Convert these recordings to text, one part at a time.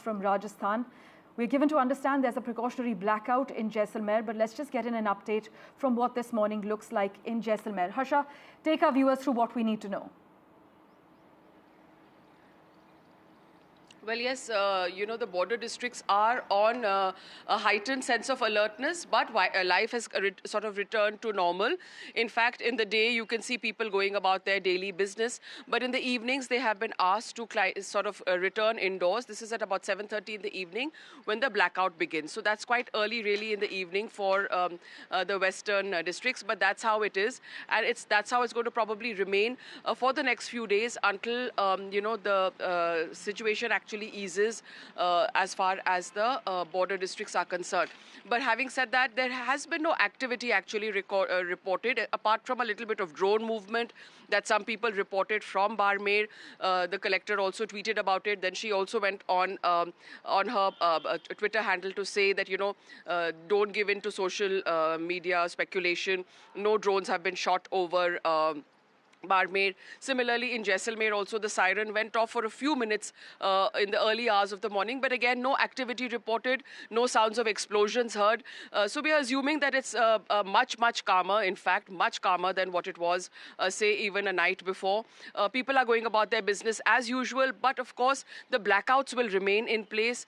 from Rajasthan. We're given to understand there's a precautionary blackout in Jaisalmer, but let's just get in an update from what this morning looks like in Jaisalmer. Harsha, take our viewers through what we need to know. Well, yes, the border districts are on a heightened sense of alertness, but life has sort of returned to normal. In fact, in the day, you can see people going about their daily business, but in the evenings, they have been asked to sort of return indoors. This is at about 7:30 in the evening when the blackout begins. So that's quite early, really, in the evening for the western districts, but that's how it is. And that's how it's going to probably remain for the next few days until, the situation actually eases as far as the border districts are concerned. But having said that, there has been no activity actually reported, apart from a little bit of drone movement that some people reported from Barmer. The collector also tweeted about it. Then she also went on her Twitter handle to say that, don't give in to social media speculation. No drones have been shot over Barmer. Similarly, in Jaisalmer also, the siren went off for a few minutes in the early hours of the morning. But again, no activity reported, no sounds of explosions heard. So we are assuming that it's much, much calmer, in fact, much calmer than what it was, say, even a night before. People are going about their business as usual. But of course, the blackouts will remain in place.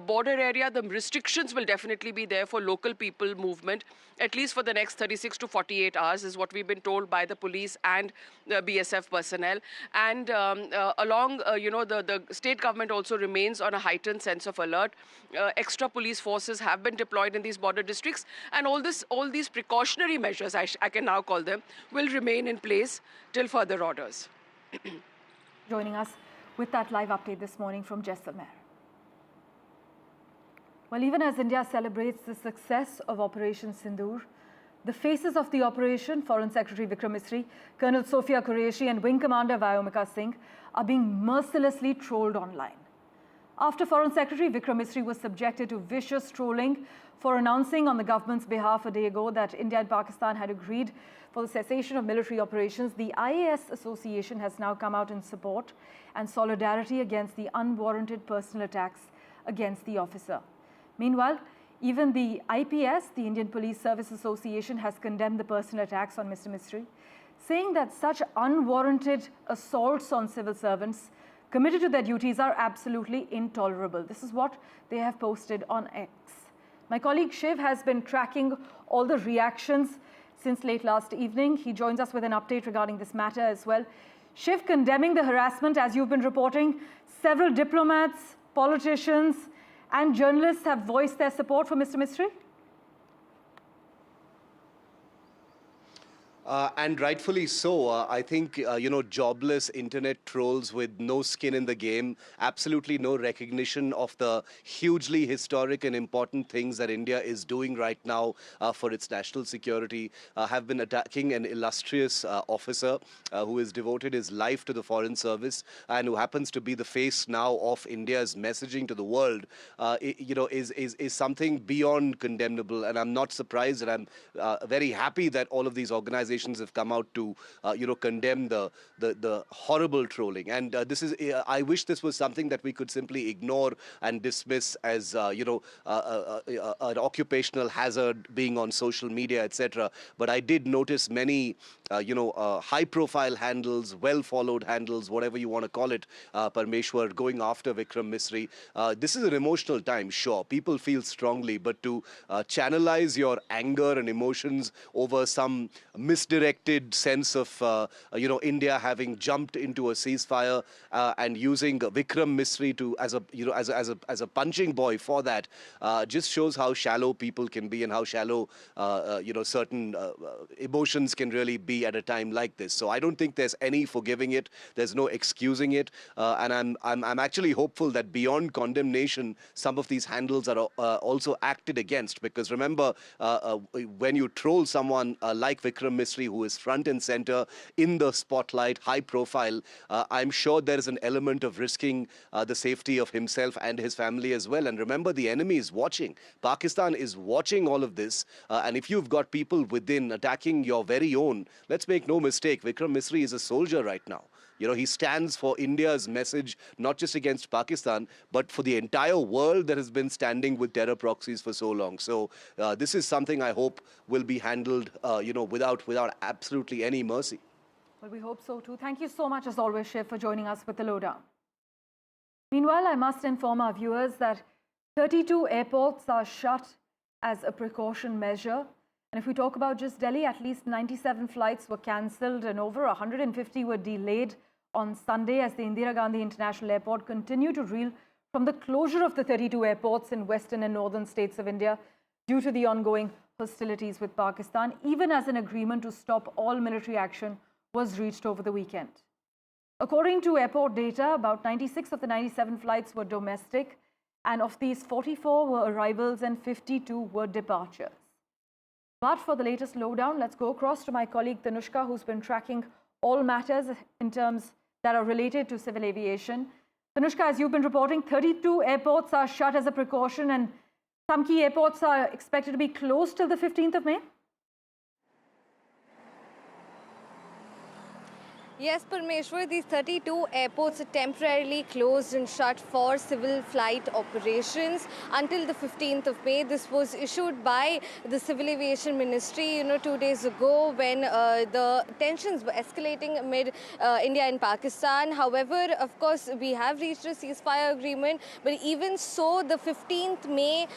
Border area, the restrictions will definitely be there for local people movement, at least for the next 36 to 48 hours, is what we've been told by the police and the BSF personnel. And the state government also remains on a heightened sense of alert. Extra police forces have been deployed in these border districts, and all these precautionary measures, I can now call them, will remain in place till further orders. Joining us with that live update this morning from Jaisalmer. Well, even as India celebrates the success of Operation Sindoor, the faces of the operation, Foreign Secretary Vikram Misri, Colonel Sophia Qureshi and Wing Commander Vyomika Singh, are being mercilessly trolled online. After Foreign Secretary Vikram Misri was subjected to vicious trolling for announcing on the government's behalf a day ago that India and Pakistan had agreed for the cessation of military operations, the IAS Association has now come out in support and solidarity against the unwarranted personal attacks against the officer. Meanwhile, even the IPS, the Indian Police Service Association, has condemned the personal attacks on Mr. Misri, saying that such unwarranted assaults on civil servants committed to their duties are absolutely intolerable. This is what they have posted on X. My colleague Shiv has been tracking all the reactions since late last evening. He joins us with an update regarding this matter as well. Shiv, condemning the harassment, as you've been reporting, several diplomats, politicians, and journalists have voiced their support for Mr. Misri? And rightfully so. I think, jobless internet trolls with no skin in the game, absolutely no recognition of the hugely historic and important things that India is doing right now for its national security, have been attacking an illustrious officer who has devoted his life to the Foreign Service and who happens to be the face now of India's messaging to the world, is something beyond condemnable. And I'm not surprised, and I'm very happy that all of these organizations have come out to, condemn the horrible trolling. And I wish this was something that we could simply ignore and dismiss as, an occupational hazard being on social media, etc. But I did notice many, high-profile handles, well-followed handles, whatever you want to call it, Parmeshwar, going after Vikram Misri. This is an emotional time, sure. People feel strongly, but to channelize your anger and emotions over some misdirected sense of, India having jumped into a ceasefire and using Vikram Misri as a punching boy for that, just shows how shallow people can be and how shallow, certain emotions can really be at a time like this. So I don't think there's any forgiving it. There's no excusing it. And I'm actually hopeful that beyond condemnation, some of these handles are also acted against. Because remember, when you troll someone like Vikram Misri, who is front and center in the spotlight, high profile, I'm sure there is an element of risking the safety of himself and his family as well. And remember, the enemy is watching. Pakistan is watching all of this. And if you've got people within attacking your very own, let's make no mistake, Vikram Misri is a soldier right now. He stands for India's message, not just against Pakistan, but for the entire world that has been standing with terror proxies for so long. So this is something I hope will be handled, without absolutely any mercy. Well, we hope so too. Thank you so much, as always, Shiv, for joining us with the lowdown. Meanwhile, I must inform our viewers that 32 airports are shut as a precaution measure. And if we talk about just Delhi, at least 97 flights were cancelled and over 150 were delayed on Sunday as the Indira Gandhi International Airport continued to reel from the closure of the 32 airports in western and northern states of India due to the ongoing hostilities with Pakistan, even as an agreement to stop all military action was reached over the weekend. According to airport data, about 96 of the 97 flights were domestic, and of these 44 were arrivals and 52 were departures. But for the latest lowdown, let's go across to my colleague Tanushka, who's been tracking all matters in terms that are related to civil aviation. Tanushka, as you've been reporting, 32 airports are shut as a precaution and some key airports are expected to be closed till the 15th of May. Yes, Parmeshwar, these 32 airports are temporarily closed and shut for civil flight operations until the 15th of May. This was issued by the Civil Aviation Ministry, 2 days ago when the tensions were escalating amid India and Pakistan. However, of course, we have reached a ceasefire agreement, but even so, the 15th May,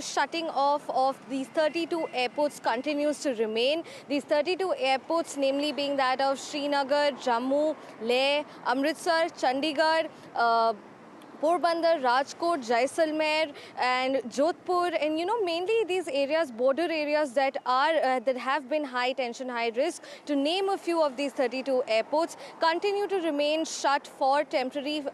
shutting off of these 32 airports continues to remain. These 32 airports, namely being that of Srinagar, Jammu, Leh, Amritsar, Chandigarh, Porbandar, Rajkot, Jaisalmer and Jodhpur, and mainly these areas, border areas that have been high tension, high risk. To name a few of these 32 airports, continue to remain shut for temporary,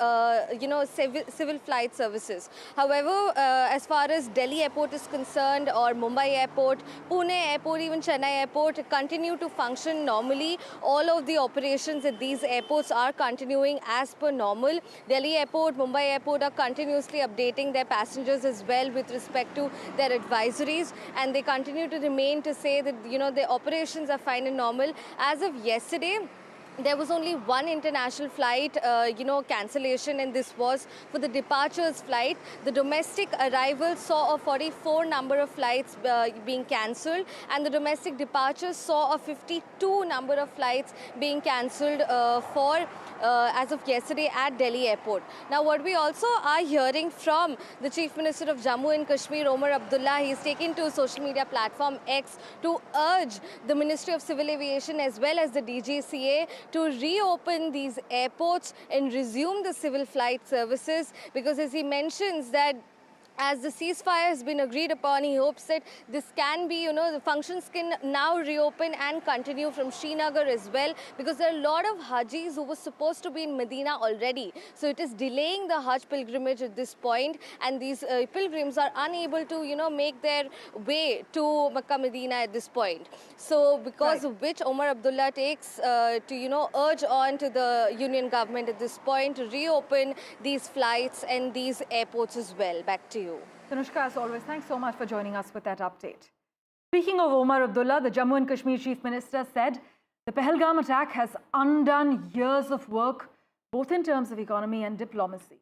civil flight services. However, as far as Delhi Airport is concerned, or Mumbai Airport, Pune Airport, even Chennai Airport, continue to function normally. All of the operations at these airports are continuing as per normal. Delhi Airport, Mumbai Airport are continuously updating their passengers as well with respect to their advisories, and they continue to remain to say that the operations are fine and normal. As of yesterday, there was only one international flight, cancellation, and this was for the departures flight. The domestic arrivals saw a 44 number of flights being cancelled, and the domestic departures saw a 52 number of flights being cancelled as of yesterday at Delhi Airport. Now, what we also are hearing from the Chief Minister of Jammu and Kashmir, Omar Abdullah, he is taken to social media platform X to urge the Ministry of Civil Aviation as well as the DGCA to reopen these airports and resume the civil flight services, because as he mentions that as the ceasefire has been agreed upon, he hopes that this can be, the functions can now reopen and continue from Srinagar as well, because there are a lot of Hajis who were supposed to be in Medina already. So it is delaying the Hajj pilgrimage at this point, and these pilgrims are unable to, make their way to Makkah Medina at this point. So because of which Omar Abdullah takes to, urge on to the union government at this point to reopen these flights and these airports as well. Back to you. Tanushka, as always, thanks so much for joining us with that update. Speaking of Omar Abdullah, the Jammu and Kashmir Chief Minister said the Pahalgam attack has undone years of work, both in terms of economy and diplomacy.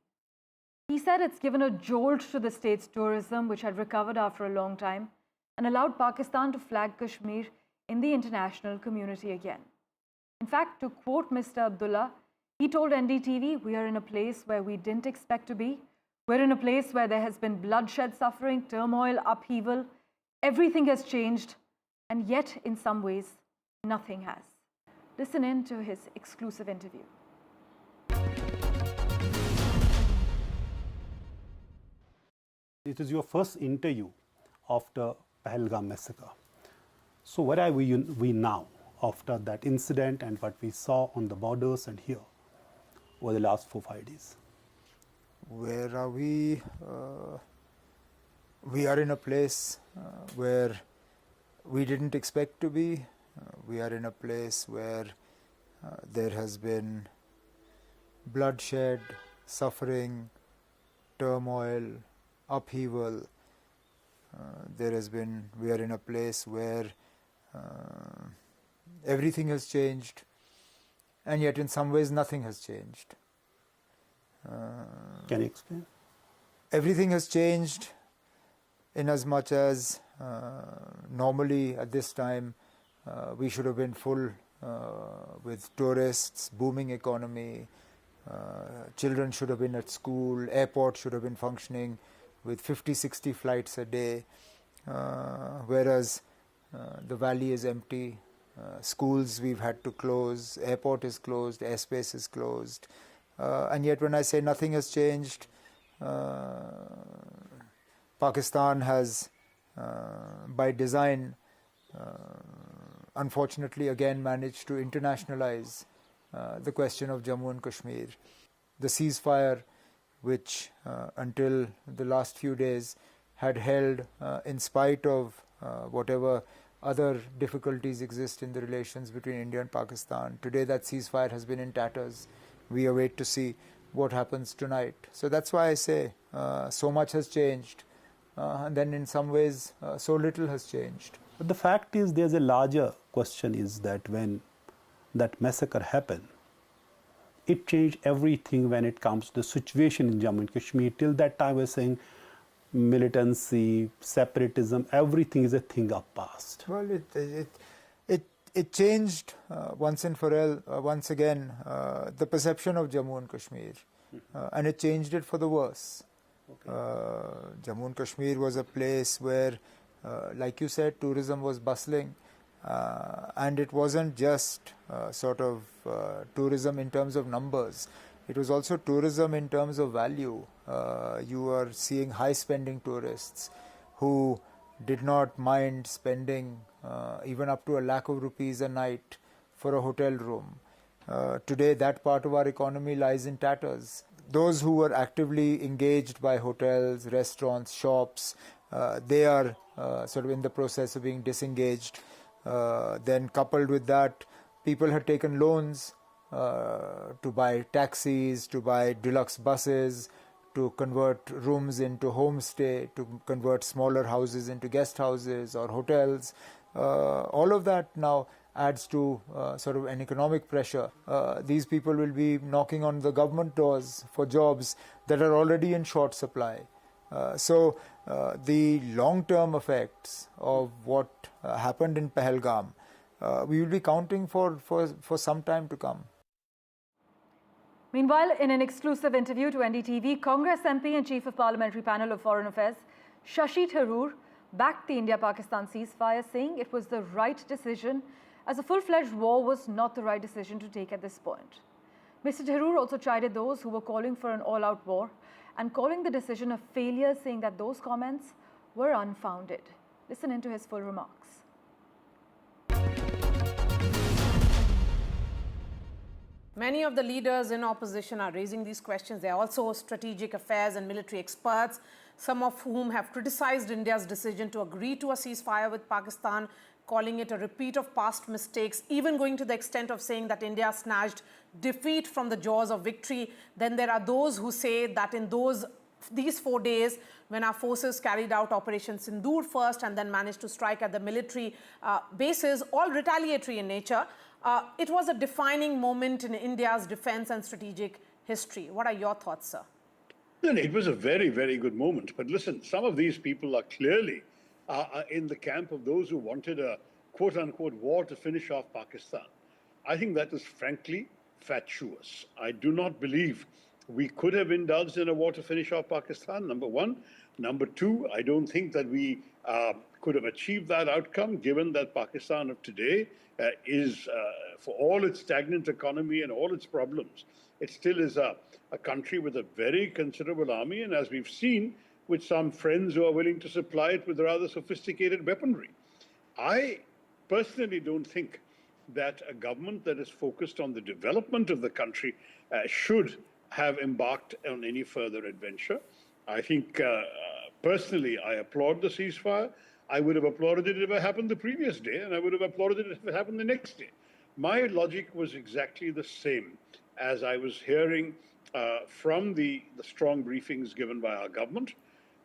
He said it's given a jolt to the state's tourism, which had recovered after a long time, and allowed Pakistan to flag Kashmir in the international community again. In fact, to quote Mr. Abdullah, he told NDTV, "We are in a place where we didn't expect to be. We're in a place where there has been bloodshed, suffering, turmoil, upheaval. Everything has changed, and yet, in some ways, nothing has." Listen in to his exclusive interview. It is your first interview after Pahalgam massacre. So where are we now after that incident and what we saw on the borders and here over the last 4-5 days? Where are we? We are in a place where we didn't expect to be. We are in a place where there has been bloodshed, suffering, turmoil, upheaval. We are in a place where everything has changed, and yet in some ways nothing has changed. Can you explain? Everything has changed in as much as normally at this time we should have been full with tourists, booming economy, children should have been at school, airport should have been functioning with 50-60 flights a day, whereas the valley is empty, schools we've had to close, airport is closed, airspace is closed, and yet when I say nothing has changed, Pakistan has by design unfortunately again managed to internationalize the question of Jammu and Kashmir. The ceasefire, which until the last few days had held in spite of whatever other difficulties exist in the relations between India and Pakistan. Today that ceasefire has been in tatters. We await to see what happens tonight. So that's why I say so much has changed, and then in some ways so little has changed. But the fact is, there's a larger question is that when that massacre happened, it changed everything when it comes to the situation in Jammu and Kashmir. Till that time, we're saying militancy, separatism, everything is a thing of past. Well, it changed once and for all, once again, the perception of Jammu and Kashmir, and it changed it for the worse. Okay. Jammu and Kashmir was a place where, like you said, tourism was bustling, and it wasn't just sort of tourism in terms of numbers. It was also tourism in terms of value. You were seeing high-spending tourists who did not mind spending even up to ₹1,00,000 a night for a hotel room. Today, that part of our economy lies in tatters. Those who were actively engaged by hotels, restaurants, shops, they are sort of in the process of being disengaged. Then coupled with that, people had taken loans to buy taxis, to buy deluxe buses, to convert rooms into homestay, to convert smaller houses into guest houses or hotels. All of that now adds to sort of an economic pressure. These people will be knocking on the government doors for jobs that are already in short supply. So the long-term effects of what happened in Pahalgam, we will be counting for some time to come. Meanwhile, in an exclusive interview to NDTV, Congress MP and Chief of Parliamentary Panel of Foreign Affairs, Shashi Tharoor, backed the India-Pakistan ceasefire, saying it was the right decision as a full-fledged war was not the right decision to take at this point. Mr. Tharoor also chided those who were calling for an all-out war and calling the decision a failure, saying that those comments were unfounded. Listen into his full remarks. Many of the leaders in opposition are raising these questions. They are also strategic affairs and military experts, some of whom have criticized India's decision to agree to a ceasefire with Pakistan, calling it a repeat of past mistakes, even going to the extent of saying that India snatched defeat from the jaws of victory. Then there are those who say that in these 4 days, when our forces carried out Operation Sindoor first and then managed to strike at the military bases, all retaliatory in nature, it was a defining moment in India's defense and strategic history. What are your thoughts, sir? It was a very, very good moment. But listen, some of these people are clearly in the camp of those who wanted a quote-unquote war to finish off Pakistan. I think that is frankly fatuous. I do not believe we could have indulged in a war to finish off Pakistan, number one. Number two, I don't think that we could have achieved that outcome, given that Pakistan of today is, for all its stagnant economy and all its problems, it still is a country with a very considerable army, and as we've seen, with some friends who are willing to supply it with rather sophisticated weaponry. I personally don't think that a government that is focused on the development of the country should have embarked on any further adventure. I think, personally, I applaud the ceasefire. I would have applauded it if it happened the previous day, and I would have applauded it if it happened the next day. My logic was exactly the same as I was hearing from the strong briefings given by our government,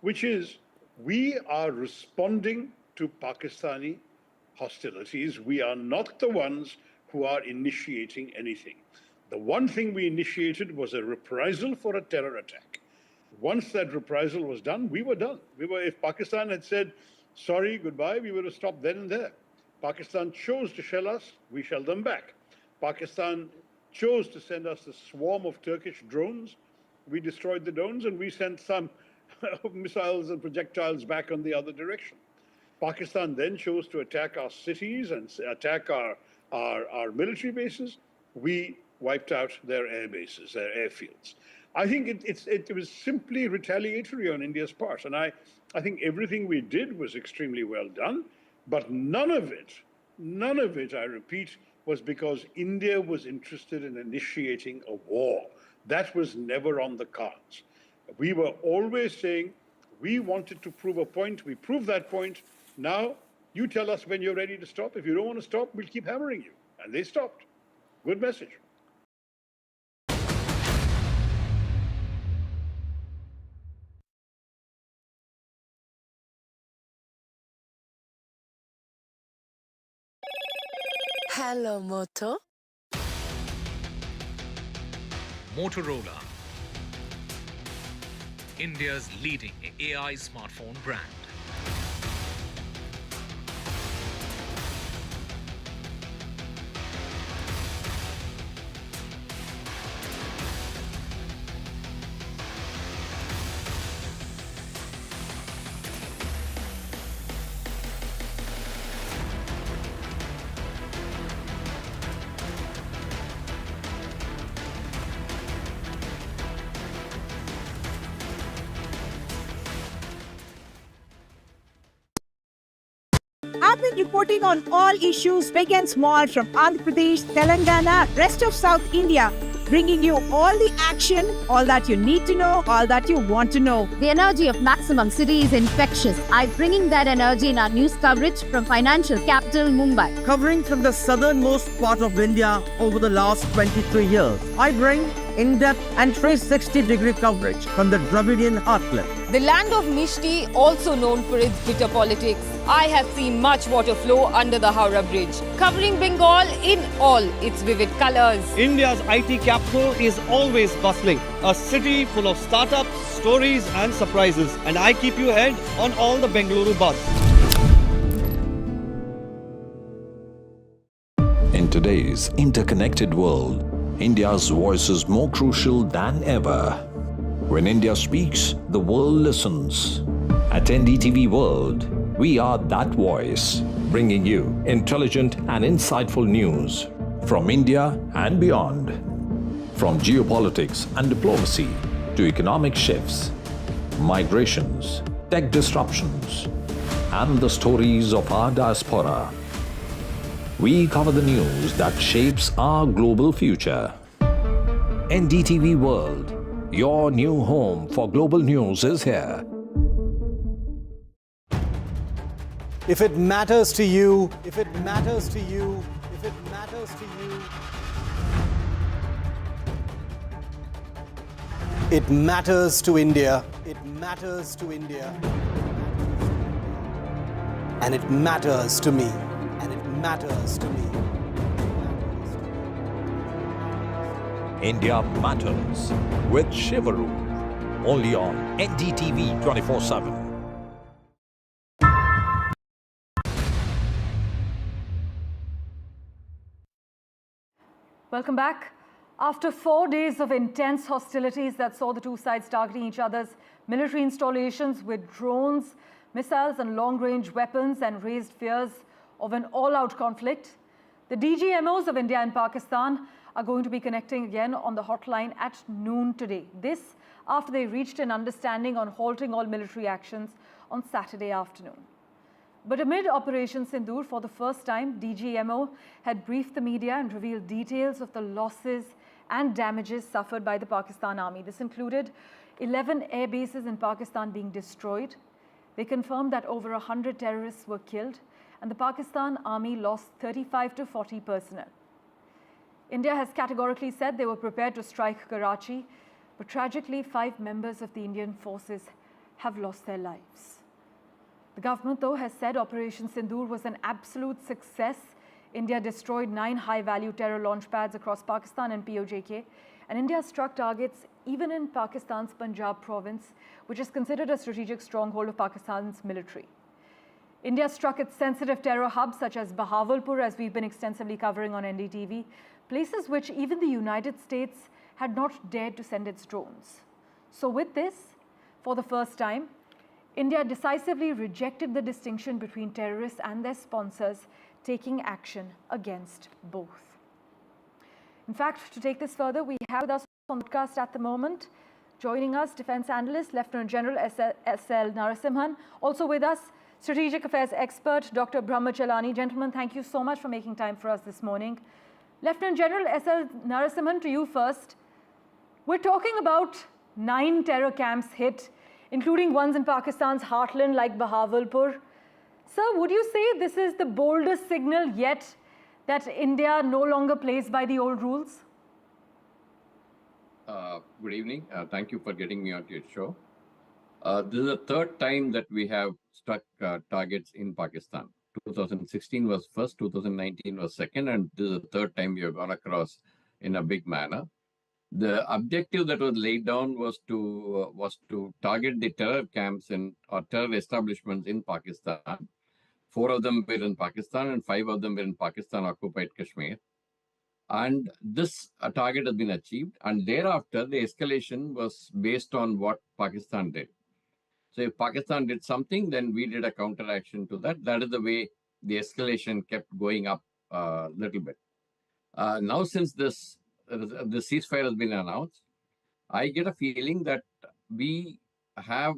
which is we are responding to Pakistani hostilities. We are not the ones who are initiating anything. The one thing we initiated was a reprisal for a terror attack. Once that reprisal was done, we were done. If Pakistan had said, sorry, goodbye, we would have stopped then and there. Pakistan chose to shell us, we shelled them back. Pakistan chose to send us a swarm of Turkish drones, we destroyed the drones and we sent some missiles and projectiles back on the other direction. Pakistan then chose to attack our cities and attack our military bases. We wiped out their air bases, their airfields. I think it was simply retaliatory on India's part. And I think everything we did was extremely well done. But none of it, I repeat, was because India was interested in initiating a war. That was never on the cards. We were always saying we wanted to prove a point. We proved that point. Now you tell us when you're ready to stop. If you don't want to stop, we'll keep hammering you. And they stopped. Good message. Hello, Moto. Motorola, India's leading AI smartphone brand. I've been reporting on all issues big and small from Andhra Pradesh, Telangana, rest of South India, bringing you all the action, all that you need to know, all that you want to know. The energy of maximum city is infectious. I'm bringing that energy in our news coverage from financial capital Mumbai. Covering from the southernmost part of India over the last 23 years, I bring in-depth and 360-degree coverage from the Dravidian heartland. The land of Mishti, also known for its bitter politics. I have seen much water flow under the Howrah Bridge, covering Bengal in all its vivid colors. India's IT capital is always bustling, a city full of startups, stories and surprises. And I keep you ahead on all the Bengaluru buzz. In today's interconnected world, India's voice is more crucial than ever. When India speaks, the world listens. At NDTV World, we are that voice, bringing you intelligent and insightful news from India and beyond. From geopolitics and diplomacy to economic shifts, migrations, tech disruptions, and the stories of our diaspora. We cover the news that shapes our global future. NDTV World, your new home for global news is here. If it matters to you, if it matters to you, if it matters to you, it matters to India, it matters to India, and it matters to me, and it matters to me. India Matters with Shivaru, only on NDTV 24/7. Welcome back. After 4 days of intense hostilities that saw the two sides targeting each other's military installations with drones, missiles and long-range weapons and raised fears of an all-out conflict, the DGMOs of India and Pakistan are going to be connecting again on the hotline at noon today. This after they reached an understanding on halting all military actions on Saturday afternoon. But amid Operation Sindoor, for the first time, DGMO had briefed the media and revealed details of the losses and damages suffered by the Pakistan Army. This included 11 air bases in Pakistan being destroyed. They confirmed that over 100 terrorists were killed, and the Pakistan Army lost 35 to 40 personnel. India has categorically said they were prepared to strike Karachi, but tragically, 5 members of the Indian forces have lost their lives. The government, though, has said Operation Sindoor was an absolute success India destroyed 9 high-value terror launch pads across Pakistan and POJK, and India struck targets even in Pakistan's Punjab province, which is considered a strategic stronghold of Pakistan's military. India struck its sensitive terror hubs such as Bahawalpur, as we've been extensively covering on NDTV, places which even the United States had not dared to send its drones. So with this, for the first time, India decisively rejected the distinction between terrorists and their sponsors, taking action against both. In fact, to take this further, we have with us on the podcast at the moment, joining us, Defence Analyst, Lieutenant General S.L. Narasimhan. Also with us, Strategic Affairs Expert, Dr. Brahmachalani. Gentlemen, thank you so much for making time for us this morning. Lieutenant General S.L. Narasimhan, to you first. We're talking about 9 terror camps hit, including ones in Pakistan's heartland like Bahawalpur. Sir, would you say this is the boldest signal yet that India no longer plays by the old rules? Good evening. Thank you for getting me on to your show. This is the third time that we have struck targets in Pakistan. 2016 was first, 2019 was second, and this is the third time we have gone across in a big manner. The objective that was laid down was to target the terror camps or terror establishments in Pakistan. 4 of them were in Pakistan and 5 of them were in Pakistan-occupied Kashmir. And this target has been achieved. And thereafter, the escalation was based on what Pakistan did. So if Pakistan did something, then we did a counteraction to that. That is the way the escalation kept going up a little bit. Now, since the ceasefire has been announced, I get a feeling that we have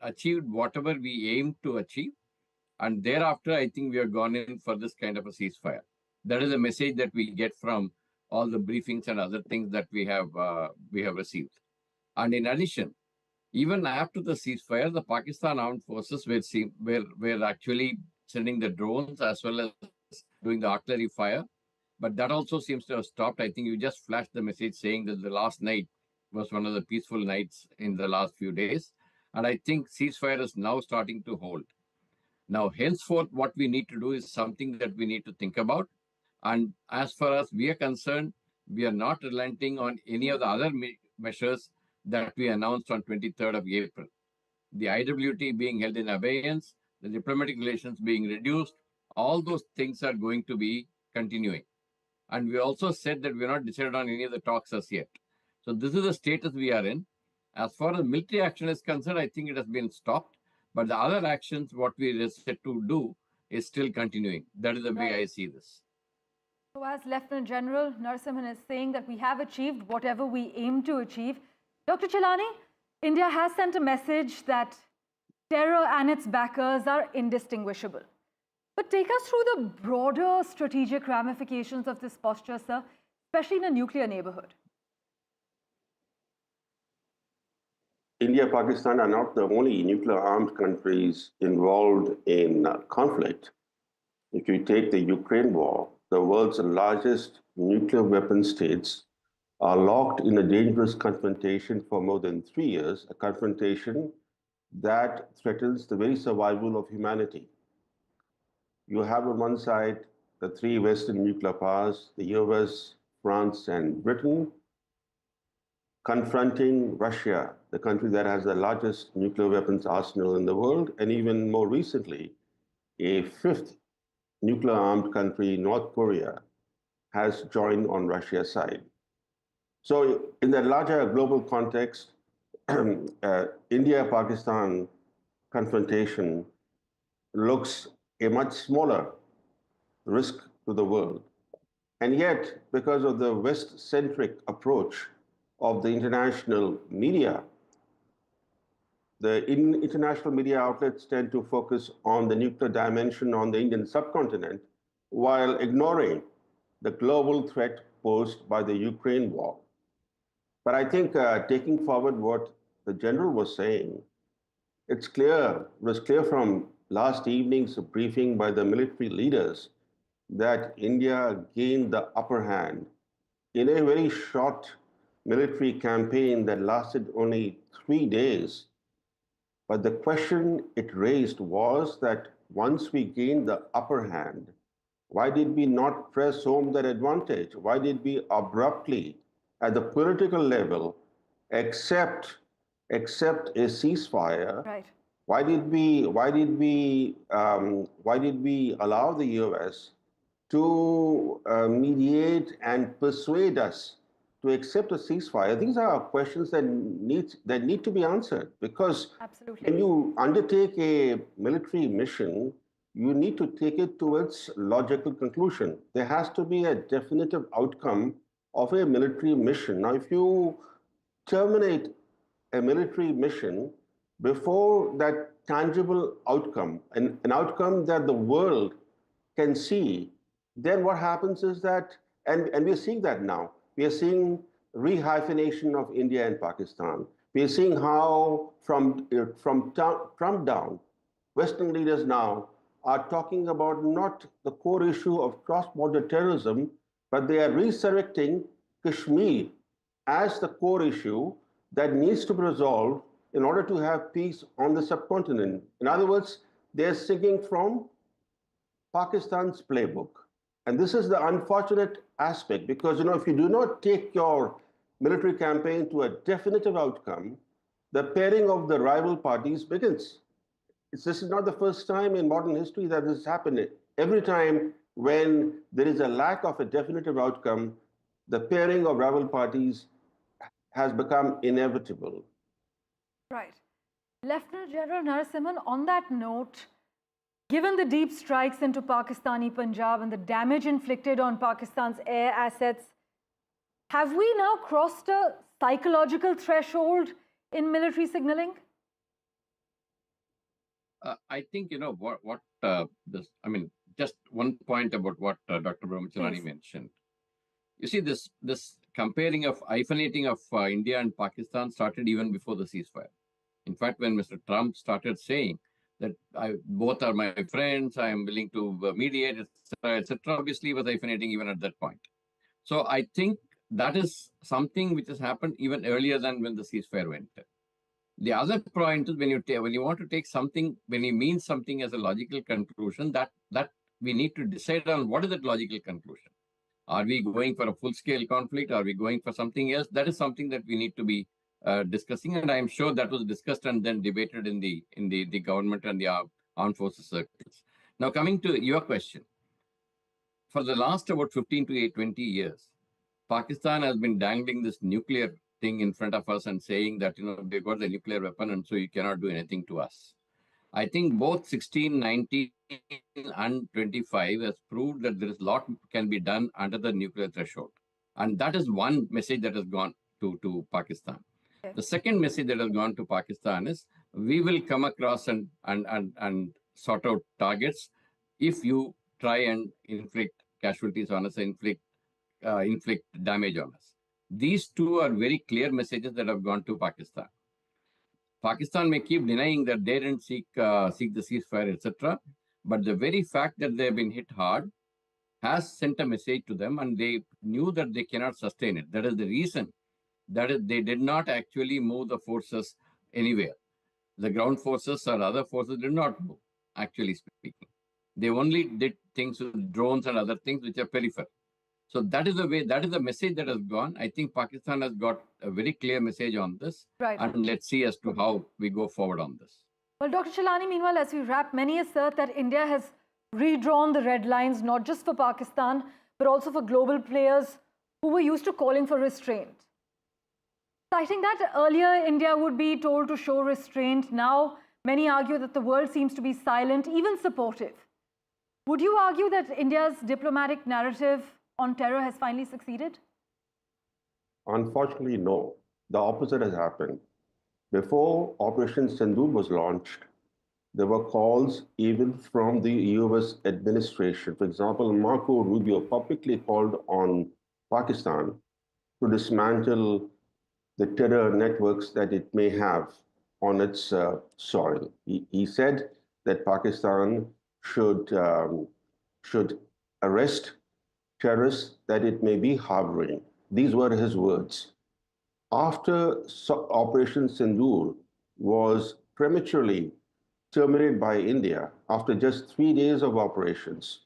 achieved whatever we aimed to achieve. And thereafter, I think we have gone in for this kind of a ceasefire. That is a message that we get from all the briefings and other things that we have received. And in addition, even after the ceasefire, the Pakistan armed forces were actually sending the drones as well as doing the artillery fire. But that also seems to have stopped. I think you just flashed the message saying that the last night was one of the peaceful nights in the last few days. And I think ceasefire is now starting to hold. Now, henceforth, what we need to do is something that we need to think about. And as far as we are concerned, we are not relenting on any of the other measures that we announced on 23rd of April. The IWT being held in abeyance, the diplomatic relations being reduced, all those things are going to be continuing. And we also said that we are not decided on any of the talks as yet. So this is the status we are in. As far as military action is concerned, I think it has been stopped. But the other actions, what we are set to do, is still continuing. That is the way I see this. So as Lieutenant General Narasimhan is saying that we have achieved whatever we aim to achieve. Dr. Chelani, India has sent a message that terror and its backers are indistinguishable. But take us through the broader strategic ramifications of this posture, sir, especially in a nuclear neighborhood. India and Pakistan are not the only nuclear-armed countries involved in conflict. If you take the Ukraine war, the world's largest nuclear weapon states are locked in a dangerous confrontation for more than 3 years, a confrontation that threatens the very survival of humanity. You have on one side the 3 Western nuclear powers, the US, France, and Britain, confronting Russia, the country that has the largest nuclear weapons arsenal in the world, and even more recently, a 5th nuclear-armed country, North Korea, has joined on Russia's side. So in that larger global context, India-Pakistan confrontation looks a much smaller risk to the world. And yet, because of the West-centric approach of the international media, the international media outlets tend to focus on the nuclear dimension on the Indian subcontinent while ignoring the global threat posed by the Ukraine war. But I think taking forward what the general was saying, it was clear from last evening's briefing by the military leaders that India gained the upper hand in a very short military campaign that lasted only 3 days. But the question it raised was that once we gained the upper hand, Why did we not press home that advantage? Why did we abruptly, at the political level, accept a ceasefire? Right. Why did we allow the US to mediate and persuade us to accept a ceasefire? These are questions that need to be answered, because Absolutely. when you undertake a military mission, you need to take it to its logical conclusion. There has to be a definitive outcome of a military mission. Now, if you terminate a military mission before that tangible outcome, an outcome that the world can see, then what happens is that, and we're seeing that now, we are seeing rehyphenation of India and Pakistan. We are seeing how from Trump down, Western leaders now are talking about not the core issue of cross-border terrorism, but they are resurrecting Kashmir as the core issue that needs to be resolved in order to have peace on the subcontinent. In other words, they're singing from Pakistan's playbook. And this is the unfortunate aspect, because if you do not take your military campaign to a definitive outcome, the pairing of the rival parties begins. This is not the first time in modern history that this has happened. Every time when there is a lack of a definitive outcome, the pairing of rival parties has become inevitable. Right. Lieutenant General Narasimhan, on that note, given the deep strikes into Pakistani Punjab and the damage inflicted on Pakistan's air assets, have we now crossed a psychological threshold in military signaling? I think, just one point about what Dr. Brahmacharani mentioned. You see, this comparing of hyphenating of India and Pakistan started even before the ceasefire. In fact, when Mr. Trump started saying that both are my friends, I am willing to mediate, etc., obviously he was hyphenating even at that point. So I think that is something which has happened even earlier than when the ceasefire went. The other point is when you want to take something, when you mean something as a logical conclusion, that we need to decide on what is that logical conclusion. Are we going for a full-scale conflict? Are we going for something else? That is something that we need to be discussing, and I am sure that was discussed and then debated in the government and the armed forces circles. Now, coming to your question, for the last about 15 to 20 years, Pakistan has been dangling this nuclear thing in front of us and saying that they've got the nuclear weapon and so you cannot do anything to us. I think both 16, 19, and 25 has proved that there is a lot can be done under the nuclear threshold. And that is one message that has gone to Pakistan. Okay. The second message that has gone to Pakistan is we will come across and sort out targets if you try and inflict casualties on us, inflict damage on us. These two are very clear messages that have gone to Pakistan. Pakistan may keep denying that they didn't seek the ceasefire, etc. But the very fact that they have been hit hard has sent a message to them, and they knew that they cannot sustain it. That is the reason that they did not actually move the forces anywhere. The ground forces or other forces did not move, actually speaking. They only did things with drones and other things which are peripheral. So that is the way, that is the message that has gone. I think Pakistan has got a very clear message on this. Right. And let's see as to how we go forward on this. Well, Dr. Chelani, meanwhile, as we wrap, many assert that India has redrawn the red lines, not just for Pakistan, but also for global players who were used to calling for restraint. Citing that earlier, India would be told to show restraint. Now, many argue that the world seems to be silent, even supportive. Would you argue that India's diplomatic narrative on terror has finally succeeded? Unfortunately, no. The opposite has happened. Before Operation Sindoor was launched, there were calls even from the US administration. For example, Marco Rubio publicly called on Pakistan to dismantle the terror networks that it may have on its soil. He said that Pakistan should arrest terrorists that it may be harboring. These were his words. After Operation Sindoor was prematurely terminated by India, after just 3 days of operations,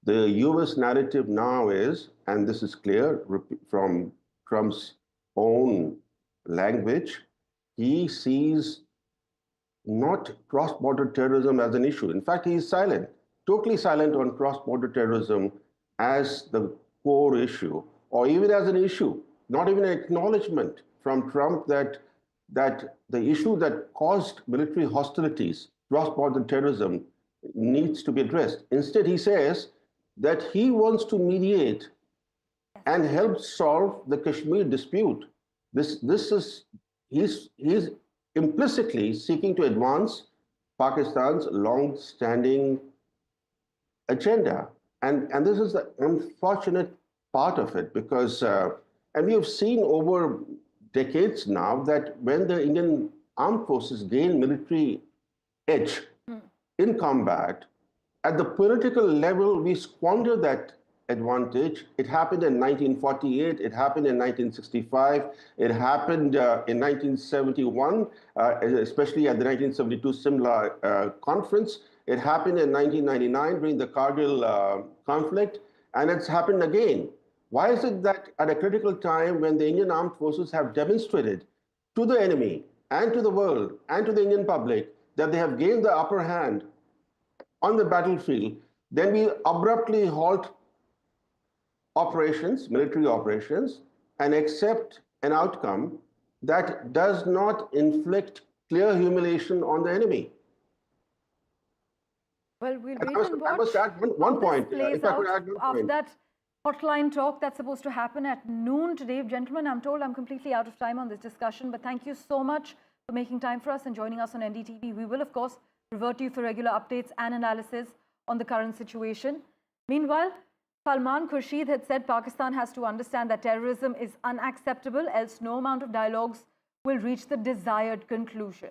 The US narrative now is, and this is clear from Trump's own language, he sees not cross-border terrorism as an issue. In fact, he is silent, totally silent on cross-border terrorism as the core issue, or even as an issue, not even an acknowledgement from Trump that the issue that caused military hostilities, cross-border terrorism, needs to be addressed. Instead, he says that he wants to mediate and help solve the Kashmir dispute. He's implicitly seeking to advance Pakistan's long-standing agenda. And this is the unfortunate part of it because, and we have seen over decades now that when the Indian armed forces gain military edge in combat, at the political level, we squander that advantage. It happened in 1948, it happened in 1965, it happened in 1971, especially at the 1972 Simla conference. It happened in 1999 during the Kargil conflict, and it's happened again. Why is it that at a critical time when the Indian armed forces have demonstrated to the enemy and to the world and to the Indian public that they have gained the upper hand on the battlefield, then we abruptly halt operations, military operations, and accept an outcome that does not inflict clear humiliation on the enemy? Well, we'll wait and I must add one point. If I could add one after point. that hotline talk that's supposed to happen at noon today. Gentlemen, I'm told I'm completely out of time on this discussion, but thank you so much for making time for us and joining us on NDTV. We will, of course, revert to you for regular updates and analysis on the current situation. Meanwhile, Salman Khurshid had said Pakistan has to understand that terrorism is unacceptable, else no amount of dialogues will reach the desired conclusion.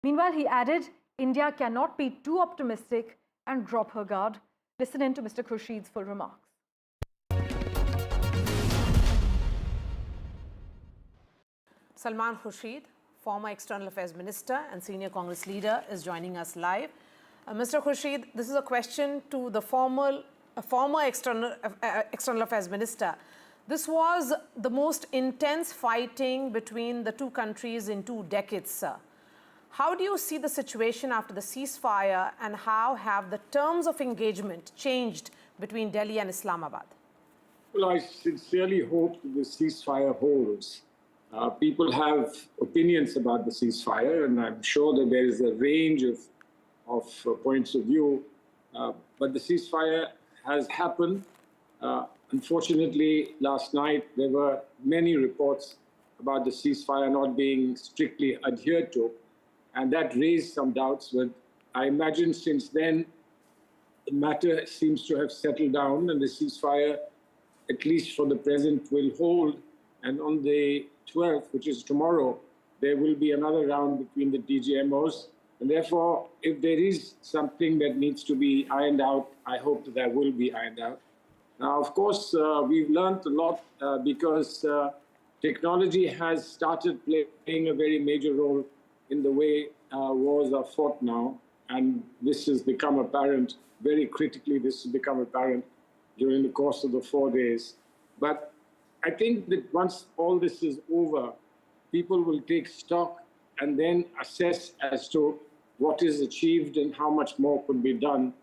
Meanwhile, he added, India cannot be too optimistic and drop her guard. Listen in to Mr. Khurshid's full remarks. Salman Khurshid, former External Affairs Minister and senior Congress leader, is joining us live. Mr. Khurshid, this is a question to the former External Affairs Minister. This was the most intense fighting between the two countries in 2 decades, sir. How do you see the situation after the ceasefire, and how have the terms of engagement changed between Delhi and Islamabad? Well, I sincerely hope that the ceasefire holds. People have opinions about the ceasefire, and I'm sure that there is a range of points of view. But the ceasefire has happened. Unfortunately, last night there were many reports about the ceasefire not being strictly adhered to, and that raised some doubts. But I imagine since then, the matter seems to have settled down, and the ceasefire, at least for the present, will hold. And on the 12th, which is tomorrow, there will be another round between the DGMOs. And therefore, if there is something that needs to be ironed out, I hope that that will be ironed out. Now, of course, we've learned a lot because technology has started playing a very major role in the way wars are fought now. And this has become apparent, very critically, this has become apparent during the course of the 4 days. But I think that once all this is over, people will take stock and then assess as to what is achieved and how much more could be done.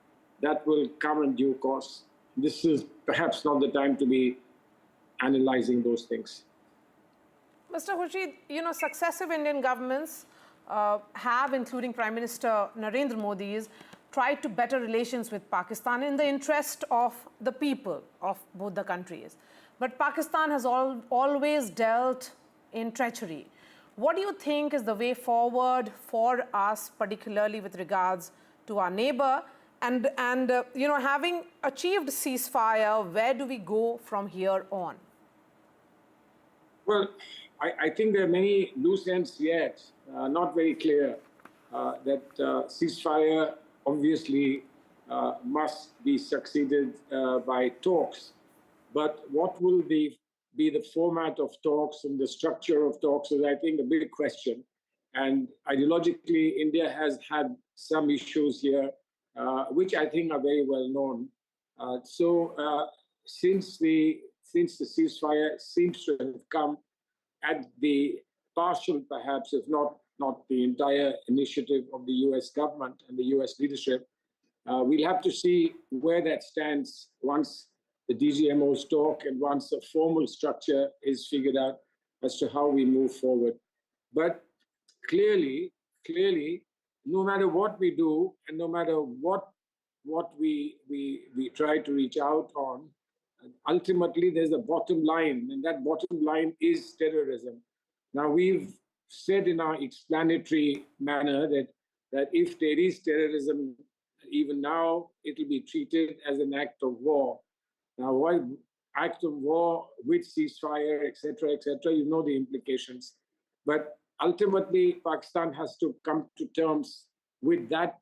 That will come in due course. This is perhaps not the time to be analyzing those things. Mr. Khurshid, you know, successive Indian governments have, including Prime Minister Narendra Modi's, tried to better relations with Pakistan in the interest of the people of both the countries. But Pakistan has always dealt in treachery. What do you think is the way forward for us, particularly with regards to our neighbor? And you know, having achieved ceasefire, where do we go from here on? Well, I think there are many loose ends yet, not very clear, that ceasefire obviously must be succeeded by talks. But what will be the format of talks and the structure of talks is, I think, a big question. And ideologically, India has had some issues here, which I think are very well known. Since the ceasefire seems to have come at the partial, perhaps, if not the entire initiative of the US government and the US leadership, we'll have to see where that stands once the DGMOs talk and once a formal structure is figured out as to how we move forward. But clearly, no matter what we do and no matter what we try to reach out on, ultimately there's a bottom line, and that bottom line is terrorism. Now, we've said in our explanatory manner that if there is terrorism, even now, it'll be treated as an act of war. Now, why act of war with ceasefire, etc., you know the implications. But ultimately, Pakistan has to come to terms with that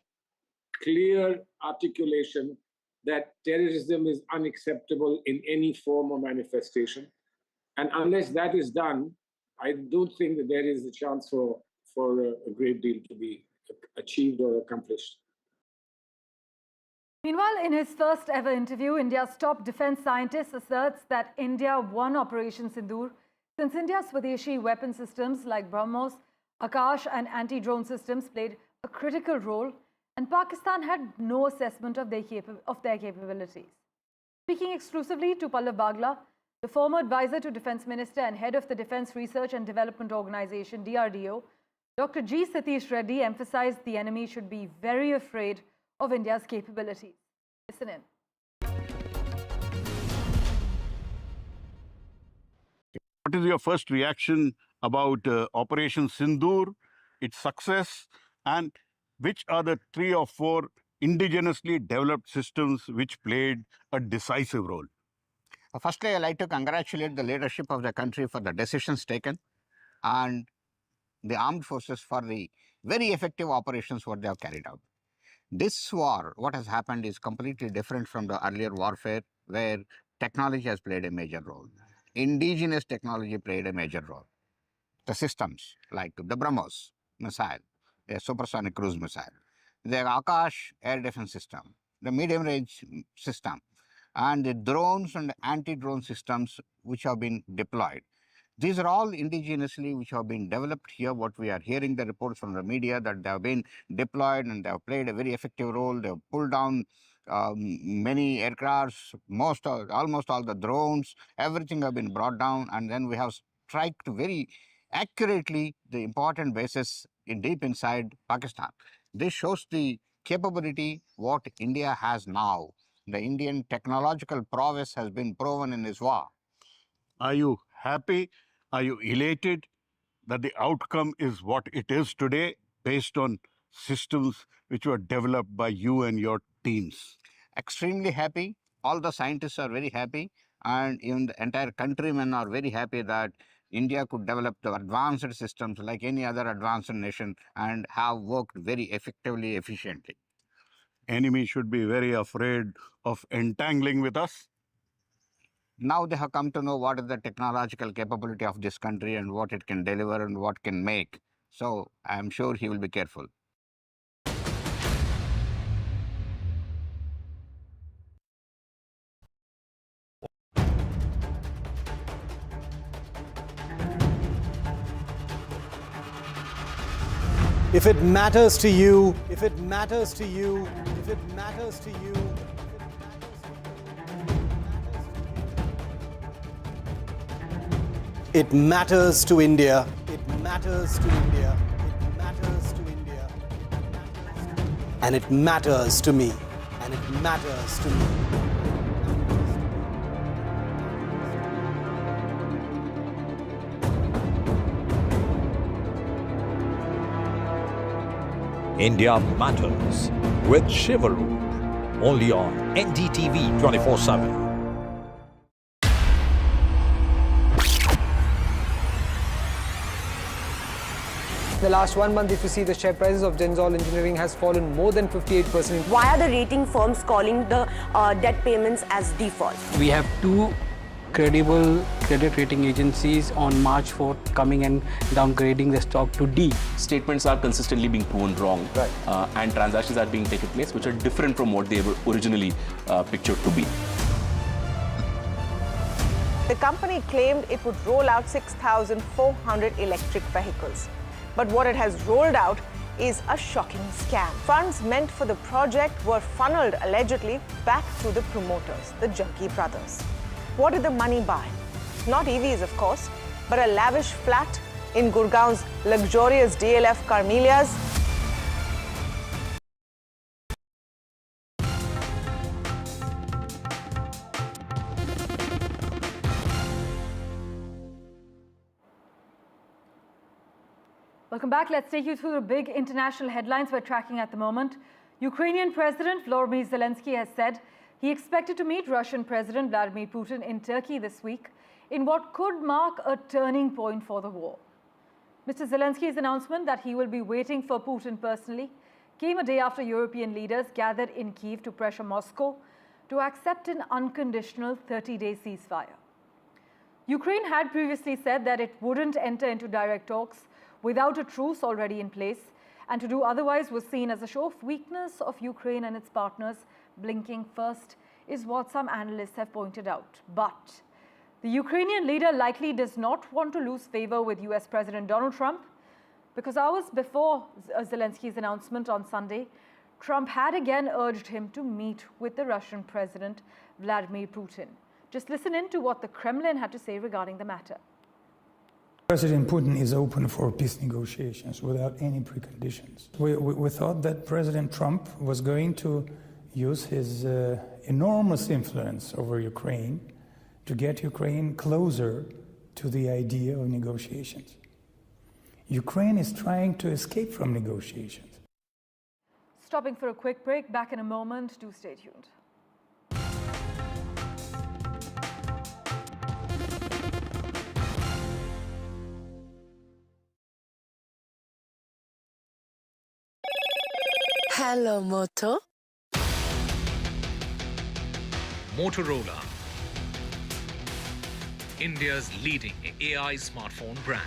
clear articulation that terrorism is unacceptable in any form or manifestation. And unless that is done, I don't think that there is a chance for a great deal to be achieved or accomplished. Meanwhile, in his first ever interview, India's top defense scientist asserts that India won Operation Sindoor since India's Swadeshi weapon systems like BrahMos, Akash and anti-drone systems played a critical role, and Pakistan had no assessment of their capabilities. Speaking exclusively to Pallav Bagla, the former advisor to Defence Minister and head of the Defence Research and Development Organisation, DRDO, Dr. G. Satish Reddy emphasized the enemy should be very afraid of India's capabilities. Listen in. What is your first reaction about Operation Sindoor, its success, and which are the 3 or 4 indigenously developed systems which played a decisive role? Firstly, I'd like to congratulate the leadership of the country for the decisions taken and the armed forces for the very effective operations what they have carried out. This war, what has happened is completely different from the earlier warfare where technology has played a major role. Indigenous technology played a major role. The systems like the BrahMos missile, the supersonic cruise missile, the Akash air defense system, the medium range system, and the drones and anti-drone systems which have been deployed. These are all indigenously which have been developed here. What we are hearing the reports from the media that they have been deployed and they have played a very effective role. They have pulled down many aircrafts, almost all the drones, everything have been brought down, and then we have striked very accurately the important bases deep inside Pakistan. This shows the capability what India has now. The Indian technological prowess has been proven in this war. Are you happy? Are you elated that the outcome is what it is today based on systems which were developed by you and your teams? Extremely happy. All the scientists are very happy, and even the entire countrymen are very happy that India could develop the advanced systems like any other advanced nation and have worked very effectively, efficiently. Enemy should be very afraid of entangling with us. Now they have come to know what is the technological capability of this country and what it can deliver and what can make. So I am sure he will be careful. If it matters to you, if it matters to you, if it matters to you, it matters to India. It matters to India. It matters to India. And it matters to me. And it matters to me. India Matters with Shivaroor, only on NDTV 24/7. The last 1 month, if you see, the share prices of Genzol Engineering has fallen more than 58%. Why are the rating firms calling the debt payments as default? We have 2 credible credit rating agencies on March 4th coming and downgrading the stock to D. Statements are consistently being proven wrong, and transactions are being taken place which are different from what they were originally pictured to be. The company claimed it would roll out 6,400 electric vehicles. But what it has rolled out is a shocking scam. Funds meant for the project were funneled allegedly back to the promoters, the Junkie brothers. What did the money buy? Not EVs, of course, but a lavish flat in Gurgaon's luxurious DLF Carmelias. Welcome back. Let's take you through the big international headlines we're tracking at the moment. Ukrainian President Volodymyr Zelensky has said he expected to meet Russian President Vladimir Putin in Turkey this week in what could mark a turning point for the war. Mr. Zelensky's announcement that he will be waiting for Putin personally came a day after European leaders gathered in Kyiv to pressure Moscow to accept an unconditional 30-day ceasefire. Ukraine had previously said that it wouldn't enter into direct talks without a truce already in place, and to do otherwise was seen as a show of weakness of Ukraine and its partners blinking first, is what some analysts have pointed out. But the Ukrainian leader likely does not want to lose favor with US President Donald Trump, because hours before Zelensky's announcement on Sunday, Trump had again urged him to meet with the Russian President Vladimir Putin. Just listen in to what the Kremlin had to say regarding the matter. President Putin is open for peace negotiations without any preconditions. We thought that President Trump was going to use his enormous influence over Ukraine to get Ukraine closer to the idea of negotiations. Ukraine is trying to escape from negotiations. Stopping for a quick break, back in a moment. Do stay tuned. Hello, Moto. Motorola, India's leading AI smartphone brand.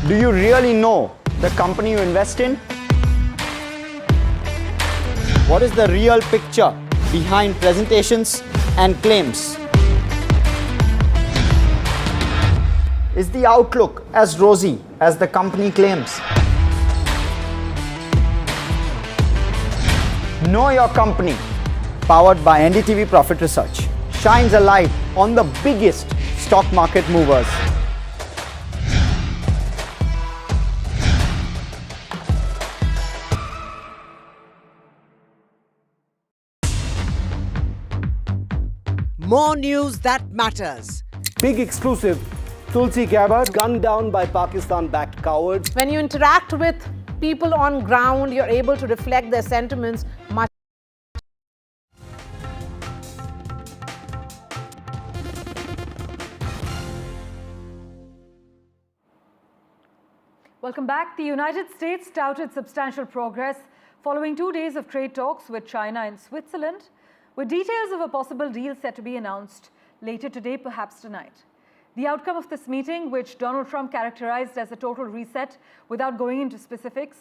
Do you really know the company you invest in? What is the real picture behind presentations and claims? Is the outlook as rosy as the company claims? Know Your Company, powered by NDTV Profit Research, shines a light on the biggest stock market movers. More news that matters. Big exclusive. Tulsi Gabbard gunned down by Pakistan-backed cowards. When you interact with people on ground, you're able to reflect their sentiments much. Welcome back. The United States touted substantial progress following 2 days of trade talks with China and Switzerland, with details of a possible deal set to be announced later today, perhaps tonight. The outcome of this meeting, which Donald Trump characterized as a total reset without going into specifics,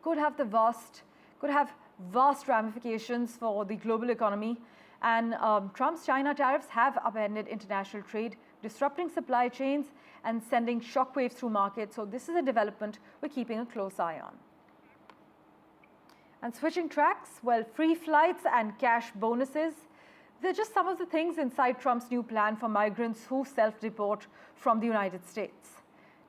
could have vast ramifications for the global economy. And Trump's China tariffs have upended international trade, disrupting supply chains and sending shockwaves through markets. So this is a development we're keeping a close eye on. And switching tracks, well, free flights and cash bonuses, they're just some of the things inside Trump's new plan for migrants who self-deport from the United States.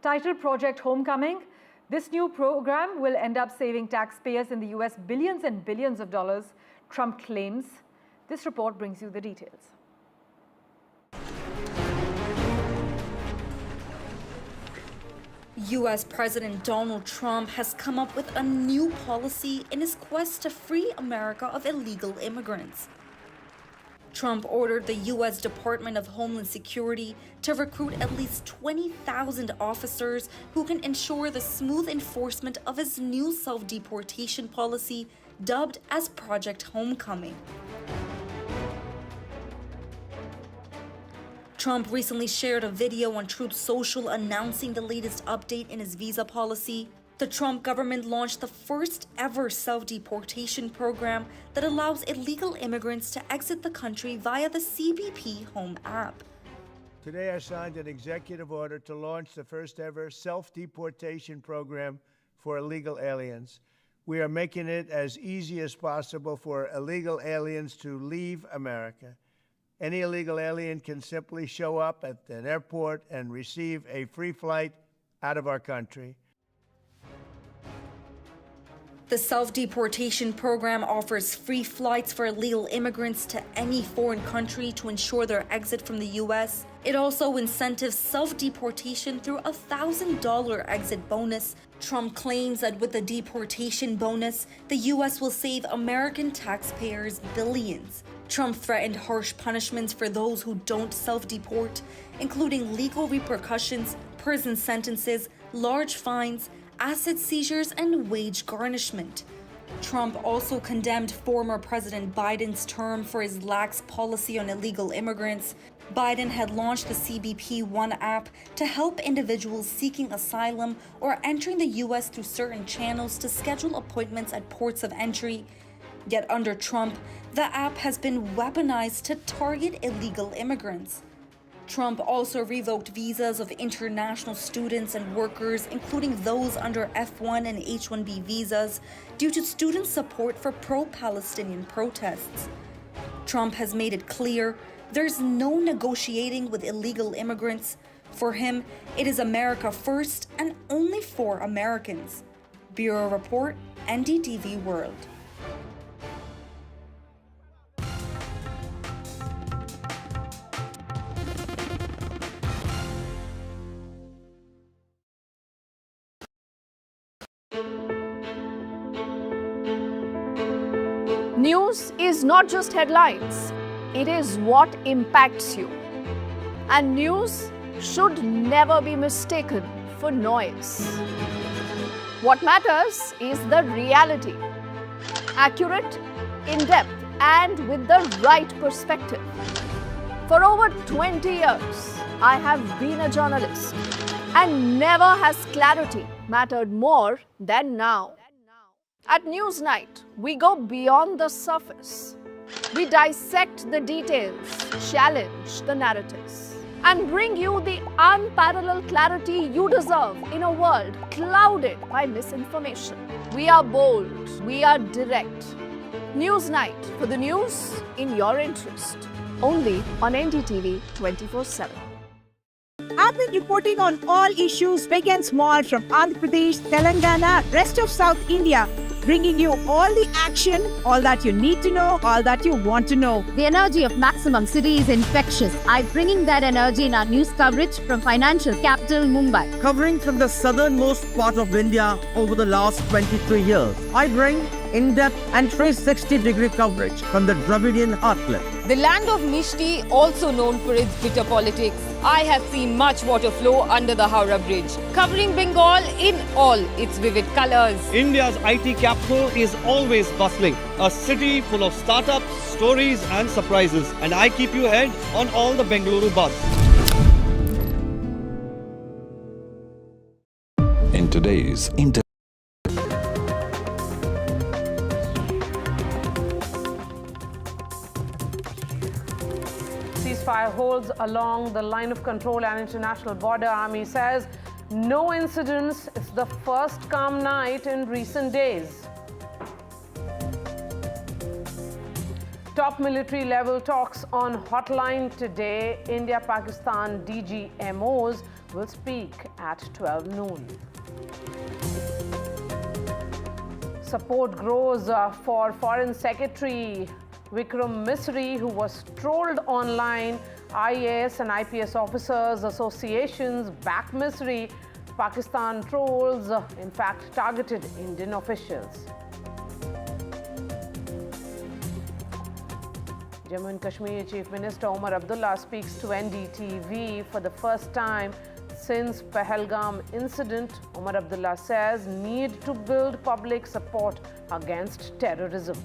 Titled Project Homecoming, this new program will end up saving taxpayers in the US billions and billions of dollars, Trump claims. This report brings you the details. U.S. President Donald Trump has come up with a new policy in his quest to free America of illegal immigrants. Trump ordered the U.S. Department of Homeland Security to recruit at least 20,000 officers who can ensure the smooth enforcement of his new self-deportation policy, dubbed as Project Homecoming. Trump recently shared a video on Truth Social announcing the latest update in his visa policy. The Trump government launched the first ever self-deportation program that allows illegal immigrants to exit the country via the CBP Home app. Today I signed an executive order to launch the first ever self-deportation program for illegal aliens. We are making it as easy as possible for illegal aliens to leave America. Any illegal alien can simply show up at an airport and receive a free flight out of our country. The self-deportation program offers free flights for illegal immigrants to any foreign country to ensure their exit from the U.S. It also incentives self-deportation through a $1,000 exit bonus. Trump claims that with the deportation bonus, the U.S. will save American taxpayers billions. Trump threatened harsh punishments for those who don't self-deport, including legal repercussions, prison sentences, large fines, asset seizures, and wage garnishment. Trump also condemned former President Biden's term for his lax policy on illegal immigrants. Biden had launched the CBP One app to help individuals seeking asylum or entering the U.S. through certain channels to schedule appointments at ports of entry. Yet under Trump, the app has been weaponized to target illegal immigrants. Trump also revoked visas of international students and workers, including those under F1 and H-1B visas, due to student support for pro-Palestinian protests. Trump has made it clear there's no negotiating with illegal immigrants. For him, it is America first and only for Americans. Bureau Report, NDTV World. News is not just headlines, it is what impacts you. And news should never be mistaken for noise. What matters is the reality. Accurate, in-depth, and with the right perspective. For over 20 years, I have been a journalist, and never has clarity mattered more than now. At Newsnight, we go beyond the surface. We dissect the details, challenge the narratives, and bring you the unparalleled clarity you deserve in a world clouded by misinformation. We are bold, we are direct. Newsnight, for the news in your interest. Only on NDTV 24/7. I've been reporting on all issues big and small from Andhra Pradesh, Telangana, rest of South India, bringing you all the action, all that you need to know, all that you want to know. The energy of Maximum City is infectious. I'm bringing that energy in our news coverage from financial capital Mumbai. Covering from the southernmost part of India over the last 23 years, I bring in-depth and 360-degree coverage from the Dravidian heartland. The land of Mishti, also known for its bitter politics. I have seen much water flow under the Howrah Bridge, covering Bengal in all its vivid colors. India's IT capital is always bustling, a city full of startups, stories and surprises. And I keep you ahead on all the Bengaluru buzz. In today's Ceasefire holds along the line of control and international border. Army says no incidents. It's the first calm night in recent days. Top military level talks on hotline today. India-Pakistan DGMOs will speak at 12 noon. Support grows for Foreign Secretary Vikram Misri, who was trolled online. IAS and IPS officers associations back Misri. Pakistan trolls, in fact, targeted Indian officials. Jammu and Kashmir Chief Minister Omar Abdullah speaks to NDTV for the first time since Pahalgam incident. Omar Abdullah says need to build public support against terrorism.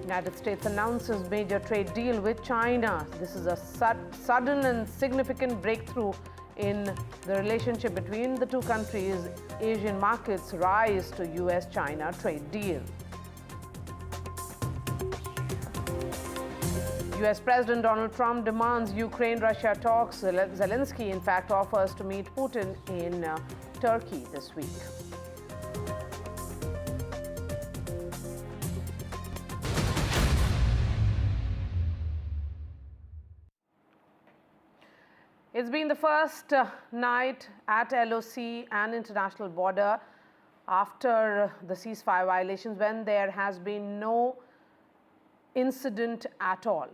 United States announces major trade deal with China. This is a sudden and significant breakthrough in the relationship between the two countries. Asian markets rise to US-China trade deal. US President Donald Trump demands Ukraine-Russia talks. Zelensky, in fact, offers to meet Putin in Turkey this week. It's been the first night at LOC and international border after the ceasefire violations when there has been no incident at all.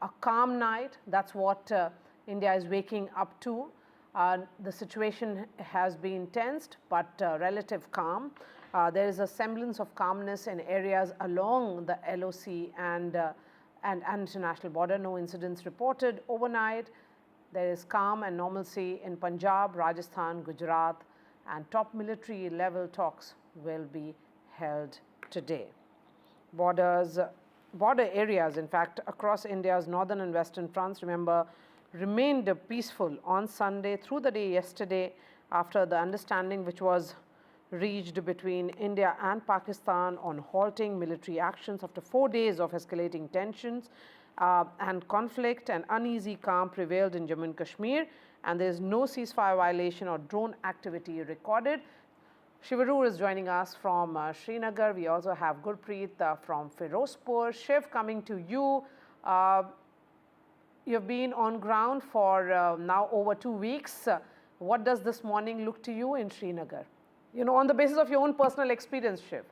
A calm night, that's what India is waking up to. The situation has been tensed, but relative calm. There is a semblance of calmness in areas along the LOC and international border. No incidents reported overnight. There is calm and normalcy in Punjab, Rajasthan, Gujarat, and top military level talks will be held today. Border areas, in fact, across India's northern and western fronts, remember, remained peaceful on Sunday through the day yesterday after the understanding which was reached between India and Pakistan on halting military actions after 4 days of escalating tensions and conflict. And uneasy calm prevailed in Jammu and Kashmir, and there is no ceasefire violation or drone activity recorded. Shashi Tharoor is joining us from Srinagar. We also have Gurpreet from Firozpur. Shiv, coming to you. You've been on ground for now over 2 weeks. What does this morning look to you in Srinagar? You know, on the basis of your own personal experience, Shiv.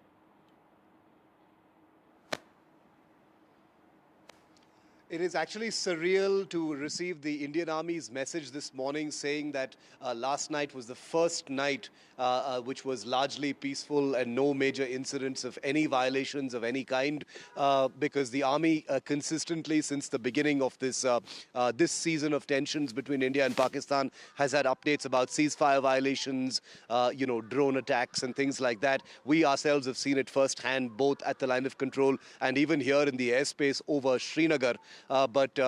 It is actually surreal to receive the Indian Army's message this morning saying that last night was the first night which was largely peaceful and no major incidents of any violations of any kind, because the Army consistently since the beginning of this season of tensions between India and Pakistan has had updates about ceasefire violations, drone attacks and things like that. We ourselves have seen it firsthand, both at the line of control and even here in the airspace over Srinagar. But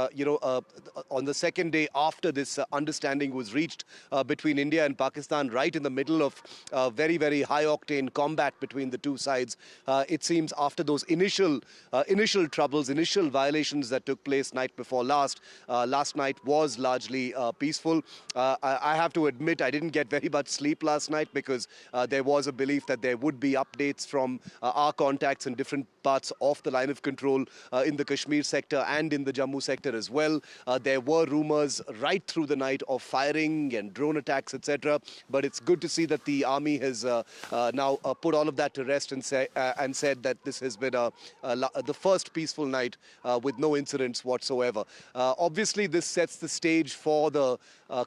on the second day after this understanding was reached between India and Pakistan, right in the middle of very, very high-octane combat between the two sides, it seems after those initial troubles, initial violations that took place night before last night was largely peaceful. I have to admit I didn't get very much sleep last night because there was a belief that there would be updates from our contacts in different parts of the line of control in the Kashmir sector and in the Jammu sector as well. There were rumors right through the night of firing and drone attacks, etc. But it's good to see that the army has now put all of that to rest and said that this has been the first peaceful night with no incidents whatsoever. Obviously, this sets the stage for the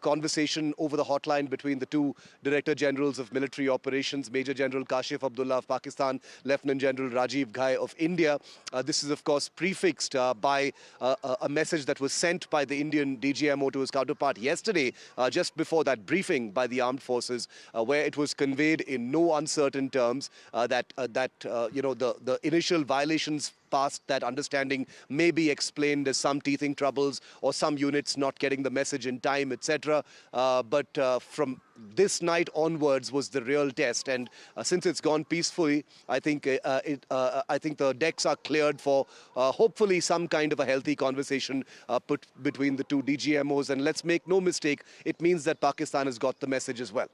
conversation over the hotline between the two Director Generals of Military Operations, Major General Kashif Abdullah of Pakistan, Lieutenant General Rajiv Ghai of India. This is, of course, prefixed by a message that was sent by the Indian DGMO to his counterpart yesterday, just before that briefing by the armed forces, where it was conveyed in no uncertain terms that the initial violations past that understanding may be explained as some teething troubles or some units not getting the message in time, etc. But from this night onwards was the real test, and since it's gone peacefully, I think the decks are cleared for hopefully some kind of a healthy conversation put between the two DGMOs. And let's make no mistake, it means that Pakistan has got the message as well.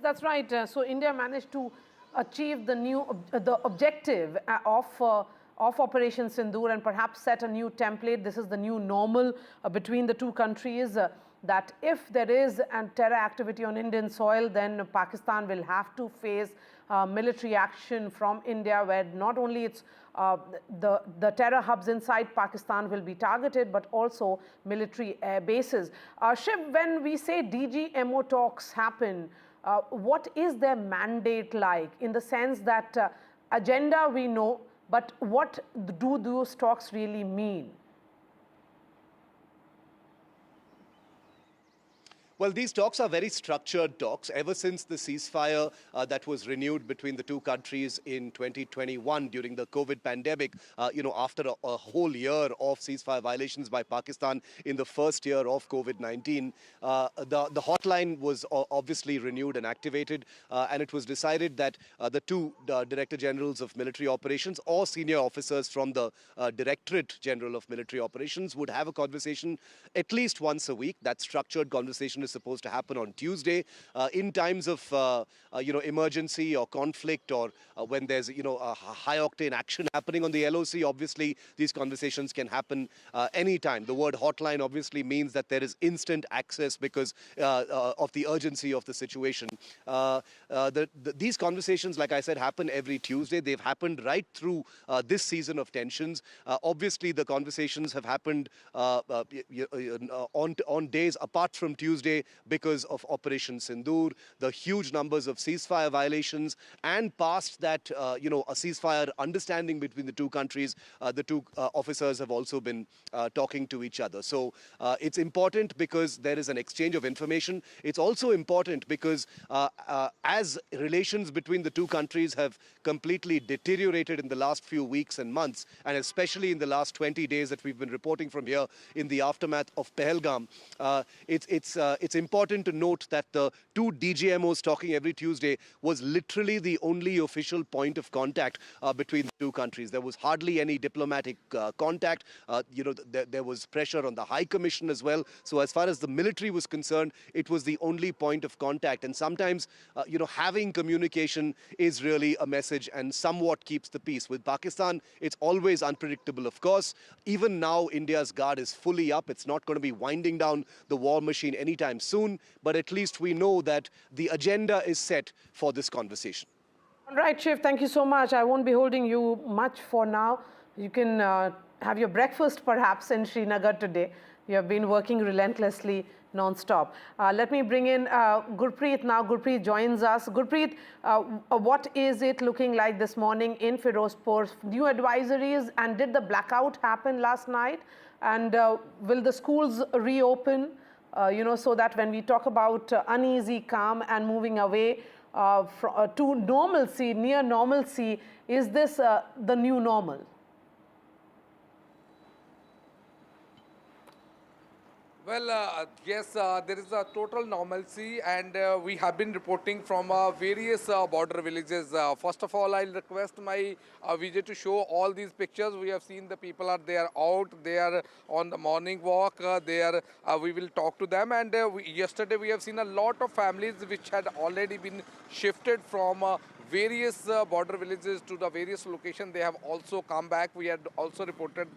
That's right. So India managed to achieve the objective of Operation Sindoor and perhaps set a new template. This is the new normal between the two countries. that if there is a terror activity on Indian soil, then Pakistan will have to face military action from India, where not only it's the terror hubs inside Pakistan will be targeted, but also military air bases. Shiv, when we say DGMO talks happen, what is their mandate like, in the sense that agenda we know, but what do those talks really mean? Well, these talks are very structured talks. Ever since the ceasefire that was renewed between the two countries in 2021 during the COVID pandemic, after a whole year of ceasefire violations by Pakistan in the first year of COVID-19, the hotline was obviously renewed and activated, and it was decided that the two Director Generals of Military Operations or senior officers from the Directorate General of Military Operations would have a conversation at least once a week. That structured conversation is supposed to happen on Tuesday. In times of emergency or conflict, or when there's a high octane action happening on the LOC, obviously these conversations can happen anytime. The word hotline obviously means that there is instant access because of the urgency of the situation. These conversations, like I said, happen every Tuesday. They've happened right through this season of tensions. Obviously the conversations have happened on days apart from Tuesday because of Operation Sindoor, the huge numbers of ceasefire violations, and past that, a ceasefire understanding between the two countries, the two officers have also been talking to each other. So it's important because there is an exchange of information. It's also important because as relations between the two countries have completely deteriorated in the last few weeks and months, and especially in the last 20 days that we've been reporting from here in the aftermath of Pahalgam, it's important to note that the two DGMOs talking every Tuesday was literally the only official point of contact between the two countries. There was hardly any diplomatic contact. There was pressure on the High Commission as well. So as far as the military was concerned, it was the only point of contact. And sometimes, having communication is really a message and somewhat keeps the peace. With Pakistan, it's always unpredictable, of course. Even now, India's guard is fully up. It's not going to be winding down the war machine anytime soon, but at least we know that the agenda is set for this conversation. All right, Shiv, thank you so much. I won't be holding you much for now. You can have your breakfast perhaps in Srinagar today. You have been working relentlessly non-stop. Let me bring in Gurpreet now. Gurpreet joins us. Gurpreet, what is it looking like this morning in Firozpur? New advisories, and did the blackout happen last night? And will the schools reopen? So that when we talk about uneasy, calm and moving away to normalcy, near normalcy, is this the new normal? Well, yes, there is a total normalcy, and we have been reporting from various border villages. First of all, I'll request my Vijay to show all these pictures. We have seen the people are there out, they are on the morning walk, we will talk to them. And yesterday we have seen a lot of families which had already been shifted from various border villages to the various locations. They have also come back. We had also reported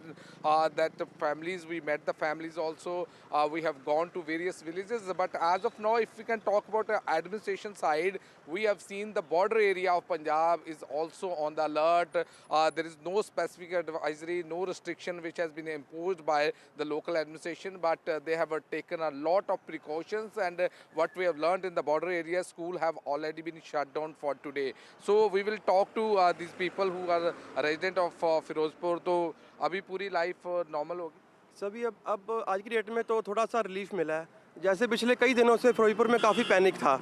that the families, we met the families also. We have gone to various villages. But as of now, if we can talk about the administration side, we have seen the border area of Punjab is also on the alert. There is no specific advisory, no restriction which has been imposed by the local administration, but they have taken a lot of precautions. And what we have learned in the border area, school have already been shut down for today. So we will talk to these people who are resident of Firozpur. तो अभी पूरी life normal होगी? सभी अब आज की date में तो थोड़ा सा रिलीफ मिला है. जैसे पिछले कई दिनों से फिरोजपुर में काफ़ी पैनिक था,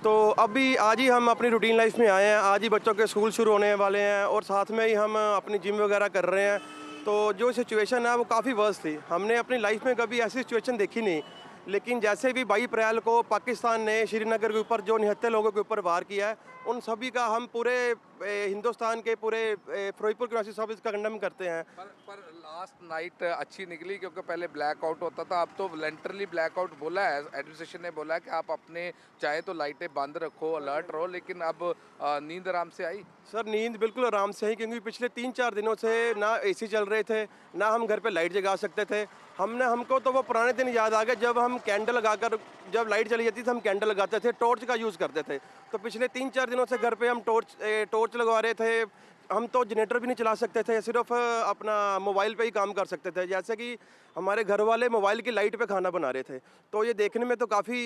तो अभी आज ही हम अपनी रूटीन लाइफ में आए हैं. आज ही बच्चों के स्कूल शुरू होने वाले हैं और साथ में ही हम अपनी जिम वगैरह कर रहे हैं. तो जो सिचुएशन है वो काफ़ी वर्स्ट थी. हमने अपनी लाइफ में कभी ऐसी सिचुएशन देखी नहीं. लेकिन जैसे भी 22 अप्रैल को पाकिस्तान ने श्रीनगर के ऊपर जो 79 लोगों के ऊपर वार किया है, उन सभी का हम पूरे हिंदुस्तान के पूरे फिरोजपुर के सब इसका कंडेम करते हैं। पर लास्ट नाइट अच्छी निकली क्योंकि पहले ब्लैकआउट होता था, अब तो वॉलंटरली ब्लैकआउट बोला है, एडमिनिस्ट्रेशन ने बोला है कि आप अपने चाहे तो लाइटें बंद रखो, अलर्ट रहो, लेकिन अब नींद आराम से आई? सर नींद बिल्कुल आराम से आई, क्योंकि पिछले 3-4 दिनों से ना एसी चल रहे थे, ना हम घर पे लाइट जगा सकते थे। हमको तो वो पुराने दिन याद आ गए जब हम कैंडल लगाकर, जब लाइट चली जाती थी हम कैंडल लगाते थे, टॉर्च का यूज़ करते थे। तो पिछले 3-4 दिनों से घर पे हम टॉर्च लगवा रहे थे। हम तो जनरेटर भी नहीं चला सकते थे, सिर्फ अपना मोबाइल पे ही काम कर सकते थे। जैसे कि हमारे घर वाले मोबाइल की लाइट पे खाना बना रहे थे, तो ये देखने में तो काफ़ी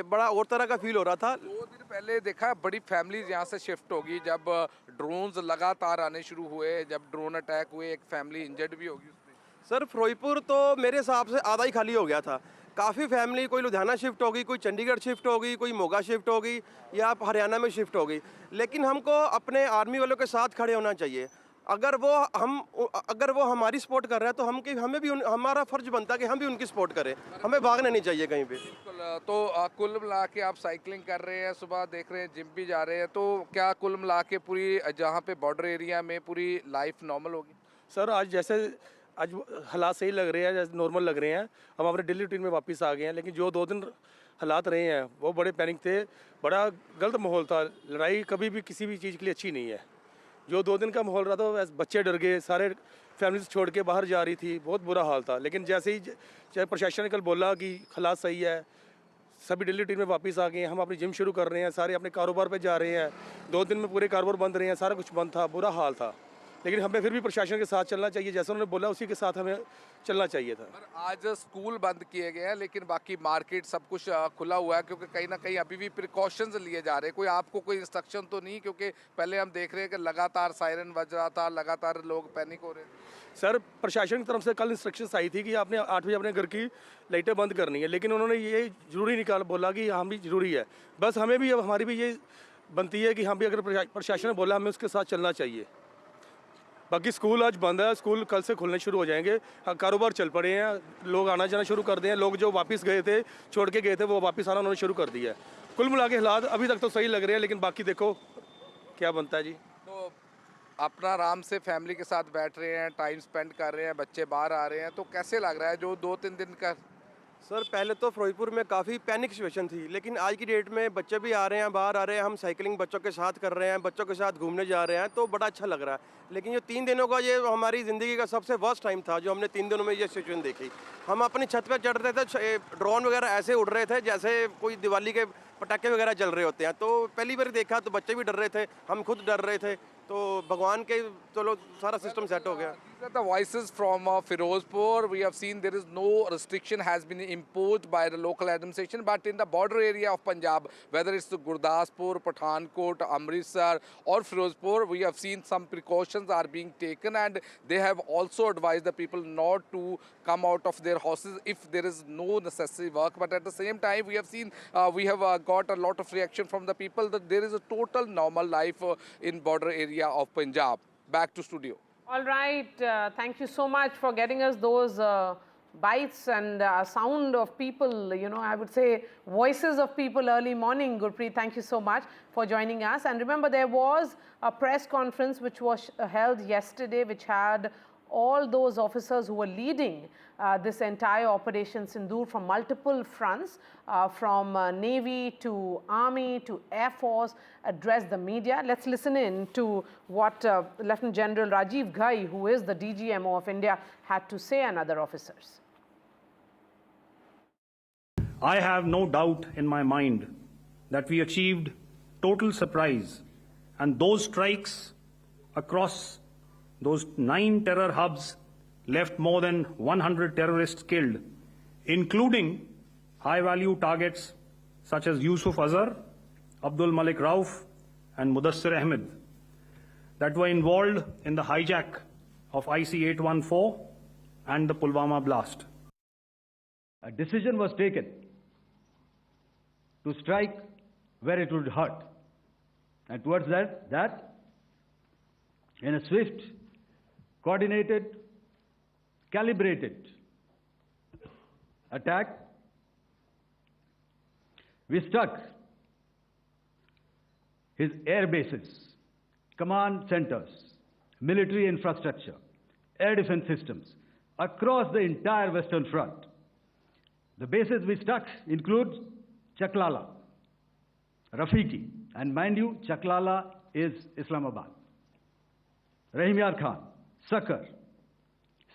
बड़ा और तरह का फील हो रहा था। 2 दिन पहले देखा बड़ी फैमिलीज यहाँ से शिफ्ट होगी, जब ड्रोन्स लगातार आने शुरू हुए, जब ड्रोन अटैक हुए, एक फैमिली इंजर्ड भी होगी उसमें। सर फिरोजपुर तो मेरे हिसाब से आधा ही खाली हो गया था। काफ़ी फैमिली, कोई लुधियाना शिफ्ट होगी, कोई चंडीगढ़ शिफ्ट होगी, कोई मोगा शिफ्ट होगी, या हरियाणा में शिफ्ट होगी। लेकिन हमको अपने आर्मी वालों के साथ खड़े होना चाहिए। अगर वो हमारी सपोर्ट कर रहे हैं तो हमें भी हमारा फ़र्ज बनता है कि हम भी उनकी सपोर्ट करें, हमें भागना नहीं चाहिए कहीं पे। तो कुल मिला के आप साइकिलिंग कर रहे हैं, सुबह देख रहे हैं, जिम भी जा रहे हैं, तो क्या कुल मिला के पूरी जहाँ पे बॉर्डर एरिया में पूरी लाइफ नॉर्मल होगी? सर आज हालात सही लग रहे हैं, जैसे नॉर्मल लग रहे हैं, हम अपने डेली रूटीन में वापस आ गए हैं। लेकिन जो 2 दिन हालात रहे हैं वो बड़े पैनिक थे, बड़ा गलत माहौल था। लड़ाई कभी भी किसी भी चीज़ के लिए अच्छी नहीं है। जो 2 दिन का माहौल रहा था, बच्चे डर गए, सारे फैमिली छोड़ के बाहर जा रही थी, बहुत बुरा हाल था। लेकिन जैसे ही चाहे प्रशासन ने कल बोला कि हालात सही है, सभी डेली रूटीन में वापस आ गए हैं, हम अपनी जिम शुरू कर रहे हैं, सारे अपने कारोबार पे जा रहे हैं। 2 दिन में पूरे कारोबार बंद रहे हैं, सारा कुछ बंद था, बुरा हाल था। लेकिन हमें फिर भी प्रशासन के साथ चलना चाहिए, जैसा उन्होंने बोला उसी के साथ हमें चलना चाहिए था। आज स्कूल बंद किए गए हैं, लेकिन बाकी मार्केट सब कुछ खुला हुआ है, क्योंकि कहीं ना कहीं अभी भी प्रिकॉशंस लिए जा रहे हैं। कोई आपको कोई इंस्ट्रक्शन तो नहीं? क्योंकि पहले हम देख रहे हैं कि लगातार सायरन बज रहा था, लगातार लोग पैनिक हो रहे थे। सर प्रशासन की तरफ से कल इंस्ट्रक्शंस आई थी कि आपने 8 बजे अपने घर की लाइटें बंद करनी है, लेकिन उन्होंने ये ज़रूरी बोला कि हम भी ज़रूरी है। बस हमें भी, अब हमारी भी ये बनती है कि हम भी, अगर प्रशासन ने बोला, हमें उसके साथ चलना चाहिए। बाकी स्कूल आज बंद है, स्कूल कल से खुलने शुरू हो जाएंगे। कारोबार चल पड़े हैं, लोग आना जाना शुरू कर दिए हैं। लोग जो वापस गए थे, छोड़ के गए थे, वो वापस आना उन्होंने शुरू कर दिया है। कुल मिला के हालात अभी तक तो सही लग रहे हैं, लेकिन बाकी देखो क्या बनता है जी। तो अपना आराम से फैमिली के साथ बैठ रहे हैं, टाइम स्पेंड कर रहे हैं, बच्चे बाहर आ रहे हैं, तो कैसे लग रहा है जो 2-3 दिन का? सर पहले तो फिरोजपुर में काफ़ी पैनिक सिचुएशन थी, लेकिन आज की डेट में बच्चे भी आ रहे हैं, बाहर आ रहे हैं, हम साइकिलिंग बच्चों के साथ कर रहे हैं, बच्चों के साथ घूमने जा रहे हैं, तो बड़ा अच्छा लग रहा है। लेकिन ये 3 दिनों का, ये हमारी ज़िंदगी का सबसे वर्स्ट टाइम था जो हमने 3 दिनों में ये सिचुएशन देखी। हम अपनी छत पे चढ़ रहे थे, ड्रोन वगैरह ऐसे उड़ रहे थे जैसे कोई दिवाली के पटाखे वगैरह चल रहे होते हैं। तो पहली बार देखा तो बच्चे भी डर रहे थे, हम खुद डर रहे थे, तो भगवान के चलो सारा सिस्टम सेट हो गया। These are the voices from Firozpur. We have seen there is no restriction has been imposed by the local administration, but in the border area of Punjab, whether it's Gurdaspur, Pathankot, Amritsar or Firozpur, we have seen some precautions are being taken, and they have also advised the people not to come out of their houses if there is no necessary work. But at the same time, we have seen, we have got a lot of reaction from the people that there is a total normal life in border area of Punjab. Back to studio. All right, thank you so much for getting us those bites and sound of people, you know, I would say voices of people early morning. Gurpreet, thank you so much for joining us. And remember, there was a press conference which was held yesterday, which had all those officers who were leading this entire Operation Sindoor from multiple fronts, from Navy to Army to Air Force, address the media. Let's listen in to what Lieutenant General Rajiv Ghai, who is the DGMO of India, had to say, and other officers. I have no doubt in my mind that we achieved total surprise, and those strikes across those 9 terror hubs left more than 100 terrorists killed, including high-value targets such as Yusuf Azhar, Abdul Malik Rauf, and Mudassir Ahmed, that were involved in the hijack of IC-814 and the Pulwama blast. A decision was taken to strike where it would hurt, and towards that, in a swift, coordinated, calibrated attack, we struck his air bases command centers, military infrastructure, air defense systems across the entire Western Front. The bases we struck include Chaklala, Rafiki, and mind you, Chaklala is Islamabad. Rahim Yar Khan, Sakar,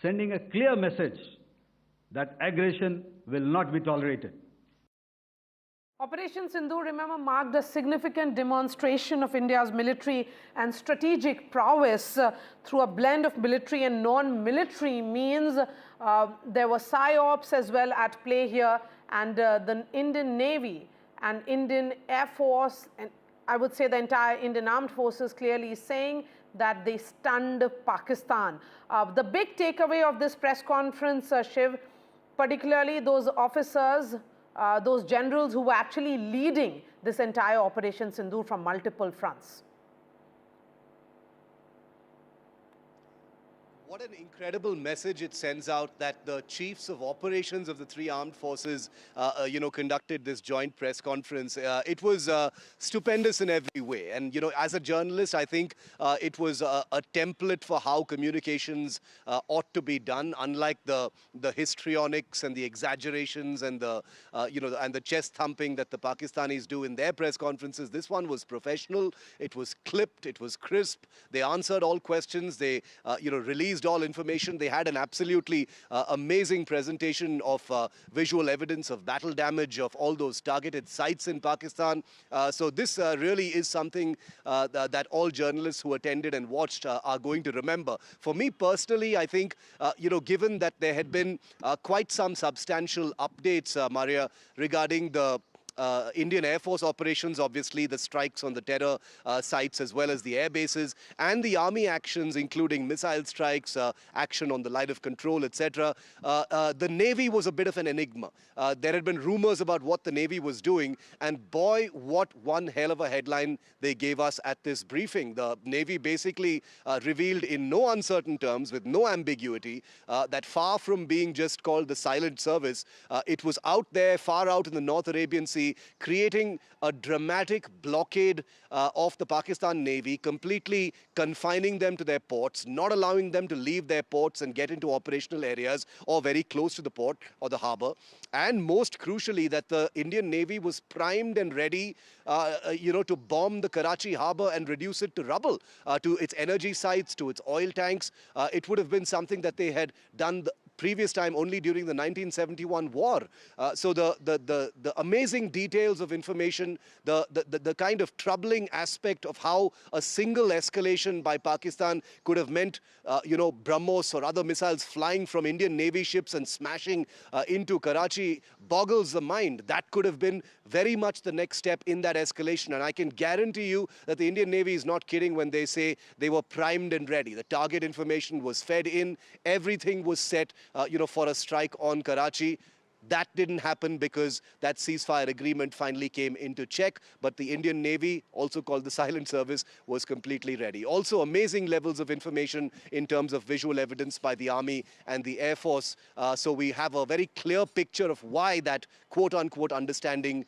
sending a clear message that aggression will not be tolerated. Operation Sindoor, remember, marked a significant demonstration of India's military and strategic prowess through a blend of military and non-military means. There were PSYOPs as well at play here, and the Indian Navy and Indian Air Force, and I would say the entire Indian Armed Forces, clearly saying that they stunned Pakistan. The big takeaway of this press conference, Shiv, particularly those officers, those generals who were actually leading this entire Operation Sindoor from multiple fronts. What an incredible message it sends out that the chiefs of operations of the three armed forces, conducted this joint press conference. It was stupendous in every way. And, as a journalist, I think it was a template for how communications ought to be done, unlike the histrionics and the exaggerations and and the chest thumping that the Pakistanis do in their press conferences. This one was professional. It was clipped. It was crisp. They answered all questions. They, released all information. They had an absolutely amazing presentation of visual evidence of battle damage of all those targeted sites in Pakistan. So this really is something that all journalists who attended and watched are going to remember. For me personally, I think, given that there had been quite some substantial updates, Maria, regarding the Indian Air Force operations, obviously the strikes on the terror sites as well as the air bases, and the army actions including missile strikes, action on the line of control, etc. The Navy was a bit of an enigma. There had been rumors about what the Navy was doing, and boy, what one hell of a headline they gave us at this briefing. The Navy basically revealed in no uncertain terms, with no ambiguity, that far from being just called the silent service, it was out there, far out in the North Arabian Sea, creating a dramatic blockade of the Pakistan Navy, completely confining them to their ports, not allowing them to leave their ports and get into operational areas or very close to the port or the harbor. And most crucially, that the Indian Navy was primed and ready, to bomb the Karachi harbor and reduce it to rubble, to its energy sites, to its oil tanks. It would have been something that they had done the previous time only during the 1971 war. So the amazing details of information, the kind of troubling aspect of how a single escalation by Pakistan could have meant, BrahMos or other missiles flying from Indian Navy ships and smashing into Karachi boggles the mind. That could have been very much the next step in that escalation. And I can guarantee you that the Indian Navy is not kidding when they say they were primed and ready. The target information was fed in. Everything was set, for a strike on Karachi. That didn't happen because that ceasefire agreement finally came into check. But the Indian Navy, also called the Silent Service, was completely ready. Also, amazing levels of information in terms of visual evidence by the Army and the Air Force. So we have a very clear picture of why that quote-unquote understanding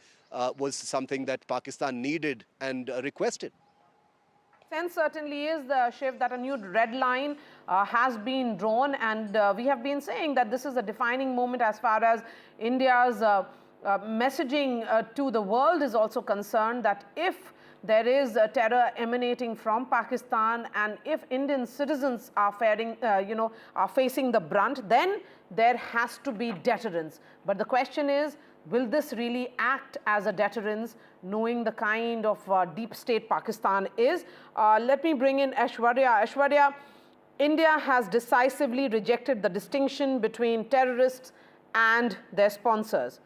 was something that Pakistan needed and requested. Sense certainly is, the Shiv, that a new red line has been drawn, and we have been saying that this is a defining moment as far as India's messaging to the world is also concerned, that if there is terror emanating from Pakistan and if Indian citizens are facing the brunt, then there has to be deterrence. But the question is, will this really act as a deterrence, knowing the kind of deep state Pakistan is? Let me bring in Aishwarya. Aishwarya, India has decisively rejected the distinction between terrorists and their sponsors,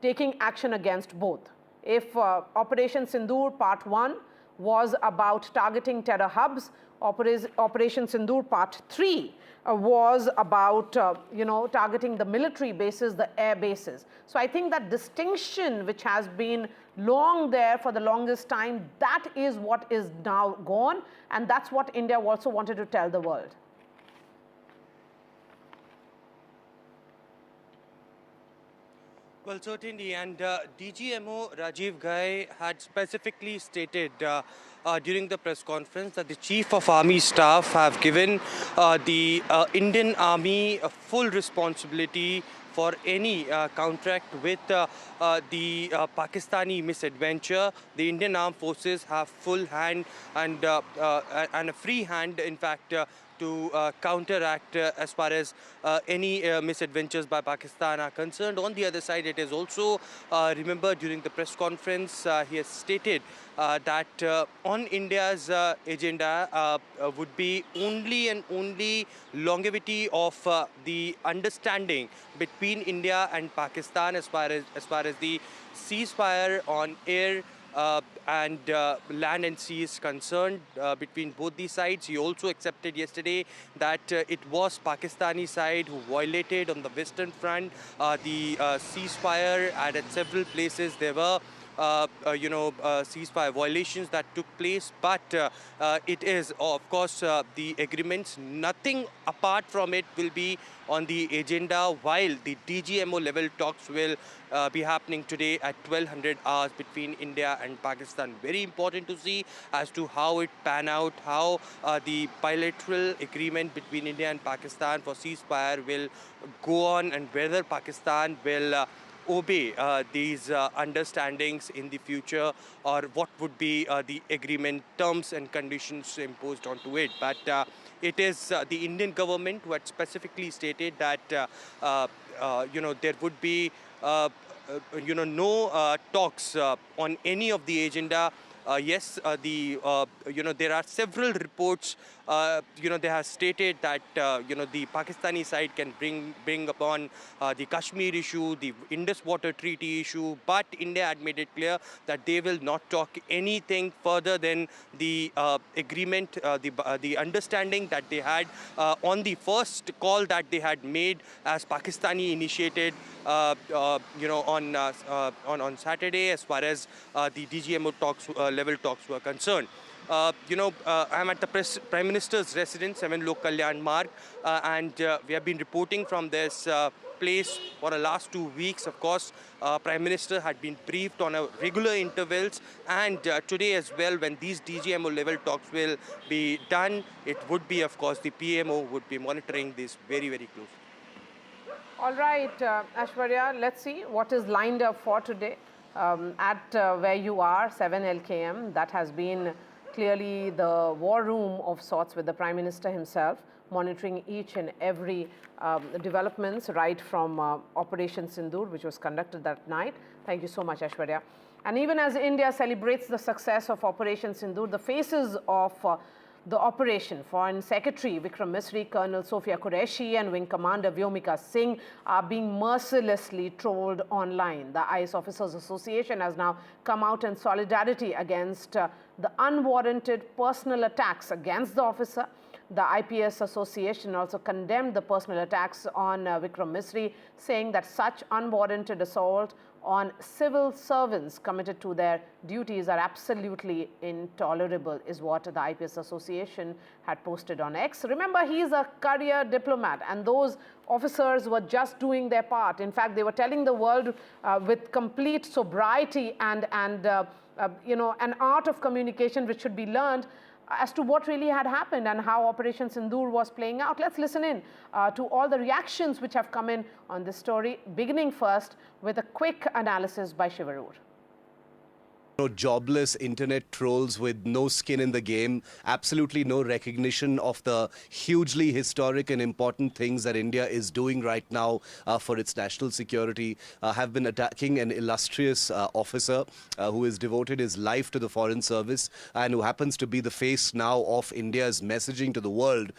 taking action against both. If Operation Sindoor Part 1 was about targeting terror hubs, Operation Sindoor Part 3 was about, targeting the military bases, the air bases. So I think that distinction, which has been long there for the longest time, that is what is now gone, and that's what India also wanted to tell the world. Well, certainly, and DGMO Rajiv Ghai had specifically stated during the press conference that the Chief of Army Staff have given the Indian Army a full responsibility for any contract with the Pakistani misadventure. The Indian Armed Forces have full hand and a free hand, in fact, to counteract as far as any misadventures by Pakistan are concerned. On the other side, it is also, remember, during the press conference, he has stated that on India's agenda would be only and only longevity of the understanding between India and Pakistan as far as the ceasefire on air and land and sea is concerned between both these sides. He also accepted yesterday that it was Pakistani side who violated on the western front the ceasefire, and at several places there were ceasefire violations that took place, but it is of course the agreements. Nothing apart from it will be on the agenda, while the DGMO level talks will be happening today at 1200 hours between India and Pakistan. Very important to see as to how it pan out, how the bilateral agreement between India and Pakistan for ceasefire will go on, and whether Pakistan will obey these understandings in the future, or what would be the agreement terms and conditions imposed onto it. But it is the Indian government who had specifically stated that there would be no talks on any of the agenda. Yes, there are several reports. They have stated that the Pakistani side can bring upon the Kashmir issue, the Indus Water Treaty issue, but India had made it clear that they will not talk anything further than the agreement, the understanding that they had on the first call that they had made as Pakistani initiated on Saturday, as far as the DGMO talks level talks were concerned. I'm at the Prime Minister's residence, 7 Lok Kalyan Marg, and we have been reporting from this place for the last 2 weeks. Of course, Prime Minister had been briefed on a regular intervals, and today as well, when these DGMO level talks will be done, it would be, of course, the PMO would be monitoring this very, very closely. All right, Aishwarya, let's see what is lined up for today at where you are, 7 LKM. That has been clearly the war room of sorts, with the Prime Minister himself monitoring each and every developments right from Operation Sindoor, which was conducted that night. Thank you so much, Aishwarya. And even as India celebrates the success of Operation Sindoor, the faces of the operation, Foreign Secretary Vikram Misri, Colonel Sophia Qureshi and Wing Commander Vyomika Singh are being mercilessly trolled online. The IS Officers Association has now come out in solidarity against the unwarranted personal attacks against the officer. The IPS Association also condemned the personal attacks on Vikram Misri, saying that such unwarranted assault on civil servants committed to their duties are absolutely intolerable, is what the IPS Association had posted on X. Remember, he is a career diplomat, and those officers were just doing their part. In fact, they were telling the world with complete sobriety and an art of communication which should be learned as to what really had happened and how Operation Sindoor was playing out. Let's listen in to all the reactions which have come in on this story, beginning first with a quick analysis by Shivaroor. Jobless internet trolls with no skin in the game, absolutely no recognition of the hugely historic and important things that India is doing right now for its national security, have been attacking an illustrious officer who has devoted his life to the Foreign Service and who happens to be the face now of India's messaging to the world,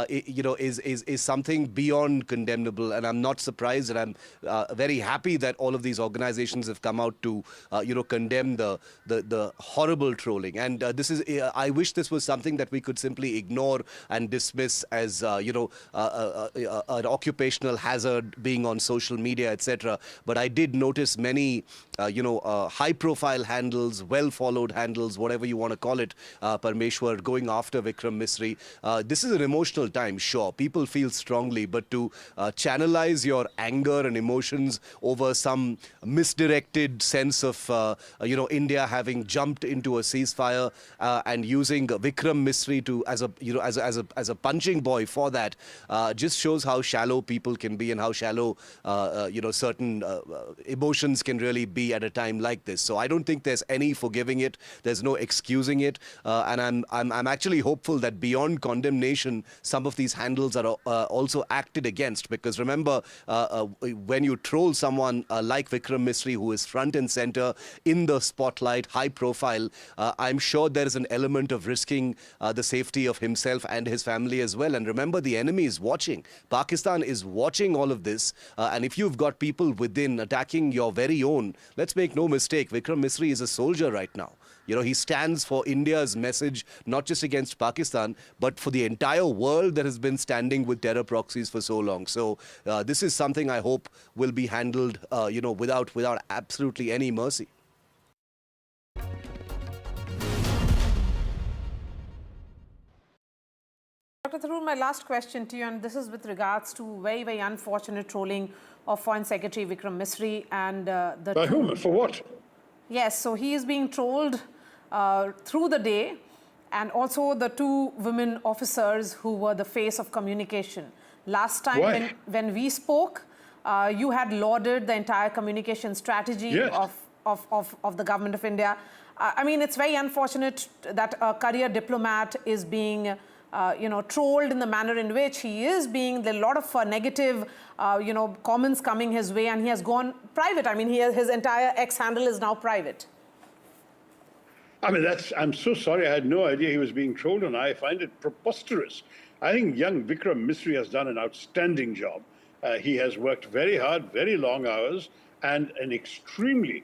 is something beyond condemnable. And I'm not surprised, and I'm very happy that all of these organizations have come out to, condemn the horrible trolling. And this is, I wish this was something that we could simply ignore and dismiss as, an occupational hazard being on social media, etc. But I did notice many, high-profile handles, well-followed handles, whatever you want to call it, Parmeshwar, going after Vikram Misri. This is an emotional time, sure. People feel strongly, but to channelize your anger and emotions over some misdirected sense of, India India having jumped into a ceasefire and using Vikram Misri to as a punching boy for that just shows how shallow people can be and how shallow certain emotions can really be at a time like this. So I don't think there's any forgiving it. There's no excusing it, and I'm actually hopeful that beyond condemnation, some of these handles are also acted against. Because remember, when you troll someone like Vikram Misri, who is front and center in the spotlight, high profile, I'm sure there is an element of risking the safety of himself and his family as well. And remember, the enemy is watching. Pakistan is watching all of this, and if you've got people within attacking your very own, let's make no mistake, Vikram Misri is a soldier right now. You know, he stands for India's message, not just against Pakistan, but for the entire world that has been standing with terror proxies for so long. So this is something I hope will be handled, without absolutely any mercy. Dr. Tharoor, my last question to you, and this is with regards to very, very unfortunate trolling of Foreign Secretary Vikram Misri and the... By whom? For what? Yes, so he is being trolled through the day, and also the two women officers who were the face of communication. Last time when we spoke, you had lauded the entire communication strategy of the government of India. I mean, it's very unfortunate that a career diplomat is being trolled in the manner in which he is being. There are a lot of negative, comments coming his way, and he has gone private. I mean, his entire X handle is now private. I mean, I'm so sorry. I had no idea he was being trolled, and I find it preposterous. I think young Vikram Misri has done an outstanding job. He has worked very hard, very long hours, and an extremely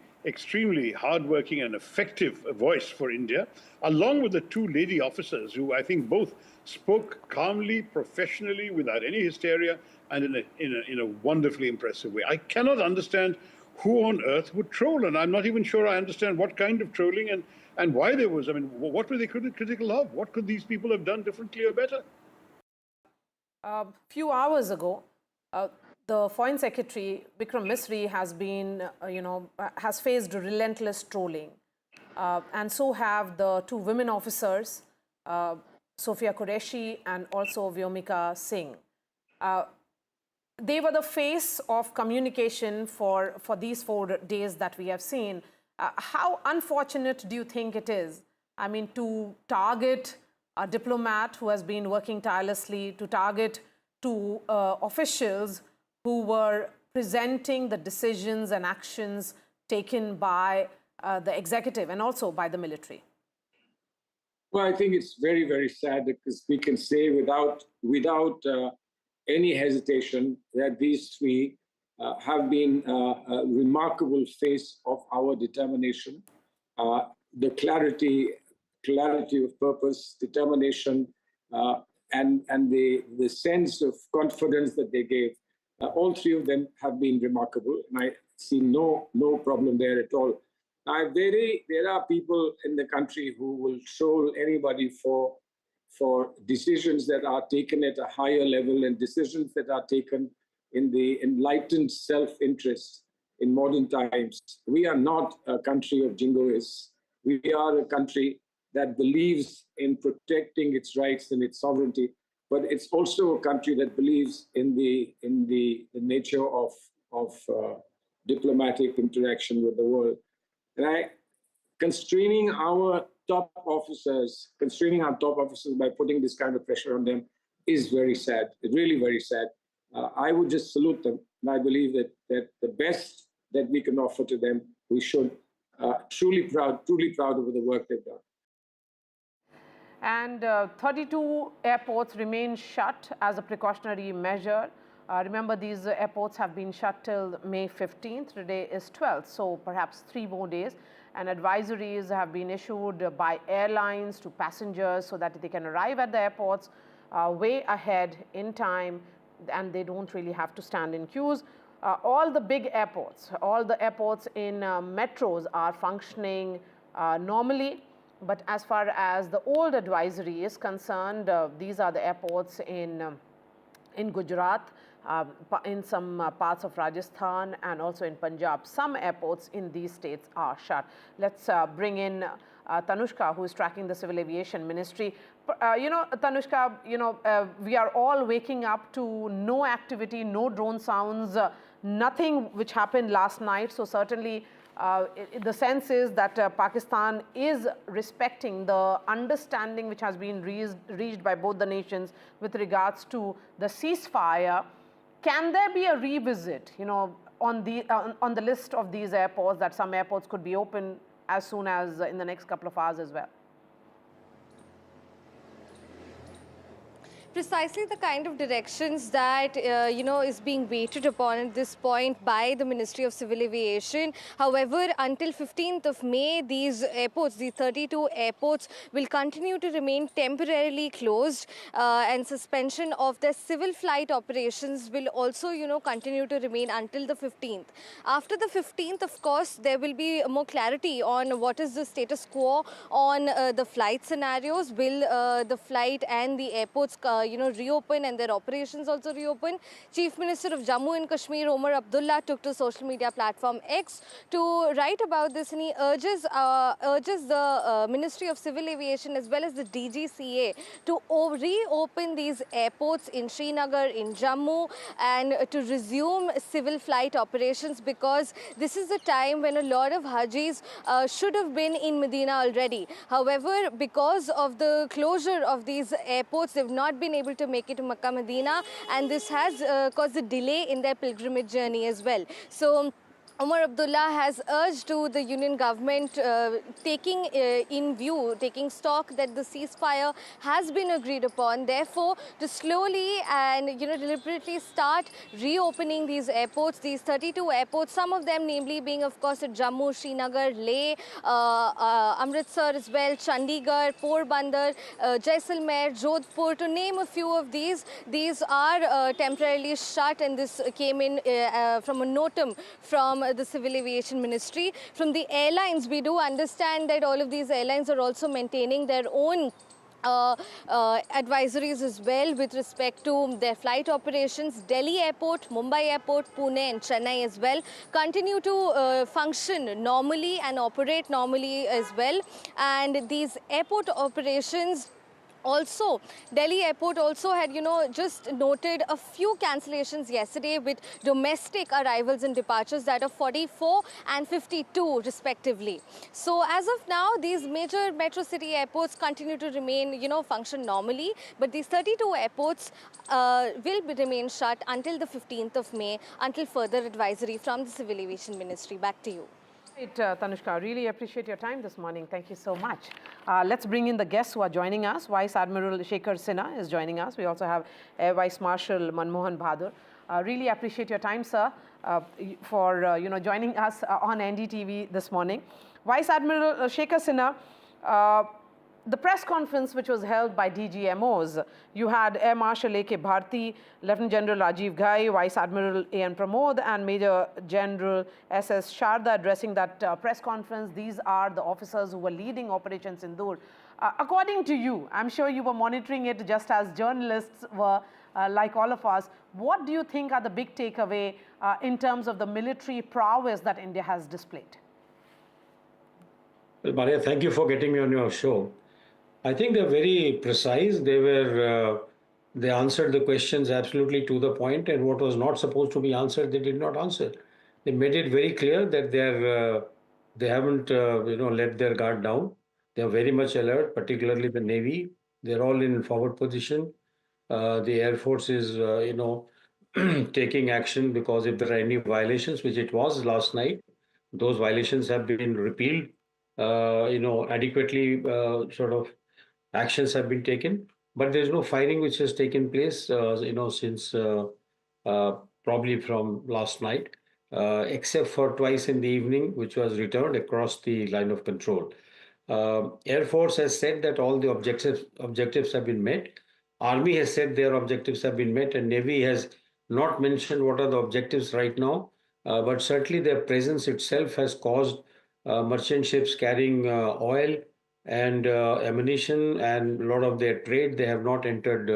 hardworking and effective voice for India, along with the two lady officers who I think both spoke calmly, professionally, without any hysteria, and in a wonderfully impressive way. I cannot understand who on earth would troll, and I'm not even sure I understand what kind of trolling and why there was. I mean, what were they critical of? What could these people have done differently or better? A few hours ago, the Foreign Secretary, Vikram Misri, has been, has faced relentless trolling. And so have the two women officers, Sophia Qureshi and also Vyomika Singh. They were the face of communication for these 4 days that we have seen. How unfortunate do you think it is? I mean, to target a diplomat who has been working tirelessly, to target two officials who were presenting the decisions and actions taken by the executive and also by the military? Well, I think it's very, very sad because we can say without any hesitation that these three have been a remarkable face of our determination, the clarity of purpose, determination, and the sense of confidence that they gave. All three of them have been remarkable, and I see no problem there at all. Now, there are people in the country who will troll anybody for decisions that are taken at a higher level and decisions that are taken in the enlightened self-interest in modern times. We are not a country of jingoists. We are a country that believes in protecting its rights and its sovereignty, but it's also a country that believes in the nature of diplomatic interaction with the world. And constraining our top officers by putting this kind of pressure on them is very sad. It's really very sad. I would just salute them, and I believe that the best that we can offer to them, we should truly proud of the work they've done. And 32 airports remain shut as a precautionary measure. Remember, these airports have been shut till May 15th. Today is 12th, so perhaps 3 more days. And advisories have been issued by airlines to passengers so that they can arrive at the airports way ahead in time, and they don't really have to stand in queues. All the big airports, all the airports in metros are functioning normally. But as far as the old advisory is concerned, these are the airports in Gujarat, in some parts of Rajasthan and also in Punjab. Some airports in these states are shut. Let's bring in Tanushka, who is tracking the Civil Aviation Ministry. Tanushka, we are all waking up to no activity, no drone sounds, nothing which happened last night. So certainly the sense is that Pakistan is respecting the understanding which has been reached by both the nations with regards to the ceasefire. Can there be a revisit, on the list of these airports, that some airports could be open as soon as in the next couple of hours as well? Precisely the kind of directions that is being waited upon at this point by the Ministry of Civil Aviation. However, until 15th of May, these airports, these 32 airports, will continue to remain temporarily closed, and suspension of their civil flight operations will also continue to remain until the 15th. After the 15th, of course, there will be more clarity on what is the status quo on the flight scenarios. Will the flight and the airports reopen and their operations also reopen? Chief Minister of Jammu and Kashmir, Omar Abdullah, took to social media platform X to write about this, and he urges the Ministry of Civil Aviation as well as the DGCA to reopen these airports in Srinagar, in Jammu, and to resume civil flight operations, because this is the time when a lot of Hajis should have been in Medina already. However, because of the closure of these airports, they've not been able to make it to Makkah Medina, and this has caused a delay in their pilgrimage journey as well. So Omar Abdullah has urged to the union government, taking stock that the ceasefire has been agreed upon, therefore to slowly and deliberately start reopening these airports, these 32 airports, some of them namely being of course at Jammu, Srinagar, Leh, Amritsar as well, Chandigarh, Porbandar, Jaisalmer, Jodhpur, to name a few of these. These are temporarily shut, and this came in from a notum from the Civil Aviation Ministry. From the airlines, we do understand that all of these airlines are also maintaining their own advisories as well with respect to their flight operations. Delhi Airport, Mumbai Airport, Pune and Chennai as well continue to function normally and operate normally as well. And these airport operations also, Delhi Airport also had, just noted a few cancellations yesterday with domestic arrivals and departures that are 44 and 52 respectively. So as of now, these major metro city airports continue to remain, function normally, but these 32 airports will remain shut until the 15th of May, until further advisory from the Civil Aviation Ministry. Back to you. Right, Tanushka, really appreciate your time this morning. Thank you so much. Let's bring in the guests who are joining us. Vice Admiral Shekhar Sinha is joining us. We also have Air Vice Marshal Manmohan Bahadur. Really appreciate your time, sir, for joining us on NDTV this morning. Vice Admiral Shekhar Sinha, the press conference which was held by DGMOs, you had Air Marshal A.K. Bharti, Lieutenant General Rajiv Ghai, Vice Admiral A.N. Pramod and Major General S.S. Sharda addressing that press conference. These are the officers who were leading Operation Sindoor. According to you, I'm sure you were monitoring it just as journalists were, like all of us. What do you think are the big takeaway in terms of the military prowess that India has displayed? Well, Maria, thank you for getting me on your show. I think they're very precise. They answered the questions absolutely to the point, and what was not supposed to be answered, they did not answer. They made it very clear that they haven't let their guard down. They are very much alert, particularly the Navy. They're all in forward position. The Air Force is taking action, because if there are any violations, which it was last night, those violations have been repealed. Adequately actions have been taken, but there's no firing which has taken place, since probably from last night, except for twice in the evening, which was returned across the line of control. Air Force has said that all the objectives have been met. Army has said their objectives have been met, and Navy has not mentioned what are the objectives right now, but certainly their presence itself has caused merchant ships carrying oil and ammunition and a lot of their trade. They have not entered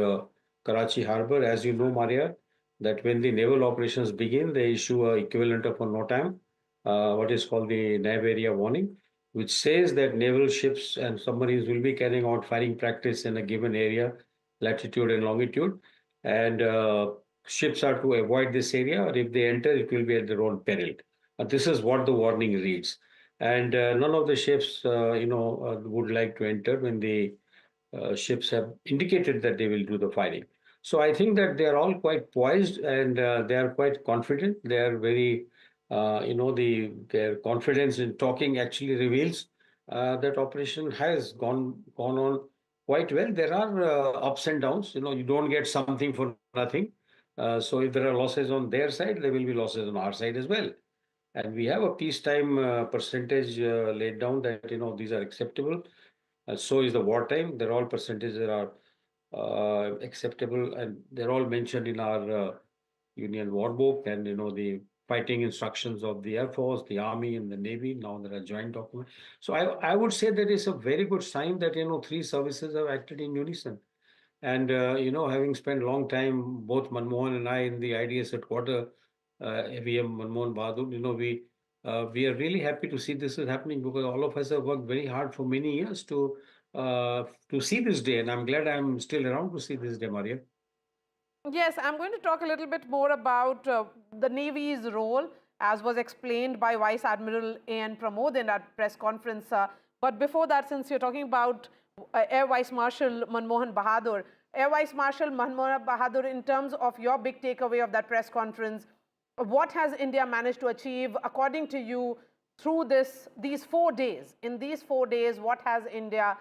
Karachi harbor. As you know, Maria, that when the naval operations begin, they issue an equivalent of a NOTAM, what is called the Nav Area Warning, which says that naval ships and submarines will be carrying out firing practice in a given area, latitude and longitude, and ships are to avoid this area, or if they enter, it will be at their own peril. This is what the warning reads. And none of the ships, would like to enter when the ships have indicated that they will do the firing. So I think that they are all quite poised and they are quite confident. They are very, their confidence in talking actually reveals that operation has gone on quite well. There are ups and downs. You don't get something for nothing. So if there are losses on their side, there will be losses on our side as well. And we have a peacetime percentage laid down that these are acceptable. So is the wartime. They're all percentages that are acceptable, and they're all mentioned in our Union War Book and the fighting instructions of the Air Force, the Army, and the Navy. Now there are joint documents. So I would say that it's a very good sign that three services have acted in unison. And having spent a long time, both Manmohan and I in the IDS headquarters, AVM Manmohan Bahadur, we are really happy to see this is happening because all of us have worked very hard for many years to see this day, and I'm glad I'm still around to see this day, Maria. Yes, I'm going to talk a little bit more about the Navy's role, as was explained by Vice Admiral A.N. Pramod in our press conference. But before that, since you're talking about Air Vice Marshal Manmohan Bahadur, Air Vice Marshal Manmohan Bahadur, in terms of your big takeaway of that press conference, what has India managed to achieve, according to you, through these 4 days? In these 4 days, what has India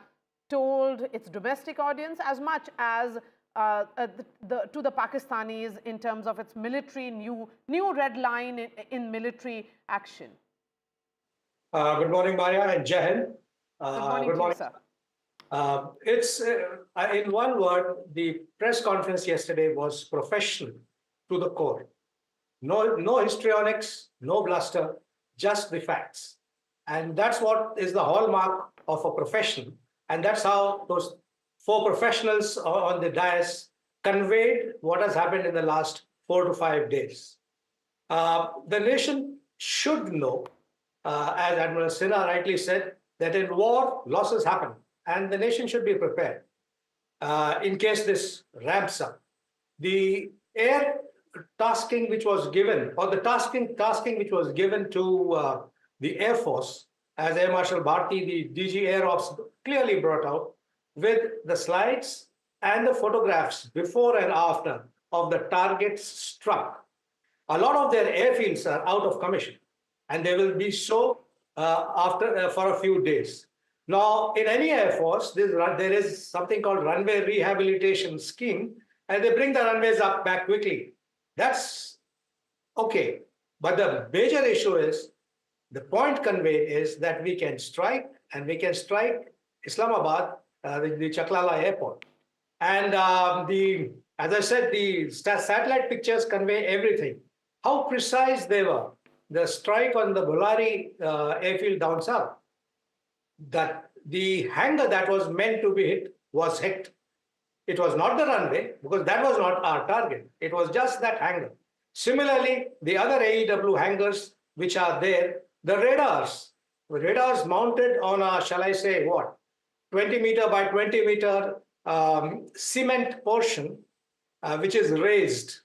told its domestic audience as much as to the Pakistanis in terms of its military, new red line in military action? Good morning, Maria, and Jai Hind. Good morning, sir. It's in one word, the press conference yesterday was professional to the core. No histrionics, no bluster, just the facts. And that's what is the hallmark of a profession. And that's how those 4 professionals on the dais conveyed what has happened in the last 4 to 5 days. The nation should know, as Admiral Sinha rightly said, that in war, losses happen. And the nation should be prepared in case this ramps up. The air tasking which was given, or the tasking which was given to the Air Force, as Air Marshal Bharti, the DG Air Ops, clearly brought out, with the slides and the photographs before and after of the targets struck. A lot of their airfields are out of commission, and they will be so for a few days. Now, in any Air Force, there is something called runway rehabilitation scheme, and they bring the runways up back quickly. That's okay. But the major issue is, the point conveyed is that we can strike, and we can strike Islamabad, the Chaklala airport. And as I said, the satellite pictures convey everything. How precise they were. The strike on the Bolari airfield down south, that the hangar that was meant to be hit was hit. It was not the runway, because that was not our target. It was just that hangar. Similarly, the other AEW hangars which are there, the radars mounted on a, shall I say, what, 20 meter by 20 meter cement portion, which is raised.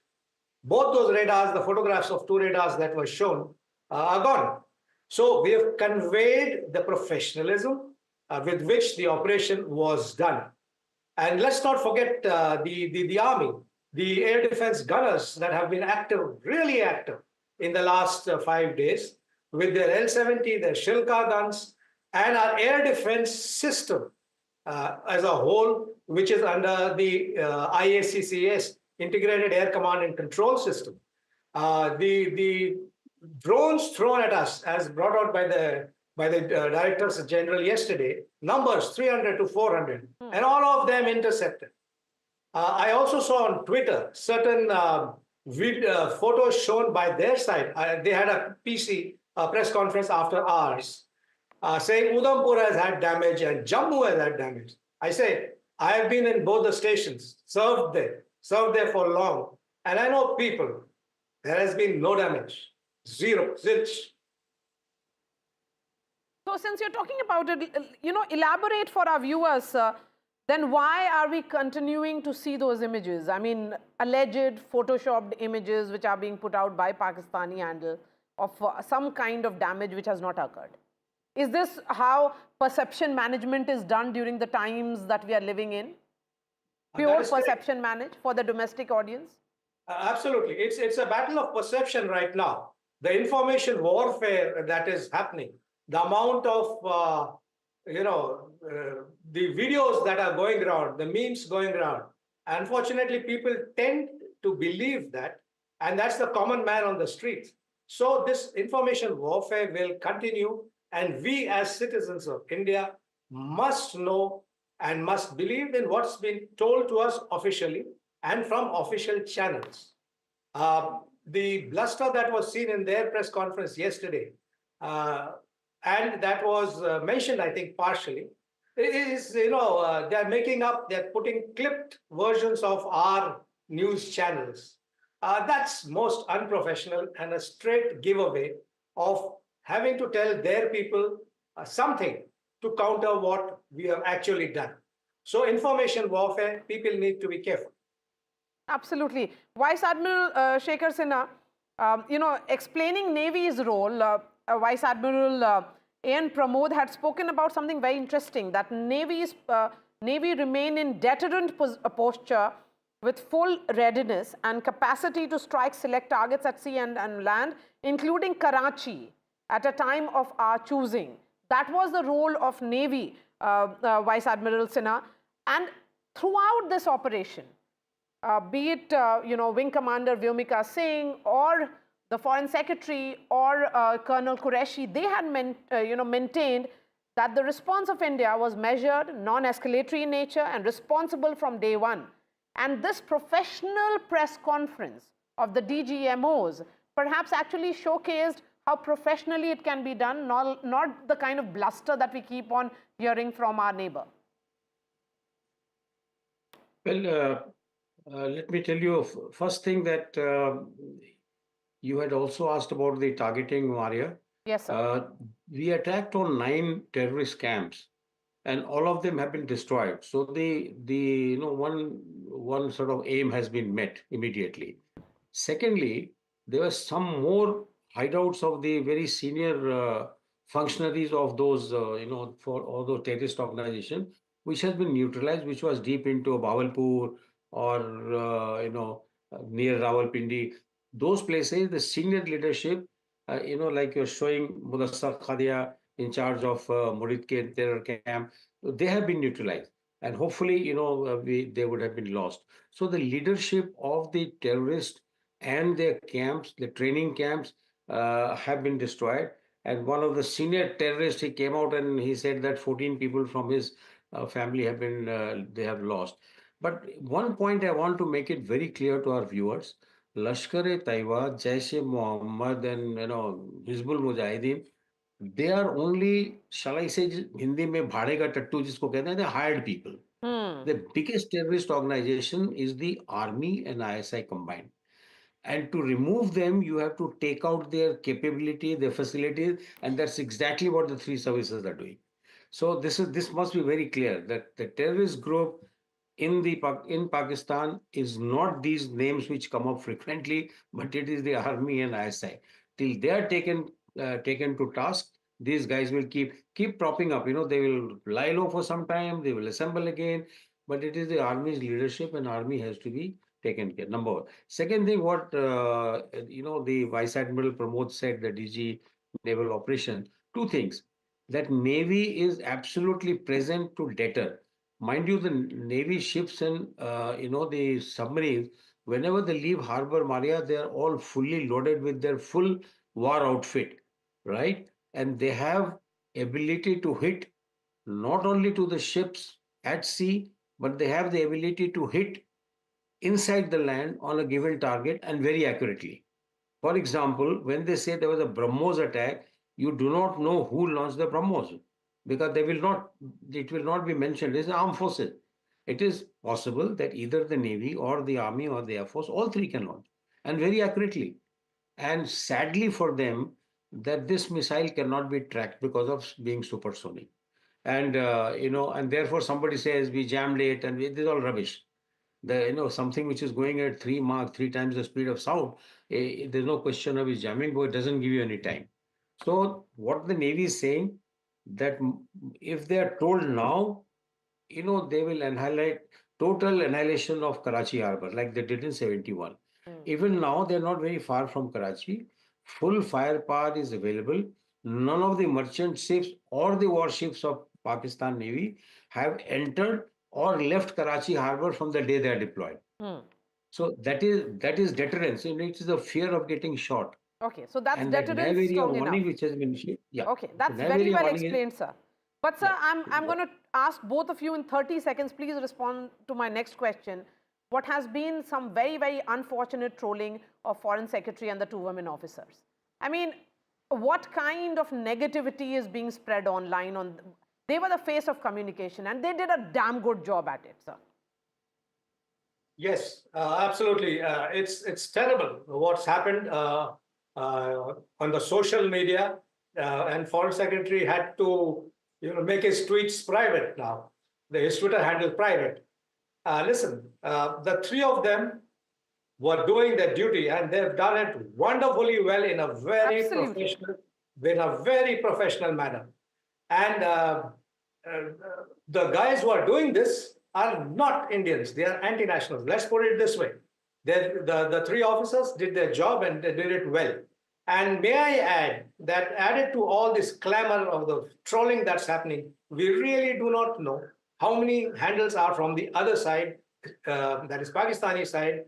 Both those radars, the photographs of 2 radars that were shown, are gone. So we have conveyed the professionalism with which the operation was done. And let's not forget the Army, the air defense gunners that have been active, really active, in the last 5 days, with their L-70, their Shilka guns, and our air defense system as a whole, which is under the IACCS, Integrated Air Command and Control System. The drones thrown at us, as brought out by the Directors General yesterday, numbers 300 to 400, and all of them intercepted. I also saw on Twitter certain photos shown by their side. They had a PC press conference after ours, saying Udhampur has had damage and Jammu has had damage. I say, I have been in both the stations, served there for long. And I know people, there has been no damage, zero, zilch. So since you're talking about it, elaborate for our viewers, then why are we continuing to see those images? I mean, alleged photoshopped images which are being put out by Pakistani handle of some kind of damage which has not occurred. Is this how perception management is done during the times that we are living in? Pure perception manage for the domestic audience? Absolutely. It's a battle of perception right now. The information warfare that is happening, the amount of, the videos that are going around, the memes going around. Unfortunately, people tend to believe that, and that's the common man on the streets. So this information warfare will continue, and we as citizens of India must know and must believe in what's been told to us officially and from official channels. The bluster that was seen in their press conference yesterday, and that was mentioned, I think, partially, is, they're making up, they're putting clipped versions of our news channels. That's most unprofessional and a straight giveaway of having to tell their people something to counter what we have actually done. So information warfare, people need to be careful. Absolutely. Vice Admiral Shekhar Sinha, explaining Navy's role, Vice Admiral A.N. Pramod had spoken about something very interesting, that Navy remain in deterrent posture with full readiness and capacity to strike select targets at sea and land, including Karachi, at a time of our choosing. That was the role of Navy, Vice Admiral Sinha. And throughout this operation, be it Wing Commander Vyomika Singh or the Foreign Secretary or Colonel Qureshi, they had maintained that the response of India was measured, non-escalatory in nature, and responsible from day one. And this professional press conference of the DGMOs perhaps actually showcased how professionally it can be done, not the kind of bluster that we keep on hearing from our neighbor. Well, let me tell you, first thing that you had also asked about the targeting, Maria. Yes, sir. We attacked on 9 terrorist camps, and all of them have been destroyed. So one sort of aim has been met immediately. Secondly, there were some more hideouts of the very senior functionaries of those, for all those terrorist organizations, which has been neutralized, which was deep into Bawalpur or, near Rawalpindi. Those places, the senior leadership, like you're showing Mudassar Khadia in charge of Murid terror camp, they have been neutralized. And hopefully, they would have been lost. So the leadership of the terrorists and their camps, the training camps, have been destroyed. And one of the senior terrorists, he came out and he said that 14 people from his family have been, they have lost. But one point I want to make it very clear to our viewers, Lashkar-e-Taiba, Jaish-e-Mohammed and, Hizbul Mujahideen, they are only, shall I say, Hindi mein bhade ka tattu jisko kehte hain, they hired people. The biggest terrorist organization is the army and ISI combined. And to remove them, you have to take out their capability, their facilities, and that's exactly what the 3 services are doing. So this must be very clear that the terrorist group in Pakistan is not these names which come up frequently, but it is the army and ISI. Till they are taken to task, these guys will keep propping up. They will lie low for some time, they will assemble again, but it is the army's leadership, and army has to be taken care. Number one. Second thing, what the Vice Admiral Pramod said, the DG Naval Operation, 2 things. That Navy is absolutely present to deter. Mind you, the Navy ships and the submarines, whenever they leave harbor, Maria, they are all fully loaded with their full war outfit, right? And they have ability to hit not only to the ships at sea, but they have the ability to hit inside the land on a given target and very accurately. For example, when they say there was a BrahMos attack, you do not know who launched the BrahMos because it will not be mentioned. It's the armed forces. It is possible that either the Navy or the Army or the Air Force, all three can launch, and very accurately. And sadly for them, that this missile cannot be tracked because of being supersonic. And and therefore somebody says we jammed it, and this is all rubbish. Something which is going at 3 times the speed of sound, there's no question of its jamming, but it doesn't give you any time. So what the Navy is saying, that if they are told now, they will annihilate total annihilation of Karachi harbor like they did in 71. Even now, they're not very far from Karachi. Full firepower is available. None of the merchant ships or the warships of Pakistan Navy have entered or left Karachi harbor from the day they are deployed. So that is deterrence. It is the fear of getting shot. Okay, so that's And that deterrence area strong enough. warning which has been issued. Yeah. Okay, that's So very well warning is- explained, sir. But sir, I'm going to ask both of you in 30 seconds, please respond to my next question. What has been some very, very unfortunate trolling of Foreign Secretary and the two women officers? I mean, what kind of negativity is being spread online? They were the face of communication and they did a damn good job at it, sir. Yes, absolutely. It's terrible what's happened on the social media, and Foreign Secretary had to make his tweets private now. His Twitter handle private. Listen, the three of them were doing their duty, and they've done it wonderfully well in a very professional manner. And the guys who are doing this are not Indians; they are anti-nationals. Let's put it this way: the three officers did their job and they did it well. And may I add that, added to all this clamor of the trolling that's happening, we really do not know how many handles are from the other side, that is Pakistani side,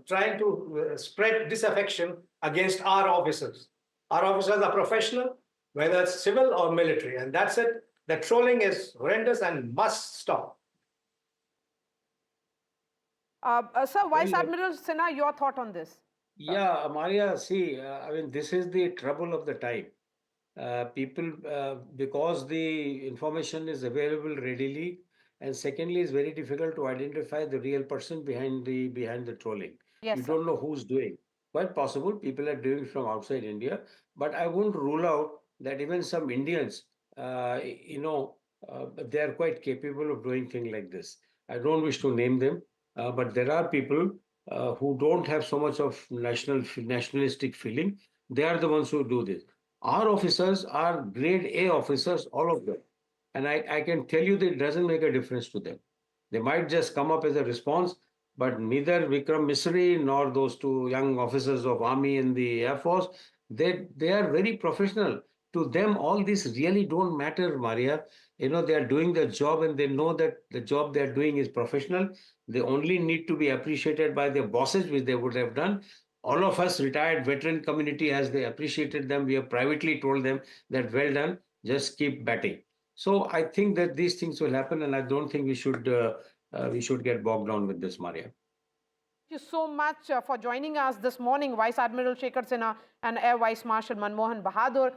trying to spread disaffection against our officers. Our officers are professional, whether it's civil or military, and that's it. The trolling is horrendous and must stop. Sir, Vice Admiral Sinha, your thought on this? Yeah, Maria, see, this is the trouble of the time. People, because the information is available readily, and secondly, it's very difficult to identify the real person behind the trolling. Yes, you sir. don't know who's doing. Quite possible people are doing it from outside India, but I wouldn't rule out that even some Indians, they are quite capable of doing things like this. I don't wish to name them, but there are people who don't have so much of nationalistic feeling. They are the ones who do this. Our officers are grade A officers, all of them. And I can tell you that it doesn't make a difference to them. They might just come up as a response, but neither Vikram Misri nor those two young officers of Army and the Air Force, they are very professional. To them, all this really don't matter, Maria. They are doing their job and they know that the job they're doing is professional. They only need to be appreciated by their bosses, which they would have done. All of us retired veteran community, as they appreciated them, we have privately told them that well done, just keep batting. So I think that these things will happen, and I don't think we should get bogged down with this, Maria. Thank you so much for joining us this morning, Vice Admiral Shekhar Sinha and Air Vice Marshal Manmohan Bahadur.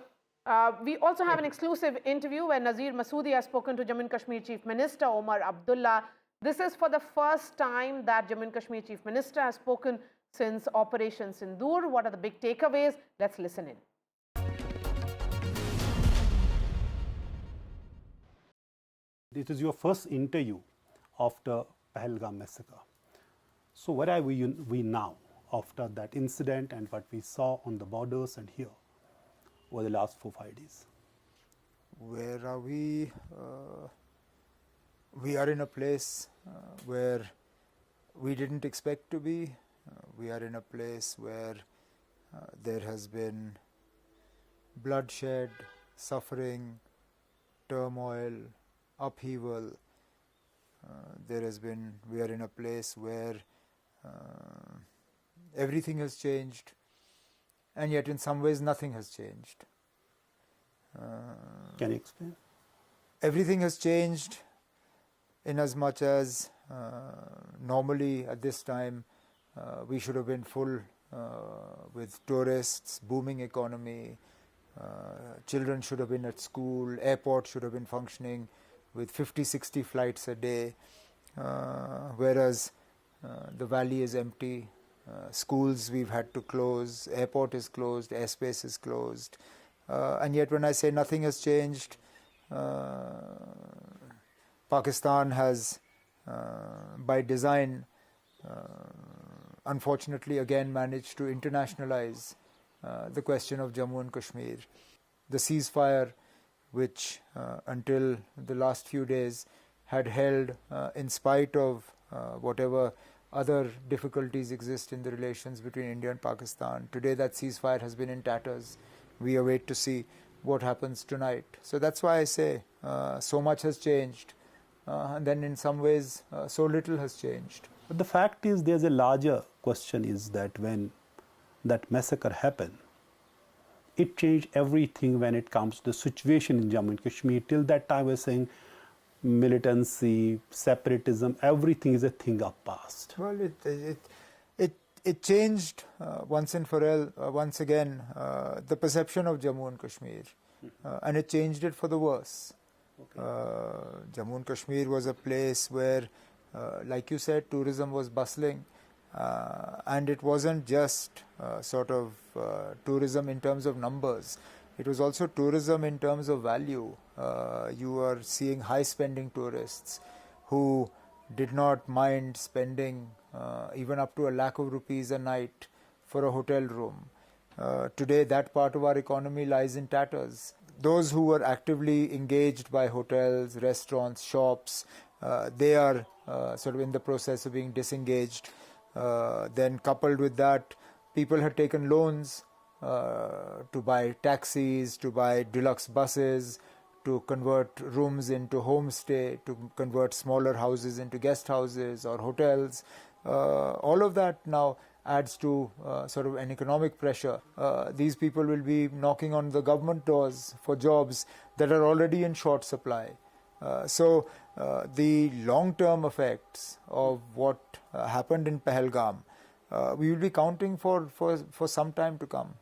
We also have an exclusive interview where Nazir Masoodi has spoken to Jammu and Kashmir Chief Minister Omar Abdullah. This is for the first time that Jammu and Kashmir Chief Minister has spoken since Operation Sindoor. What are the big takeaways? Let's listen in. It is your first interview after Pahalgam massacre. So where are we now after that incident and what we saw on the borders and here over the last 4-5 days? Where are we? We are in a place where we didn't expect to be. We are in a place where there has been bloodshed, suffering, turmoil, upheaval. We are in a place where everything has changed, and yet in some ways nothing has changed. Can you explain? Everything has changed in as much as normally at this time we should have been full with tourists, booming economy, children should have been at school, airport should have been functioning with 50-60 flights a day. whereas the valley is empty. Schools we've had to close, airport is closed, airspace is closed. And yet when I say nothing has changed, Pakistan has, by design, unfortunately again managed to internationalize the question of Jammu and Kashmir. The ceasefire, which until the last few days had held in spite of whatever other difficulties exist in the relations between India and Pakistan. Today that ceasefire has been in tatters. We await to see what happens tonight. So that's why I say so much has changed, and then in some ways so little has changed. But the fact is, there's a larger question, is that when that massacre happened, it changed everything when it comes to the situation in Jammu and Kashmir. Till that time we were saying militancy, separatism, everything is a thing of past. Well, it changed once and for all, once again, the perception of Jammu and Kashmir, and it changed it for the worse. Jammu and Kashmir was a place where, like you said, tourism was bustling, and it wasn't just sort of tourism in terms of numbers. It was also tourism in terms of value. You are seeing high-spending tourists who did not mind spending even up to ₹1,00,000 a night for a hotel room. Today, that part of our economy lies in tatters. Those who were actively engaged by hotels, restaurants, shops, they are sort of in the process of being disengaged. Then coupled with that, people had taken loans to buy taxis, to buy deluxe buses, to convert rooms into homestay, to convert smaller houses into guest houses or hotels. All of that now adds to sort of an economic pressure. These people will be knocking on the government doors for jobs that are already in short supply. So the long-term effects of what happened in Pahalgam, we will be counting for some time to come.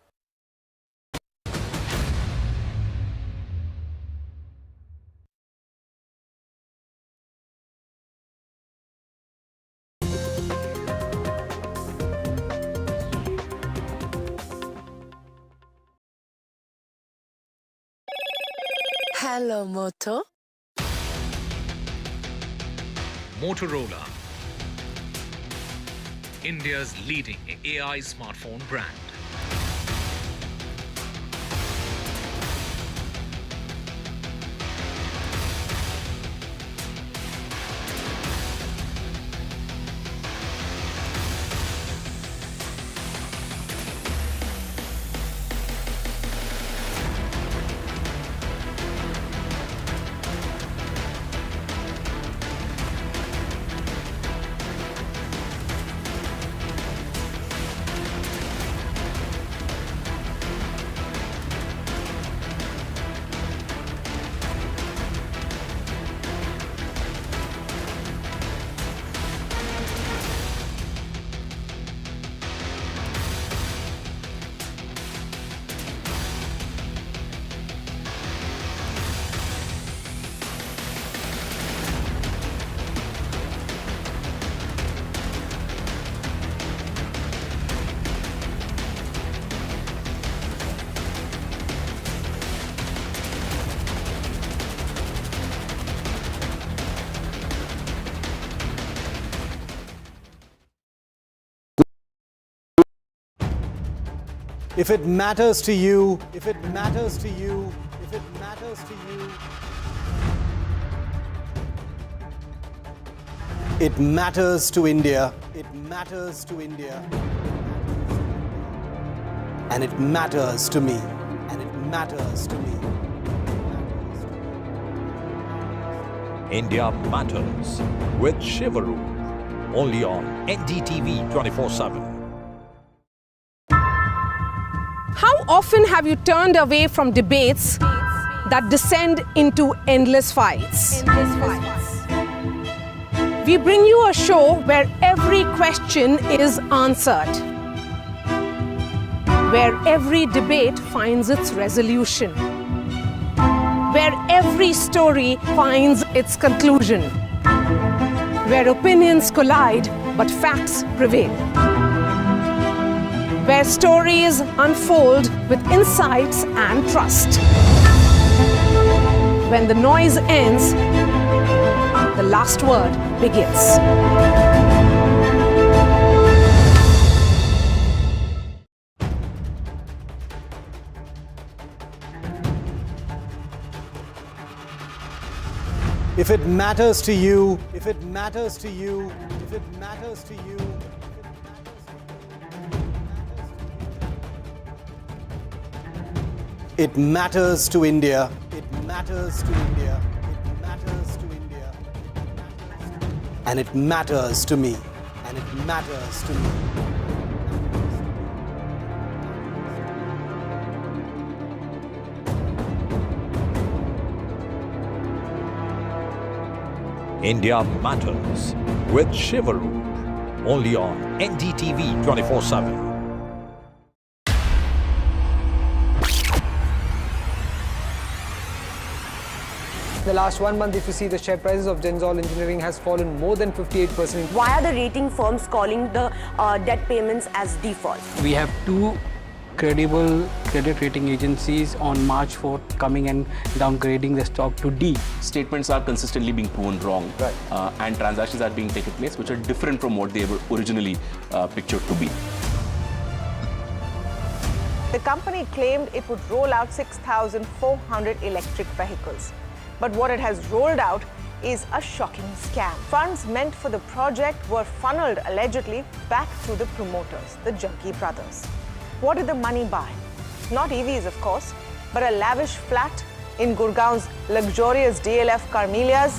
Hello, Moto. Motorola, India's leading AI smartphone brand. If it matters to you, if it matters to you, if it matters to you, it matters to India. It matters to India. And it matters to me. And it matters to me. India Matters with Shivaru. Only on NDTV 24/7. How often have you turned away from debates that descend into endless fights? We bring you a show where every question is answered, where every debate finds its resolution, where every story finds its conclusion. where opinions collide but facts prevail, where stories unfold with insights and trust. When the noise ends, the last word begins. If it matters to you, if it matters to you, if it matters to you, it matters to India. It matters to India. It matters to India. And it matters to me. And it matters to me. India Matters with Shivaru, only on NDTV 24/7. The last 1 month, if you see, the share prices of Genzol Engineering has fallen more than 58%. Why are the rating firms calling the debt payments as default? We have two credible credit rating agencies on March 4th coming and downgrading the stock to D. Statements are consistently being proven wrong, and transactions are being taken place which are different from what they were originally pictured to be. The company claimed it would roll out 6,400 electric vehicles. But what it has rolled out is a shocking scam. Funds meant for the project were funneled allegedly back to the promoters, the Jaggi brothers. What did the money buy? Not EVs, of course, but a lavish flat in Gurgaon's luxurious DLF Carmelias.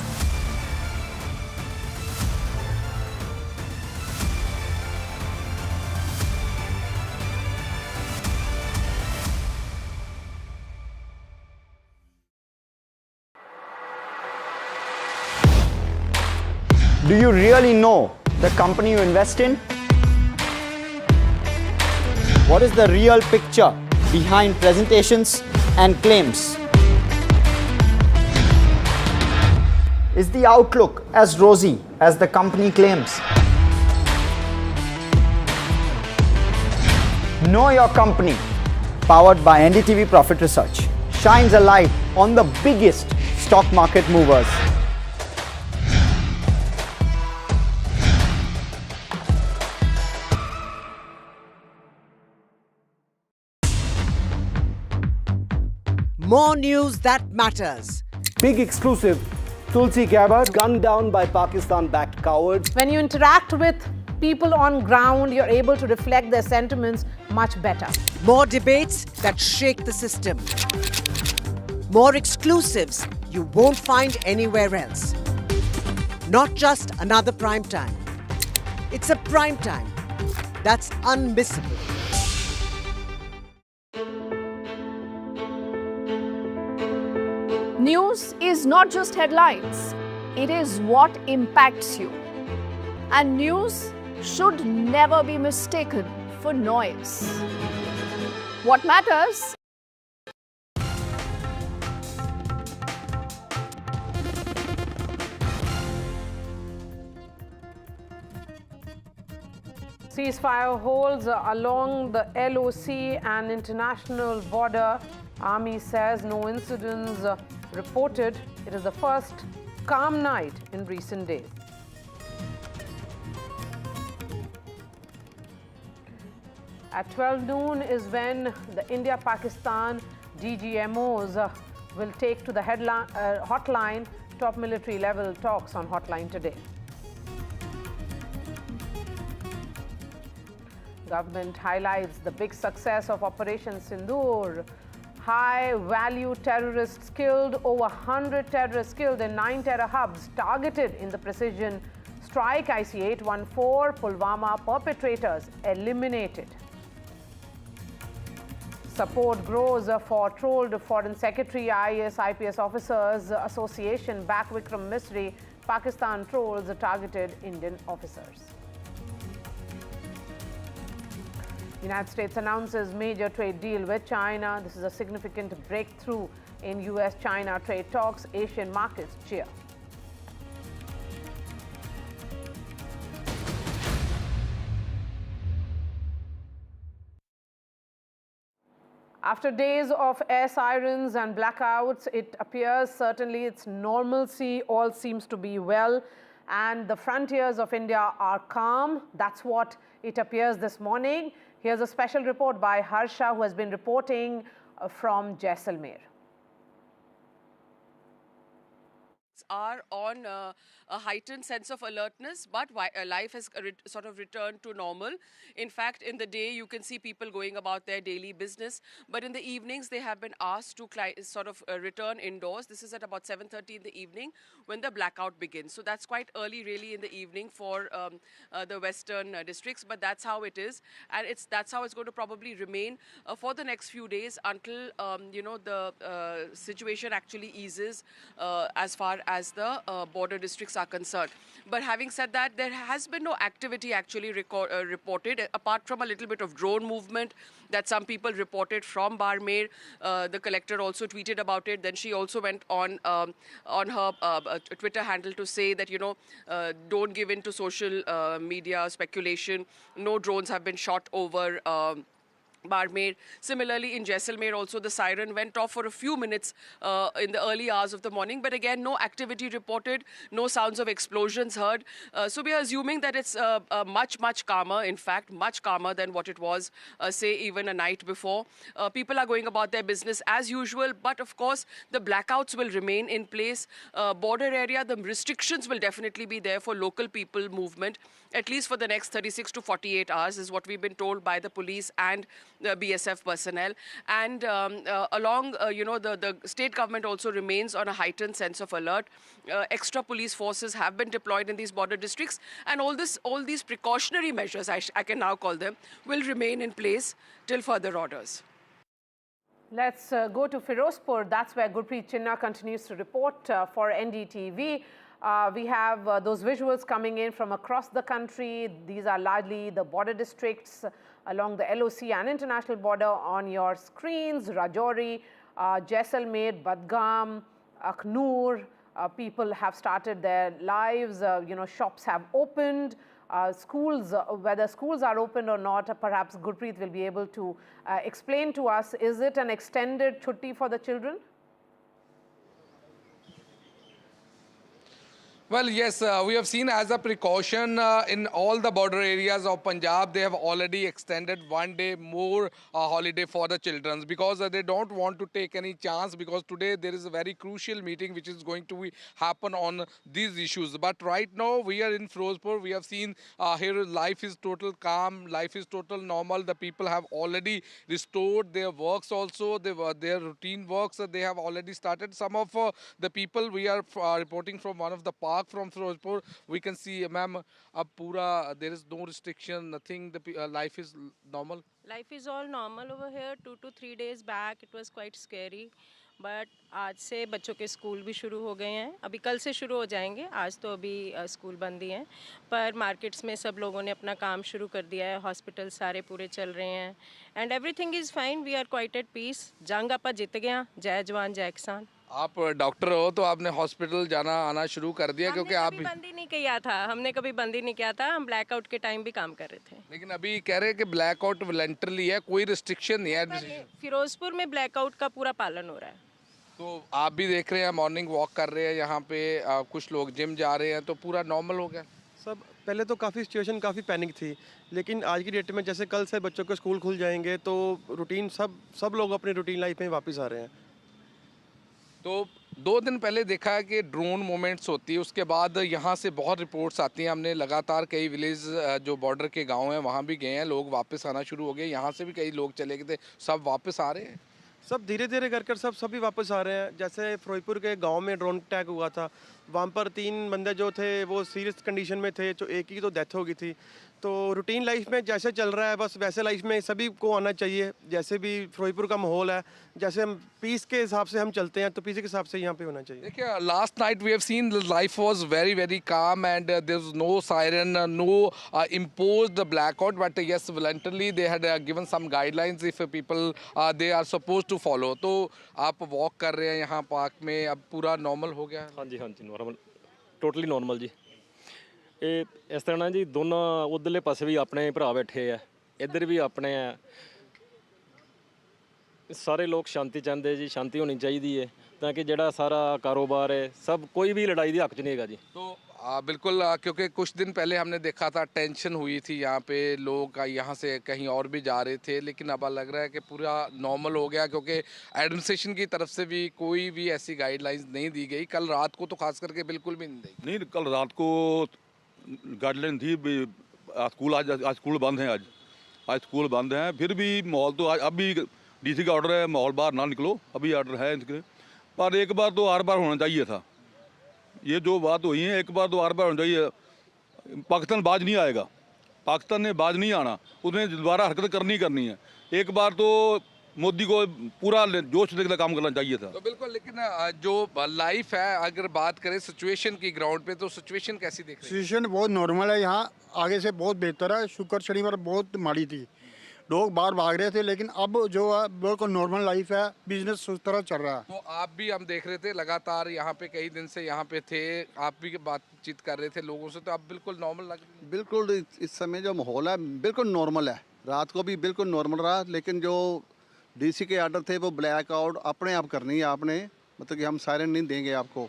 Do you really know the company you invest in? What is the real picture behind presentations and claims? Is the outlook as rosy as the company claims? Know Your Company, powered by NDTV Profit Research, shines a light on the biggest stock market movers. More news that matters. Big exclusive. Tulsi Gabbard gunned down by Pakistan-backed cowards. When you interact with people on ground, you're able to reflect their sentiments much better. More debates that shake the system. More exclusives you won't find anywhere else. Not just another prime time. It's a prime time that's unmissable. News is not just headlines, it is what impacts you. And news should never be mistaken for noise. What matters? Ceasefire holds along the LOC and international border. Army says no incidents reported. It is the first calm night in recent days. At 12 noon is when the India-Pakistan DGMOs will take to the hotline. Top military level talks on hotline today. Government highlights the big success of Operation Sindoor. High-value terrorists killed, over 100 terrorists killed in 9 terror hubs targeted in the precision strike. IC-814 Pulwama perpetrators eliminated. Support grows for trolled Foreign Secretary. IAS-IPS Officers Association back Vikram Misri. Pakistan trolls targeted Indian officers. United States announces major trade deal with China. This is a significant breakthrough in US-China trade talks. Asian markets cheer. After days of air sirens and blackouts, it appears certainly it's normalcy, all seems to be well, and the frontiers of India are calm. That's what it appears this morning. Here's a special report by Harsha, who has been reporting from Jaisalmer. Are on a heightened sense of alertness, but life has sort of returned to normal. In fact, in the day you can see people going about their daily business, but in the evenings they have been asked to sort of return indoors. This is at about 7:30 in the evening when the blackout begins. So that's quite early really in the evening for the western districts, but that's how it is, and that's how it's going to probably remain for the next few days until the situation actually eases as far as the border districts are concerned. But having said that, there has been no activity actually reported, apart from a little bit of drone movement that some people reported from Barmer. The collector also tweeted about it. Then she also went on her Twitter handle to say that, don't give in to social media speculation. No drones have been shot over Barmer. Similarly, in Jaisalmer also the siren went off for a few minutes in the early hours of the morning, but again no activity reported, no sounds of explosions heard. So we are assuming that it's much calmer, in fact much calmer than what it was say even a night before. People are going about their business as usual, but of course the blackouts will remain in place. Border area, the restrictions will definitely be there for local people movement, at least for the next 36 to 48 hours is what we've been told by the police and the BSF personnel. And along, the state government also remains on a heightened sense of alert. Extra police forces have been deployed in these border districts, and all these precautionary measures, I can now call them, will remain in place till further orders. Let's go to Firozpur. That's where Gurpreet Chinna continues to report for NDTV. We have those visuals coming in from across the country. These are largely the border districts along the LOC and international border on your screens. Rajouri, Jaisalmer, Badgam, Akhnur. People have started their lives. Shops have opened. Schools, whether schools are open or not, perhaps Gurpreet will be able to explain to us. Is it an extended chutti for the children? Well, yes, we have seen as a precaution in all the border areas of Punjab, they have already extended 1 day more holiday for the children because they don't want to take any chance, because today there is a very crucial meeting which is going to happen on these issues. But right now we are in Firozpur. We have seen here life is total calm, life is total normal. The people have already restored their works also, their routine works they have already started. Some of the people we are reporting from one of the parks from Firozpur, we can see, ma'am, there is no restriction, nothing, life is normal. Life is all normal over here. 2 to 3 days back it was quite scary, but आज से बच्चों के school भी शुरू हो गए हैं. अभी कल से शुरू हो जाएंगे, आज तो अभी स्कूल बंद ही हैं, पर मार्केट्स में सब लोगों ने अपना काम शुरू कर दिया है. हॉस्पिटल सारे पूरे चल रहे हैं and everything is fine. We are quite at peace. जंग आपा जित गया. जय जवान जय किसान. आप डॉक्टर हो तो आपने हॉस्पिटल जाना आना शुरू कर दिया, क्योंकि आप बंद ही नहीं किया था. हमने कभी बंद ही नहीं किया था. हम ब्लैकआउट के टाइम भी काम कर रहे थे. लेकिन अभी कह रहे हैं कि ब्लैकआउट वॉलंटरी है, कोई रिस्ट्रिक्शन नहीं है. फिरोजपुर में ब्लैकआउट का पूरा पालन हो रहा है. तो आप भी देख रहे हैं, मॉर्निंग वॉक कर रहे हैं यहाँ पे, कुछ लोग जिम जा रहे हैं, तो पूरा नॉर्मल हो गया सब. पहले तो काफ़ी सिचुएशन काफ़ी पैनिक थी, लेकिन आज की डेट में जैसे कल से बच्चों के स्कूल खुल जाएंगे तो रूटीन सब लोग अपनी रूटीन लाइफ में वापस आ रहे हैं. तो 2 दिन पहले देखा है कि ड्रोन मूवमेंट्स होती है, उसके बाद यहाँ से बहुत रिपोर्ट्स आती हैं. हमने लगातार कई विलेज जो बॉर्डर के गांव हैं वहाँ भी गए हैं, लोग वापस आना शुरू हो गए. यहाँ से भी कई लोग चले गए थे, सब वापस आ रहे हैं. सब धीरे धीरे कर सभी वापस आ रहे हैं. जैसे फिरोजपुर के गांव में ड्रोन अटैक हुआ था, वहाँ पर 3 बंदे जो थे वो सीरियस कंडीशन में थे, जो एक की तो डेथ हो गई थी. तो रूटीन लाइफ में जैसे चल रहा है बस वैसे लाइफ में सभी को आना चाहिए. जैसे भी फिरोजपुर का माहौल है, जैसे हम पीस के हिसाब से हम चलते हैं तो पीस के हिसाब से यहाँ पे होना चाहिए. देखिए, last night we have seen life was very calm and there was no siren, no imposed blackout, but yes, voluntarily they had given some guidelines if people they are supposed to follow. तो आप walk कर रहे हैं यहाँ park में, अब पूरा normal हो गया है? हाँ जी नॉर्मल, टोटली नॉर्मल जी. ਇਹ ਇਸ ਤਰ੍ਹਾਂ ਨਾ ਜੀ, ਦੋਨੋਂ ਉਧਰਲੇ ਪਾਸੇ ਵੀ ਆਪਣੇ ਭਰਾ ਬੈਠੇ ਆ, ਇੱਧਰ ਵੀ ਆਪਣੇ ਆ. ਸਾਰੇ ਲੋਕ ਸ਼ਾਂਤੀ ਚਾਹੁੰਦੇ ਜੀ, ਸ਼ਾਂਤੀ ਹੋਣੀ ਚਾਹੀਦੀ ਹੈ ਤਾਂ ਕਿ ਜਿਹੜਾ ਸਾਰਾ ਕਾਰੋਬਾਰ ਹੈ ਸਭ ਕੋਈ ਵੀ ਲੜਾਈ ਦੇ ਹੱਕ 'ਚ ਨਹੀਂ ਹੈਗਾ ਜੀ। तो बिल्कुल क्योंकि कुछ दिन पहले हमने देखा था टेंशन हुई थी यहाँ पे, लोग यहाँ से कहीं और भी जा रहे थे, लेकिन अब लग रहा है कि पूरा नॉर्मल हो गया क्योंकि एडमिनिस्ट्रेशन की तरफ से भी कोई भी ऐसी गाइडलाइंस नहीं दी गई। कल रात को तो खास करके बिल्कुल भी नहीं दी। नहीं, कल रात को गाइडलाइन थी स्कूल आज स्कूल बंद हैं। आज स्कूल बंद हैं, फिर भी माहौल तो आज अब भी डीसी का ऑर्डर है माहौल बाहर ना निकलो, अभी ऑर्डर है इनके। पर एक बार तो हर बार होना चाहिए था, ये जो बात हुई है एक बार तो हर बार होना चाहिए। पाकिस्तान बाज नहीं आएगा, पाकिस्तान ने बाज नहीं आना, उसने दोबारा हरकत करनी है। एक बार तो मोदी को पूरा जोश लेकर काम करना चाहिए था। तो बिल्कुल, लेकिन जो लाइफ है अगर बात करें सिचुएशन की ग्राउंड पे, तो सिचुएशन कैसी देख रहे हैं? सिचुएशन बहुत नॉर्मल है यहाँ, आगे से बहुत बेहतर है। शुक्र शनिवार बहुत माड़ी थी, लोग बाहर भाग रहे थे, लेकिन अब जो है बिल्कुल नॉर्मल लाइफ है, बिजनेस उस तरह चल रहा है। तो आप भी, हम देख रहे थे लगातार यहाँ पे कई दिन से यहाँ पे थे, आप भी बातचीत कर रहे थे लोगों से, तो आप बिल्कुल नॉर्मल लग रही है। बिल्कुल इस समय जो माहौल है बिल्कुल नॉर्मल है, रात को भी बिल्कुल नॉर्मल रहा, लेकिन जो डीसी के ऑर्डर थे वो ब्लैक आउट अपने आप करनी है आपने, मतलब कि हम सायरन नहीं देंगे आपको,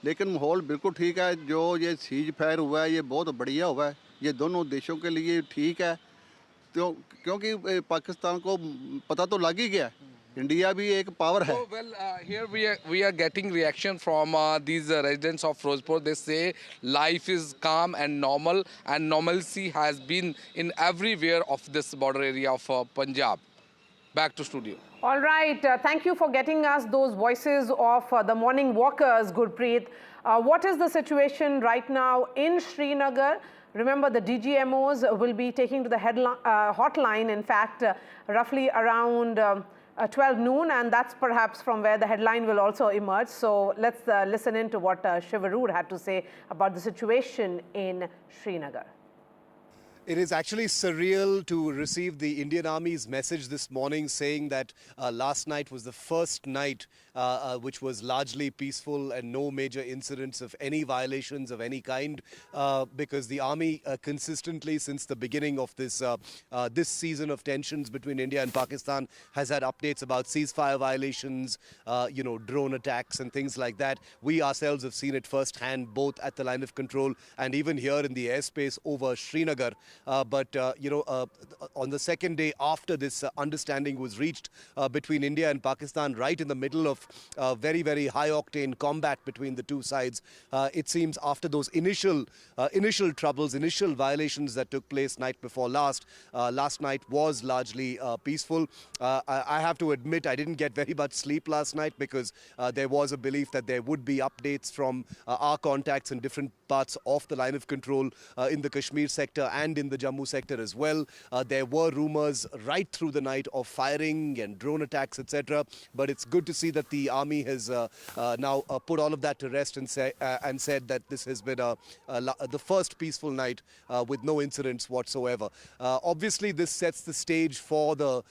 लेकिन माहौल बिल्कुल ठीक है। जो ये सीज फायर हुआ है ये बहुत बढ़िया हुआ है, ये दोनों देशों के लिए ठीक है, तो क्योंकि पाकिस्तान को पता तो लग ही गया इंडिया भी एक पावर है। Well, here we are getting reaction from these residents of Firozpur. They say life is calm and normal, and normalcy has been in everywhere of this border area of Punjab. Back to studio. All right. Thank you for getting us those voices of the morning walkers, Gurpreet. What is the situation right now in Srinagar? Remember, the DGMOs will be taking to the hotline, in fact, roughly around 12 noon, and that's perhaps from where the headline will also emerge. So let's listen in to what Tharoor had to say about the situation in Srinagar. It is actually surreal to receive the Indian Army's message this morning saying that last night was the first night which was largely peaceful and no major incidents of any violations of any kind, because the Army consistently since the beginning of this season of tensions between India and Pakistan has had updates about ceasefire violations, drone attacks and things like that. We ourselves have seen it firsthand, both at the line of control and even here in the airspace over Srinagar. But on the second day after this understanding was reached between India and Pakistan, right in the middle of very, very high-octane combat between the two sides, it seems after those initial troubles, initial violations that took place night before last night was largely peaceful. I have to admit I didn't get very much sleep last night because there was a belief that there would be updates from our contacts in different parts of the line of control in the Kashmir sector and in the Jammu sector as well. There were rumors right through the night of firing and drone attacks, etc. But it's good to see that the army has now put all of that to rest and said that this has been the first peaceful night with no incidents whatsoever. Obviously, this sets the stage for the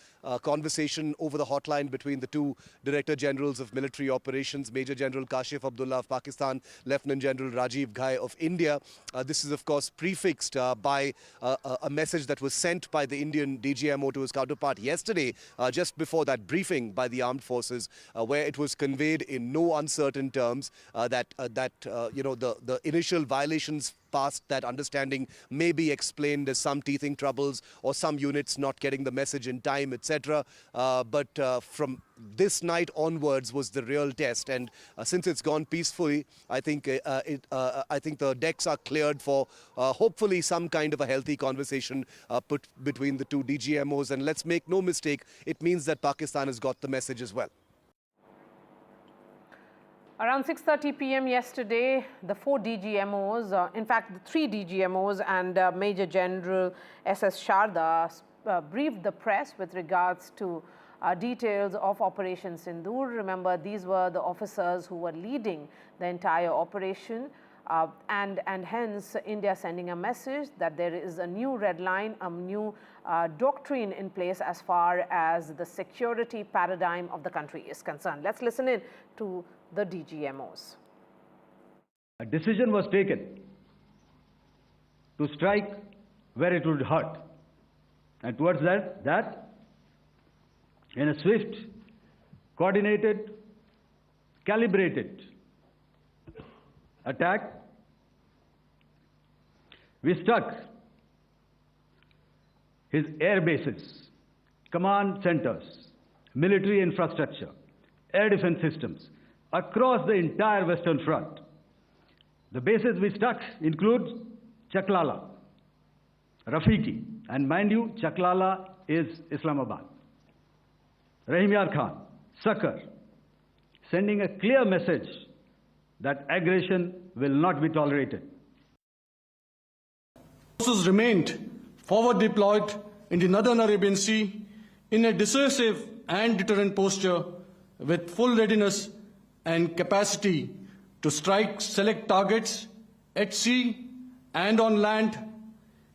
conversation over the hotline between the two Director Generals of Military Operations, Major General Kashif Abdullah of Pakistan, Lieutenant General Rajiv Ghai of India. This is, of course, prefixed by a message that was sent by the Indian DGMO to his counterpart yesterday, just before that briefing by the armed forces, where it was conveyed in no uncertain terms that the initial violations past that understanding may be explained as some teething troubles or some units not getting the message in time, etc. But from this night onwards was the real test, and since it's gone peacefully, I think the decks are cleared for hopefully some kind of a healthy conversation put between the two DGMOs. And let's make no mistake, it means that Pakistan has got the message as well. Around 6:30 p.m. yesterday, the 4 DGMOs, in fact, the 3 DGMOs and Major General S.S. Sharda briefed the press with regards to details of Operation Sindoor. Remember, these were the officers who were leading the entire operation. And hence, India sending a message that there is a new red line, a new doctrine in place as far as the security paradigm of the country is concerned. Let's listen in to the DGMOs. A decision was taken to strike where it would hurt. And towards that, in a swift coordinated, calibrated attack. We struck his air bases, command centers, military infrastructure, air defense systems across the entire Western Front. The bases we struck include Chaklala, Rafiki, and mind you, Chaklala is Islamabad. Rahim Yar Khan, Sakar, sending a clear message that aggression will not be tolerated. Forces remained forward deployed in the Northern Arabian Sea in a decisive and deterrent posture with full readiness and capacity to strike select targets at sea and on land,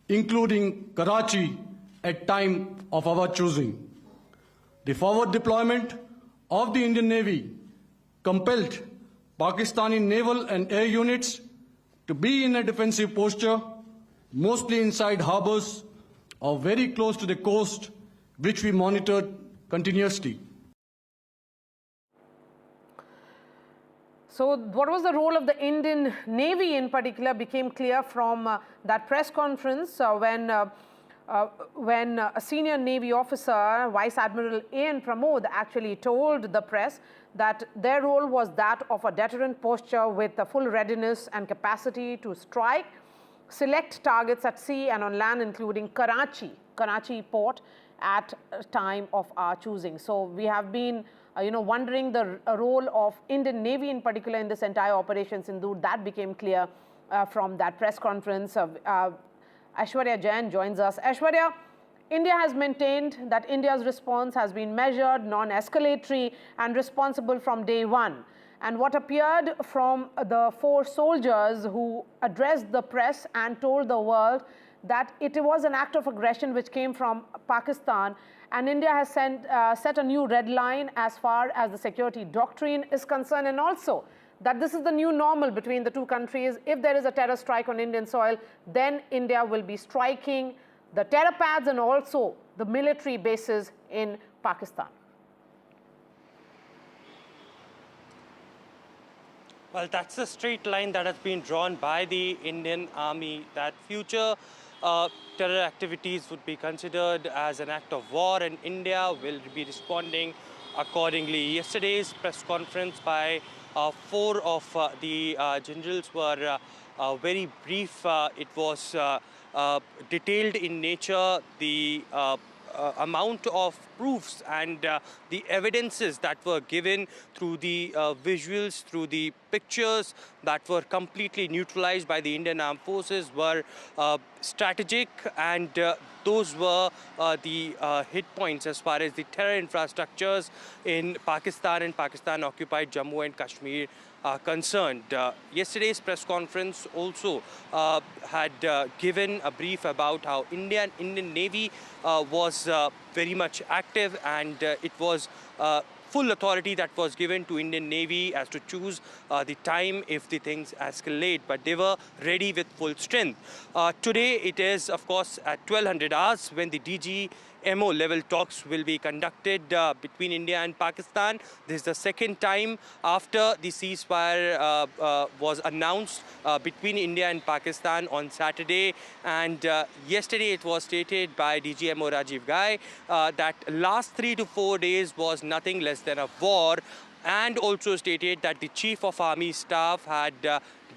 including Karachi at time of our choosing. The forward deployment of the Indian Navy compelled Pakistani naval and air units to be in a defensive posture, mostly inside harbors or very close to the coast, which we monitored continuously. So what was the role of the Indian Navy in particular became clear from that press conference when a senior Navy officer, Vice Admiral A.N. Pramod, actually told the press that their role was that of a deterrent posture with a full readiness and capacity to strike select targets at sea and on land, including Karachi port at a time of our choosing. So we have been wondering the role of Indian Navy in particular in this entire Operation Sindoor. That became clear from that press conference. Aishwarya Jain joins us. Aishwarya, India has maintained that India's response has been measured, non-escalatory and responsible from day one. And what appeared from the 4 soldiers who addressed the press and told the world that it was an act of aggression which came from Pakistan, and India has set a new red line as far as the security doctrine is concerned, and also that this is the new normal between the two countries. If there is a terror strike on Indian soil, then India will be striking the terror pads and also the military bases in Pakistan. Well, that's the straight line that has been drawn by the Indian Army, that future terror activities would be considered as an act of war and India will be responding accordingly. Yesterday's press conference by 4 of the generals were very brief. It was detailed in nature. The amount of proofs and the evidences that were given through the visuals, through the pictures that were completely neutralized by the Indian Armed Forces were strategic, and those were the hit points as far as the terror infrastructures in Pakistan and Pakistan-occupied Jammu and Kashmir concerned. Yesterday's press conference also had given a brief about how Indian Navy was very much active, and it was full authority that was given to Indian Navy as to choose the time if the things escalate, but they were ready with full strength. Today it is, of course, at 1200 hours when the DGMO level talks will be conducted between India and Pakistan. This is the second time after the ceasefire was announced between India and Pakistan on Saturday, and yesterday it was stated by DGMO Rajiv Ghai that last 3 to 4 days was nothing less than a war, and also stated that the Chief of Army Staff had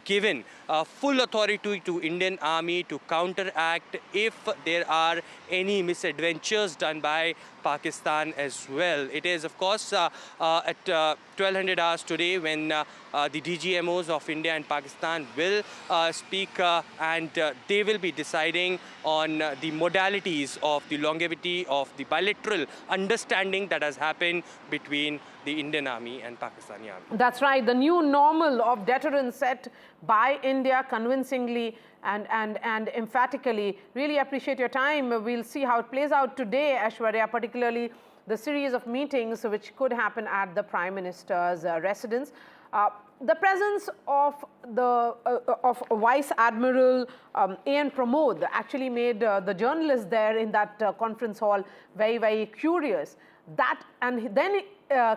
given full authority to Indian Army to counteract if there are any misadventures done by Pakistan as well. It is, of course, at 1200 hours today when the DGMOs of India and Pakistan will speak and they will be deciding on the modalities of the longevity of the bilateral understanding that has happened between the Indian Army and Pakistani Army. That's right. The new normal of deterrence set by India convincingly and emphatically. Really appreciate your time. We'll see how it plays out today, Aishwarya, particularly the series of meetings which could happen at the Prime Minister's residence. The presence of Vice Admiral A.N. Pramod actually made the journalists there in that conference hall very, very curious. And then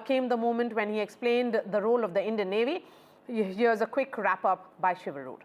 came the moment when he explained the role of the Indian Navy. Here's a quick wrap-up by Shivarur.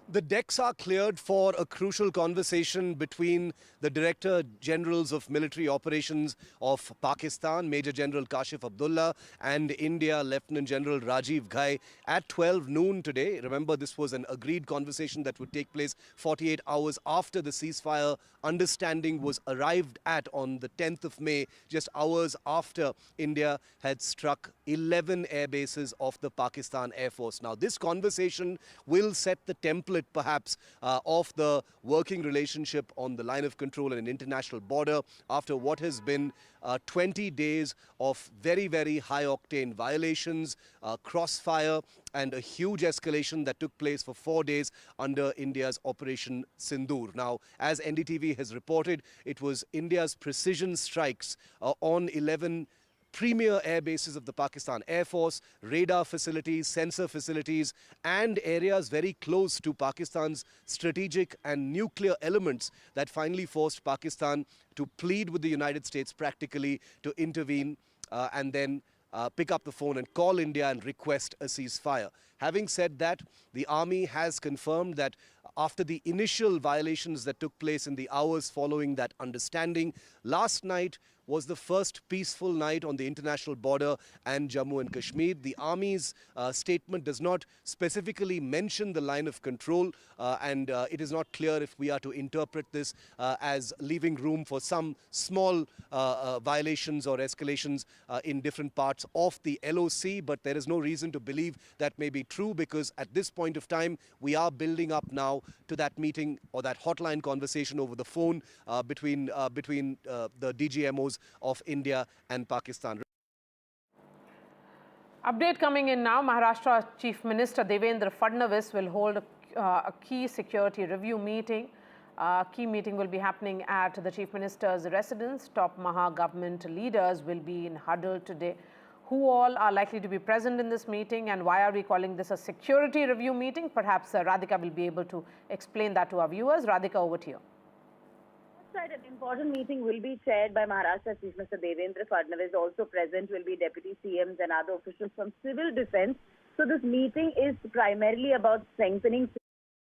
The decks are cleared for a crucial conversation between the Director Generals of Military Operations of Pakistan, Major General Kashif Abdullah, and India, Lieutenant General Rajiv Ghai, at 12 noon today. Remember, this was an agreed conversation that would take place 48 hours after the ceasefire understanding was arrived at on the 10th of May, just hours after India had struck 11 air bases of the Pakistan Air Force. Now, this conversation will set the template perhaps of the working relationship on the line of control and an international border after what has been 20 days of very, very high-octane violations, crossfire, and a huge escalation that took place for 4 days under India's Operation Sindoor. Now, as NDTV has reported, it was India's precision strikes on 11 premier air bases of the Pakistan Air Force, radar facilities, sensor facilities, and areas very close to Pakistan's strategic and nuclear elements that finally forced Pakistan to plead with the United States practically to intervene and then pick up the phone and call India and request a ceasefire. Having said that, the army has confirmed that after the initial violations that took place in the hours following that understanding, last night was the first peaceful night on the international border and Jammu and Kashmir. The army's statement does not specifically mention the line of control and it is not clear if we are to interpret this as leaving room for some small violations or escalations in different parts of the LOC, but there is no reason to believe that may be true because at this point of time we are building up now to that meeting or that hotline conversation over the phone between the DGMOs of India and Pakistan. Update coming in now. Maharashtra Chief Minister Devendra Fadnavis will hold a key security review meeting. Key meeting will be happening at the Chief Minister's residence. Top Maha government leaders will be in huddle today. Who all are likely to be present in this meeting and why are we calling this a security review meeting? Perhaps Radhika will be able to explain that to our viewers. Radhika, over to you. An important meeting will be chaired by Maharashtra Chief Minister Devendra Fadnavis. Also present will be Deputy CMs and other officials from civil defense. So this meeting is primarily about strengthening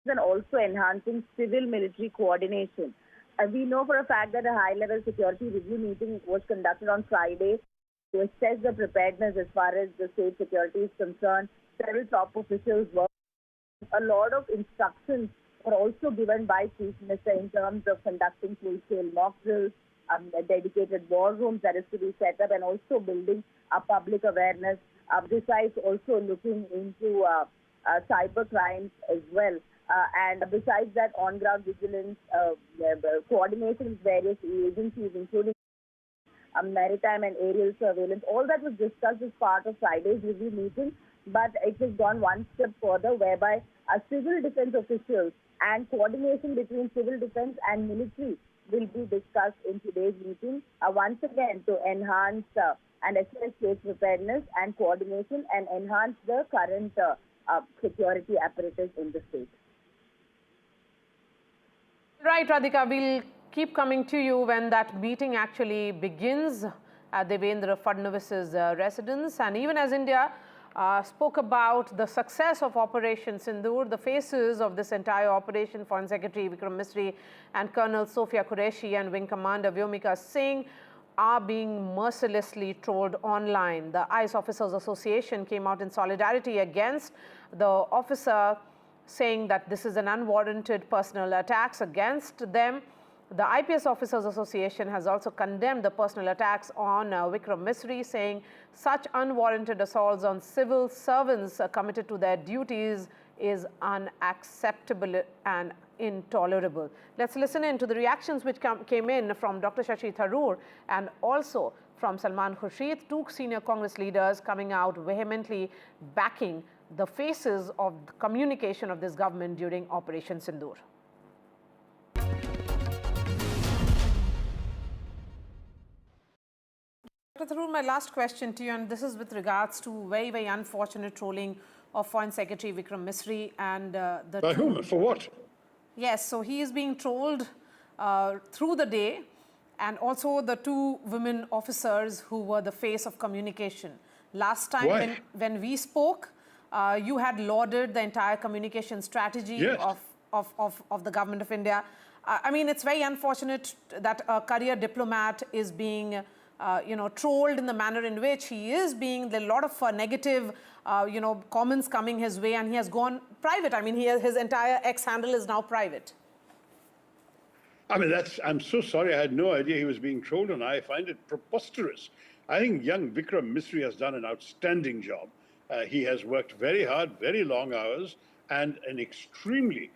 and also enhancing civil-military coordination. We know for a fact that a high-level security review meeting was conducted on Friday to assess the preparedness as far as the state security is concerned. Several top officials were. A lot of instructions were also given by Chief Minister in terms of conducting full-scale mock drills, dedicated war rooms that is to be set up, and also building a public awareness. Besides, also looking into cyber crimes as well. And besides that, on-ground vigilance, coordination with various agencies, including maritime and aerial surveillance. All that was discussed as part of Friday's review meeting, but it has gone one step further, whereby civil defense officials and coordination between civil defense and military will be discussed in today's meeting, once again to enhance and assess state preparedness and coordination and enhance the current security apparatus in the state. Right, Radhika, we'll keep coming to you when that meeting actually begins at Devendra Fadnavis's residence. And even as India spoke about the success of Operation Sindoor, the faces of this entire operation, Foreign Secretary Vikram Misri and Colonel Sophia Qureshi and Wing Commander Vyomika Singh, are being mercilessly trolled online. The ICE Officers Association came out in solidarity against the officer, saying that this is an unwarranted personal attacks against them. The IPS Officers Association has also condemned the personal attacks on Vikram Misri, saying such unwarranted assaults on civil servants committed to their duties is unacceptable and intolerable. Let's listen in to the reactions which came in from Dr. Shashi Tharoor and also from Salman Khurshid, two senior Congress leaders coming out vehemently backing the faces of the communication of this government during Operation Sindoor. Dr. Tharoor, my last question to you, and this is with regards to very, very unfortunate trolling of Foreign Secretary Vikram Misri and the... By whom? For what? Yes, so he is being trolled through the day, and also the 2 women officers who were the face of communication. Last time when we spoke, you had lauded the entire communication strategy of the government of India. I mean, it's very unfortunate that a career diplomat is being trolled in the manner in which he is being. There are a lot of negative, comments coming his way, and he has gone private. I mean, his entire X handle is now private. I mean, I'm so sorry. I had no idea he was being trolled, and I find it preposterous. I think young Vikram Misri has done an outstanding job. He has worked very hard, very long hours, and an extremely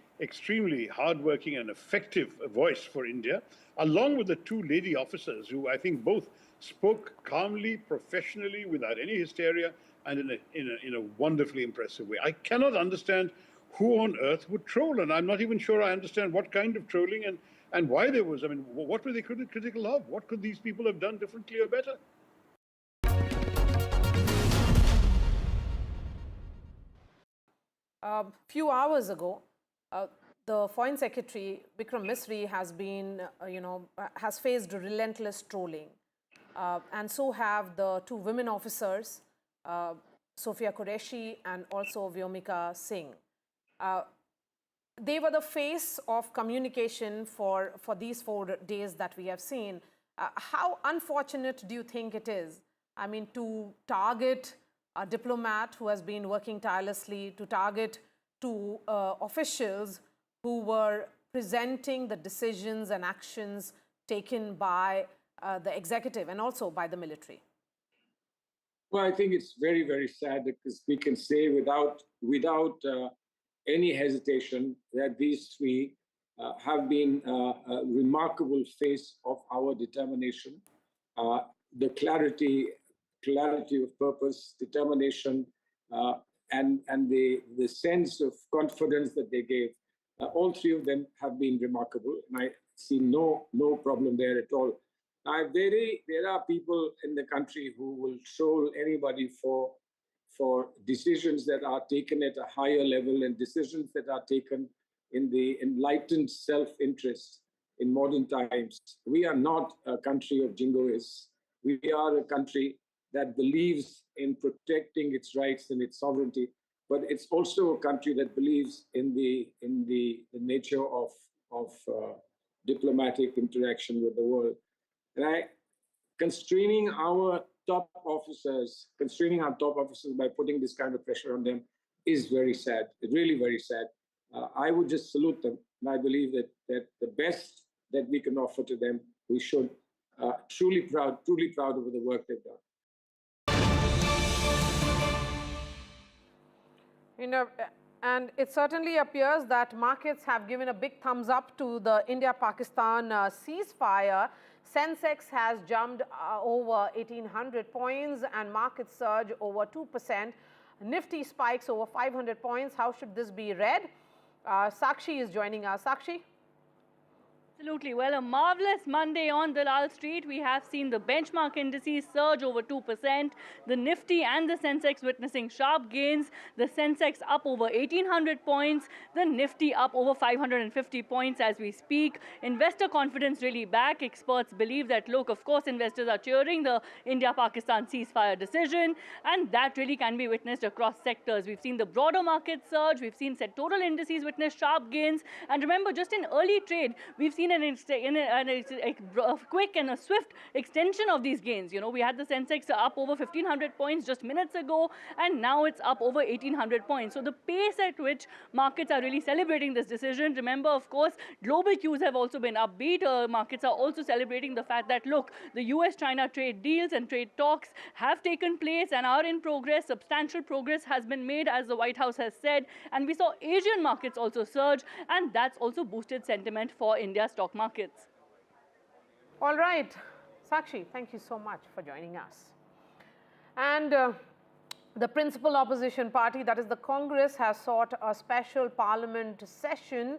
hardworking and effective voice for India, along with the 2 lady officers who I think both spoke calmly, professionally, without any hysteria, and in a wonderfully impressive way. I cannot understand who on earth would troll, and I'm not even sure I understand what kind of trolling and why there was. I mean, what were they critical of? What could these people have done differently or better? A few hours ago, the Foreign Secretary Vikram Misri has been, has faced relentless trolling, and so have the 2 women officers, Sophia Qureshi and also Vyomika Singh. They were the face of communication for these 4 days that we have seen. How unfortunate do you think it is? I mean, to target a diplomat who has been working tirelessly, to target 2 officials who were presenting the decisions and actions taken by the executive and also by the military? Well, I think it's very, very sad because we can say without any hesitation that these 3 have been a remarkable face of our determination. The clarity of purpose, determination, and the sense of confidence that they gave. All 3 of them have been remarkable, and I see no problem there at all. There are people in the country who will troll anybody for decisions that are taken at a higher level and decisions that are taken in the enlightened self-interest in modern times. We are not a country of jingoists. We are a country that believes in protecting its rights and its sovereignty, but it's also a country that believes in the nature of diplomatic interaction with the world. And constraining our top officers by putting this kind of pressure on them is very sad. It's really very sad. I would just salute them, and I believe that the best that we can offer to them, we should truly proud of the work they've done. And it certainly appears that markets have given a big thumbs up to the India-Pakistan ceasefire. Sensex has jumped over 1,800 points and markets surge over 2%. Nifty spikes over 500 points. How should this be read? Sakshi is joining us. Sakshi? Absolutely. Well, a marvelous Monday on Dalal Street. We have seen the benchmark indices surge over 2%. The Nifty and the Sensex witnessing sharp gains. The Sensex up over 1,800 points. The Nifty up over 550 points as we speak. Investor confidence really back. Experts believe that, look, of course, investors are cheering the India-Pakistan ceasefire decision, and that really can be witnessed across sectors. We've seen the broader market surge. We've seen sectoral indices witness sharp gains. And remember, just in early trade, we've seen a quick and a swift extension of these gains. You know, we had the Sensex up over 1,500 points just minutes ago, and now it's up over 1,800 points. So the pace at which markets are really celebrating this decision, remember, of course, global cues have also been upbeat. Markets are also celebrating the fact that, look, the US-China trade deals and trade talks have taken place and are in progress. Substantial progress has been made, as the White House has said. And we saw Asian markets also surge, and that's also boosted sentiment for India's stock markets. All right. Sakshi, thank you so much for joining us. And the principal opposition party, that is the Congress, has sought a special parliament session.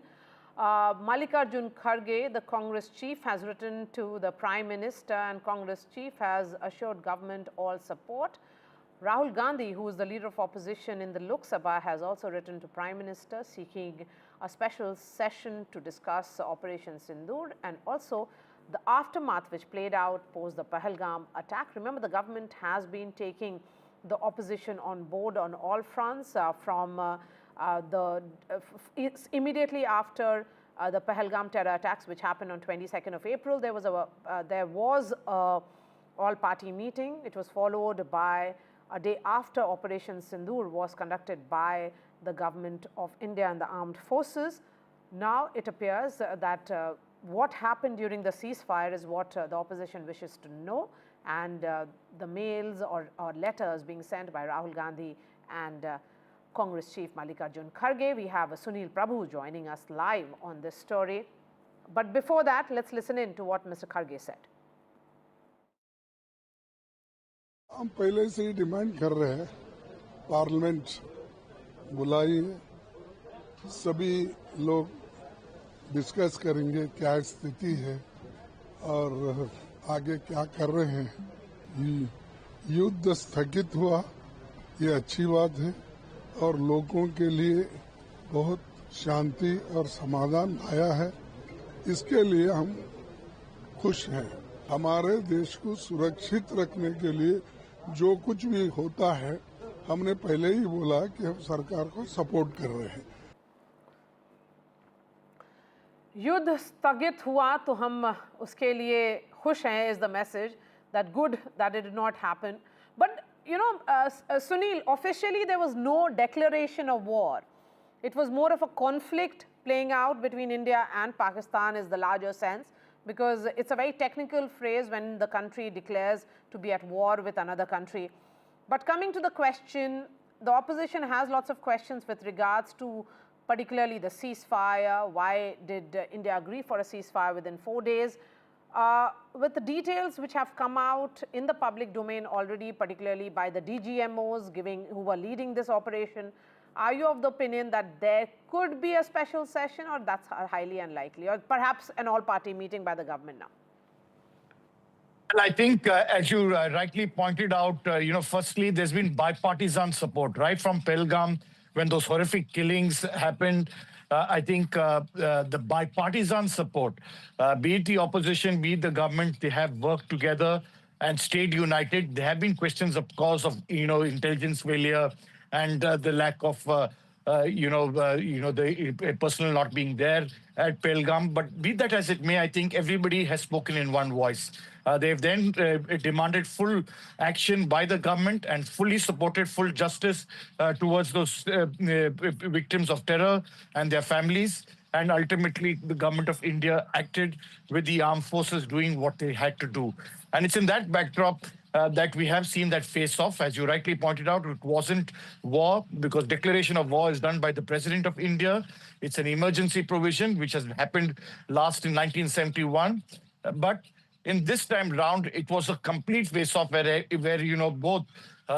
Mallikarjun Kharge, the Congress chief, has written to the Prime Minister, and Congress chief has assured government all support. Rahul Gandhi, who is the leader of opposition in the Lok Sabha, has also written to Prime Minister seeking a special session to discuss Operation Sindoor, and also the aftermath which played out post the Pahalgam attack. Remember, the government has been taking the opposition on board on all fronts immediately after the Pahalgam terror attacks, which happened on 22nd of April. There was a all-party meeting. It was followed by a day after Operation Sindoor was conducted by the government of India and the armed forces. Now it appears that what happened during the ceasefire is what the opposition wishes to know, and the mails or letters being sent by Rahul Gandhi and Congress Chief Mallikarjun Kharge. We have Sunil Prabhu joining us live on this story. But before that, let's listen in to what Mr. Kharge said. हम पहले से ही demand कर रहे हैं, parliament बुलाई है, सभी लोग डिस्कस करेंगे क्या स्थिति है और आगे क्या कर रहे हैं। युद्ध स्थगित हुआ, ये अच्छी बात है और लोगों के लिए बहुत शांति और समाधान आया है, इसके लिए हम खुश हैं। हमारे देश को सुरक्षित रखने के लिए जो कुछ भी होता है, हमने पहले ही बोला कि हम सरकार को सपोर्ट कर रहे हैं। युद्ध स्थगित हुआ तो हम उसके लिए खुश हैं is the message, that good that it did not happen. But you know, Sunil, officially there was no declaration of war. It was more of a conflict playing out between India and Pakistan is the larger sense, because it's a very technical phrase when the country declares to be at war with another country. But coming to the question, the opposition has lots of questions with regards to particularly the ceasefire. Why did India agree for a ceasefire within 4 days? With the details which have come out in the public domain already, particularly by the DGMOs who were leading this operation, are you of the opinion that there could be a special session, or that's highly unlikely, or perhaps an all-party meeting by the government now? Well, I think, as you rightly pointed out, firstly, there's been bipartisan support, right from Pahalgam, when those horrific killings happened. I think the bipartisan support, be it the opposition, be it the government, they have worked together and stayed united. There have been questions, of course, of intelligence failure and the lack of the personnel not being there at Pahalgam. But be that as it may, I think everybody has spoken in one voice. They've then demanded full action by the government and fully supported full justice towards those victims of terror and their families. And ultimately, the government of India acted with the armed forces doing what they had to do. And it's in that backdrop that we have seen that face-off. As you rightly pointed out, it wasn't war, because declaration of war is done by the President of India. It's an emergency provision, which has happened last in 1971. But in this time round, it was a complete face-off where both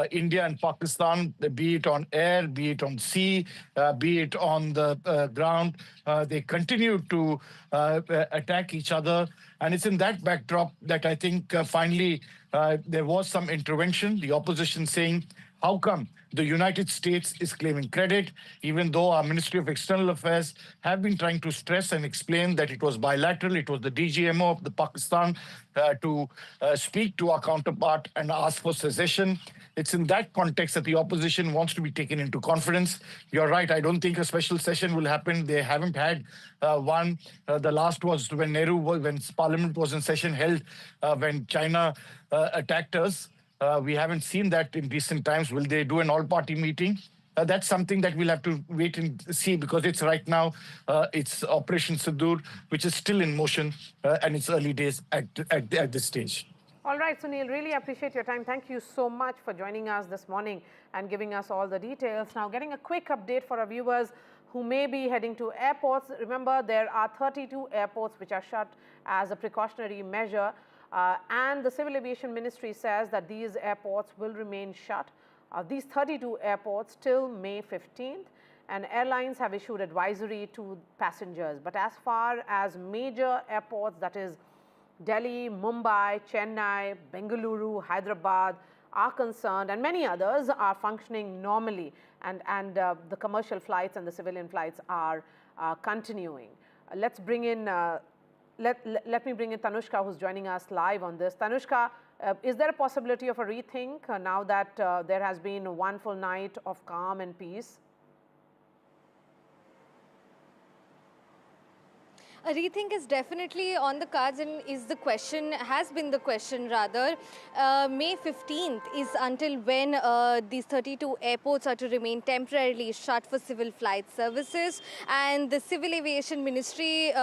India and Pakistan, be it on air, be it on sea, be it on the ground, they continued to attack each other. And it's in that backdrop that I think finally there was some intervention, the opposition saying, how come the United States is claiming credit, even though our Ministry of External Affairs have been trying to stress and explain that it was bilateral, it was the DGMO of the Pakistan to speak to our counterpart and ask for cessation. It's in that context that the opposition wants to be taken into confidence. You're right, I don't think a special session will happen. They haven't had one. The last was when when Parliament was in session held when China attacked us. We haven't seen that in recent times. Will they do an all-party meeting? That's something that we'll have to wait and see, because it's right now, it's Operation Sindoor, which is still in motion and it's early days at this stage. All right, Sunil, really appreciate your time. Thank you so much for joining us this morning and giving us all the details. Now, getting a quick update for our viewers who may be heading to airports. Remember, there are 32 airports which are shut as a precautionary measure. And the Civil Aviation Ministry says that these airports will remain shut, these 32 airports, till May 15th. And airlines have issued advisory to passengers. But as far as major airports, that is Delhi, Mumbai, Chennai, Bengaluru, Hyderabad, are concerned, and many others are functioning normally, and the commercial flights and the civilian flights are continuing. Let's bring in Let me bring in Tanushka, who's joining us live on this. Tanushka, is there a possibility of a rethink now that there has been one full night of calm and peace? A rethink is definitely on the cards and has been the question rather. May 15th is until when these 32 airports are to remain temporarily shut for civil flight services, and the Civil Aviation Ministry,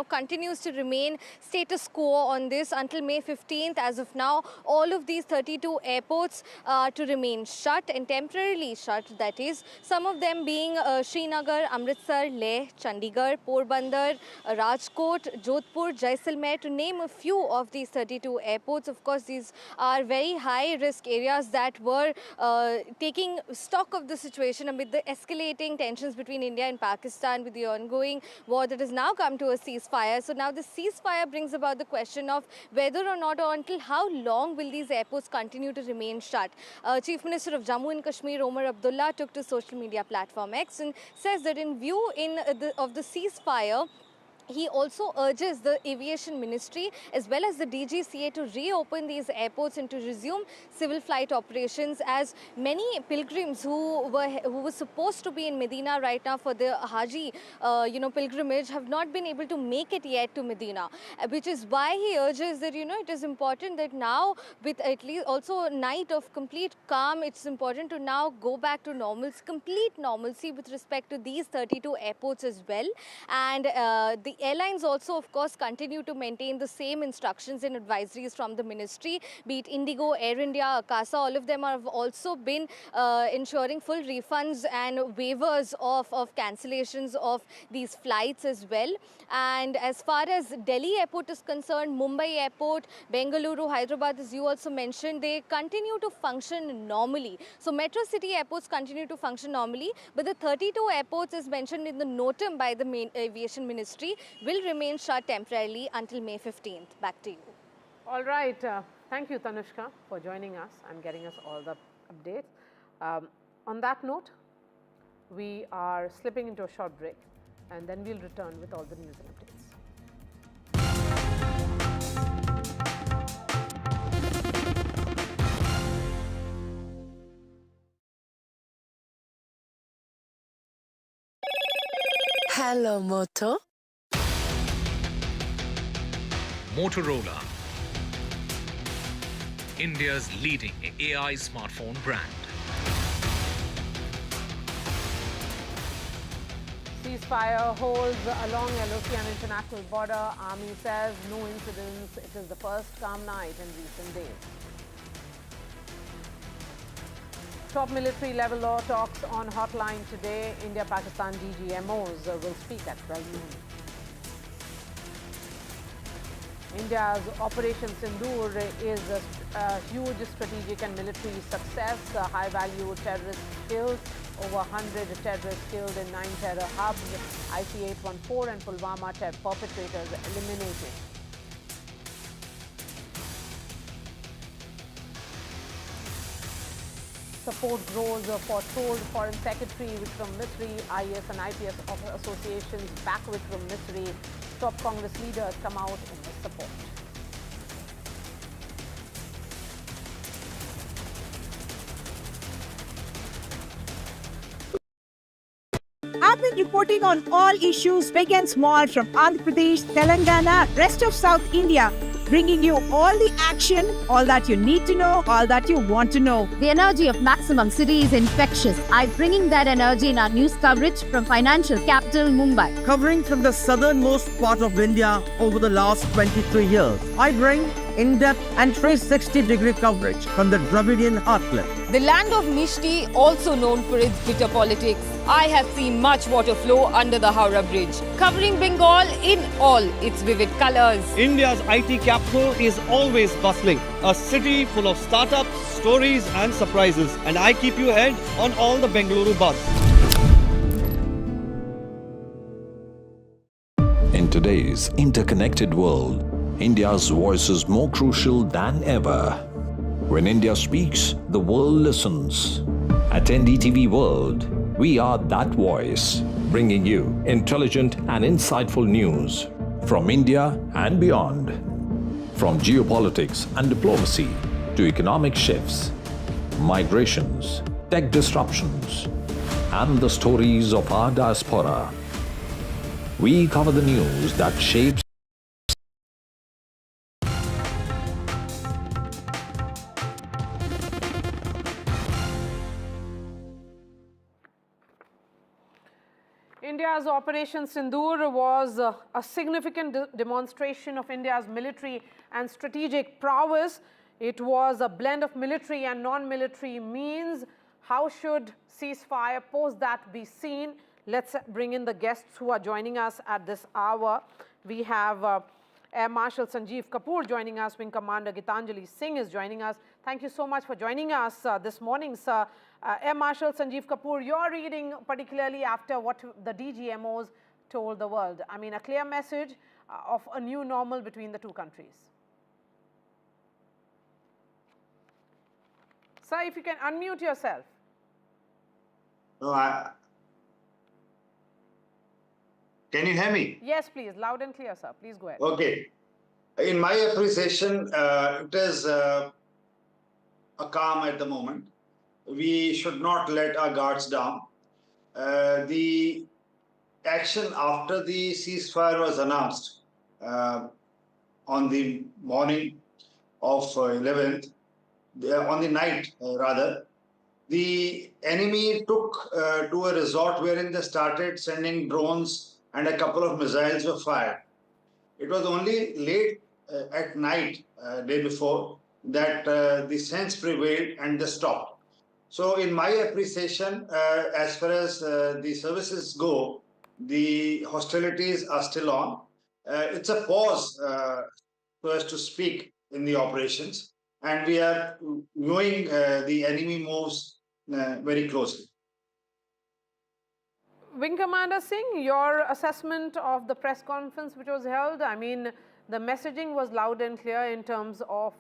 continues to remain status quo on this until May 15th. As of now, all of these 32 airports are to remain shut and temporarily shut, that is, some of them being Srinagar, Amritsar, Leh, Chandigarh, Porbandar, Rajkot, Jodhpur, Jaisalmer, to name a few of these 32 airports. Of course, these are very high-risk areas that were taking stock of the situation amid the escalating tensions between India and Pakistan with the ongoing war that has now come to a ceasefire. So now the ceasefire brings about the question of whether or not, or until how long will these airports continue to remain shut. Chief Minister of Jammu and Kashmir, Omar Abdullah, took to social media platform X and says that in view of the ceasefire, he also urges the Aviation Ministry as well as the DGCA to reopen these airports and to resume civil flight operations, as many pilgrims who were supposed to be in Medina right now for the Haji pilgrimage have not been able to make it yet to Medina, which is why he urges that it is important that now, with at least also a night of complete calm, it's important to now go back to complete normalcy with respect to these 32 airports as well. And the airlines also, of course, continue to maintain the same instructions and advisories from the ministry, be it Indigo, Air India, Akasa. All of them have also been ensuring full refunds and waivers of cancellations of these flights as well. And as far as Delhi airport is concerned, Mumbai airport, Bengaluru, Hyderabad, as you also mentioned, they continue to function normally. So metro city airports continue to function normally, but the 32 airports, as mentioned in the notum by the Aviation Ministry, will remain shut temporarily until May 15th. Back to you. All right. Thank you, Tanushka, for joining us and getting us all the updates. On that note, we are slipping into a short break, and then we'll return with all the news and updates. Hello, Moto. Motorola, India's leading AI smartphone brand. Ceasefire holds along LOC international border. Army says no incidents. It is the first calm night in recent days. Top military level law talks on hotline today. India-Pakistan DGMOs will speak at 12 noon. India's Operation Sindoor is a huge strategic and military success. High-value terrorists killed, over 100 terrorists killed in 9 terror hubs. IC-814 and Pulwama perpetrators eliminated. Support grows for told Foreign Secretary Vikram Misri. IAS and IPS associations back Vikram Misri. Top Congress leaders come out in his support. I've been reporting on all issues big and small from Andhra Pradesh, Telangana, rest of South India, bringing you all the action, all that you need to know, all that you want to know. The energy of Maximum City is infectious. I'm bringing that energy in our news coverage from financial capital Mumbai. Covering from the southernmost part of India over the last 23 years, I bring in-depth and 360-degree coverage from the Dravidian heartland. The land of Mishti, also known for its bitter politics. I have seen much water flow under the Howrah Bridge, covering Bengal in all its vivid colors. India's IT capital is always bustling, a city full of startups, stories and surprises. And I keep you ahead on all the Bengaluru buzz. In today's interconnected world, India's voice is more crucial than ever. When India speaks, the world listens. At NDTV World, we are that voice, bringing you intelligent and insightful news, from India and beyond. From geopolitics and diplomacy to economic shifts, migrations, tech disruptions, and the stories of our diaspora. We cover the news that shapes India's Operation Sindoor was a significant demonstration of India's military and strategic prowess. It was a blend of military and non-military means. How should ceasefire post that be seen? Let's bring in the guests who are joining us at this hour. We have Air Marshal Sanjeev Kapoor joining us. Wing Commander Gitanjali Singh is joining us. Thank you so much for joining us this morning, sir. Air Marshal Sanjeev Kapoor, your reading particularly after what the DGMOs told the world. I mean, a clear message of a new normal between the two countries. Sir, if you can unmute yourself. No, can you hear me? Yes, please. Loud and clear, sir. Please go ahead. Okay. In my appreciation, it is a calm at the moment. We should not let our guards down. The action after the ceasefire was announced on the morning of 11th, on the night rather, the enemy took to a resort wherein they started sending drones and a couple of missiles were fired. It was only late at night, day before, that the sense prevailed and they stopped. So in my appreciation, as far as the services go, the hostilities are still on. It's a pause so as to speak in the operations, and we are viewing the enemy moves very closely. Wing Commander Singh, your assessment of the press conference which was held, I mean, the messaging was loud and clear in terms of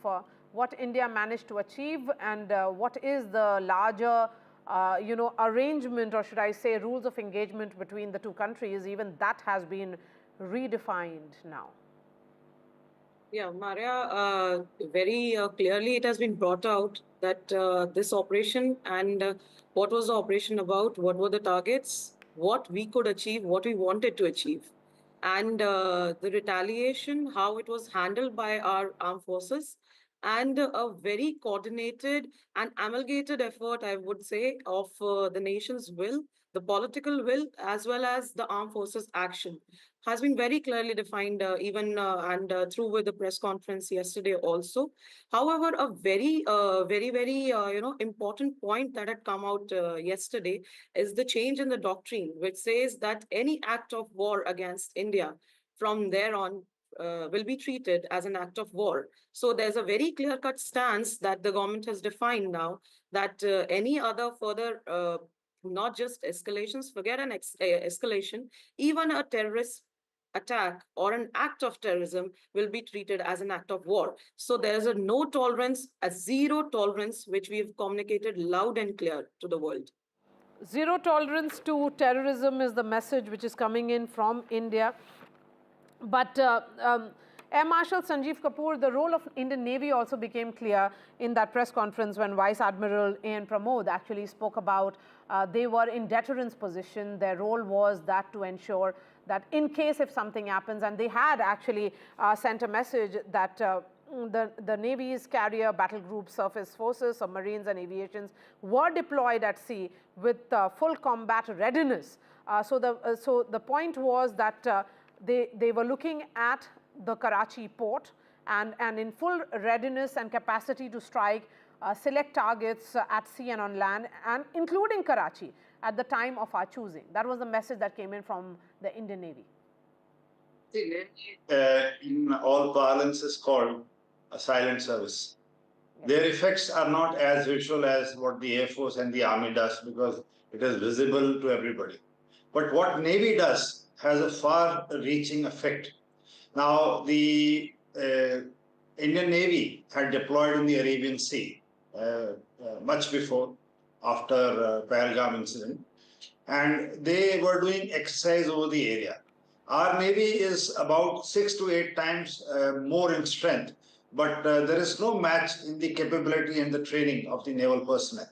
what India managed to achieve and what is the larger, arrangement, or should I say rules of engagement between the two countries. Even that has been redefined now. Yeah, Maria, very clearly it has been brought out that this operation and what was the operation about, what were the targets, what we could achieve, what we wanted to achieve. And the retaliation, how it was handled by our armed forces, and a very coordinated and amalgamated effort, I would say, of the nation's will, the political will, as well as the armed forces action, has been very clearly defined even through with the press conference yesterday also. However, a very important point that had come out yesterday is the change in the doctrine, which says that any act of war against India from there on will be treated as an act of war. So there's a very clear-cut stance that the government has defined now that any other further, not just escalations, forget an escalation, even a terrorist attack or an act of terrorism will be treated as an act of war. So there's a no tolerance, a zero tolerance, which we've communicated loud and clear to the world. Zero tolerance to terrorism is the message which is coming in from India. But Air Marshal Sanjeev Kapoor, the role of Indian Navy also became clear in that press conference when Vice Admiral A.N. Pramod actually spoke about they were in deterrence position. Their role was that to ensure that in case if something happens, and they had actually sent a message that the Navy's carrier, battle group, surface forces, submarines and aviations were deployed at sea with full combat readiness. So the point was that they were looking at the Karachi port and in full readiness and capacity to strike select targets at sea and on land, and including Karachi at the time of our choosing. That was the message that came in from the Indian Navy. In all parlance is called a silent service. Yes. Their effects are not as visual as what the Air Force and the Army does, because it is visible to everybody. But what Navy does has a far-reaching effect. Now, the Indian Navy had deployed in the Arabian Sea much before, after Pahalgam incident, and they were doing exercise over the area. Our Navy is about 6 to 8 times more in strength, but there is no match in the capability and the training of the naval personnel.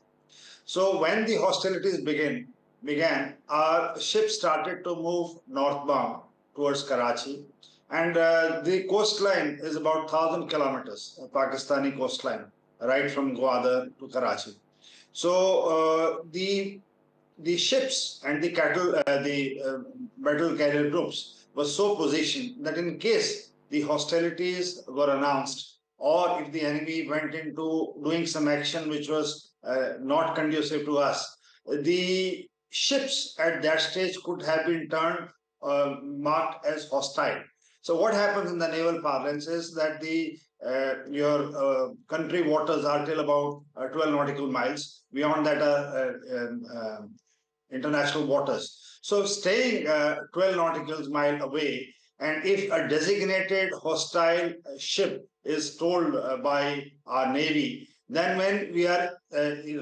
So when the hostilities began, our ship started to move northbound towards Karachi, and the coastline is about 1,000 kilometers, Pakistani coastline, right from Gwadar to Karachi. So the ships and the battle carrier groups were so positioned that in case the hostilities were announced, or if the enemy went into doing some action which was not conducive to us, the ships at that stage could have been turned marked as hostile. So what happens in the naval parlance is that your country waters are till about 12 nautical miles. Beyond that are international waters. So staying 12 nautical mile away, and if a designated hostile ship is told by our Navy, then when we are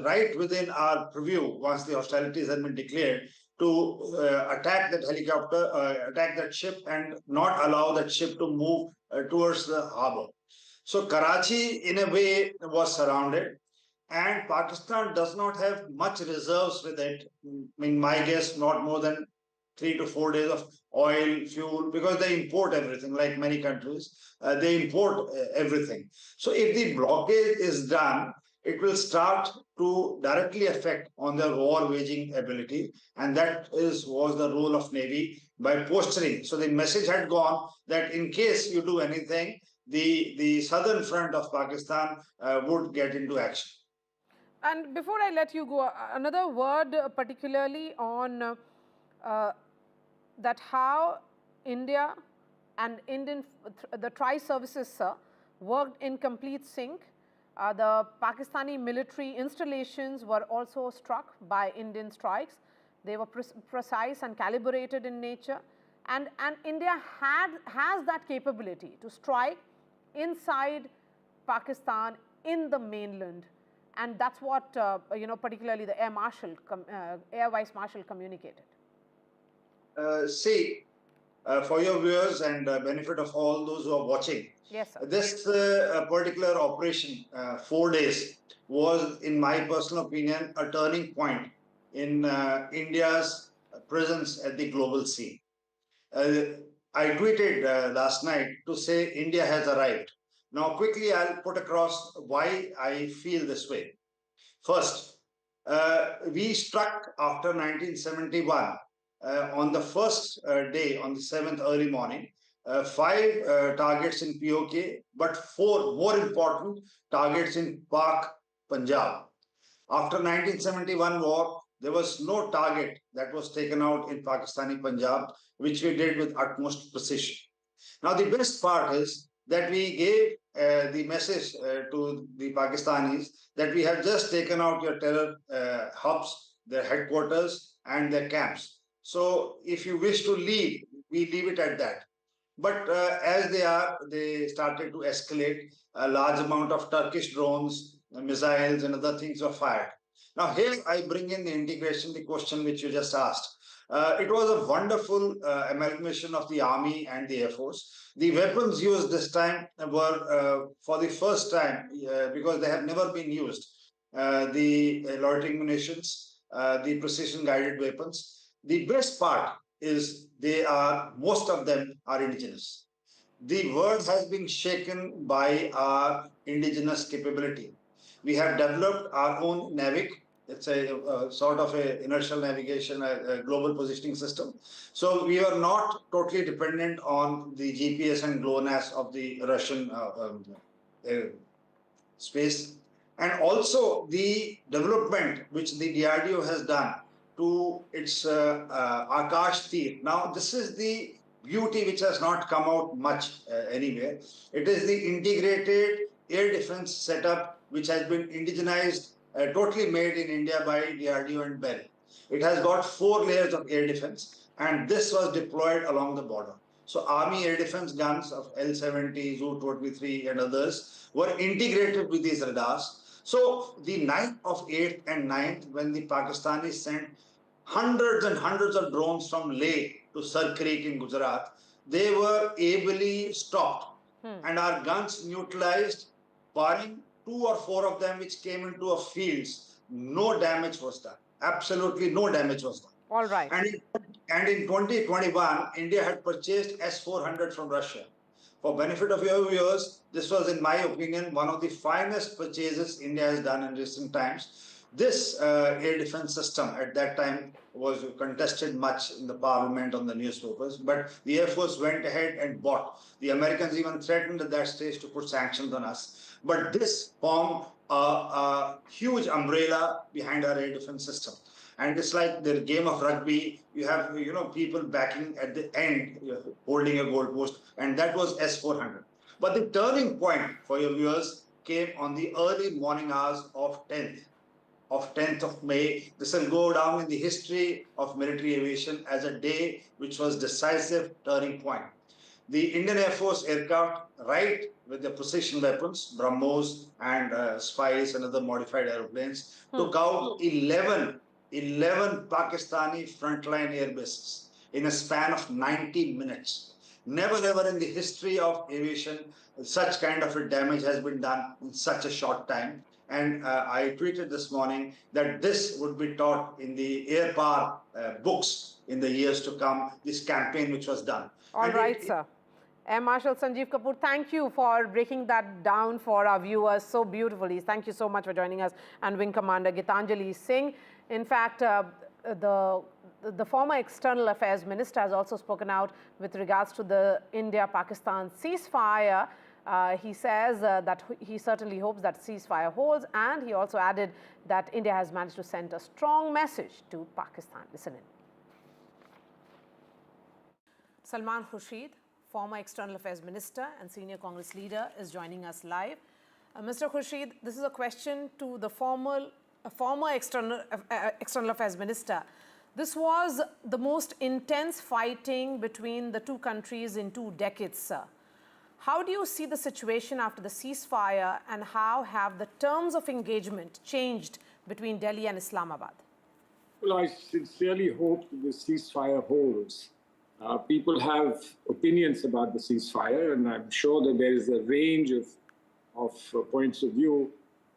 right within our purview, once the hostilities have been declared, to attack that helicopter, attack that ship, and not allow that ship to move towards the harbor. So Karachi, in a way, was surrounded, and Pakistan does not have much reserves with it. In my guess, not more than 3 to 4 days of oil, fuel, because they import everything, like many countries. They import everything. So if the blockade is done, it will start to directly affect on their war waging ability, and that was the role of Navy by posturing. So the message had gone that in case you do anything, the southern front of Pakistan would get into action. And before I let you go, another word particularly on that how India and the tri-services worked in complete sync. The Pakistani military installations were also struck by Indian strikes. They were precise and calibrated in nature, and India has that capability to strike inside Pakistan in the mainland, and that's what particularly the Air Vice Marshal communicated. For your viewers and benefit of all those who are watching, yes, sir. This particular operation, 4 days, was, in my personal opinion, a turning point in India's presence at the global scene. I tweeted last night to say India has arrived. Now, quickly, I'll put across why I feel this way. First, we struck after 1971 on the first day, on the 7th early morning, 5 targets in POK, but 4 more important targets in Pak, Punjab. After 1971 war, there was no target that was taken out in Pakistani Punjab, which we did with utmost precision. Now, the best part is that we gave the message to the Pakistanis that we have just taken out your terror hubs, their headquarters, and their camps. So if you wish to leave, we leave it at that. But as they started to escalate. A large amount of Turkish drones, missiles, and other things were fired. Now, here I bring in the integration, the question which you just asked. It was a wonderful amalgamation of the Army and the Air Force. The weapons used this time were, for the first time, because they have never been used, the loitering munitions, the precision-guided weapons. The best part is most of them are indigenous. The world has been shaken by our indigenous capability. We have developed our own NAVIC. It's a sort of a inertial navigation, a global positioning system. So we are not totally dependent on the GPS and GLONASS of the Russian space. And also the development which the DRDO has done to its Akash Tir. Now, this is the beauty which has not come out much anywhere. It is the integrated air defense setup which has been indigenized, totally made in India by DRDO and Bell. It has got 4 layers of air defense, and this was deployed along the border. So Army air defense guns of L-70, Zu-23 and others were integrated with these radars. So the night of 8th and 9th, when the Pakistanis sent hundreds and hundreds of drones from Leh to Sar Creek in Gujarat, they were ably stopped and our guns neutralized, barring 2 or 4 of them which came into a fields. No damage was done. Absolutely no damage was done. All right. And in 2021, India had purchased S-400 from Russia. For benefit of your viewers, this was, in my opinion, one of the finest purchases India has done in recent times. This air defense system at that time was contested much in the parliament, on the newspapers, but the Air Force went ahead and bought. The Americans even threatened at that stage to put sanctions on us. But this formed a huge umbrella behind our air defense system. And it's like the game of rugby, you have people backing at the end, holding a goalpost, and that was S-400. But the turning point for your viewers came on the early morning hours of 10th of May. This will go down in the history of military aviation as a day which was decisive turning point. The Indian Air Force aircraft, right with the precision weapons, BrahMos and Spice and other modified aeroplanes, took out 11 Pakistani frontline air bases in a span of 90 minutes. Never ever in the history of aviation such kind of a damage has been done in such a short time. And I tweeted this morning that this would be taught in the air power books in the years to come, this campaign which was done. All right, sir. Air Marshal Sanjeev Kapoor, thank you for breaking that down for our viewers so beautifully. Thank you so much for joining us. And Wing Commander Gitanjali Singh. In fact, the former External Affairs Minister has also spoken out with regards to the India-Pakistan ceasefire. He says that he certainly hopes that ceasefire holds, and he also added that India has managed to send a strong message to Pakistan. Listen in. Salman Khurshid, former External Affairs Minister and senior Congress leader, is joining us live. Mr. Khurshid, this is a question to the former External Affairs Minister. This was the most intense fighting between the two countries in 2 decades, sir. How do you see the situation after the ceasefire, and how have the terms of engagement changed between Delhi and Islamabad? Well, I sincerely hope that the ceasefire holds. People have opinions about the ceasefire, and I'm sure that there is a range of points of view.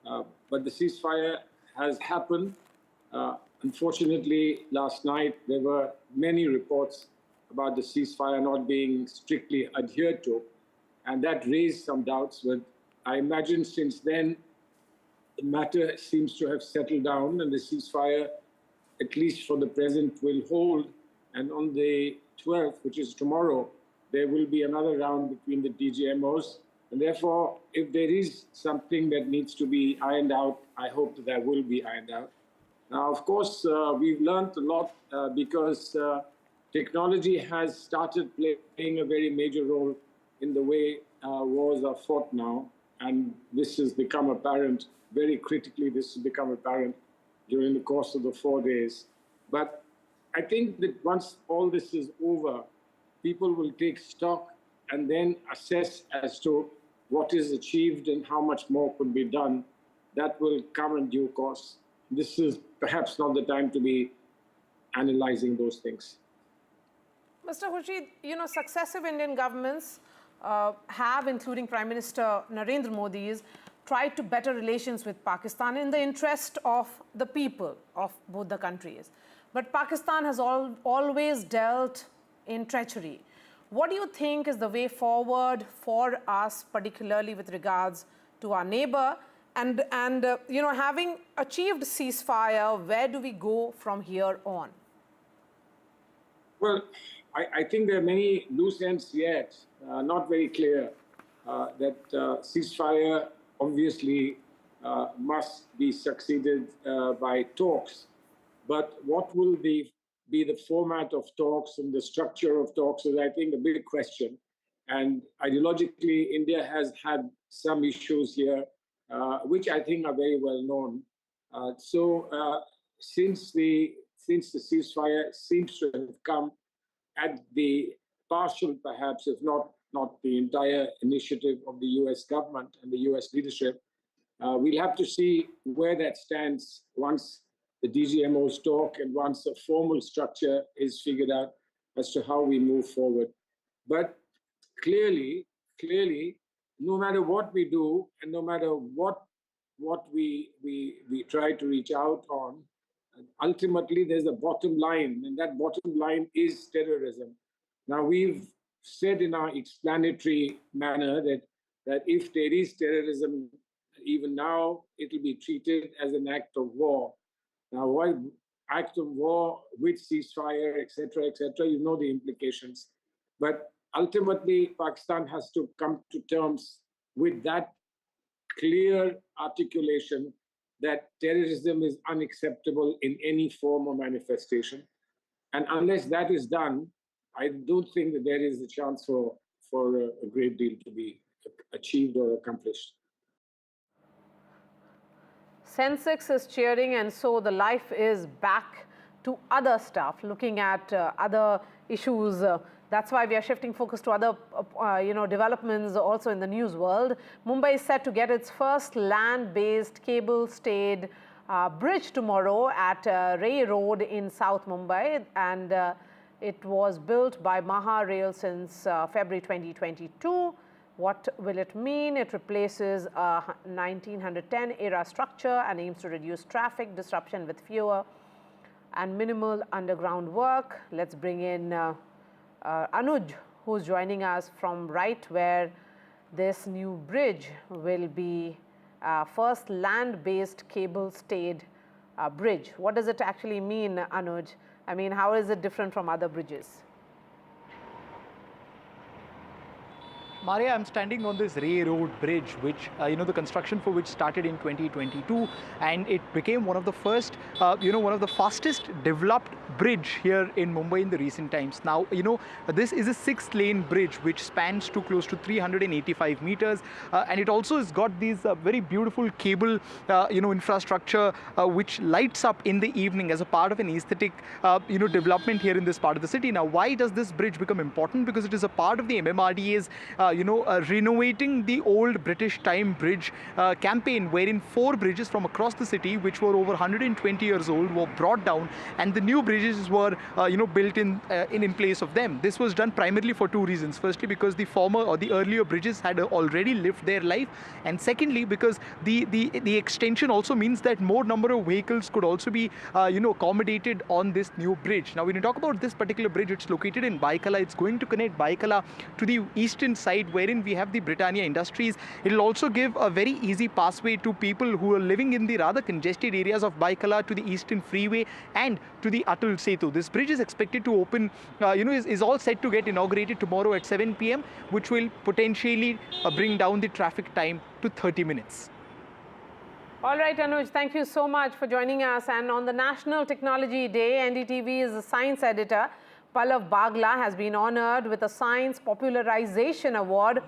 But the ceasefire has happened. Unfortunately, last night there were many reports about the ceasefire not being strictly adhered to, and that raised some doubts. But I imagine since then, the matter seems to have settled down, and the ceasefire, at least for the present, will hold. And on the 12th, which is tomorrow, there will be another round between the DGMOs. And therefore, if there is something that needs to be ironed out, I hope that that will be ironed out. Now, of course, we've learned a lot because technology has started playing a very major role in the way wars are fought now. And this has become apparent, very critically, this has become apparent during the course of the 4 days. But I think that once all this is over, people will take stock and then assess as to what is achieved and how much more could be done. That will come in due course. This is perhaps not the time to be analyzing those things. Mr. Khurshid, successive Indian governments have, including Prime Minister Narendra Modi's, tried to better relations with Pakistan in the interest of the people of both the countries. But Pakistan has always dealt in treachery. What do you think is the way forward for us, particularly with regards to our neighbor? And having achieved ceasefire, where do we go from here on? Well, I think there are many loose ends yet, not very clear, that ceasefire obviously must be succeeded by talks. But what will be the format of talks and the structure of talks is, I think, a big question. And ideologically, India has had some issues here, which I think are very well known. Since the ceasefire seems to have come at the partial, perhaps, if not the entire initiative of the US government and the US leadership, we'll have to see where that stands once the DGMOs talk and once a formal structure is figured out. as to how we move forward. But clearly, no matter what we do and no matter what we try to reach out on, ultimately there's a bottom line, and that bottom line is terrorism. Now, we've said in our explanatory manner that if there is terrorism, even now, it'll be treated as an act of war. Now, why act of war with ceasefire, etc., you know the implications. But ultimately, Pakistan has to come to terms with that clear articulation that terrorism is unacceptable in any form or manifestation. And unless that is done, I don't think that there is a chance for a great deal to be achieved or accomplished. Sensex is cheering, and so the life is back to other stuff, looking at other issues. That's why we are shifting focus to other developments also in the news world. Mumbai is set to get its first land-based cable-stayed bridge tomorrow at Ray Road in South Mumbai, and it was built by Maha Rail since February 2022. What will it mean? It replaces a 1910 era structure and aims to reduce traffic disruption with fewer and minimal underground work. Let's bring in Anuj, who's joining us from right where this new bridge will be first land-based cable-stayed bridge. What does it actually mean, Anuj? I mean, how is it different from other bridges? Maria, I'm standing on this Ray Road bridge, which, the construction for which started in 2022, and it became one of the first, one of the fastest developed bridge here in Mumbai in the recent times. Now, this is a 6-lane bridge which spans to close to 385 meters, and it also has got these very beautiful cable, infrastructure which lights up in the evening as a part of an aesthetic, development here in this part of the city. Now, why does this bridge become important? Because it is a part of the MMRDA's renovating the old British time bridge campaign, wherein 4 bridges from across the city, which were over 120 years old, were brought down, and the new bridges were, built in place of them. This was done primarily for 2 reasons. Firstly, because the former or the earlier bridges had already lived their life, and secondly, because the extension also means that more number of vehicles could also be, accommodated on this new bridge. Now, when you talk about this particular bridge, it's located in Baikala. It's going to connect Baikala to the eastern side, wherein we have the Britannia Industries. It will also give a very easy passway to people who are living in the rather congested areas of Baikala to the Eastern Freeway and to the Atal Setu. This bridge is expected to open, is all set to get inaugurated tomorrow at 7 p.m., which will potentially bring down the traffic time to 30 minutes. All right, Anuj, thank you so much for joining us. And on the National Technology Day, NDTV's science editor, Pallav Bagla, has been honored with a Science Popularization Award,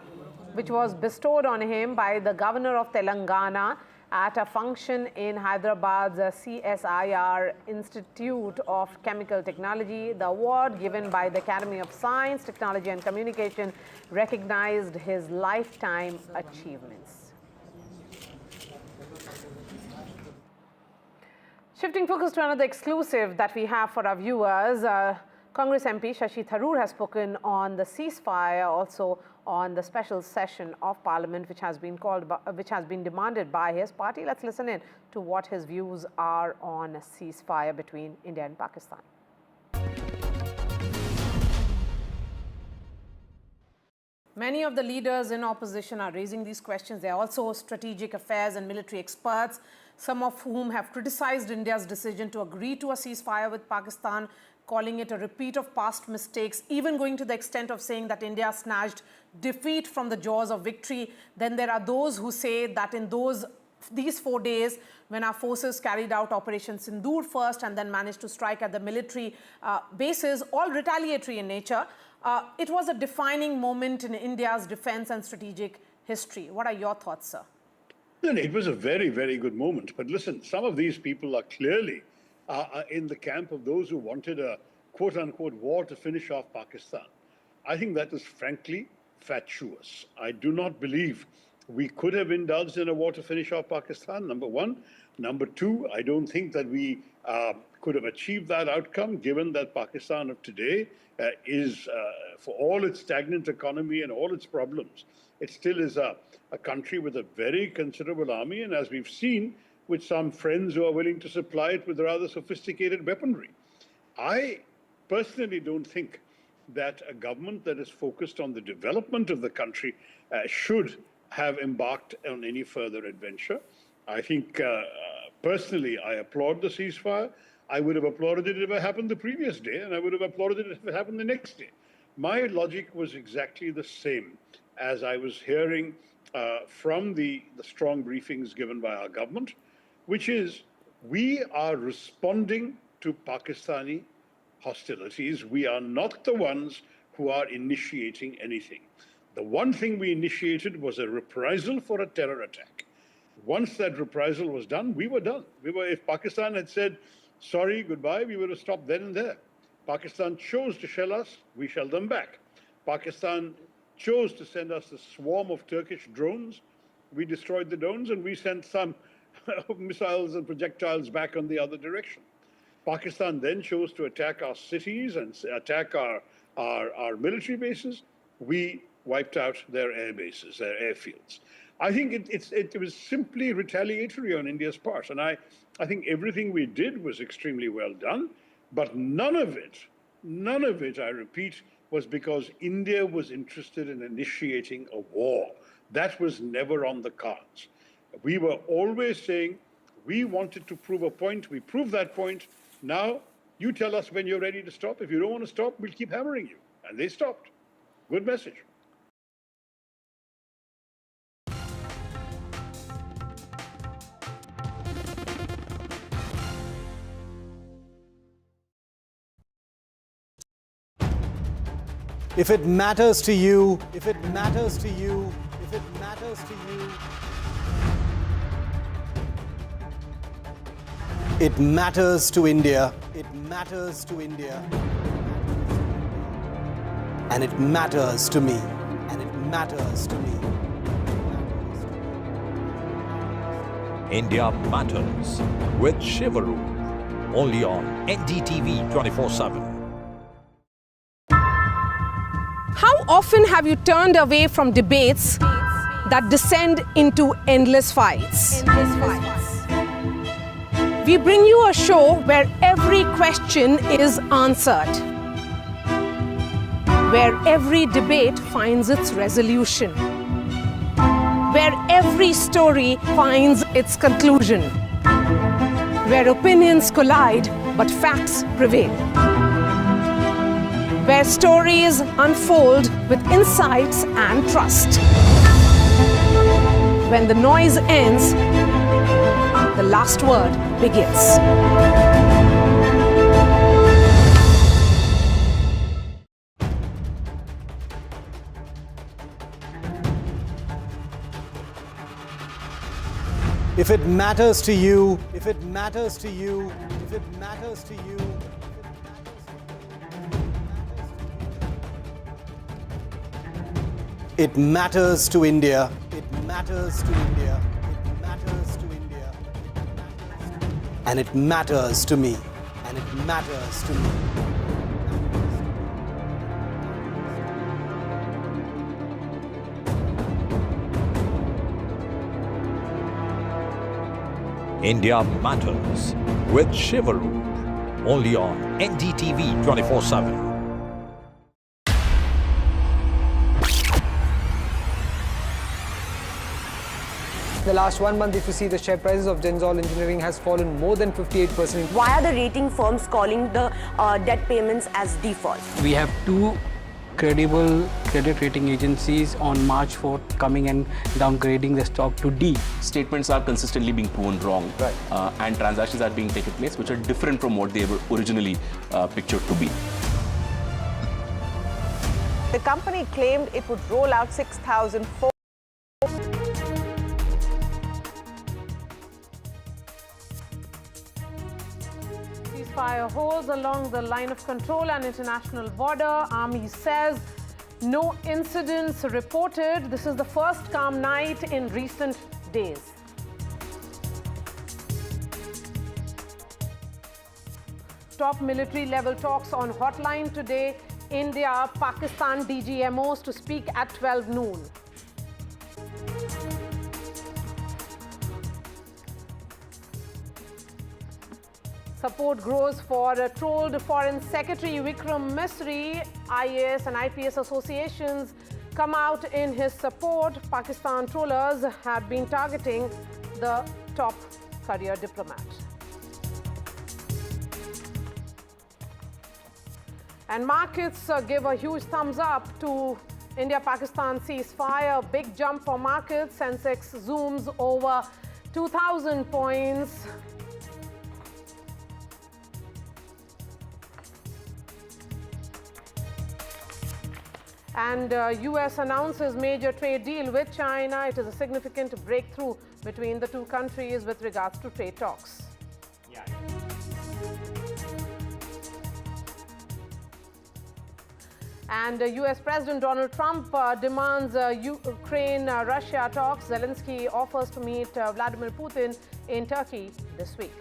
which was bestowed on him by the Governor of Telangana at a function in Hyderabad's CSIR Institute of Chemical Technology. The award, given by the Academy of Science, Technology and Communication, recognized his lifetime achievements. Shifting focus to another exclusive that we have for our viewers, Congress MP Shashi Tharoor has spoken on the ceasefire, also on the special session of Parliament, which has been demanded by his party. Let's listen in to what his views are on a ceasefire between India and Pakistan. Many of the leaders in opposition are raising these questions. They are also strategic affairs and military experts, some of whom have criticized India's decision to agree to a ceasefire with Pakistan, calling it a repeat of past mistakes, even going to the extent of saying that India snatched defeat from the jaws of victory. Then there are those who say that in these 4 days, when our forces carried out Operation Sindoor first and then managed to strike at the military bases, all retaliatory in nature, it was a defining moment in India's defense and strategic history. What are your thoughts, sir? It was a very, very good moment. But listen, some of these people are clearly in the camp of those who wanted a quote-unquote war to finish off Pakistan. I think that is frankly fatuous. I do not believe We could have indulged in a war to finish off Pakistan, number one. Number two, I don't think that we could have achieved that outcome, given that Pakistan of today is, for all its stagnant economy and all its problems, it still is a country with a very considerable army, and as we've seen, with some friends who are willing to supply it with rather sophisticated weaponry. I personally don't think that a government that is focused on the development of the country should have embarked on any further adventure. I think, personally, I applaud the ceasefire. I would have applauded it if it happened the previous day, and I would have applauded it if it happened the next day. My logic was exactly the same as I was hearing from the strong briefings given by our government, which is we are responding to Pakistani hostilities. We are not the ones who are initiating anything. The one thing we initiated was a reprisal for a terror attack. Once that reprisal was done, we were done. If Pakistan had said, sorry, goodbye, we would have stopped then and there. Pakistan chose to shell us, we shelled them back. Pakistan chose to send us a swarm of Turkish drones, we destroyed the drones, and we sent some missiles and projectiles back on the other direction. Pakistan then chose to attack our cities and attack our military bases. We wiped out their air bases, their airfields. I think it was simply retaliatory on India's part. And I think everything we did was extremely well done. But none of it, I repeat, was because India was interested in initiating a war. That was never on the cards. We were always saying we wanted to prove a point. We proved that point. Now you tell us when you're ready to stop. If you don't want to stop, we'll keep hammering you. And they stopped. Good message. If it matters to you, if it matters to you, if it matters to you, it matters to India, it matters to India, and it matters to me, and it matters to me. India Matters with Shivaru, only on NDTV 24/7. How often have you turned away from debates that descend into endless fights? We bring you a show where every question is answered, where every debate finds its resolution, where every story finds its conclusion, where opinions collide but facts prevail, where stories unfold with insights and trust. When the noise ends, the last word begins. If it matters to you, if it matters to you, if it matters to you, it matters to India. It matters to India. It matters to India. And it matters to me. And it matters to me. India Matters with Shivaru, only on NDTV 24/7. The last 1 month, if you see, the share prices of Denzol Engineering has fallen more than 58%. Why are the rating firms calling the debt payments as default? We have two credible credit rating agencies on March 4th coming and downgrading the stock to D. Statements are consistently being proven wrong, and transactions are being taken place which are different from what they were originally pictured to be. The company claimed it would roll out 6,004. Ceasefire holds along the line of control and international border. Army says No incidents reported. This is the first calm night in recent days. Top military level talks on hotline today. India, Pakistan DGMOs to speak at 12 noon. Support grows for trolled Foreign Secretary Vikram Misri. IAS and IPS associations come out in his support. Pakistan trollers have been targeting the top career diplomat. And markets give a huge thumbs up to India-Pakistan ceasefire. Big jump for markets. Sensex zooms over 2,000 points. And US announces major trade deal with China. It is a significant breakthrough between the two countries with regards to trade talks. And US President Donald Trump demands Ukraine-Russia talks. Zelensky offers to meet Vladimir Putin in Turkey this week.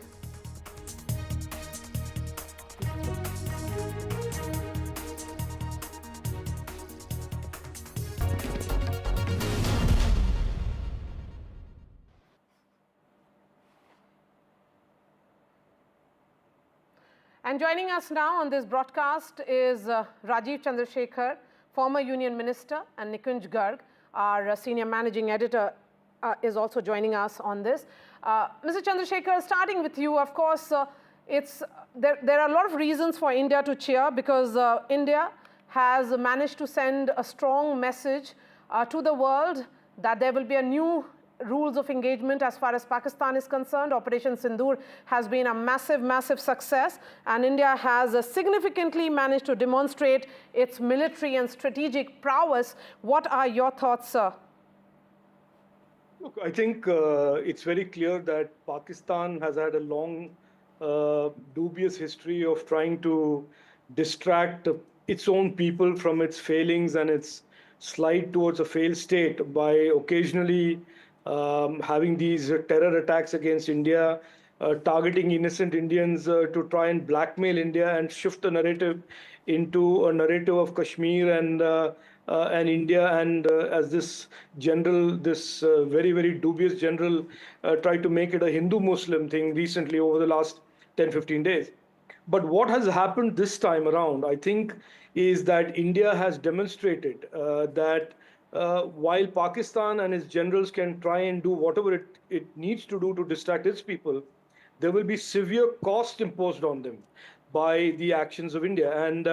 And joining us now on this broadcast is Rajiv Chandrasekhar, former Union Minister, and Nikunj Garg, our Senior Managing Editor, is also joining us on this. Mr. Chandrasekhar, starting with you, of course, there are a lot of reasons for India to cheer because India has managed to send a strong message to the world that there will be a new rules of engagement as far as Pakistan is concerned. Operation Sindoor has been a massive, massive success, and India has significantly managed to demonstrate its military and strategic prowess. What are your thoughts, sir? Look, I think it's very clear that Pakistan has had a long, dubious history of trying to distract its own people from its failings and its slide towards a failed state by occasionally having these terror attacks against India, targeting innocent Indians to try and blackmail India and shift the narrative into a narrative of Kashmir and India, and as this general, this very, very dubious general tried to make it a Hindu-Muslim thing recently over the last 10-15 days. But what has happened this time around, I think, is that India has demonstrated that while Pakistan and its generals can try and do whatever it needs to do to distract its people, there will be severe cost imposed on them by the actions of India. And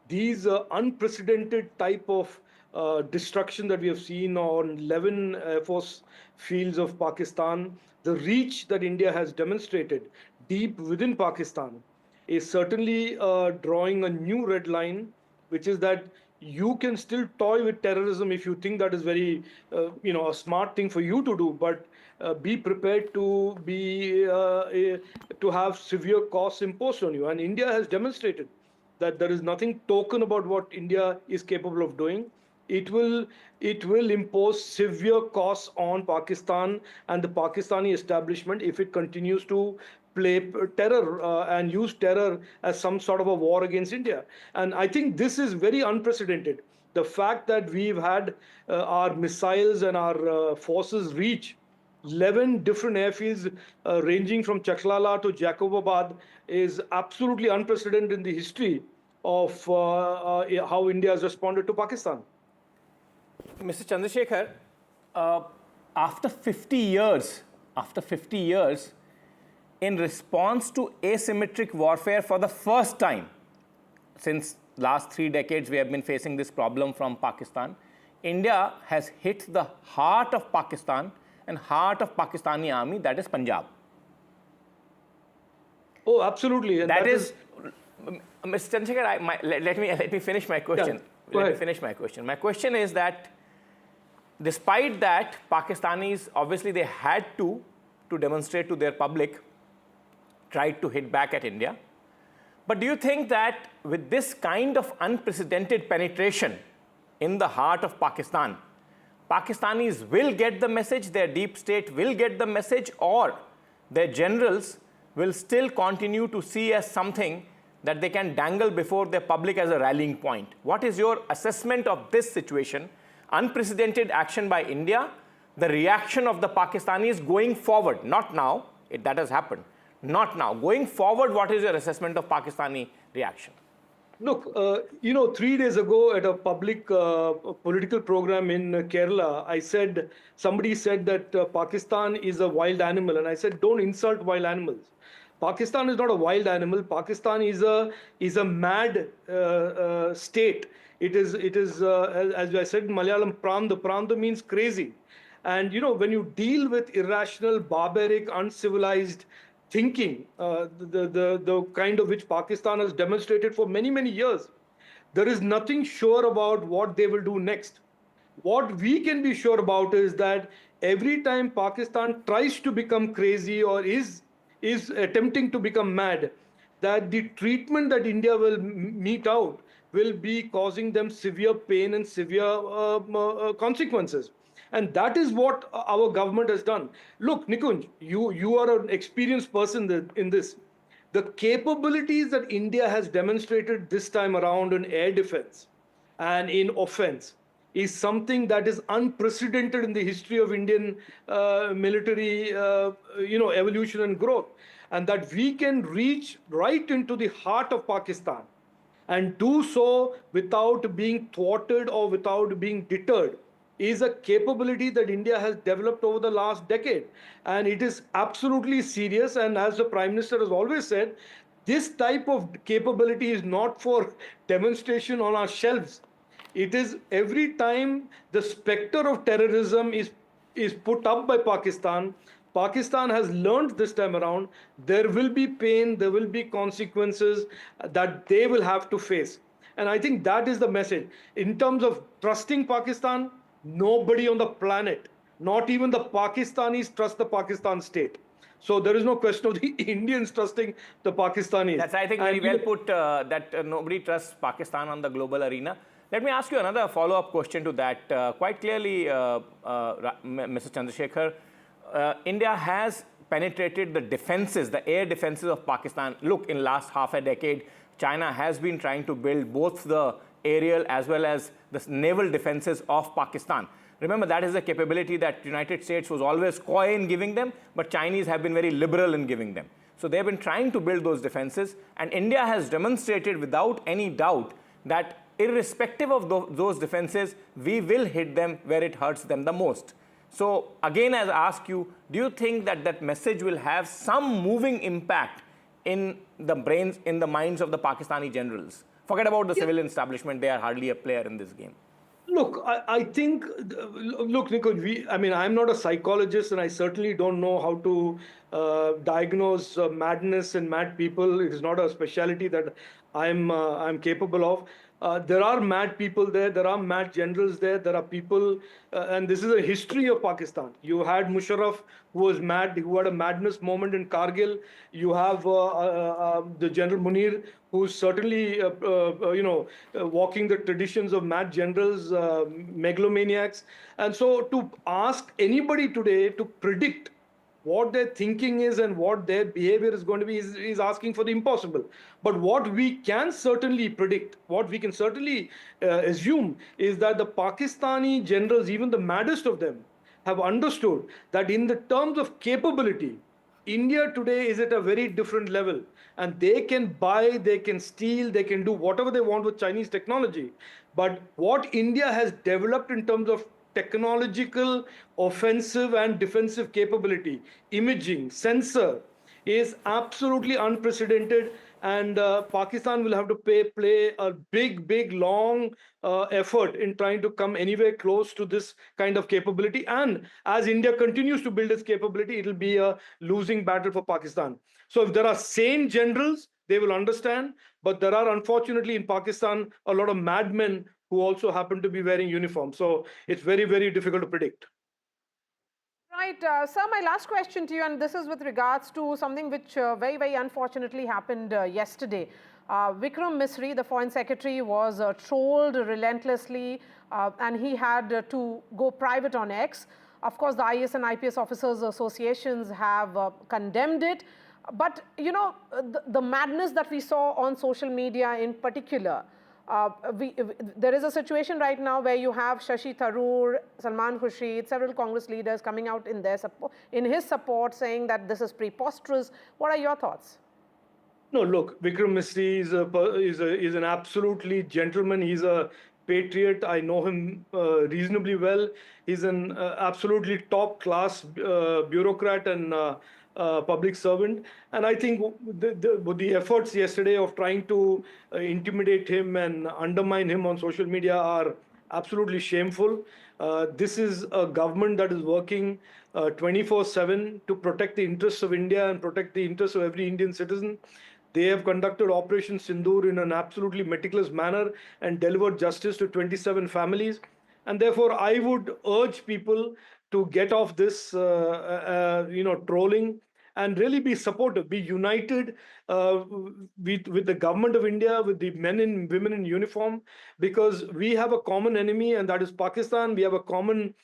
these unprecedented type of destruction that we have seen on 11 Air Force fields of Pakistan, the reach that India has demonstrated deep within Pakistan is certainly drawing a new red line, which is that you can still toy with terrorism if you think that is very, a smart thing for you to do, but be prepared to to have severe costs imposed on you. And India has demonstrated that there is nothing token about what India is capable of doing. It will impose severe costs on Pakistan and the Pakistani establishment if it continues to play terror and use terror as some sort of a war against India. And I think this is very unprecedented. The fact that we've had our missiles and our forces reach 11 different airfields ranging from Chaklala to Jacobabad is absolutely unprecedented in the history of how India has responded to Pakistan. Mr. Chandrasekhar, after 50 years, in response to asymmetric warfare for the first time, since last 3 decades we have been facing this problem from Pakistan, India has hit the heart of Pakistan and heart of Pakistani army, that is Punjab. Oh, absolutely. And that is Mr. Chandrasekhar, let me finish my question. Yeah, let me finish my question. My question is that despite that, Pakistanis, obviously they had to demonstrate to their public, tried to hit back at India. But do you think that with this kind of unprecedented penetration in the heart of Pakistan, Pakistanis will get the message, their deep state will get the message, or their generals will still continue to see as something that they can dangle before their public as a rallying point. What is your assessment of this situation? Unprecedented action by India, the reaction of the Pakistanis going forward, not now, that has happened, not now. Going forward, what is your assessment of Pakistani reaction? Look, 3 days ago at a public political program in Kerala, somebody said that Pakistan is a wild animal, and I said, don't insult wild animals. Pakistan is not a wild animal. Pakistan is a mad state. It is as I said in Malayalam, pranda means crazy. And when you deal with irrational, barbaric, uncivilized thinking, the kind of which Pakistan has demonstrated for many, many years, there is nothing sure about what they will do next. What we can be sure about is that every time Pakistan tries to become crazy or is attempting to become mad, that the treatment that India will mete out will be causing them severe pain and severe consequences. And that is what our government has done. Look, Nikunj, you are an experienced person in this. The capabilities that India has demonstrated this time around in air defense and in offense is something that is unprecedented in the history of Indian military evolution and growth. And that we can reach right into the heart of Pakistan and do so without being thwarted or without being deterred is a capability that India has developed over the last decade. And it is absolutely serious. And as the Prime Minister has always said, this type of capability is not for demonstration on our shelves. It is every time the specter of terrorism is put up by Pakistan, Pakistan has learned this time around, there will be pain, there will be consequences that they will have to face. And I think that is the message. In terms of trusting Pakistan, nobody on the planet, not even the Pakistanis, trust the Pakistan state. So there is no question of the Indians trusting the Pakistanis. That's, I think, very well put, that nobody trusts Pakistan on the global arena. Let me ask you another follow-up question to that. Quite clearly, Mr. Chandrasekhar, India has penetrated the defenses, the air defenses of Pakistan. Look, in last half a decade, China has been trying to build both the aerial as well as the naval defenses of Pakistan. Remember, that is a capability that United States was always coy in giving them, but Chinese have been very liberal in giving them. So they have been trying to build those defenses, and India has demonstrated without any doubt that irrespective of those defenses, we will hit them where it hurts them the most. So again, I ask you, do you think that that message will have some moving impact in the brains, in the minds of the Pakistani generals? Forget about the civilian establishment, they are hardly a player in this game. Look, I think, look, Nikunj, I'm not a psychologist, and I certainly don't know how to diagnose madness and mad people. It is not a specialty that I'm capable of. There are mad people there. There are mad generals there. There are people, and this is a history of Pakistan. You had Musharraf, who was mad, who had a madness moment in Kargil. You have the General Munir, who's certainly, walking the traditions of mad generals, megalomaniacs. And so to ask anybody today to predict what their thinking is and what their behavior is going to be is asking for the impossible. But what we can certainly predict, what we can certainly assume is that the Pakistani generals, even the maddest of them, have understood that in the terms of capability, India today is at a very different level. And they can buy, they can steal, they can do whatever they want with Chinese technology. But what India has developed in terms of technological, offensive and defensive capability, imaging, sensor, is absolutely unprecedented. And Pakistan will have to play a big, long effort in trying to come anywhere close to this kind of capability. And as India continues to build its capability, it will be a losing battle for Pakistan. So if there are sane generals, they will understand. But there are, unfortunately, in Pakistan, a lot of madmen who also happen to be wearing uniforms. So it's very, very difficult to predict. Right, sir, my last question to you, and this is with regards to something which very, very unfortunately happened yesterday. Vikram Misri, the Foreign Secretary, was trolled relentlessly and he had to go private on X. Of course, the IAS and IPS officers associations have condemned it. But, you know, the madness that we saw on social media in particular, there is a situation right now where you have Shashi Tharoor, Salman Khurshid, several Congress leaders coming out in his support saying that this is preposterous. What are your thoughts? No, look, Vikram Misri is an absolutely gentleman. He's a patriot. I know him reasonably well. He's an absolutely top-class bureaucrat and public servant. And I think the efforts yesterday of trying to intimidate him and undermine him on social media are absolutely shameful. This is a government that is working 24/7 to protect the interests of India and protect the interests of every Indian citizen. They have conducted Operation Sindoor in an absolutely meticulous manner and delivered justice to 27 families. And therefore, I would urge people to get off this, trolling and really be supportive, be united with the government of India, with the men and women in uniform, because we have a common enemy, and that is Pakistan. We have a common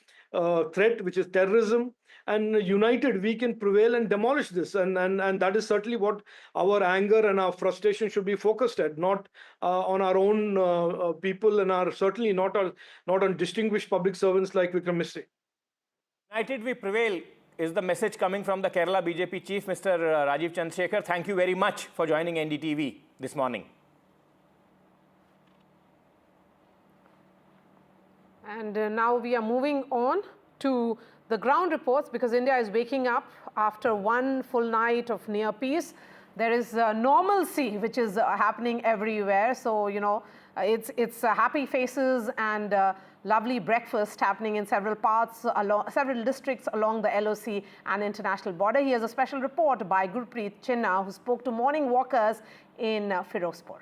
threat, which is terrorism. And united, we can prevail and demolish this. And that is certainly what our anger and our frustration should be focused at, not on our own people, and certainly not on distinguished public servants like Vikram Misri. United we prevail is the message coming from the Kerala BJP chief, Mr. Rajiv Chandrasekhar. Thank you very much for joining NDTV this morning. And now we are moving on to the ground reports, because India is waking up after one full night of near peace. There is normalcy which is happening everywhere. So, you know, it's happy faces and lovely breakfast happening in several districts along the LOC and international border. He has a special report by Gurpreet Chinna, who spoke to morning walkers in Firozpur.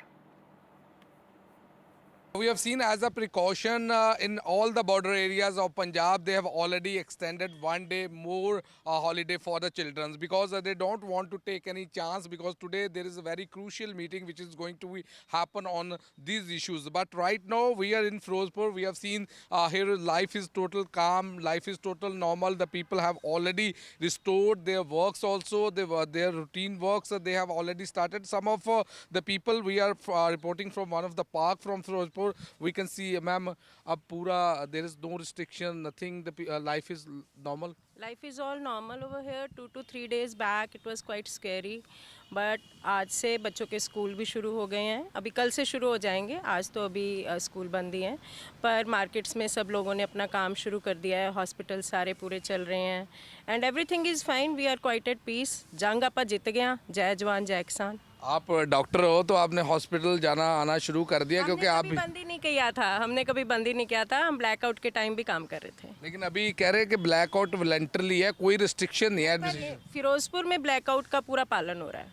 We have seen, as a precaution, in all the border areas of Punjab, they have already extended 1 day more holiday for the children, because they don't want to take any chance, because today there is a very crucial meeting which is going to happen on these issues. But right now we are in Firozpur. We have seen here life is total calm, life is total normal. The people have already restored their works also, their routine works they have already started. Some of the people, we are reporting from one of the park from Firozpur. We can see, ma'am, there is no restriction, nothing. The life is normal. Life is all normal over here. 2 to 3 days back, it was quite scary. But आज से बच्चों के school भी शुरू हो गए हैं. अभी कल से शुरू हो जाएंगे. आज तो अभी स्कूल बंद ही हैं. पर मार्केट्स में सब लोगों ने अपना काम शुरू कर दिया है. हॉस्पिटल सारे पूरे चल रहे हैं. And everything is fine. We are quite at peace. जंग आपा जीत गया. जय जवान जय किसान. आप डॉक्टर हो तो आपने हॉस्पिटल जाना आना शुरू कर दिया, क्योंकि आप बंद ही नहीं किया था. हमने कभी बंद ही नहीं किया था. हम ब्लैकआउट के टाइम भी काम कर रहे थे. लेकिन अभी कह रहे हैं कि ब्लैकआउट वॉलंटरी है, कोई रिस्ट्रिक्शन नहीं है. फिरोजपुर में ब्लैकआउट का पूरा पालन हो रहा है.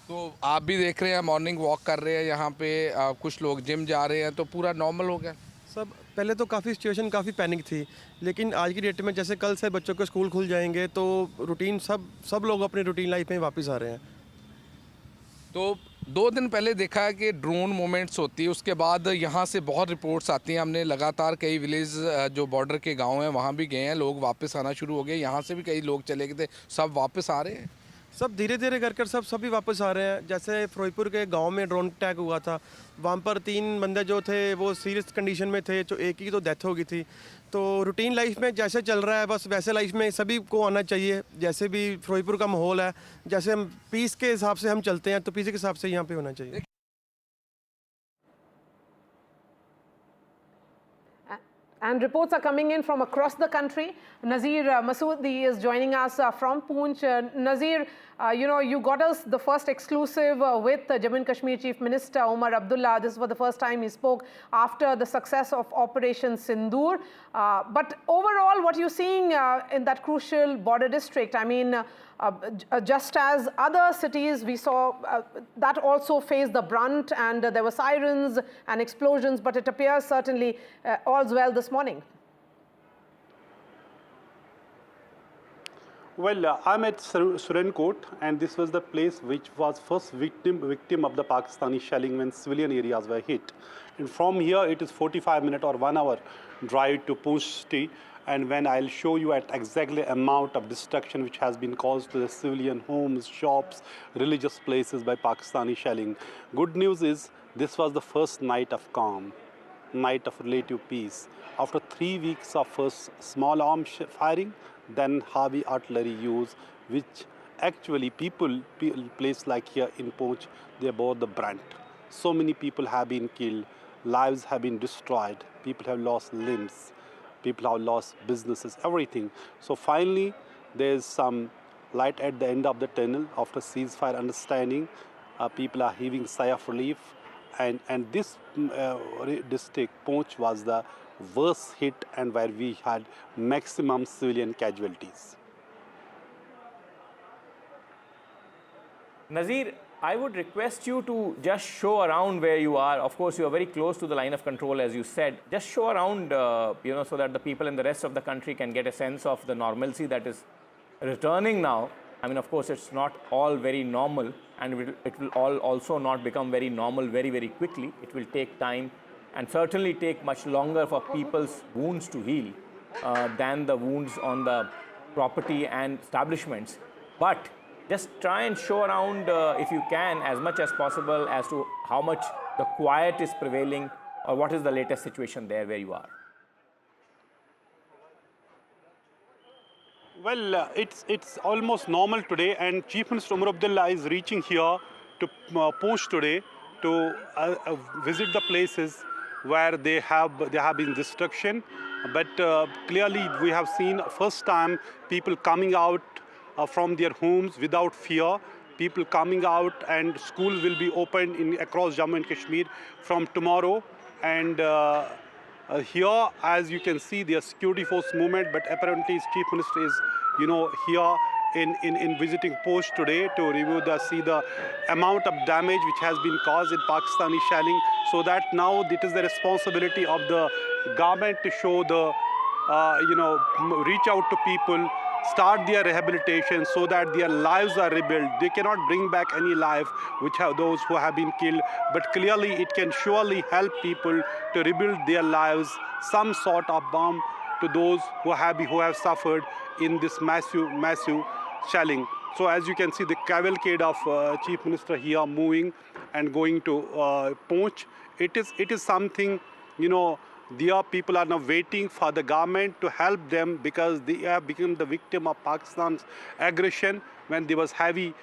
तो आप भी देख रहे हैं, मॉर्निंग वॉक कर रहे हैं यहाँ पे, कुछ लोग जिम जा रहे हैं, तो पूरा नॉर्मल हो गया. सब पहले तो काफ़ी सिचुएशन काफ़ी पैनिक थी, लेकिन आज की डेट में जैसे कल से बच्चों के स्कूल खुल जाएंगे तो रूटीन सब लोग अपनी रूटीन लाइफ में वापस आ रहे हैं. तो 2 दिन पहले देखा कि ड्रोन मूवमेंट्स होती है, उसके बाद यहाँ से बहुत रिपोर्ट्स आती हैं. हमने लगातार कई विलेज जो बॉर्डर के गांव हैं वहाँ भी गए हैं, लोग वापस आना शुरू हो गए. यहाँ से भी कई लोग चले गए थे, सब वापस आ रहे हैं. सब धीरे धीरे कर सभी वापस आ रहे हैं. जैसे फिरोजपुर के गांव में ड्रोन अटैक हुआ था, वहाँ पर 3 बंदे जो थे वो सीरियस कंडीशन में थे, जो एक की तो डेथ हो गई थी. तो रूटीन लाइफ में जैसे चल रहा है, बस वैसे लाइफ में सभी को आना चाहिए. जैसे भी फिरोजपुर का माहौल है, जैसे हम पीस के हिसाब से हम चलते हैं, तो पीस के हिसाब से यहाँ पे होना चाहिए. And reports are coming in from across the country. Nazir Masoodi is joining us from Poonch. Nazir, you got us the first exclusive with Jammu and Kashmir Chief Minister Omar Abdullah. This was the first time he spoke after the success of Operation Sindoor. But overall, what are you seeing in that crucial border district? I mean, just as other cities, we saw that also faced the brunt, and there were sirens and explosions, but it appears certainly all's well this morning. Well, I'm at Surenkot, and this was the place which was first victim of the Pakistani shelling when civilian areas were hit. And from here, it is 45-minute or 1 hour drive to Poonch city. And when I'll show you at exactly amount of destruction which has been caused to the civilian homes, shops, religious places by Pakistani shelling. Good news is this was the first night of calm, night of relative peace. After 3 weeks of first small arms firing, then heavy artillery use, which actually people place like here in Poonch, they bore the brunt. So many people have been killed, lives have been destroyed, people have lost limbs, people have lost businesses, everything. So finally, there's some light at the end of the tunnel after ceasefire understanding. People are heaving sigh of relief. And this district, Poonch, was the worst hit and where we had maximum civilian casualties. Nazir, I would request you to just show around where you are. Of course, you are very close to the line of control, as you said. Just show around, so that the people in the rest of the country can get a sense of the normalcy that is returning now. I mean, of course, it's not all very normal, and it will all also not become very normal very, very quickly. It will take time and certainly take much longer for people's wounds to heal than the wounds on the property and establishments. But just try and show around, if you can, as much as possible as to how much the quiet is prevailing or what is the latest situation there where you are. Well, it's almost normal today, and Chief Minister Omar Abdullah is reaching here to Poonch today to visit the places where there have been destruction. But clearly, we have seen first time people coming out from their homes without fear. People coming out, and schools will be opened across Jammu and Kashmir from tomorrow. And here, as you can see, the security force movement, but apparently his Chief Minister is, here in visiting Poonch today to review see the amount of damage which has been caused in Pakistani shelling, so that now it is the responsibility of the government to show the, reach out to people, start their rehabilitation so that their lives are rebuilt. They cannot bring back any life which have those who have been killed, but clearly it can surely help people to rebuild their lives, some sort of balm to those who have suffered in this massive shelling. So as you can see, the cavalcade of Chief Minister here moving and going to Poonch. It is something, their people are now waiting for the government to help them because they have become the victim of Pakistan's aggression when there was heavy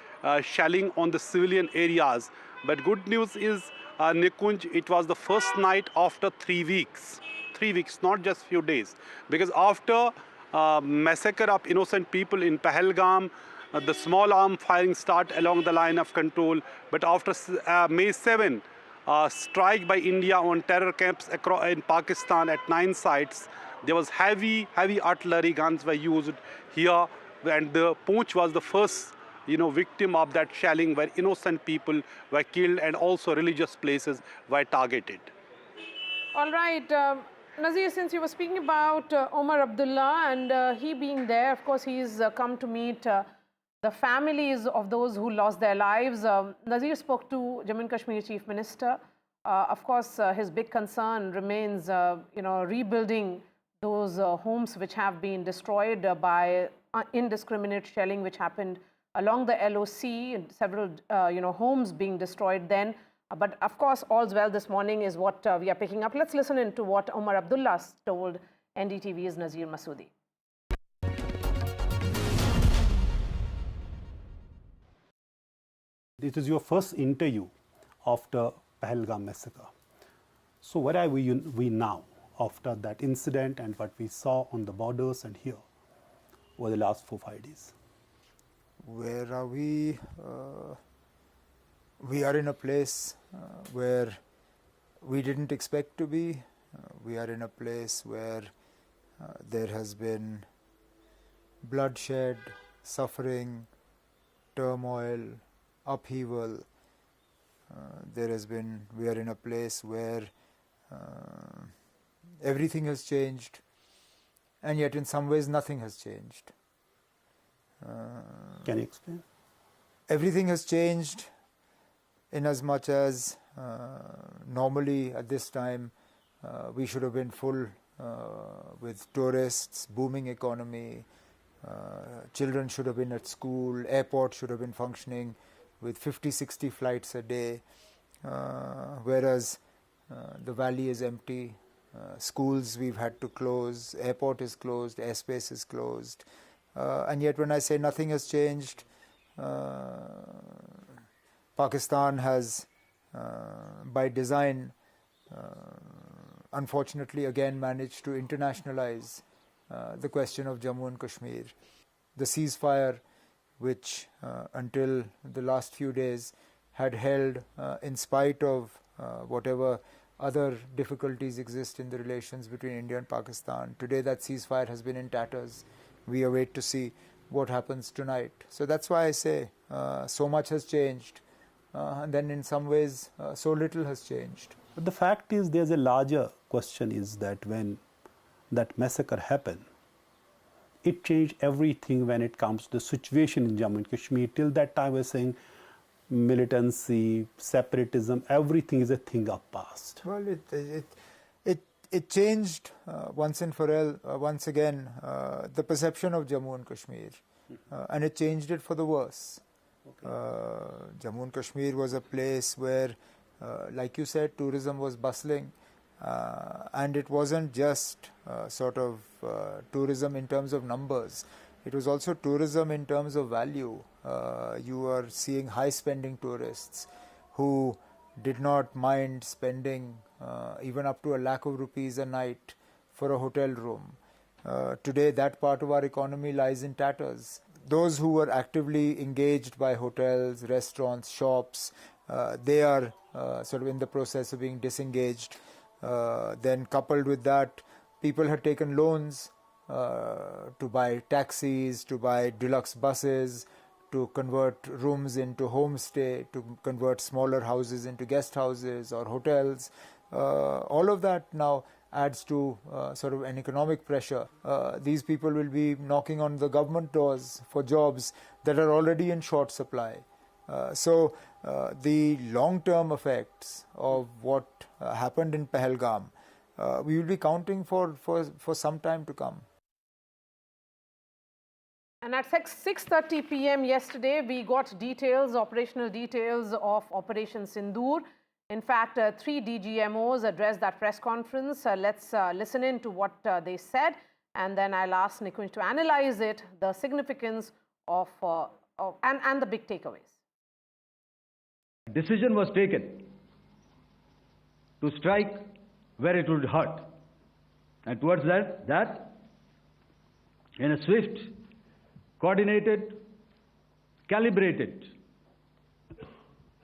shelling on the civilian areas. But good news is, Nikunj, it was the first night after 3 weeks. 3 weeks, not just few days. Because after massacre of innocent people in Pahalgam, the small arm firing start along the line of control. But after May 7, strike by India on terror camps in Pakistan at 9 sites, there was heavy artillery guns were used here, and the Poonch was the first victim of that shelling where innocent people were killed and also religious places were targeted. All right. Nazir, since you were speaking about Omar Abdullah and he being there, of course, he's come to meet the families of those who lost their lives. Nazir spoke to Jammu and Kashmir Chief Minister. Of course, his big concern remains, rebuilding those homes which have been destroyed by indiscriminate shelling which happened along the LOC, and several, homes being destroyed then. But of course, all's well this morning is what we are picking up. Let's listen into what Omar Abdullah told NDTV's Nazir Masoodi. It is your first interview after Pahalgam massacre. So where are we now after that incident and what we saw on the borders and here over the last 4-5 days? Where are we? We are in a place where we didn't expect to be. We are in a place where there has been bloodshed, suffering, turmoil, upheaval. We are in a place where everything has changed, and yet in some ways nothing has changed. Can you explain? Everything has changed in as much as normally at this time we should have been full with tourists, booming economy, children should have been at school, airport should have been functioning with 50-60 flights a day, whereas the valley is empty, schools we've had to close, airport is closed, airspace is closed, and yet when I say nothing has changed, Pakistan has by design unfortunately again managed to internationalize the question of Jammu and Kashmir. The ceasefire, which until the last few days had held in spite of whatever other difficulties exist in the relations between India and Pakistan. Today that ceasefire has been in tatters. We await to see what happens tonight. So that's why I say so much has changed, and then in some ways so little has changed. But the fact is, there's a larger question is that when that massacre happened, it changed everything when it comes to the situation in Jammu and Kashmir. Till that time, we're saying militancy, separatism, everything is a thing of past. Well, it changed once and for all, once again, the perception of Jammu and Kashmir, and it changed it for the worse. Okay. Jammu and Kashmir was a place where, like you said, tourism was bustling, and it wasn't just sort of tourism in terms of numbers. It was also tourism in terms of value. You are seeing high-spending tourists who did not mind spending even up to ₹1,00,000 a night for a hotel room. Today, that part of our economy lies in tatters. Those who were actively engaged by hotels, restaurants, shops, they are sort of in the process of being disengaged. Then coupled with that, people had taken loans to buy taxis, to buy deluxe buses, to convert rooms into homestay, to convert smaller houses into guest houses or hotels. All of that now adds to sort of an economic pressure. These people will be knocking on the government doors for jobs that are already in short supply. So the long-term effects of what happened in Pahalgam, we will be counting for some time to come. And at 6:30 p.m. yesterday, we got details, operational details of Operation Sindoor. In fact, 3 DGMOs addressed that press conference. Let's listen in to what they said, and then I'll ask Nikunj to analyze it, the significance of and the big takeaways. Decision was taken to strike where it would hurt, and towards that in a swift, coordinated, calibrated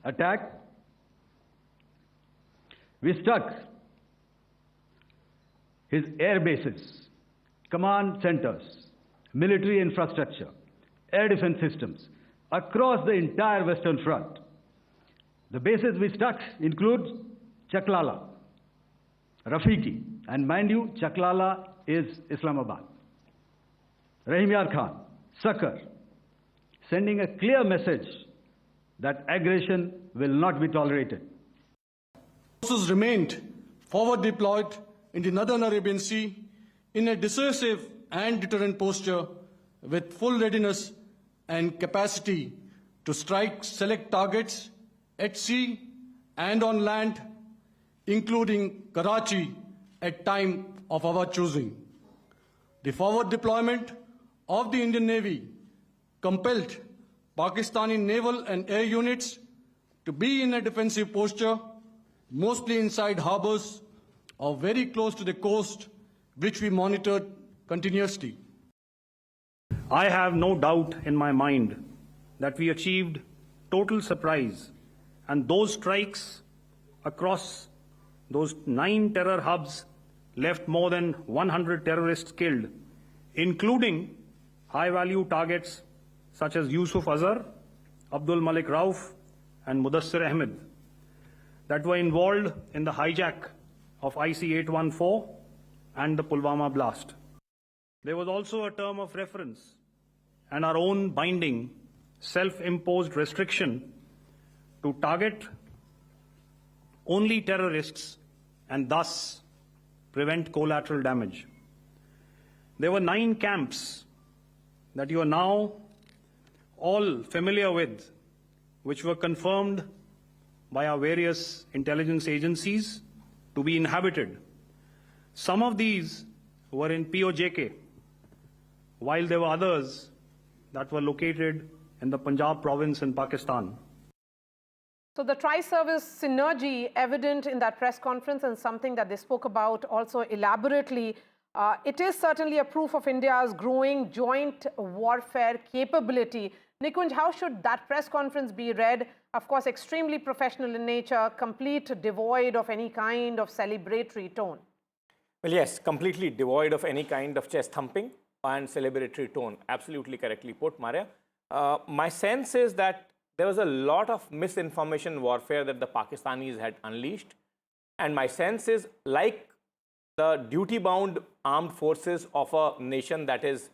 attack, we struck his air bases, command centers, military infrastructure, air defense systems across the entire Western Front. The bases we struck include Chaklala, Rafiki, and mind you, Chaklala is Islamabad, Rahim Yar Khan, Sakar, sending a clear message that aggression will not be tolerated. Forces remained forward deployed in the Northern Arabian Sea in a decisive and deterrent posture with full readiness and capacity to strike select targets at sea and on land, including Karachi at time of our choosing. The forward deployment of the Indian Navy compelled Pakistani naval and air units to be in a defensive posture, mostly inside harbors or very close to the coast, which we monitored continuously. I have no doubt in my mind that we achieved total surprise, and those strikes across those 9 terror hubs left more than 100 terrorists killed, including high-value targets such as Yusuf Azhar, Abdul Malik Rauf, and Mudassir Ahmed, that were involved in the hijack of IC-814 and the Pulwama blast. There was also a term of reference and our own binding self-imposed restriction to target only terrorists and thus prevent collateral damage. There were 9 camps that you are now all familiar with, which were confirmed by our various intelligence agencies to be inhabited. Some of these were in POJK, while there were others that were located in the Punjab province in Pakistan. So the tri-service synergy evident in that press conference, and something that they spoke about also elaborately, it is certainly a proof of India's growing joint warfare capability. Nikunj, how should that press conference be read? Of course, extremely professional in nature, complete devoid of any kind of celebratory tone. Well, yes, completely devoid of any kind of chest thumping and celebratory tone. Absolutely correctly put, Maria. My sense is that there was a lot of misinformation warfare that the Pakistanis had unleashed. And my sense is, like the duty-bound armed forces of a nation that is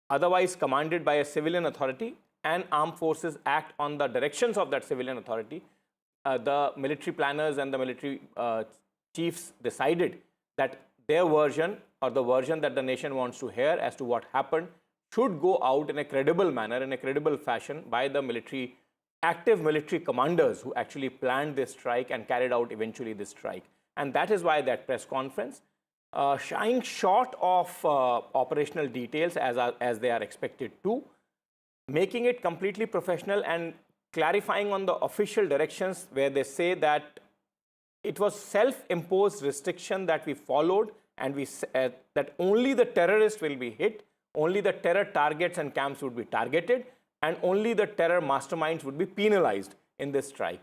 otherwise commanded by a civilian authority, and armed forces act on the directions of that civilian authority, the military planners and the military chiefs decided that their version, or the version that the nation wants to hear as to what happened, should go out in a credible manner, in a credible fashion by the military, active military commanders who actually planned this strike and carried out eventually this strike. And that is why that press conference, shying short of operational details as they are expected to, making it completely professional and clarifying on the official directions where they say that it was self-imposed restriction that we followed, and we said that only the terrorists will be hit, only the terror targets and camps would be targeted, and only the terror masterminds would be penalized in this strike.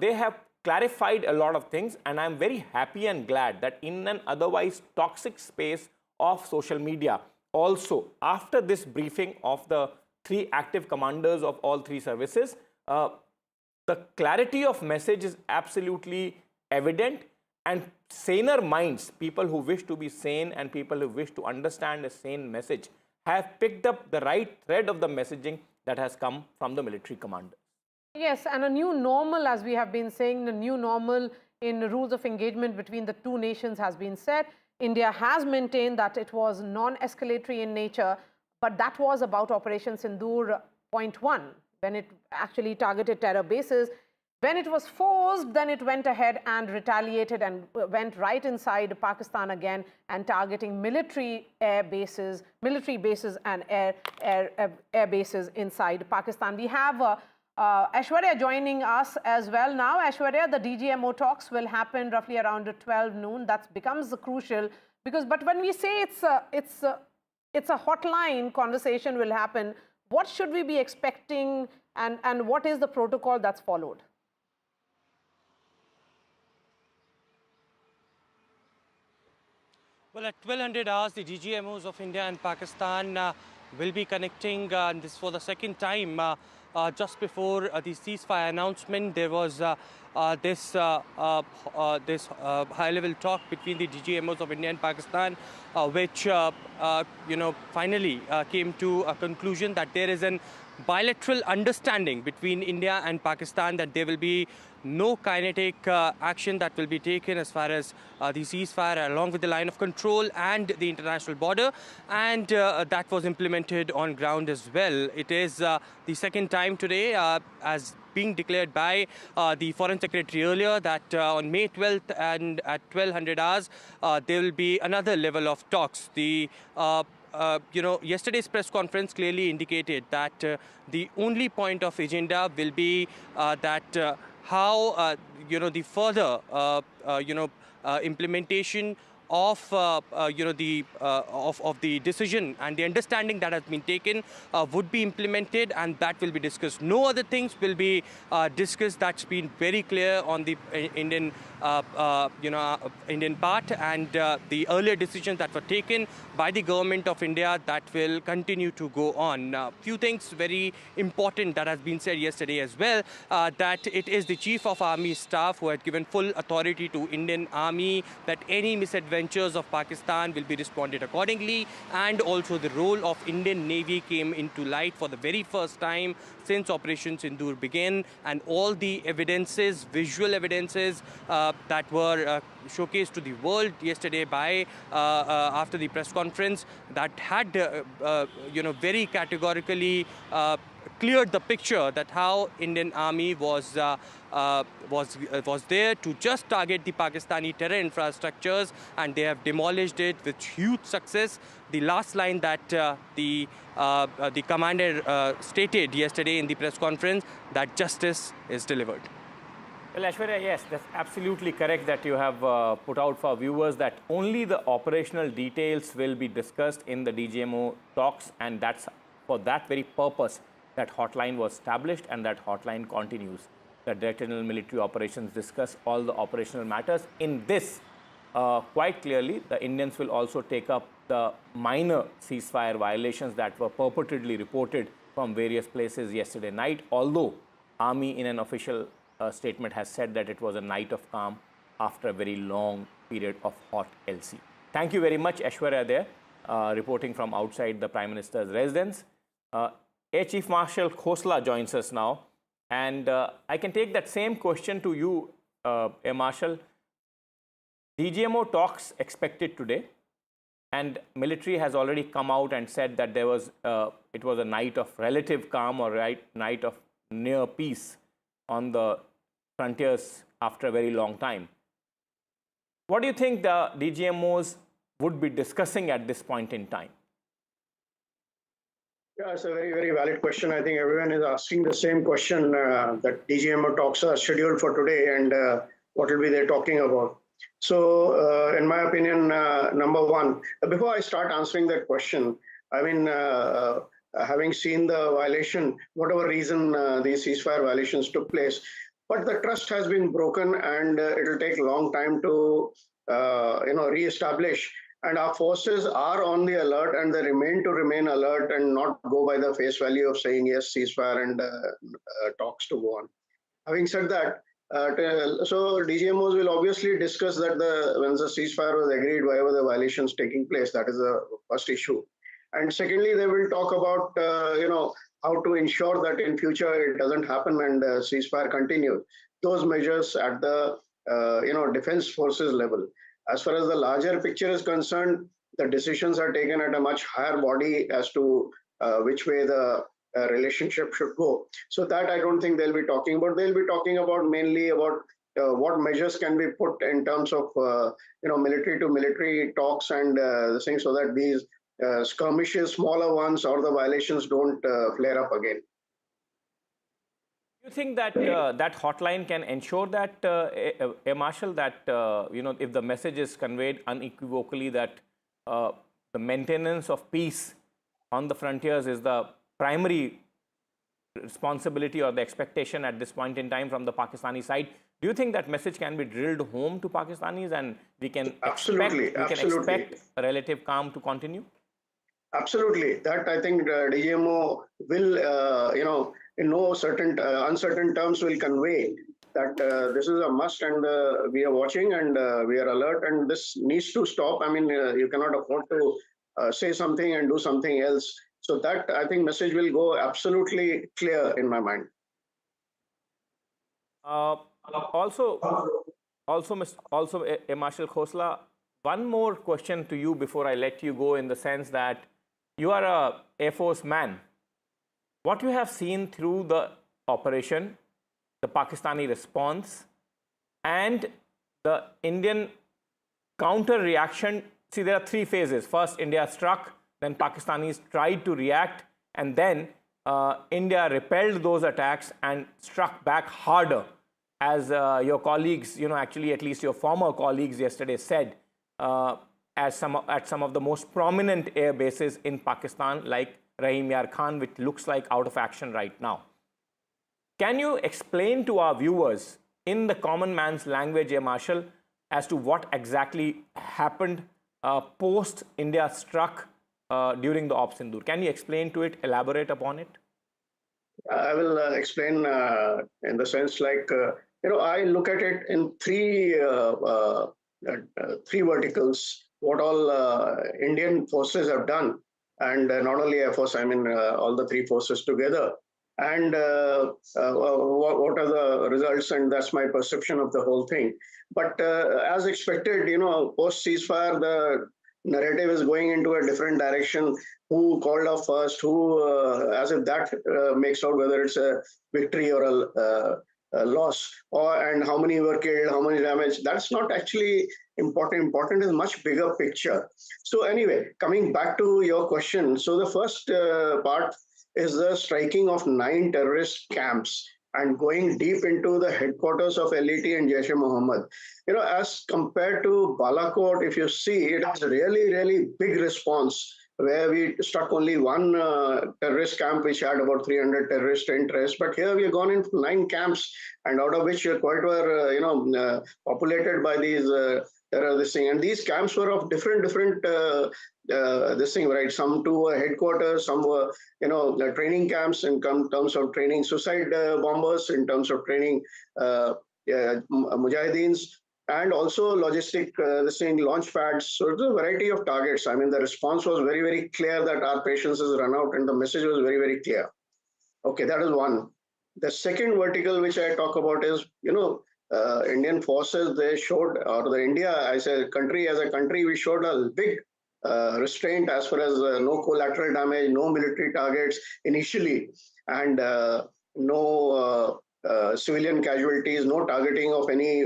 They have clarified a lot of things, and I'm very happy and glad that in an otherwise toxic space of social media, also after this briefing of the 3 active commanders of all 3 services, the clarity of message is absolutely evident, and saner minds, people who wish to be sane and people who wish to understand a sane message, have picked up the right thread of the messaging that has come from the military commander. Yes, and a new normal, as we have been saying, the new normal in rules of engagement between the 2 nations has been set. India has maintained that it was non-escalatory in nature, but that was about Operation Sindoor .1, when it actually targeted terror bases. When it was forced, then it went ahead and retaliated and went right inside Pakistan again and targeting military air bases, military bases and air bases inside Pakistan. We have Aishwarya joining us as well now. Aishwarya, the DGMO talks will happen roughly around 12 noon. That becomes crucial because, but when we say it's a hotline conversation will happen, what should we be expecting and what is the protocol that's followed? Well, at 1200 hours, the DGMOs of India and Pakistan will be connecting, and this for the second time. Just before the ceasefire announcement, there was this high-level talk between the DGMOs of India and Pakistan, which finally came to a conclusion that there is an bilateral understanding between India and Pakistan that there will be no kinetic action that will be taken as far as the ceasefire along with the line of control and the international border, and that was implemented on ground as well. It is the second time today, as being declared by the Foreign Secretary earlier, that on May 12th and at 1200 hours, there will be another level of talks. The yesterday's press conference clearly indicated that the only point of agenda will be that how the further implementation of the decision and the understanding that has been taken would be implemented, and that will be discussed. No other things will be discussed. That's been very clear on the Indian Indian part, and the earlier decisions that were taken by the government of India that will continue to go on. Few things very important that has been said yesterday as well, that it is the Chief of Army Staff who had given full authority to Indian Army that any misadventure ventures of Pakistan will be responded accordingly, and also the role of Indian Navy came into light for the very first time since Operation Sindoor began, and all the evidences, visual evidences that were showcased to the world yesterday by after the press conference, that had very categorically cleared the picture that how Indian Army was there to just target the Pakistani terror infrastructures, and they have demolished it with huge success. The last line that the commander stated yesterday in the press conference, that justice is delivered. Well, Aishwarya, yes, that's absolutely correct that you have put out for viewers that only the operational details will be discussed in the DGMO talks, and that's for that very purpose that hotline was established, and that hotline continues. The Director General Military Operations discuss all the operational matters. In this, quite clearly, the Indians will also take up the minor ceasefire violations that were purportedly reported from various places yesterday night, although Army in an official statement has said that it was a night of calm after a very long period of hot LC. Thank you very much, Aishwarya there, reporting from outside the Prime Minister's residence. Air Chief Marshal Khosla joins us now, and I can take that same question to you, Air Marshal. DGMO talks expected today, and military has already come out and said that there was it was a night of relative calm or night of near peace on the frontiers after a very long time. What do you think the DGMOs would be discussing at this point in time? Yeah, it's a very, very valid question. I think everyone is asking the same question that DGMO talks are scheduled for today, and what will be they talking about. So in my opinion, number one, before I start answering that question, I mean, having seen the violation, whatever reason these ceasefire violations took place, but the trust has been broken, and it will take a long time to re-establish. And our forces are on the alert, and they remain alert and not go by the face value of saying yes, ceasefire and talks to go on. Having said that, so DGMOs will obviously discuss that when the ceasefire was agreed, wherever the violations taking place, that is the first issue. And secondly, they will talk about how to ensure that in future it doesn't happen and ceasefire continues. Those measures at the defense forces level. As far as the larger picture is concerned, the decisions are taken at a much higher body as to which way the relationship should go. So that I don't think they'll be talking about. They'll be talking about mainly about what measures can be put in terms of military to military talks and things, so that these skirmishes, smaller ones, or the violations don't flare up again. Do you think that that hotline can ensure that, Air Marshal, that if the message is conveyed unequivocally that the maintenance of peace on the frontiers is the primary responsibility or the expectation at this point in time from the Pakistani side, do you think that message can be drilled home to Pakistanis, and we can expect a relative calm to continue? Absolutely. That I think DGMO will, in no certain uncertain terms, will convey that this is a must, and we are watching, and we are alert, and this needs to stop. I mean, you cannot afford to say something and do something else. So that, I think, message will go absolutely clear in my mind. Also, Marshal Khosla, one more question to you before I let you go, in the sense that you are an Air Force man. What you have seen through the operation, the Pakistani response, and the Indian counter reaction. See, there are three phases. First, India struck, then Pakistanis tried to react, and then India repelled those attacks and struck back harder. As your colleagues, actually at least your former colleagues yesterday said, at some of the most prominent air bases in Pakistan, like Rahim Yar Khan, which looks like out of action right now. Can you explain to our viewers in the common man's language, Air Marshal, as to what exactly happened post India struck during the Op Sindoor? Can you explain to it, elaborate upon it? I will explain in the sense like, I look at it in three three verticals, what all Indian forces have done, and not only Air Force, I mean all the three forces together, and what are the results, and that's my perception of the whole thing. But as expected, post ceasefire, the narrative is going into a different direction. Who called off first? Who, as if that makes out whether it's a victory or a loss, and how many were killed, how many damage. That's not actually important. Important is much bigger picture. So anyway, coming back to your question. So the first part is the striking of 9 terrorist camps and going deep into the headquarters of LET and Jaish-e-Mohammed. As compared to Balakot, if you see, it has a really, really big response, where we struck only one terrorist camp which had about 300 terrorist interests. But here we have gone into 9 camps, and out of which quite were populated by these terrorist thing. And these camps were of different this thing, right? Some to headquarters, some were training camps in terms of training suicide bombers, in terms of training mujahideens, and also logistic launch pads. So it's a variety of targets. I mean, the response was very, very clear that our patience has run out, and the message was very, very clear. Okay, that is one. The second vertical which I talk about is, Indian forces, they showed, or the India as a country, we showed a big restraint as far as no collateral damage, no military targets initially, and no civilian casualties, no targeting of any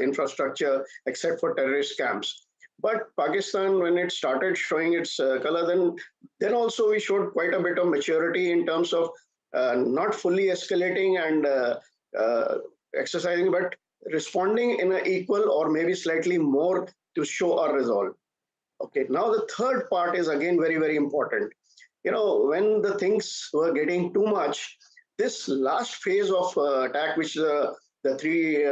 infrastructure except for terrorist camps. But Pakistan, when it started showing its color, then also we showed quite a bit of maturity in terms of not fully escalating and exercising, but responding in an equal or maybe slightly more to show our resolve. Okay, now the third part is again very, very important. When the things were getting too much, this last phase of attack, which the three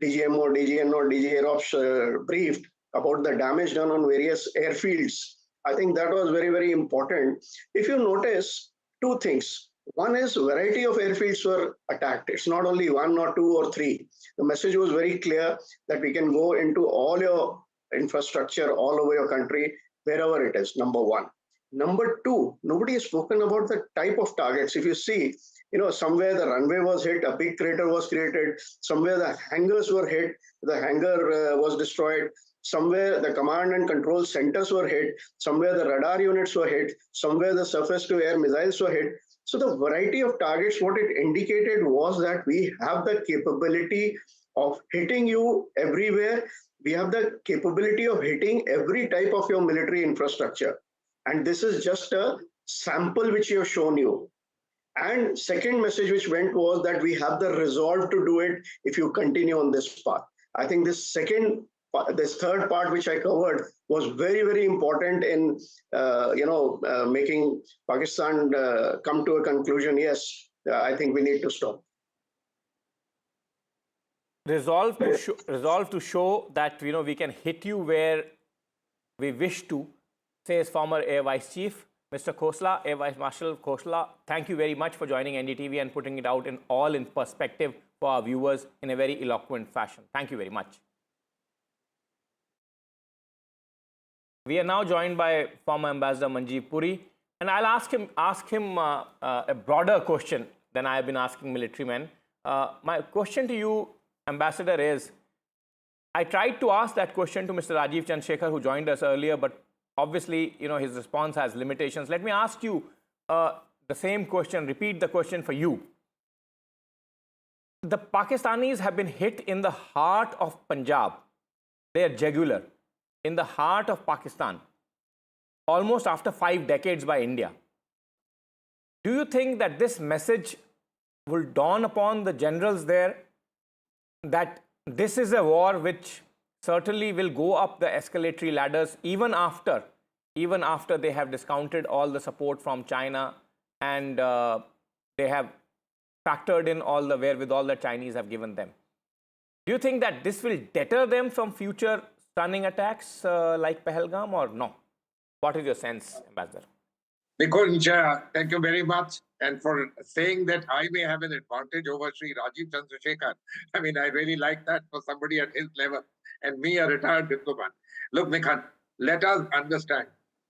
DGMO, DGNO, DG Aerops briefed about the damage done on various airfields, I think that was very, very important. If you notice, two things. One is variety of airfields were attacked. It's not only 1 or 2 or 3. The message was very clear that we can go into all your infrastructure all over your country, wherever it is, number one. Number two, nobody has spoken about the type of targets. If you see, somewhere the runway was hit, a big crater was created, somewhere the hangars were hit, the hangar was destroyed, somewhere the command and control centers were hit, somewhere the radar units were hit, somewhere the surface-to-air missiles were hit. So the variety of targets, what it indicated was that we have the capability of hitting you everywhere. We have the capability of hitting every type of your military infrastructure. And this is just a sample which we have shown you. And second message which went was that we have the resolve to do it if you continue on this path. I think this third part which I covered was very, very important in making Pakistan come to a conclusion. Yes, I think we need to stop. Resolve to show that we can hit you where we wish to, says former Air Vice Chief Mr. Khosla, Air Vice Marshal Khosla. Thank you very much for joining NDTV and putting it out in perspective for our viewers in a very eloquent fashion. Thank you very much. We are now joined by former Ambassador Manjeev Puri, and I'll ask him a broader question than I have been asking military men. My question to you, Ambassador, is I tried to ask that question to Mr. Rajiv Chandrasekhar, who joined us earlier, but obviously, his response has limitations. Let me ask you the same question, repeat the question for you. The Pakistanis have been hit in the heart of Punjab, their jugular, in the heart of Pakistan, almost after 5 decades by India. Do you think that this message will dawn upon the generals there that this is a war which certainly will go up the escalatory ladders even after they have discounted all the support from China and they have factored in all the wherewithal that Chinese have given them? Do you think that this will deter them from future stunning attacks like Pahalgam or no? What is your sense, Ambassador? Nikunj, thank you very much. And for saying that I may have an advantage over Sri Rajiv Chandrasekhar. I mean, I really like that for somebody at his level and me, a retired diplomat. Look, Nikunj, let us understand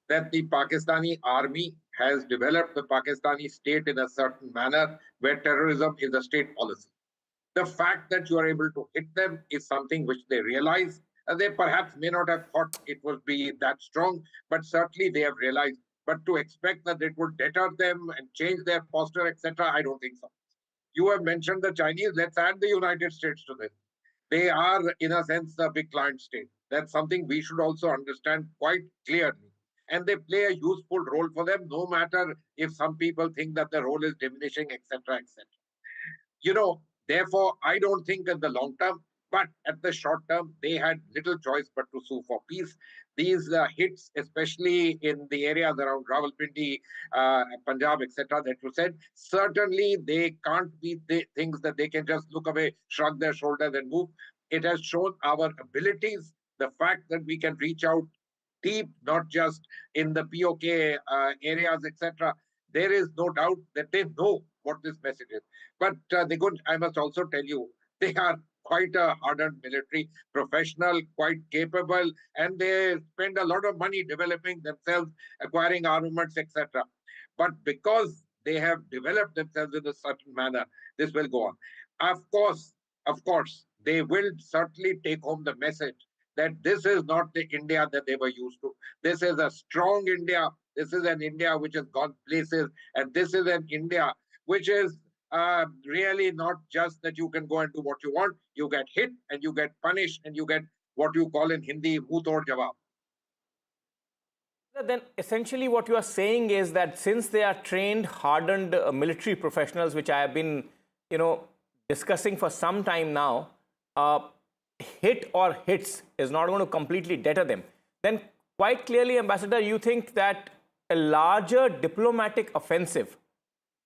that the Pakistani army has developed the Pakistani state in a certain manner where terrorism is a state policy. The fact that you are able to hit them is something which they realize. They perhaps may not have thought it would be that strong, but certainly they have realized. But to expect that it would deter them and change their posture, etc., I don't think so. You have mentioned the Chinese. Let's add the United States to this. They are, in a sense, a big client state. That's something we should also understand quite clearly. And they play a useful role for them, no matter if some people think that the role is diminishing, etc., etc. Therefore, I don't think in the long term, but at the short term, they had little choice but to sue for peace. These hits, especially in the areas around Rawalpindi, Punjab, etc., that you said, certainly they can't be things that they can just look away, shrug their shoulders and move. It has shown our abilities, the fact that we can reach out deep, not just in the POK areas, etc. There is no doubt that they know what this message is. But I must also tell you, they are quite a hardened military professional, quite capable, and they spend a lot of money developing themselves, acquiring armaments, etc. But because they have developed themselves in a certain manner, this will go on. Of course, they will certainly take home the message that this is not the India that they were used to. This is a strong India. This is an India which has gone places. And this is an India which is really not just that you can go and do what you want. You get hit and you get punished and you get what you call in Hindi, muh tod jawab. Then essentially what you are saying is that since they are trained, hardened military professionals, which I have been, discussing for some time now, hit or hits is not going to completely deter them. Then quite clearly, Ambassador, you think that a larger diplomatic offensive,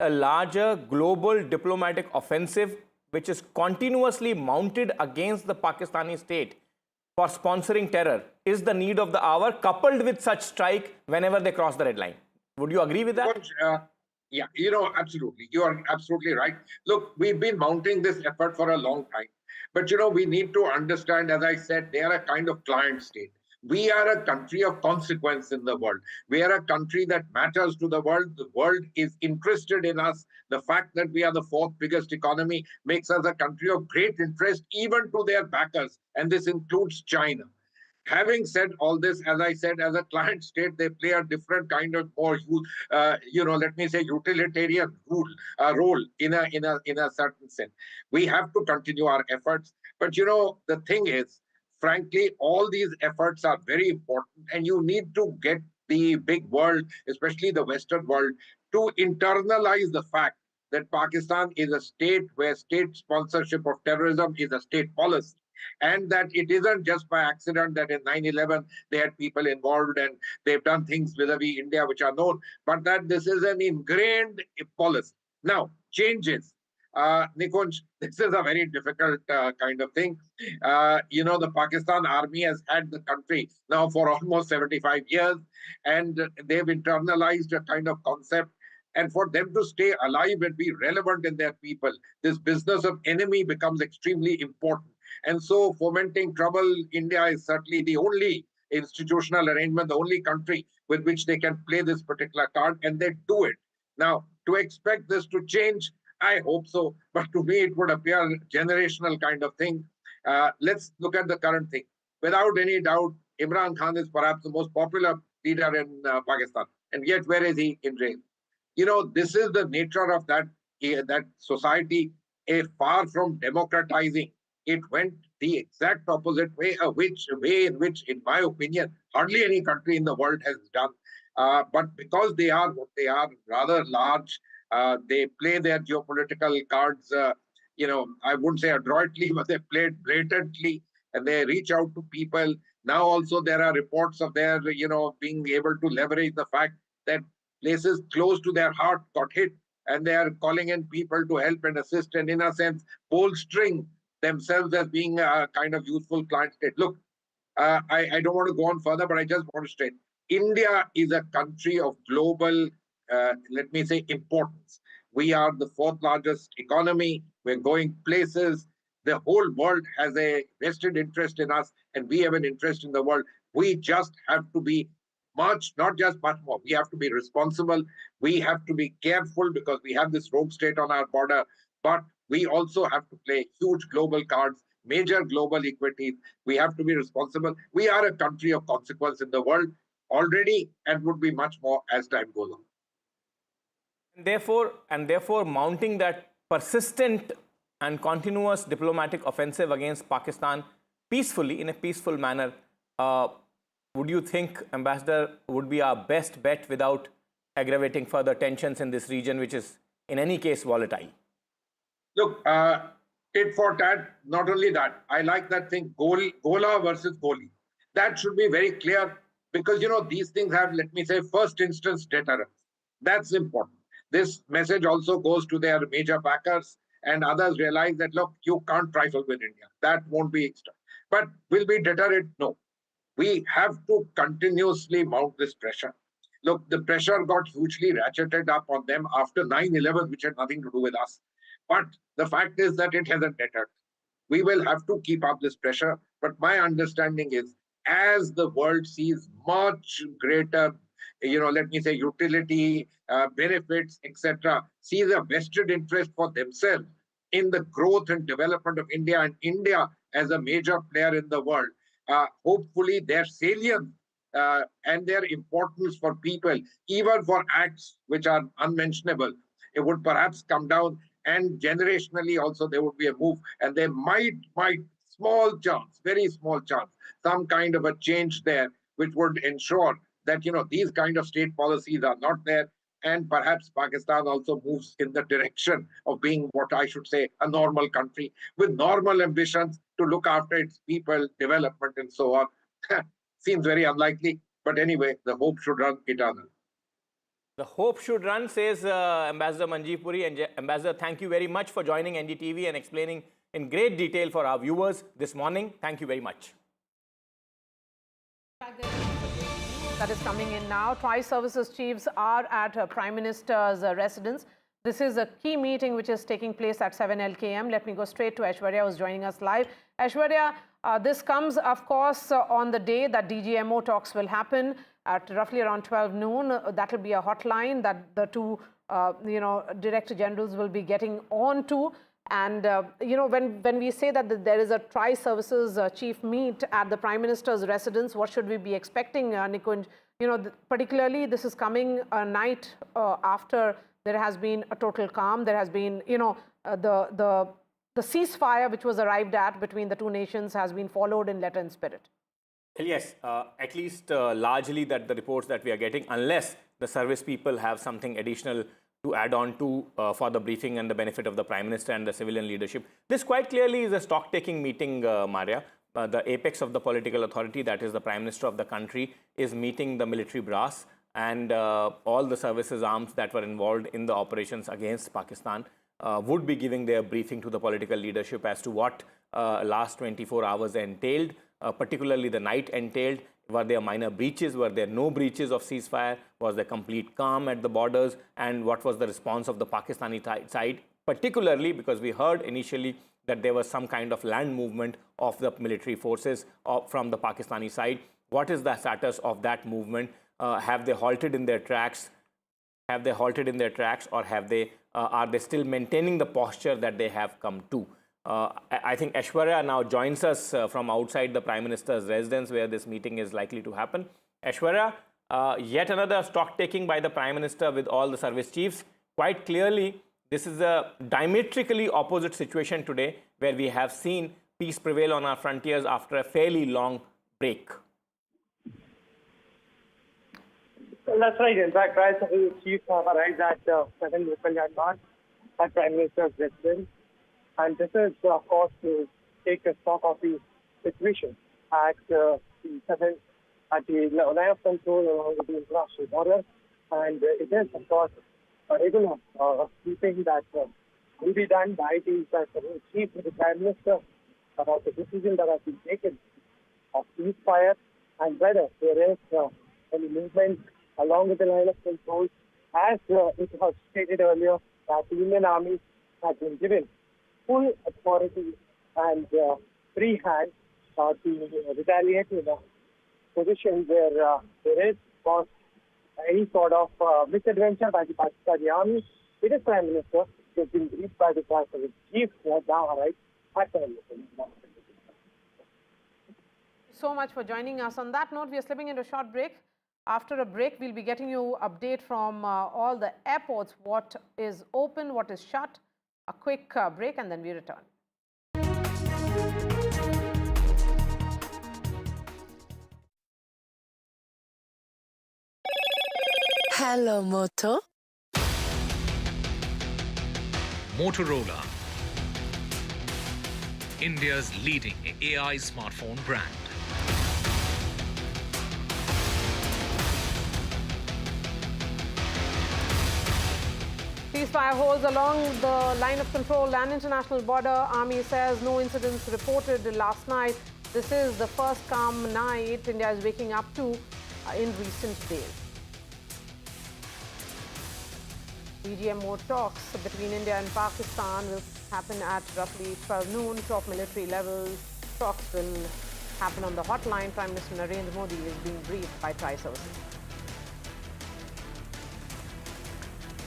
a larger global diplomatic offensive, which is continuously mounted against the Pakistani state for sponsoring terror, is the need of the hour, coupled with such strike whenever they cross the red line. Would you agree with that? Yeah, absolutely. You are absolutely right. Look, we've been mounting this effort for a long time. But, we need to understand, as I said, they are a kind of client state. We are a country of consequence in the world. We are a country that matters to the world. The world is interested in us. The fact that we are the fourth biggest economy makes us a country of great interest, even to their backers. And this includes China. Having said all this, as I said, as a client state, they play a different kind of more, let me say, utilitarian role in a certain sense. We have to continue our efforts. But, the thing is, frankly, all these efforts are very important, and you need to get the big world, especially the Western world, to internalize the fact that Pakistan is a state where state sponsorship of terrorism is a state policy. And that it isn't just by accident that in 9/11 they had people involved and they've done things vis-a-vis India which are known, but that this is an ingrained policy. Now, changes. Nikunj, this is a very difficult kind of thing. The Pakistan army has had the country now for almost 75 years, and they've internalized a kind of concept. And for them to stay alive and be relevant in their people, this business of enemy becomes extremely important. And so fomenting trouble, India is certainly the only institutional arrangement, the only country with which they can play this particular card, and they do it. Now, to expect this to change, I hope so, but to me it would appear a generational kind of thing. Let's look at the current thing. Without any doubt, Imran Khan is perhaps the most popular leader in Pakistan, and yet where is he in jail? This is the nature of that society, far from democratizing. It went the exact opposite way, in which, in my opinion, hardly any country in the world has done. But because they are what they are, rather large, they play their geopolitical cards, I wouldn't say adroitly, but they play it blatantly, and they reach out to people. Now also there are reports of their, being able to leverage the fact that places close to their heart got hit, and they are calling in people to help and assist, and in a sense, bolstering themselves as being a kind of useful client state. Look, I don't want to go on further, but I just want to state, India is a country of global let me say, importance. We are the fourth largest economy. We're going places. The whole world has a vested interest in us, and we have an interest in the world. We just have to be much, not just much more. We have to be responsible. We have to be careful because we have this rogue state on our border. But we also have to play huge global cards, major global equities. We have to be responsible. We are a country of consequence in the world already, and would be much more as time goes on. And therefore, mounting that persistent and continuous diplomatic offensive against Pakistan peacefully, in a peaceful manner, would you think, Ambassador, would be our best bet without aggravating further tensions in this region, which is in any case volatile? Look, tit for tat, not only that, I like that thing, Gola versus Goli. That should be very clear because, you know, these things have, let me say, first instance deterrence. That's important. This message also goes to their major backers, and others realize that, look, you can't trifle with India. That won't be extra. But will we deter it? No. We have to continuously mount this pressure. Look, the pressure got hugely ratcheted up on them after 9/11, which had nothing to do with us. But the fact is that it hasn't deterred. We will have to keep up this pressure. But my understanding is, as the world sees much greater, you know, let me say, utility, benefits, etc., sees a vested interest for themselves in the growth and development of India, and India as a major player in the world, hopefully their salience and their importance for people, even for acts which are unmentionable, it would perhaps come down, and generationally also there would be a move, and there might small chance, very small chance, some kind of a change there, which would ensure that, you know, these kind of state policies are not there, and perhaps Pakistan also moves in the direction of being what I should say a normal country with normal ambitions to look after its people, development, and so on. Seems very unlikely, but anyway, the hope should run eternal. The hope should run, says Ambassador Manjeev Puri. And Ambassador, thank you very much for joining NDTV and explaining in great detail for our viewers this morning. Thank you very much. That is coming in now. Tri-services chiefs are at Prime Minister's residence. This is a key meeting which is taking place at 7 LKM. Let me go straight to Aishwarya, who's joining us live. Aishwarya, this comes, of course, on the day that DGMO talks will happen at roughly around 12 noon. That will be a hotline that the two, Director Generals will be getting on to. And, when we say that there is a tri-services chief meet at the Prime Minister's residence, what should we be expecting, Nikunj? Particularly this is coming a night after there has been a total calm. There has been, the ceasefire which was arrived at between the two nations has been followed in letter and spirit. Yes, at least largely that the reports that we are getting, unless the service people have something additional to add on to for the briefing and the benefit of the Prime Minister and the civilian leadership. This quite clearly is a stock-taking meeting, Maria. The apex of the political authority, that is the Prime Minister of the country, is meeting the military brass and all the services arms that were involved in the operations against Pakistan would be giving their briefing to the political leadership as to what last 24 hours entailed, particularly the night entailed. Were there minor breaches? Were there no breaches of ceasefire? Was there complete calm at the borders? And what was the response of the Pakistani side, particularly because we heard initially that there was some kind of land movement of the military forces from the Pakistani side. What is the status of that movement? Have they halted in their tracks? Have they halted in their tracks, or are they still maintaining the posture that they have come to? I think Aishwarya now joins us from outside the Prime Minister's residence where this meeting is likely to happen. Aishwarya, yet another stock taking by the Prime Minister with all the service chiefs. Quite clearly, this is a diametrically opposite situation today where we have seen peace prevail on our frontiers after a fairly long break. Well, that's right. In fact, Tri-Services chiefs have arrived at 7 March at Prime Minister's residence. And this is, of course, to take a stock of the situation at the line of control along with the international border. And it is, of course, a regular briefing that will be done by the chief with the Prime Minister about the decision that has been taken of ceasefire and whether there is any movement along with the line of control as it was stated earlier, that the Indian Army has been given full authority and free hand to retaliate in a position where there is caused any sort of misadventure by the Pakistani Army. It is Prime Minister who has been briefed by the Prime Minister Chief who has now arrived at Prime Minister. So much for joining us. On that note, we are slipping into a short break. After a break, we'll be getting you update from all the airports, what is open, what is shut. A quick break and then we return. Hello, Moto. Motorola, India's leading AI smartphone brand. Ceasefire holds along the line of control and international border. Army says no incidents reported last night. This is the first calm night India is waking up to in recent days. DGMO talks between India and Pakistan will happen at roughly 12 noon. Top military level talks will happen on the hotline. Prime Minister Narendra Modi is being briefed by Tri-Services.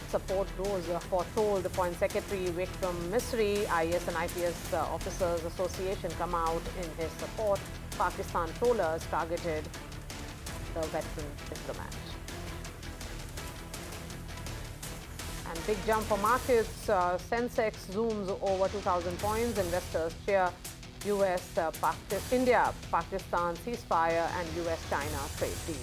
Support rose foretold. Foreign Secretary Vikram Misri, IAS and IPS Officers Association come out in his support. Pakistan trawlers targeted the veteran diplomat. And big jump for markets. Sensex zooms over 2,000 points. Investors cheer India-Pakistan ceasefire and US-China trade deal.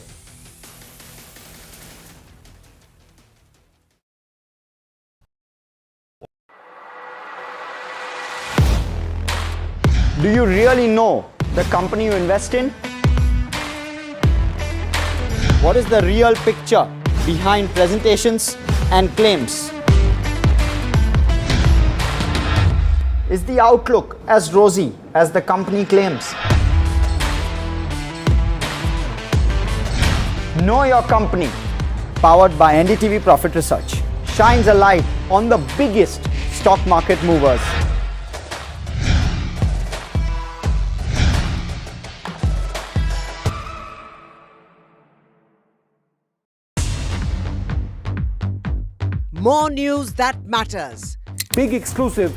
Do you really know the company you invest in? What is the real picture behind presentations and claims? Is the outlook as rosy as the company claims? Know Your Company, powered by NDTV Profit Research, shines a light on the biggest stock market movers. More news that matters. Big exclusive.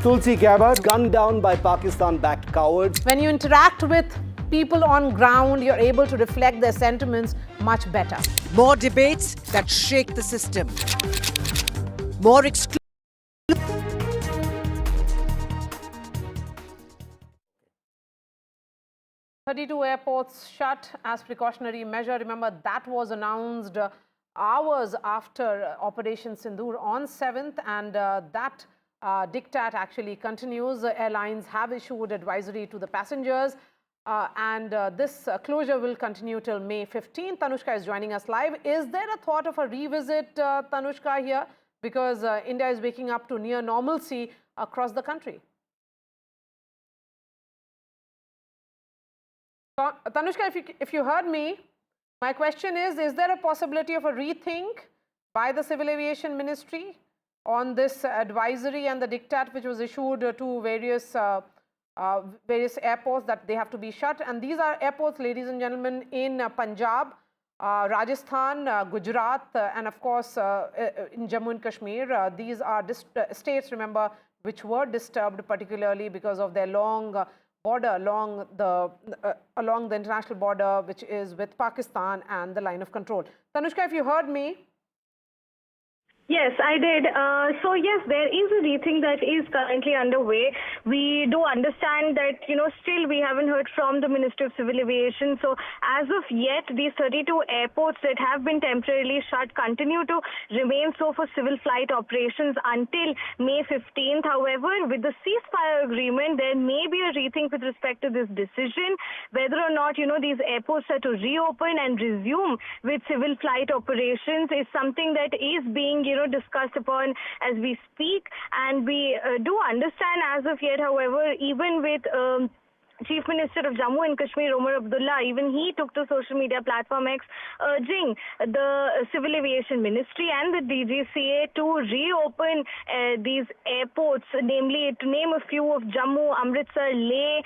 Tulsi Gabbard gunned down by Pakistan-backed cowards. When you interact with people on ground, you're able to reflect their sentiments much better. More debates that shake the system. More exclusive. 32 airports shut as precautionary measure. Remember, that was announced hours after Operation Sindoor on 7th, and that diktat actually continues. Airlines have issued advisory to the passengers, and this closure will continue till May 15th. Tanushka is joining us live. Is there a thought of a revisit, Tanushka, here? Because India is waking up to near normalcy across the country. Tanushka, if you heard me, my question is there a possibility of a rethink by the Civil Aviation Ministry on this advisory and the diktat which was issued to various airports that they have to be shut? And these are airports, ladies and gentlemen, in Punjab, Rajasthan, Gujarat, and of course in Jammu and Kashmir. These are states, remember, which were disturbed particularly because of their long border along the international border, which is with Pakistan and the line of control. Tanushka, if you heard me. Yes, I did. So yes, there is a rethink that is currently underway. We do understand that, still we haven't heard from the Ministry of Civil Aviation. So as of yet, these 32 airports that have been temporarily shut continue to remain so for civil flight operations until May 15th. However, with the ceasefire agreement, there may be a rethink with respect to this decision, whether or not, these airports are to reopen and resume with civil flight operations is something that is being, discussed upon as we speak. And we do understand as of yet, however, even with Chief Minister of Jammu and Kashmir, Omar Abdullah, even he took to social media platform X, urging the Civil Aviation Ministry and the DGCA to reopen these airports, namely to name a few of Jammu, Amritsar, Leh,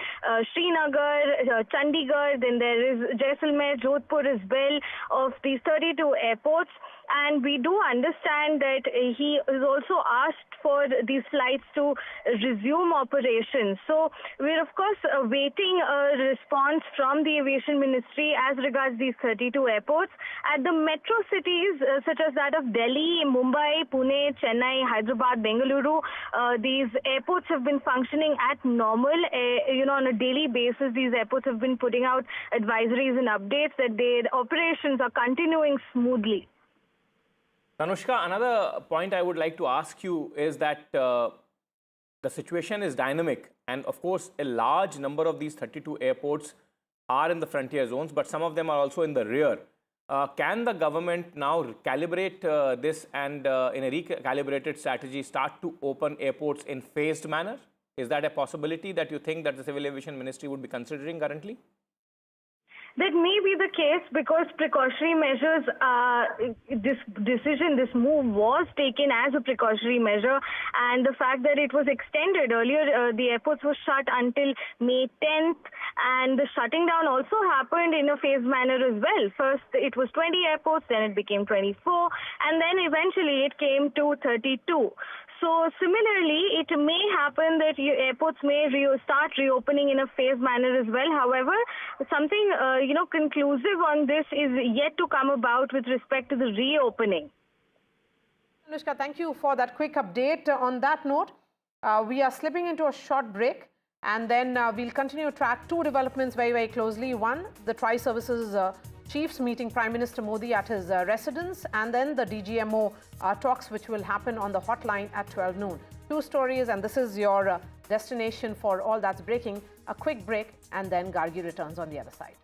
Srinagar, Chandigarh, then there is Jaisalmer, Jodhpur as well, of these 32 airports. And we do understand that he is also asked for these flights to resume operations. So we're of course awaiting a response from the Aviation Ministry as regards these 32 airports. At the metro cities such as that of Delhi, Mumbai, Pune, Chennai, Hyderabad, Bengaluru, these airports have been functioning at normal. On a daily basis, these airports have been putting out advisories and updates that their operations are continuing smoothly. Tanushka, another point I would like to ask you is that the situation is dynamic, and of course a large number of these 32 airports are in the frontier zones, but some of them are also in the rear. Can the government now calibrate this and in a recalibrated strategy start to open airports in phased manner? Is that a possibility that you think that the Civil Aviation Ministry would be considering currently? That may be the case because precautionary measures, this move was taken as a precautionary measure, and the fact that it was extended earlier, the airports were shut until May 10th, and the shutting down also happened in a phased manner as well. First it was 20 airports, then it became 24, and then eventually it came to 32. So similarly, it may happen that airports may start reopening in a phased manner as well. However, something conclusive on this is yet to come about with respect to the reopening. Anushka, thank you for that quick update. On that note, we are slipping into a short break, and then we'll continue to track two developments very, very closely. One, the Tri-Services Chiefs meeting Prime Minister Modi at his residence, and then the DGMO talks which will happen on the hotline at 12 noon. Two stories, and this is your destination for all that's breaking. A quick break, and then Gargi returns on the other side.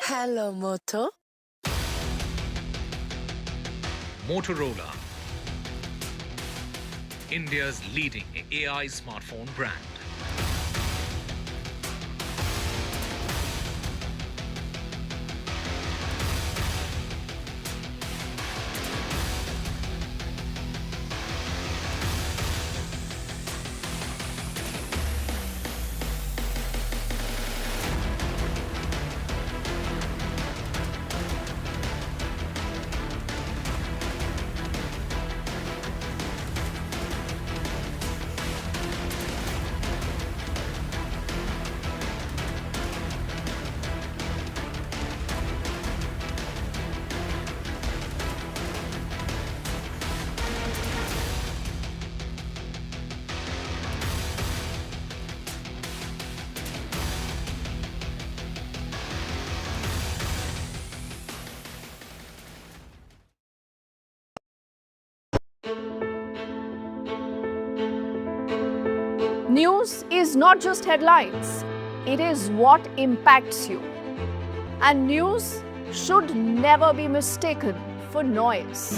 Hello, Moto. Motorola, India's leading AI smartphone brand. News is not just headlines, it is what impacts you. And news should never be mistaken for noise.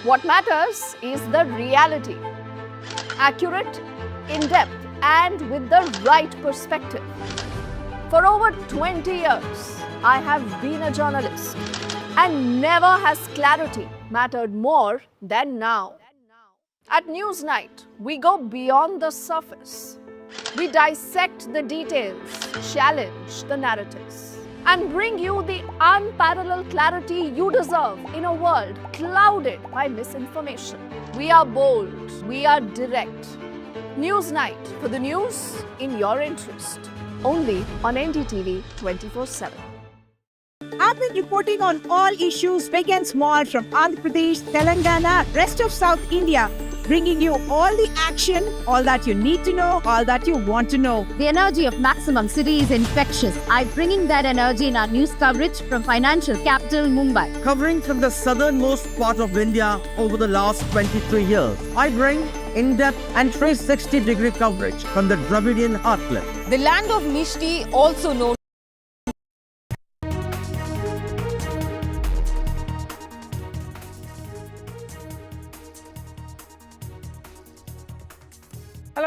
What matters is the reality. Accurate, in-depth, and with the right perspective. For over 20 years, I have been a journalist, and never has clarity mattered more than now. At Newsnight, we go beyond the surface. We dissect the details, challenge the narratives, and bring you the unparalleled clarity you deserve in a world clouded by misinformation. We are bold, we are direct. Newsnight, for the news in your interest. Only on NDTV 24/7. I've been reporting on all issues big and small from Andhra Pradesh, Telangana, rest of South India, bringing you all the action, all that you need to know, all that you want to know. The energy of maximum city is infectious. I'm bringing that energy in our news coverage from financial capital Mumbai. Covering from the southernmost part of India over the last 23 years, I bring in-depth and 360-degree coverage from the Dravidian heartland. The land of Mishti, also known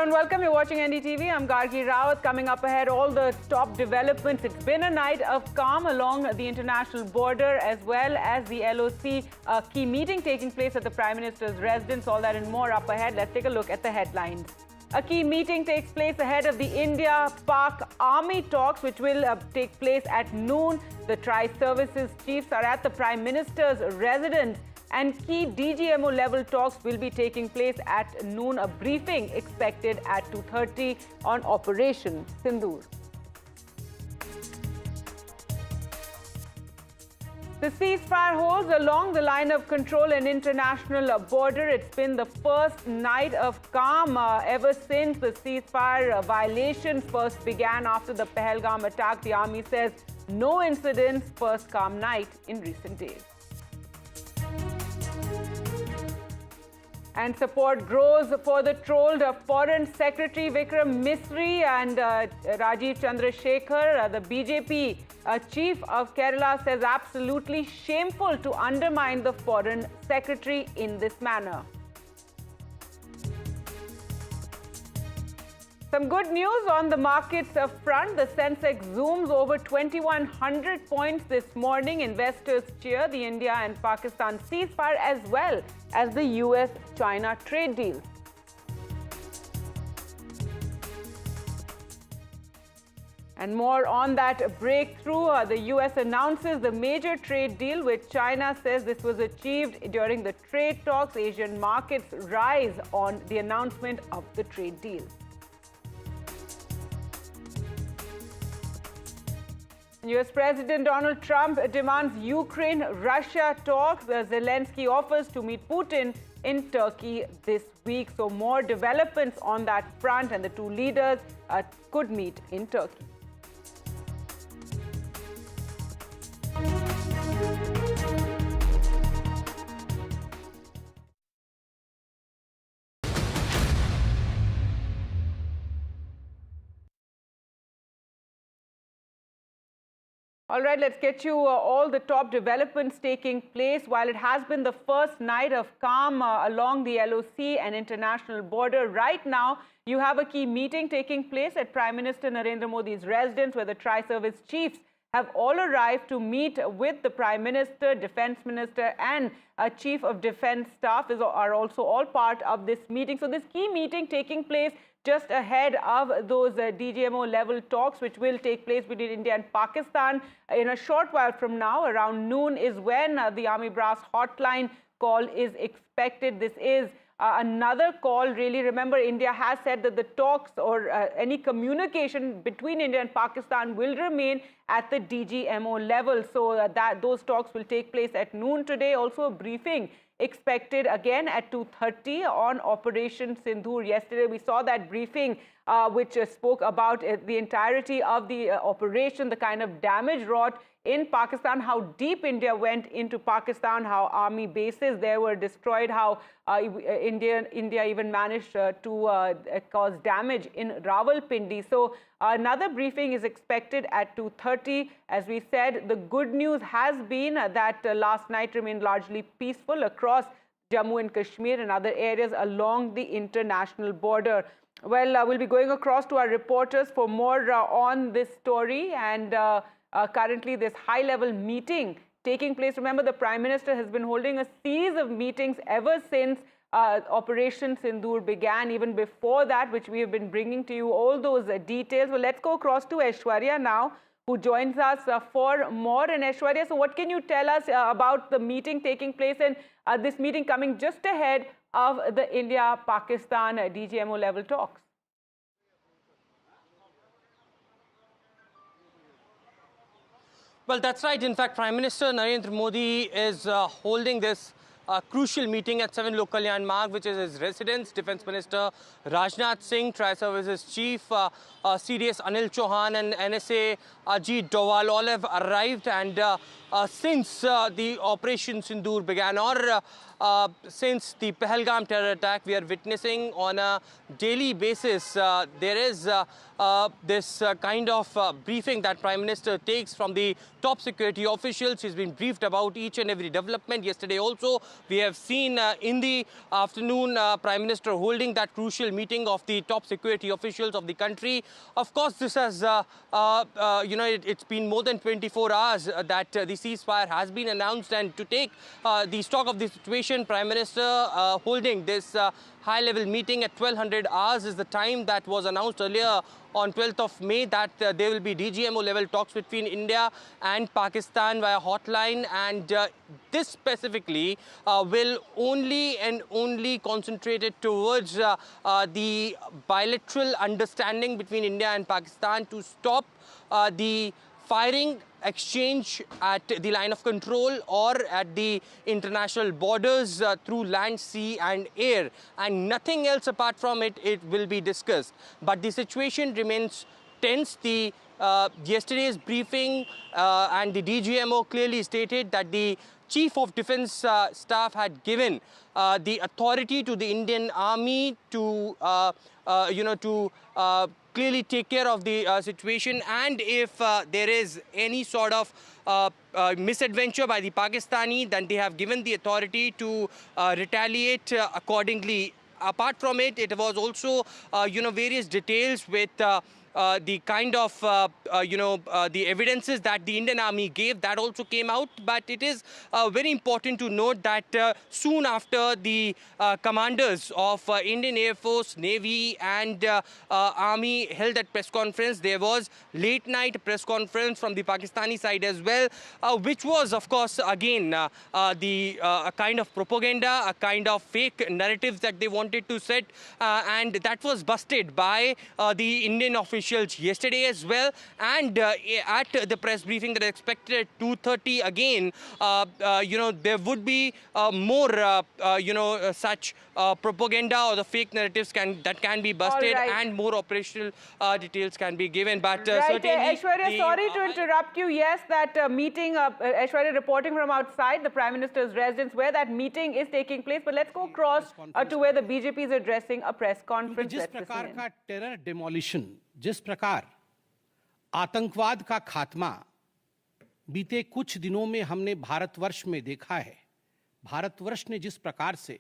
and welcome. You're watching NDTV. I'm Gargi Rawat. Coming up ahead, all the top developments. It's been a night of calm along the international border as well as the LOC key meeting taking place at the Prime Minister's residence. All that and more up ahead. Let's take a look at the headlines. A key meeting takes place ahead of the India-Pak army talks, which will take place at noon. The tri-services chiefs are at the Prime Minister's residence, and key DGMO level talks will be taking place at noon. A briefing expected at 2:30 on Operation Sindoor. The ceasefire holds along the line of control and international border. It's been the first night of calm ever since the ceasefire violations first began after the Pahalgam attack. The army says no incidents, first calm night in recent days. And support grows for the trolled Foreign Secretary Vikram Misri and Rajiv Chandrasekhar. The BJP chief of Kerala says absolutely shameful to undermine the Foreign Secretary in this manner. Some good news on the markets front. The Sensex zooms over 2,100 points this morning. Investors cheer the India and Pakistan ceasefire as well as the US-China trade deal. And more on that breakthrough. The US announces the major trade deal with China, says this was achieved during the trade talks. Asian markets rise on the announcement of the trade deal. US President Donald Trump demands Ukraine-Russia talks. Zelensky offers to meet Putin in Turkey this week. So more developments on that front, and the two leaders could meet in Turkey. All right, let's get you all the top developments taking place. While it has been the first night of calm along the LOC and international border, right now you have a key meeting taking place at Prime Minister Narendra Modi's residence, where the tri-service chiefs have all arrived to meet with the Prime Minister, Defence Minister and Chief of Defence Staff are also all part of this meeting. So this key meeting taking place just ahead of those DGMO level talks, which will take place between India and Pakistan in a short while from now. Around noon is when the Army Brass hotline call is expected. This is another call, really. Remember, India has said that the talks or any communication between India and Pakistan will remain at the DGMO level. So those talks will take place at noon today. Also a briefing expected again at 2:30 on Operation Sindoor. Yesterday we saw that briefing which spoke about the entirety of the operation, the kind of damage wrought in Pakistan, how deep India went into Pakistan, how army bases there were destroyed, how India even managed to cause damage in Rawalpindi. So another briefing is expected at 2:30. As we said, the good news has been that last night remained largely peaceful across Jammu and Kashmir and other areas along the international border. Well, we'll be going across to our reporters for more on this story. And currently this high-level meeting taking place. Remember, the Prime Minister has been holding a series of meetings ever since Operation Sindoor began, even before that, which we have been bringing to you all those details. Well, let's go across to Aishwarya now, who joins us for more. And Aishwarya, so what can you tell us about the meeting taking place and this meeting coming just ahead of the India-Pakistan DGMO level talks? Well, that's right. In fact, Prime Minister Narendra Modi is holding this crucial meeting at 7 Lok Kalyan Marg, which is his residence. Defence Minister Rajnath Singh, Tri-Services Chief CDS Anil Chauhan and NSA Ajit Doval all have arrived, and since the Operation Sindoor began, or since the Pahalgam terror attack. We are witnessing on a daily basis there is this kind of briefing that Prime Minister takes from the top security officials. He's been briefed about each and every development. Yesterday also we have seen in the afternoon Prime Minister holding that crucial meeting of the top security officials of the country. Of course, this has it's been more than 24 hours that the ceasefire has been announced, and to take the stock of the situation, Prime Minister holding this high-level meeting at 1200 hours is the time that was announced earlier on 12th of May, that there will be DGMO-level talks between India and Pakistan via hotline, and this specifically will only concentrated towards the bilateral understanding between India and Pakistan to stop the firing exchange at the line of control or at the international borders through land, sea and air, and nothing else apart from it will be discussed. But the situation remains tense. The yesterday's briefing and the DGMO clearly stated that the Chief of Defence Staff had given the authority to the Indian Army to clearly take care of the situation, and if there is any sort of misadventure by the Pakistani, then they have given the authority to retaliate accordingly. Apart from it, it was also various details with the kind of the evidences that the Indian Army gave, that also came out. But it is very important to note that soon after the commanders of Indian Air Force, Navy and Army held that press conference, there was late night press conference from the Pakistani side as well, which was of course again a kind of propaganda, a kind of fake narratives that they wanted to set, and that was busted by the Indian officials yesterday as well. And at the press briefing that is expected at 2:30 again, there would be more such propaganda or the fake narratives that can be busted, and more operational details can be given. But certainly, Aishwarya, sorry to interrupt you. Yes, that meeting, Aishwarya reporting from outside the Prime Minister's residence where that meeting is taking place. But let's go across to where the BJP is addressing a press conference. जिस प्रकार का terror demolition, जिस प्रकार आतंकवाद का खात्मा बीते कुछ दिनों में हमने भारतवर्ष में देखा है, भारतवर्ष ने जिस प्रकार से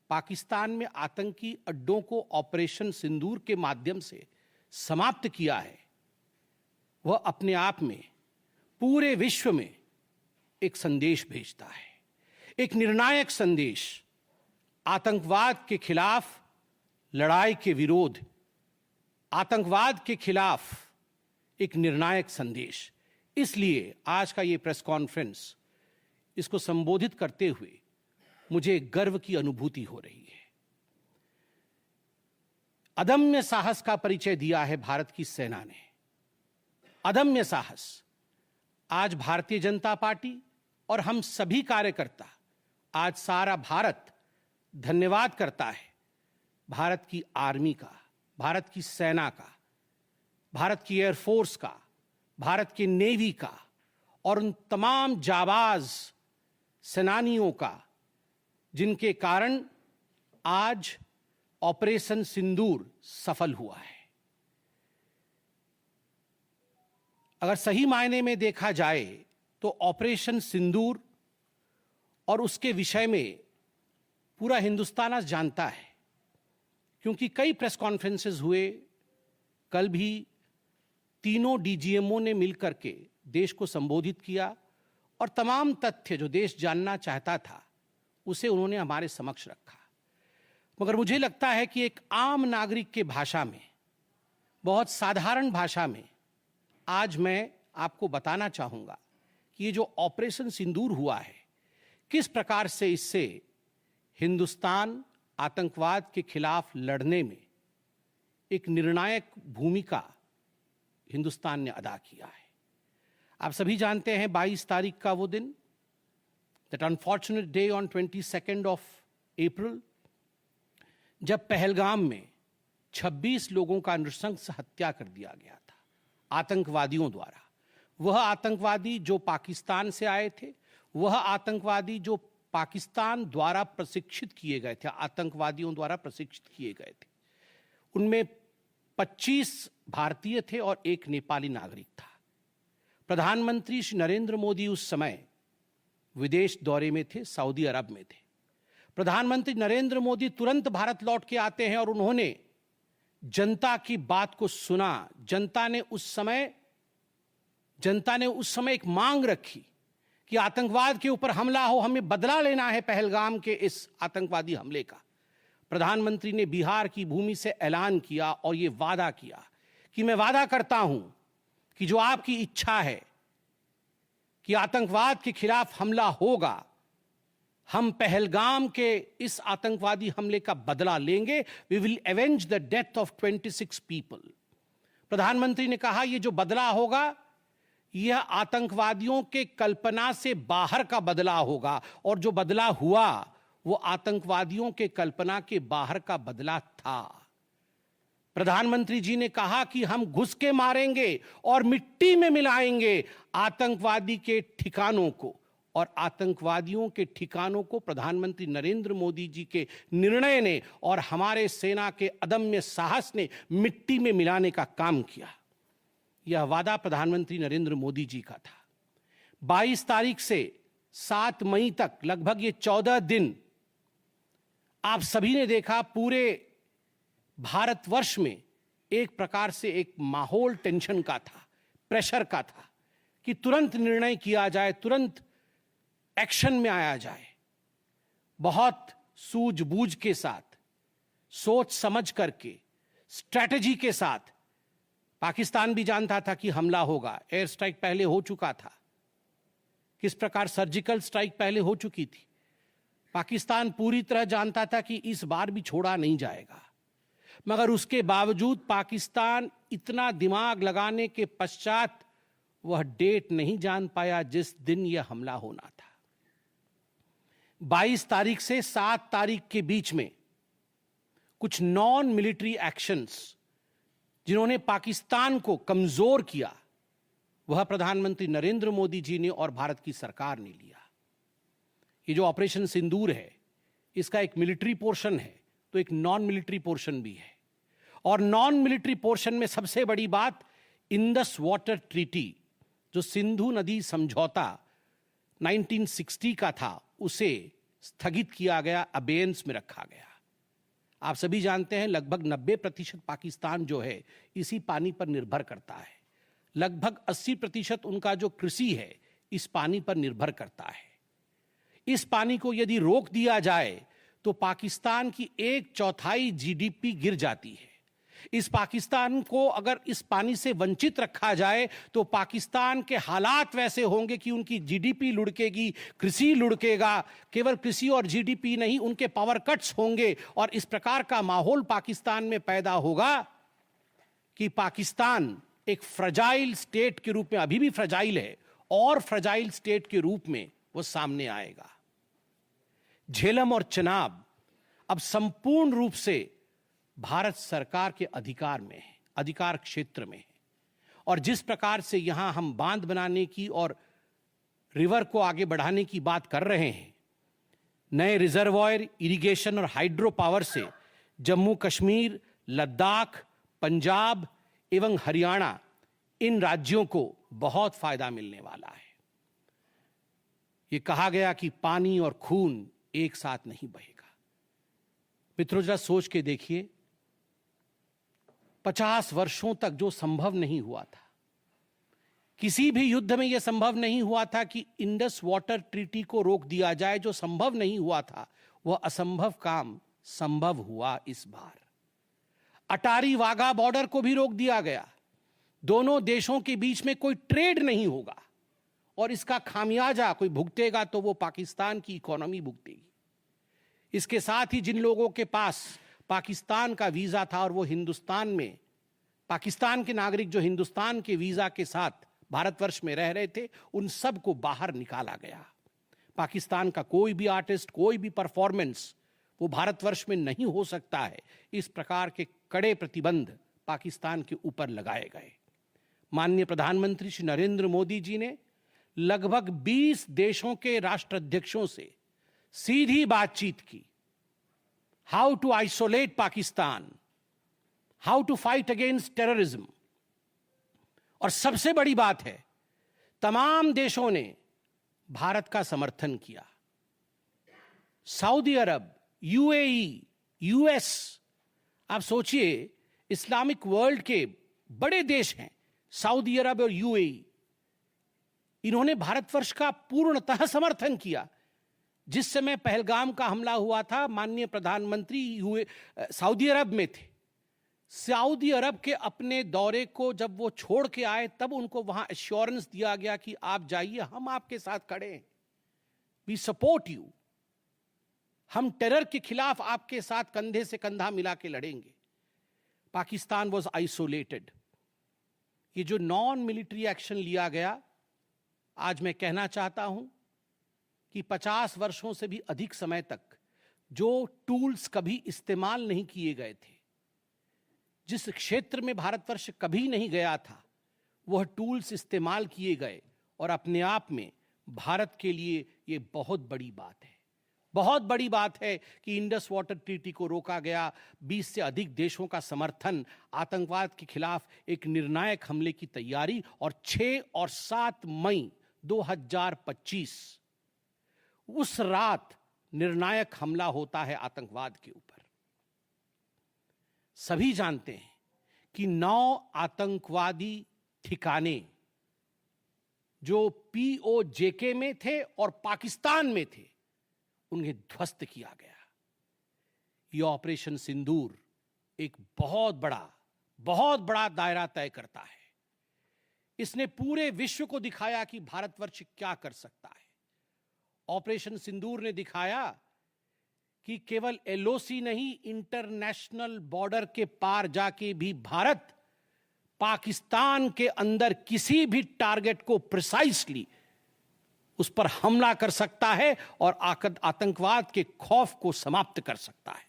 पाकिस्तान में आतंकी अड्डों को ऑपरेशन सिंदूर के माध्यम से समाप्त किया है, वह अपने आप में पूरे विश्व में एक संदेश भेजता है, एक निर्णायक संदेश। आतंकवाद के खिलाफ लड़ाई के विरोध, आतंकवाद के खिलाफ एक निर्णायक संदेश। इसलिए आज का ये प्रेस कॉन्फ्रेंस, इसको संबोधित करते हुए मुझे गर्व की अनुभूति हो रही है। अदम्य साहस का परिचय दिया है भारत की सेना ने, अदम्य साहस। आज भारतीय जनता पार्टी और हम सभी कार्यकर्ता, आज सारा भारत धन्यवाद करता है भारत की आर्मी का, भारत की सेना का, भारत की एयरफोर्स का, भारत की नेवी का और उन तमाम जाबाज सेनानियों का जिनके कारण आज ऑपरेशन सिंदूर सफल हुआ है। अगर सही मायने में देखा जाए तो ऑपरेशन सिंदूर और उसके विषय में पूरा हिंदुस्तान आज जानता है, क्योंकि कई प्रेस कॉन्फ्रेंसेस हुए। कल भी तीनों डीजीएमओ ने मिलकर के देश को संबोधित किया और तमाम तथ्य जो देश जानना चाहता था उसे उन्होंने हमारे समक्ष रखा। मगर मुझे लगता है कि एक आम नागरिक के भाषा में, बहुत साधारण भाषा में आज मैं आपको बताना चाहूँगा कि ये जो ऑपरेशन सिंदूर हुआ है, किस प्रकार से इससे हिंदुस्तान आतंकवाद के खिलाफ लड़ने में एक निर्णायक भूमिका हिंदुस्तान ने अदा किया है। आप सभी जानते हैं 22 तारीख का वो दिन, that unfortunate day on 22nd of April, जब पहलगाम में 26 लोगों का नृशंस हत्या कर दिया गया था आतंकवादियों द्वारा। वह आतंकवादी जो पाकिस्तान से आए थे, वह आतंकवादी जो पाकिस्तान द्वारा प्रशिक्षित किए गए थे, आतंकवादियों द्वारा प्रशिक्षित किए गए थे। उनमें 25 भारतीय थे और एक नेपाली नागरिक था। प्रधानमंत्री श्री नरेंद्र मोदी उस समय विदेश दौरे में थे, सऊदी अरब में थे। प्रधानमंत्री नरेंद्र मोदी तुरंत भारत लौट के आते हैं और उन्होंने जनता की बात को सुना। जनता ने उस समय एक मांग रखी कि आतंकवाद के ऊपर हमला हो, हमें बदला लेना है पहलगाम के इस आतंकवादी हमले का। प्रधानमंत्री ने बिहार की भूमि से ऐलान किया और यह वादा किया कि मैं वादा करता हूं कि जो आपकी इच्छा है कि आतंकवाद के खिलाफ हमला होगा, हम पहलगाम के इस आतंकवादी हमले का बदला लेंगे। We will avenge the death of 26 people. प्रधानमंत्री ने कहा यह जो बदला होगा यह आतंकवादियों के कल्पना से बाहर का बदला होगा, और जो बदला हुआ वो आतंकवादियों के कल्पना के बाहर का बदला था। प्रधानमंत्री जी ने कहा कि हम घुस के मारेंगे और मिट्टी में मिलाएंगे आतंकवादी के ठिकानों को, और आतंकवादियों के ठिकानों को प्रधानमंत्री नरेंद्र मोदी जी के निर्णय ने और हमारे सेना के अदम्य साहस ने मिट्टी में मिलाने का काम किया। यह वादा प्रधानमंत्री नरेंद्र मोदी जी का था। 22 तारीख से 7 मई तक लगभग ये 14 दिन आप सभी ने देखा पूरे भारतवर्ष में एक प्रकार से एक माहौल टेंशन का था, प्रेशर का था कि तुरंत निर्णय किया जाए, तुरंत एक्शन में आया जाए। बहुत सूझबूझ के साथ, सोच समझ करके, स्ट्रैटेजी के साथ। पाकिस्तान भी जानता था कि हमला होगा, एयर स्ट्राइक पहले हो चुका था, किस प्रकार सर्जिकल स्ट्राइक पहले हो चुकी थी। पाकिस्तान पूरी तरह जानता था कि इस बार भी छोड़ा नहीं जाएगा, मगर उसके बावजूद पाकिस्तान इतना दिमाग लगाने के पश्चात वह डेट नहीं जान पाया जिस दिन यह हमला होना था। 22 तारीख से 7 तारीख के बीच में कुछ नॉन मिलिट्री एक्शंस जिन्होंने पाकिस्तान को कमजोर किया, वह प्रधानमंत्री नरेंद्र मोदी जी ने और भारत की सरकार ने लिया। ये जो ऑपरेशन सिंदूर है, इसका एक मिलिट्री पोर्शन है तो एक नॉन मिलिट्री पोर्शन भी है। और नॉन मिलिट्री पोर्शन में सबसे बड़ी बात इंडस वाटर ट्रीटी, जो सिंधु नदी समझौता 1960 का था, उसे स्थगित किया गया, अबेयंस में रखा गया। आप सभी जानते हैं लगभग 90% पाकिस्तान जो है इसी पानी पर निर्भर करता है। लगभग 80% उनका जो कृषि है इस पानी पर निर्भर करता है। इस पानी को यदि रोक दिया जाए तो पाकिस्तान की 1/4 जीडीपी गिर जाती है। इस पाकिस्तान को अगर इस पानी से वंचित रखा जाए तो पाकिस्तान के हालात वैसे होंगे कि उनकी जीडीपी लुढ़केगी, कृषि लुढ़केगा। केवल कृषि और जीडीपी नहीं, उनके पावर कट्स होंगे और इस प्रकार का माहौल पाकिस्तान में पैदा होगा कि पाकिस्तान एक फ्रजाइल स्टेट के रूप में, अभी भी फ्रजाइल है, और फ्रजाइल स्टेट के रूप में वो सामने आएगा। झेलम और चनाब अब संपूर्ण रूप से भारत सरकार के अधिकार में है, अधिकार क्षेत्र में है। और जिस प्रकार से यहां हम बांध बनाने की और रिवर को आगे बढ़ाने की बात कर रहे हैं, नए रिजर्वॉयर, इरिगेशन और हाइड्रो पावर से जम्मू कश्मीर, लद्दाख, पंजाब एवं हरियाणा, इन राज्यों को बहुत फायदा मिलने वाला है। ये कहा गया कि पानी और खून एक साथ नहीं बहेगा। मित्रों, जरा सोच के देखिए, 50 वर्षों तक जो संभव नहीं हुआ था, किसी भी युद्ध में यह संभव नहीं हुआ था कि इंडस वाटर ट्रीटी को रोक दिया जाए। जो संभव नहीं हुआ था वह असंभव काम संभव हुआ इस बार। अटारी वाघा बॉर्डर को भी रोक दिया गया। दोनों देशों के बीच में कोई ट्रेड नहीं होगा और इसका खामियाजा कोई भुगतेगा तो वो पाकिस्तान की इकोनॉमी भुगतेगी। इसके साथ ही जिन लोगों के पास पाकिस्तान का वीजा था और वो हिंदुस्तान में, पाकिस्तान के नागरिक जो हिंदुस्तान के वीजा के साथ भारतवर्ष में रह रहे थे, उन सब को बाहर निकाला गया। पाकिस्तान का कोई भी आर्टिस्ट, कोई भी परफॉर्मेंस वो भारतवर्ष में नहीं हो सकता है। इस प्रकार के कड़े प्रतिबंध पाकिस्तान के ऊपर लगाए गए। माननीय प्रधानमंत्री श्री नरेंद्र मोदी जी ने लगभग 20 देशों के राष्ट्राध्यक्षों से सीधी बातचीत की। How to isolate Pakistan, how to fight against terrorism. और सबसे बड़ी बात है, तमाम देशों ने भारत का समर्थन किया। सऊदी अरब, यूएई, यूएस, आप सोचिए इस्लामिक वर्ल्ड के बड़े देश हैं सऊदी अरब और यूएई, इन्होंने भारतवर्ष का पूर्णतः समर्थन किया। जिस समय पहलगाम का हमला हुआ था, माननीय प्रधानमंत्री सऊदी अरब में थे। सऊदी अरब के अपने दौरे को जब वो छोड़ के आए, तब उनको वहां एश्योरेंस दिया गया कि आप जाइए, हम आपके साथ खड़े हैं, वी सपोर्ट यू, हम टेरर के खिलाफ आपके साथ कंधे से कंधा मिला के लड़ेंगे। Pakistan was isolated. ये जो नॉन मिलिट्री एक्शन लिया गया, आज मैं कहना चाहता हूं कि 50 वर्षों से भी अधिक समय तक जो टूल्स कभी इस्तेमाल नहीं किए गए थे, जिस क्षेत्र में भारतवर्ष कभी नहीं गया था, वह टूल्स इस्तेमाल किए गए। और अपने आप में भारत के लिए ये बहुत बड़ी बात है। बहुत बड़ी बात है कि इंडस वाटर ट्रीटी को रोका गया, 20 से अधिक देशों का समर्थन, आतंकवाद के खिलाफ एक निर्णायक हमले की तैयारी। और 6 और 7 मई 2025 उस रात निर्णायक हमला होता है आतंकवाद के ऊपर। सभी जानते हैं कि 9 आतंकवादी ठिकाने जो POJK में थे और पाकिस्तान में थे, उन्हें ध्वस्त किया गया। यह ऑपरेशन सिंदूर एक बहुत बड़ा दायरा तय करता है। इसने पूरे विश्व को दिखाया कि भारतवर्ष क्या कर सकता है। ऑपरेशन सिंदूर ने दिखाया कि केवल LOC नहीं, इंटरनेशनल बॉर्डर के पार जाके भी भारत पाकिस्तान के अंदर किसी भी टारगेट को प्रिसाइसली उस पर हमला कर सकता है और आतंकवाद के खौफ को समाप्त कर सकता है।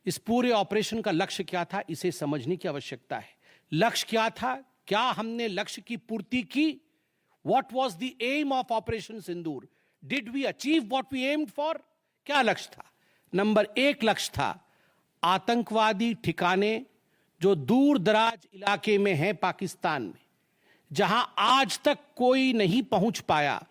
इस पूरे ऑपरेशन का लक्ष्य क्या था, इसे समझने की आवश्यकता है। लक्ष्य क्या था? क्या हमने लक्ष्य की पूर्ति की? What was the aim of Operation Sindoor? Did we achieve what we aimed for? क्या लक्ष्य था? नंबर 1 लक्ष्य था आतंकवादी ठिकाने जो दूर दराज इलाके में है पाकिस्तान में, जहां आज तक कोई नहीं पहुंच पाया,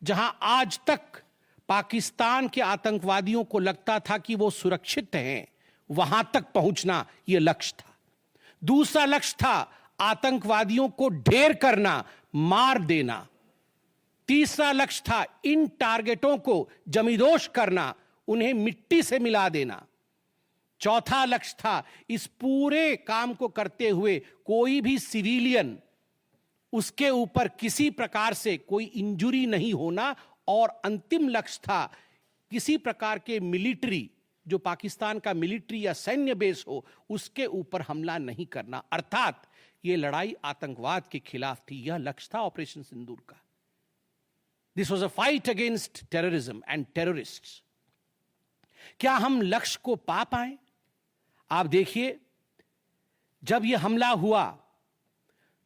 जहां आज तक पाकिस्तान के आतंकवादियों को लगता था कि वो सुरक्षित हैं, वहां तक पहुंचना यह लक्ष्य था। दूसरा लक्ष्य था आतंकवादियों को ढेर करना, मार देना। तीसरा लक्ष्य था इन टारगेटों को जमींदोज करना, उन्हें मिट्टी से मिला देना। चौथा लक्ष्य था इस पूरे काम को करते हुए कोई भी सिविलियन, उसके ऊपर किसी प्रकार से कोई इंजुरी नहीं होना। और अंतिम लक्ष्य था किसी प्रकार के मिलिट्री, जो पाकिस्तान का मिलिट्री या सैन्य बेस हो, उसके ऊपर हमला नहीं करना। अर्थात यह लड़ाई आतंकवाद के खिलाफ थी। यह लक्ष्य था ऑपरेशन सिंदूर का। This was a fight against terrorism and terrorists. क्या हम लक्ष्य को पा पाए? आप देखिए, जब यह हमला हुआ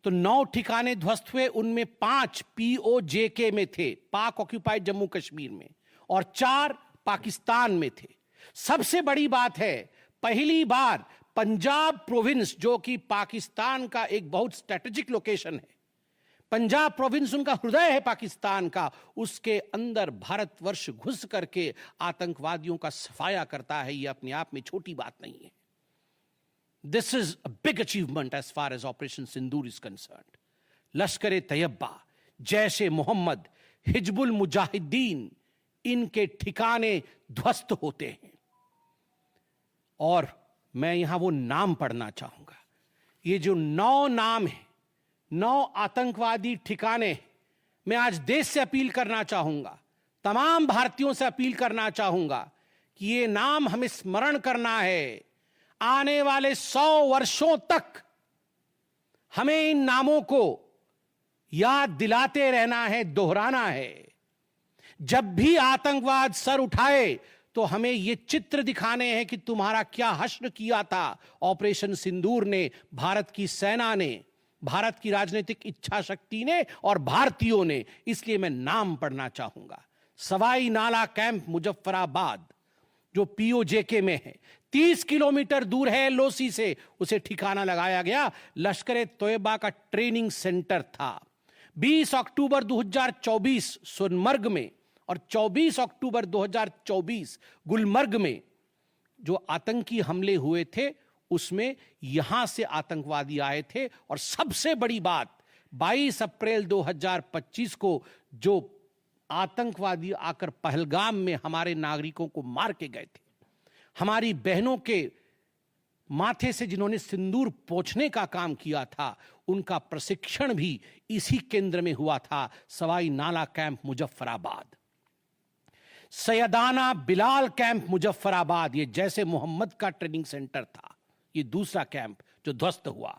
तो 9 ठिकाने ध्वस्त हुए, उनमें 5 POJK में थे, पाक ऑक्यूपाइड जम्मू कश्मीर में, और 4 पाकिस्तान में थे। सबसे बड़ी बात है, पहली बार पंजाब प्रोविंस, जो कि पाकिस्तान का एक बहुत स्ट्रेटेजिक लोकेशन है, पंजाब प्रोविंस उनका हृदय है पाकिस्तान का, उसके अंदर भारतवर्ष घुस करके आतंकवादियों का सफाया करता है। यह अपने आप में छोटी बात नहीं है। This is a big achievement as far as Operation Sindoor is concerned. Lashkar-e-Taiba, Jaish-e-Mohammed, Hizbul Mujahideen, इनके ठिकाने ध्वस्त होते हैं। और मैं यहां वो नाम पढ़ना चाहूंगा। ये जो 9 नाम है, 9 आतंकवादी ठिकाने, मैं आज देश से अपील करना चाहूंगा, तमाम भारतीयों से अपील करना चाहूंगा कि ये नाम हमें स्मरण करना है। आने वाले 100 वर्षों तक हमें इन नामों को याद दिलाते रहना है, दोहराना है। जब भी आतंकवाद सर उठाए तो हमें ये चित्र दिखाने हैं कि तुम्हारा क्या हश्र किया था ऑपरेशन सिंदूर ने, भारत की सेना ने, भारत की राजनीतिक इच्छा शक्ति ने और भारतीयों ने, इसलिए मैं नाम पढ़ना चाहूंगा। सवाई नाला कैंप मुजफ्फराबाद जो पीओजेके में है, 30 किलोमीटर दूर है एलओसी से, उसे ठिकाना लगाया गया लश्कर तोयबा का ट्रेनिंग सेंटर था। 20 अक्टूबर 2024 सोनमर्ग में और 24 अक्टूबर 2024 गुलमर्ग में जो आतंकी हमले हुए थे, उसमें यहां से आतंकवादी आए थे। और सबसे बड़ी बात, 22 अप्रैल 2025 को जो आतंकवादी आकर पहलगाम में हमारे नागरिकों को मार के गए थे, हमारी बहनों के माथे से जिन्होंने सिंदूर पोंछने का काम किया था, उनका प्रशिक्षण भी इसी केंद्र में हुआ था, सवाई नाला कैंप मुजफ्फराबाद। सैयदाना बिलाल कैंप मुजफ्फराबाद, ये जैसे मोहम्मद का ट्रेनिंग सेंटर था, ये दूसरा कैंप जो ध्वस्त हुआ।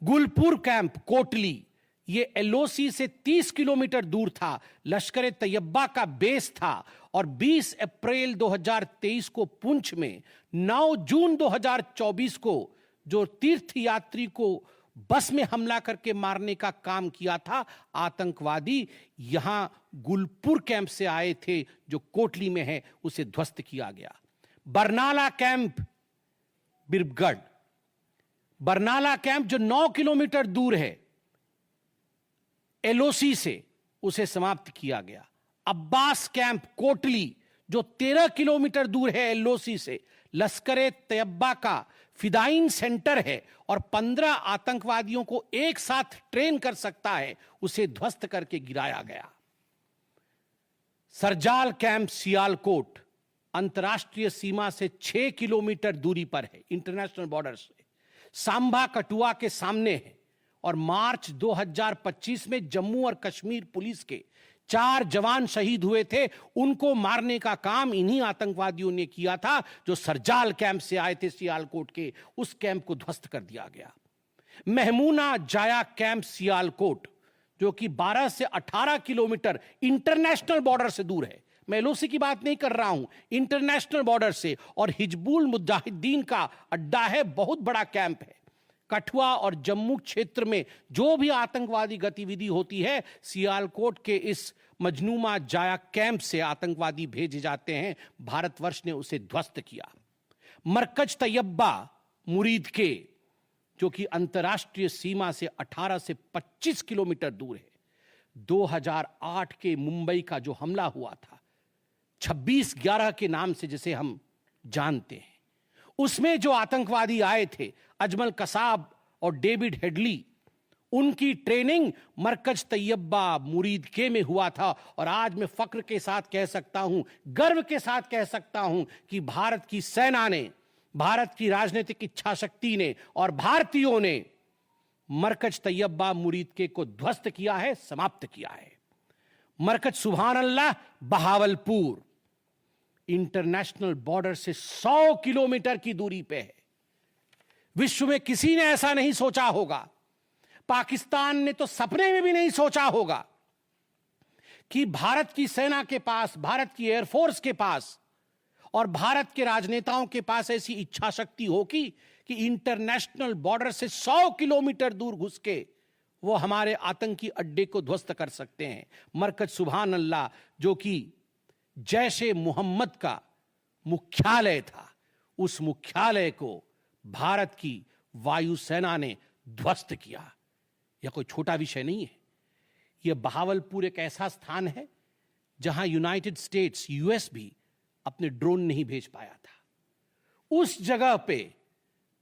गुलपुर कैंप कोटली, ये एलओसी से 30 किलोमीटर दूर था, लश्कर तैयबा का बेस था। और 20 अप्रैल 2023 को पुंछ में, 9 जून 2024 को जो तीर्थ यात्री को बस में हमला करके मारने का काम किया था आतंकवादी, यहां गुलपुर कैंप से आए थे जो कोटली में है, उसे ध्वस्त किया गया। बरनाला कैंप बिरगढ़, बरनाला कैंप जो 9 किलोमीटर दूर है एलओसी से, उसे समाप्त किया गया। अब्बास कैंप कोटली जो 13 किलोमीटर दूर है एलओसी से, लश्कर तैयबा का फिदाइन सेंटर है और 15 आतंकवादियों को एक साथ ट्रेन कर सकता है, उसे ध्वस्त करके गिराया गया। सरजाल कैंप सियालकोट अंतर्राष्ट्रीय सीमा से 6 किलोमीटर दूरी पर है, इंटरनेशनल बॉर्डर से, सांबा कठुआ के सामने है। और मार्च 2025 में जम्मू और कश्मीर पुलिस के 4 जवान शहीद हुए थे, उनको मारने का काम इन्हीं आतंकवादियों ने किया था जो सरजाल कैंप से आए थे सियालकोट के, उस कैंप को ध्वस्त कर दिया गया। महमूना जाया कैंप सियालकोट जो कि 12 से 18 किलोमीटर इंटरनेशनल बॉर्डर से दूर है, मैं एलओसी की बात नहीं कर रहा हूं, इंटरनेशनल बॉर्डर से, और हिजबुल मुजाहिदीन का अड्डा है, बहुत बड़ा कैंप है। कठुआ और जम्मू क्षेत्र में जो भी आतंकवादी गतिविधि होती है, सियालकोट के इस मजनूमा जाया कैंप से आतंकवादी भेजे जाते हैं, भारतवर्ष ने उसे ध्वस्त किया। मरकज तैयबा मुरीद के जो कि अंतर्राष्ट्रीय सीमा से 18 से 25 किलोमीटर दूर है, 2008 के मुंबई का जो हमला हुआ था 26/11 के नाम से जिसे हम जानते हैं, उसमें जो आतंकवादी आए थे अजमल कसाब और डेविड हेडली, उनकी ट्रेनिंग मरकज तैयबा मुरीद के में हुआ था। और आज मैं फक्र के साथ कह सकता हूं, गर्व के साथ कह सकता हूं कि भारत की सेना ने, भारत की राजनीतिक इच्छा शक्ति ने और भारतीयों ने मरकज तैयबा मुरीद के को ध्वस्त किया है, समाप्त किया है। मरकज सुभान अल्लाह बहावलपुर इंटरनेशनल बॉर्डर से 100 किलोमीटर की दूरी पे है। विश्व में किसी ने ऐसा नहीं सोचा होगा, पाकिस्तान ने तो सपने में भी नहीं सोचा होगा कि भारत की सेना के पास, भारत की एयरफोर्स के पास और भारत के राजनेताओं के पास ऐसी इच्छा शक्ति होगी कि इंटरनेशनल बॉर्डर से 100 किलोमीटर दूर घुस के वो हमारे आतंकी अड्डे को ध्वस्त कर सकते हैं। मरकज सुभान अल्लाह जो कि जैशे मोहम्मद का मुख्यालय था, उस मुख्यालय को भारत की वायुसेना ने ध्वस्त किया। यह कोई छोटा विषय नहीं है। यह बहावलपुर एक ऐसा स्थान है जहां यूनाइटेड स्टेट्स, यूएस भी अपने ड्रोन नहीं भेज पाया था। उस जगह पे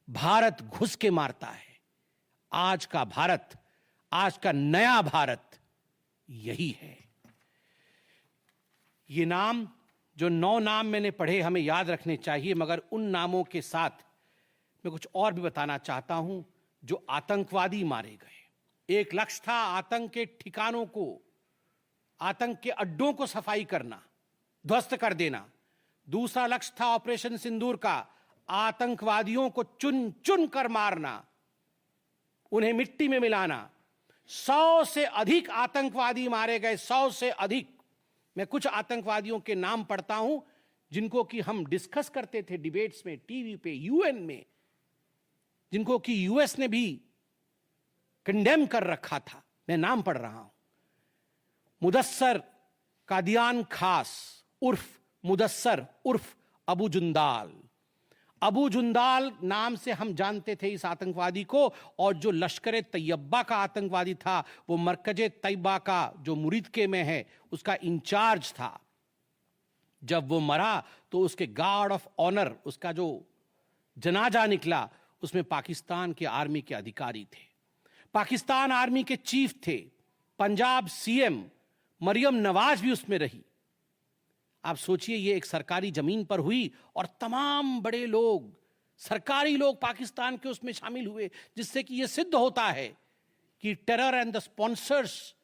भारत घुस के मारता है। आज का भारत, आज का नया भारत यही है। ये नाम, जो 9 नाम मैंने पढ़े, हमें याद रखने चाहिए, मगर उन नामों के साथ मैं कुछ और भी बताना चाहता हूं। जो आतंकवादी मारे गए, एक लक्ष्य था आतंक के ठिकानों को, आतंक के अड्डों को सफाई करना, ध्वस्त कर देना। दूसरा लक्ष्य था ऑपरेशन सिंदूर का, आतंकवादियों को चुन चुन कर मारना, उन्हें मिट्टी में मिलाना। 100 से अधिक आतंकवादी मारे गए, 100 से अधिक। मैं कुछ आतंकवादियों के नाम पढ़ता हूं जिनको कि हम डिस्कस करते थे डिबेट्स में, टीवी पे, यूएन में, जिनको कि यूएस ने भी कंडेम कर रखा था। मैं नाम पढ़ रहा हूं, मुदस्सर कादियान खास उर्फ मुदस्सर उर्फ अबू जुंदाल। अबू जुंदाल नाम से हम जानते थे इस आतंकवादी को, और जो लश्कर तैयबा का आतंकवादी था वो मरकज तैयबा का जो मुरीदके में है उसका इंचार्ज था। जब वो मरा तो उसके गार्ड ऑफ ऑनर, उसका जो जनाजा निकला, उसमें पाकिस्तान के आर्मी के अधिकारी थे, पाकिस्तान आर्मी के चीफ थे, पंजाब सीएम मरियम नवाज भी उसमें रही। आप सोचिए ये एक सरकारी जमीन पर हुई और तमाम बड़े लोग, सरकारी लोग पाकिस्तान के उसमें शामिल हुए, जिससे कि यह सिद्ध होता है कि terror and the sponsors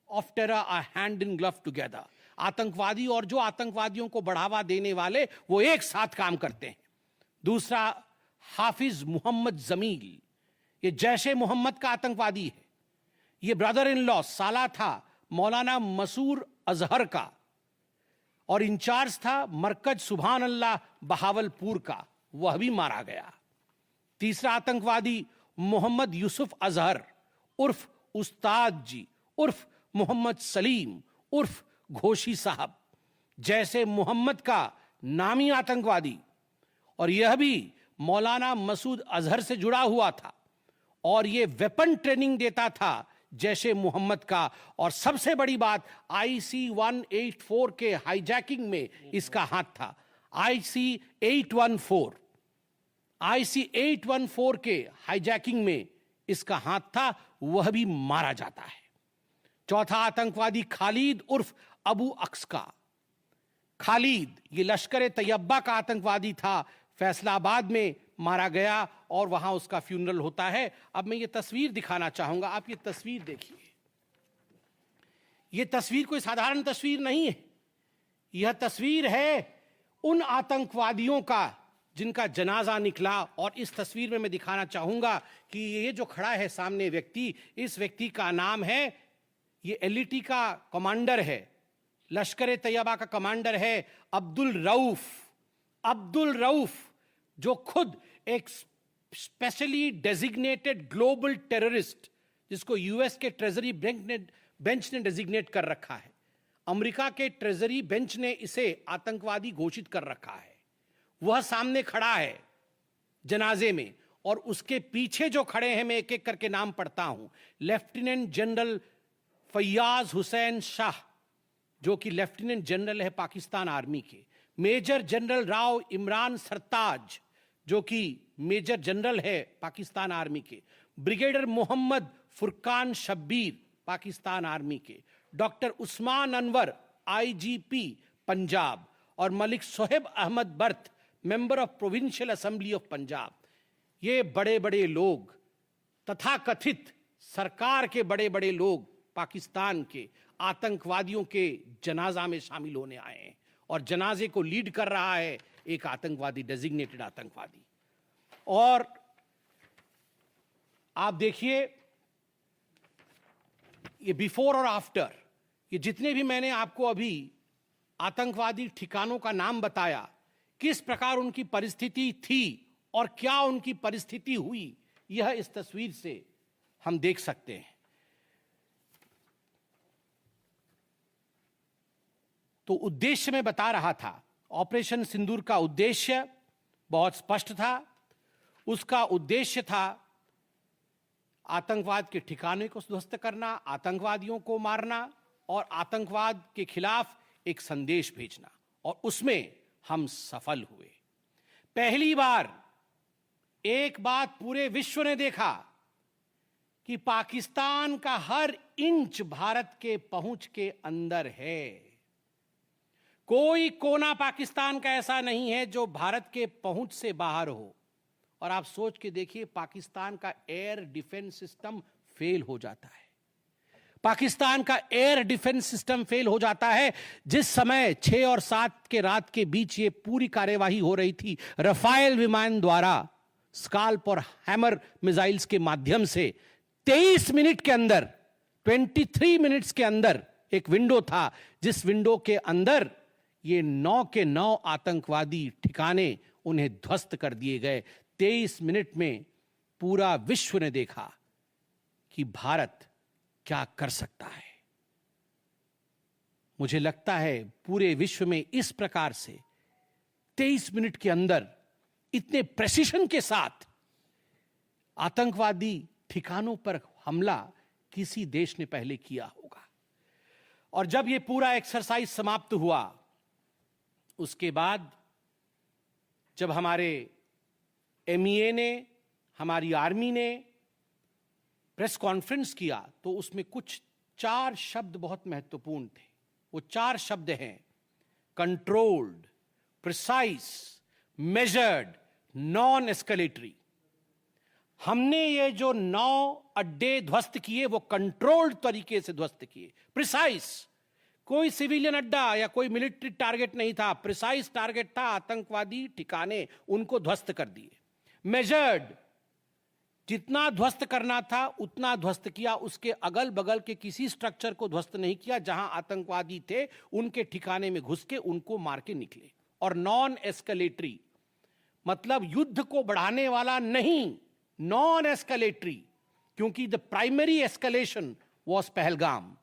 of terror are hand in glove together. आतंकवादी और जो आतंकवादियों को बढ़ावा देने वाले वो एक साथ काम करते हैं। दूसरा, हाफिज मोहम्मद जमील, ये जैशे मोहम्मद का आतंकवादी है। ये ब्रदर इन लॉ साला था मौलाना मसूर अजहर का, और इंचार्ज था मरकज सुभान अल्लाह बहावलपुर का, वह भी मारा गया। तीसरा आतंकवादी मोहम्मद यूसुफ अजहर उर्फ उस्ताद जी उर्फ मोहम्मद सलीम उर्फ घोशी साहब, जैसे मोहम्मद का नामी आतंकवादी, और यह भी मौलाना मसूद अजहर से जुड़ा हुआ था, और यह वेपन ट्रेनिंग देता था जैशे मोहम्मद का। और सबसे बड़ी बात, IC 184 के हाईजैकिंग में इसका हाथ था। IC 814 के हाईजैकिंग में इसका हाथ था, वह भी मारा जाता है। चौथा आतंकवादी खालिद उर्फ अबू अक्स का। खालिद ये लश्कर तैयबा का आतंकवादी था, फैसलाबाद में मारा गया और वहां उसका फ्यूनरल होता है। अब मैं ये तस्वीर दिखाना चाहूंगा, आप ये तस्वीर देखिए। ये तस्वीर कोई साधारण तस्वीर नहीं है, यह तस्वीर है उन आतंकवादियों का जिनका जनाजा निकला। और इस तस्वीर में मैं दिखाना चाहूंगा कि ये जो खड़ा है सामने व्यक्ति, इस व्यक्ति का नाम है, ये LET का कमांडर है, लश्कर तैयबा का कमांडर है अब्दुल रऊफ, जो खुद एक स्पेशली डेजिग्नेटेड ग्लोबल टेररिस्ट, जिसको यूएस के ट्रेजरी बेंच ने डेजिग्नेट कर रखा है, अमेरिका के ट्रेजरी बेंच ने इसे आतंकवादी घोषित कर रखा है। वह सामने खड़ा है जनाजे में, और उसके पीछे जो खड़े हैं, मैं एक एक करके नाम पढ़ता हूं। लेफ्टिनेंट जनरल फैयाज हुसैन शाह, जो कि लेफ्टिनेंट जनरल है पाकिस्तान आर्मी के। मेजर जनरल राव इमरान सरताज, जो कि मेजर जनरल है पाकिस्तान आर्मी के। ब्रिगेडियर मोहम्मद फुरकान शब्बीर, पाकिस्तान आर्मी के। डॉक्टर उस्मान अनवर, IGP पंजाब, और Malik Sohaib Ahmad Bharth, member of provincial assembly of Punjab. ये बड़े बड़े लोग, तथाकथित सरकार के बड़े बड़े लोग, पाकिस्तान के आतंकवादियों के जनाजा में शामिल होने आए हैं, और जनाजे को लीड कर रहा है एक आतंकवादी, डेजिग्नेटेड आतंकवादी। और आप देखिए ये बिफोर और आफ्टर, ये जितने भी मैंने आपको अभी आतंकवादी ठिकानों का नाम बताया, किस प्रकार उनकी परिस्थिति थी और क्या उनकी परिस्थिति हुई, यह इस तस्वीर से हम देख सकते हैं। तो उद्देश्य मैं बता रहा था, ऑपरेशन सिंदूर का उद्देश्य बहुत स्पष्ट था। उसका उद्देश्य था आतंकवाद के ठिकाने को ध्वस्त करना, आतंकवादियों को मारना और आतंकवाद के खिलाफ एक संदेश भेजना, और उसमें हम सफल हुए। पहली बार एक बात पूरे विश्व ने देखा कि पाकिस्तान का हर इंच भारत के पहुंच के अंदर है। कोई कोना पाकिस्तान का ऐसा नहीं है जो भारत के पहुंच से बाहर हो। और आप सोच के देखिए, पाकिस्तान का एयर डिफेंस सिस्टम फेल हो जाता है। पाकिस्तान का एयर डिफेंस सिस्टम फेल हो जाता है जिस समय 6 और 7 के रात के बीच ये पूरी कार्यवाही हो रही थी। रफाल विमान द्वारा स्काल्प और हैमर मिसाइल्स के माध्यम से 23 मिनट के अंदर, 23 मिनट्स के अंदर एक विंडो था, जिस विंडो के अंदर ये 9 के 9 आतंकवादी ठिकाने उन्हें ध्वस्त कर दिए गए। 23 मिनट में पूरा विश्व ने देखा कि कि भारत क्या कर सकता है। मुझे लगता है पूरे विश्व में इस प्रकार से 23 मिनट के अंदर इतने प्रेसिशन के साथ आतंकवादी ठिकानों पर हमला किसी देश ने पहले किया होगा। और जब यह पूरा एक्सरसाइज समाप्त हुआ, उसके बाद जब हमारे MEA ने, हमारी आर्मी ने प्रेस कॉन्फ्रेंस किया, तो उसमें कुछ 4 शब्द बहुत महत्वपूर्ण थे। वो 4 शब्द हैं: controlled, precise, measured, non escalatory. हमने ये जो 9 अड्डे ध्वस्त किए वो कंट्रोल्ड तरीके से ध्वस्त किए। प्रिसाइज, कोई सिविलियन अड्डा या कोई मिलिट्री टारगेट नहीं था, प्रिसाइज टारगेट था, आतंकवादी ठिकाने, उनको ध्वस्त कर दिए। मेजर्ड, जितना ध्वस्त करना था उतना ध्वस्त किया, उसके अगल बगल के किसी स्ट्रक्चर को ध्वस्त नहीं किया। जहां आतंकवादी थे उनके ठिकाने में घुस के उनको मार के निकले। और नॉन एस्केलेटरी मतलब युद्ध को बढ़ाने वाला नहीं, नॉन एस्केलेटरी, क्योंकि the primary escalation was Pahalgam.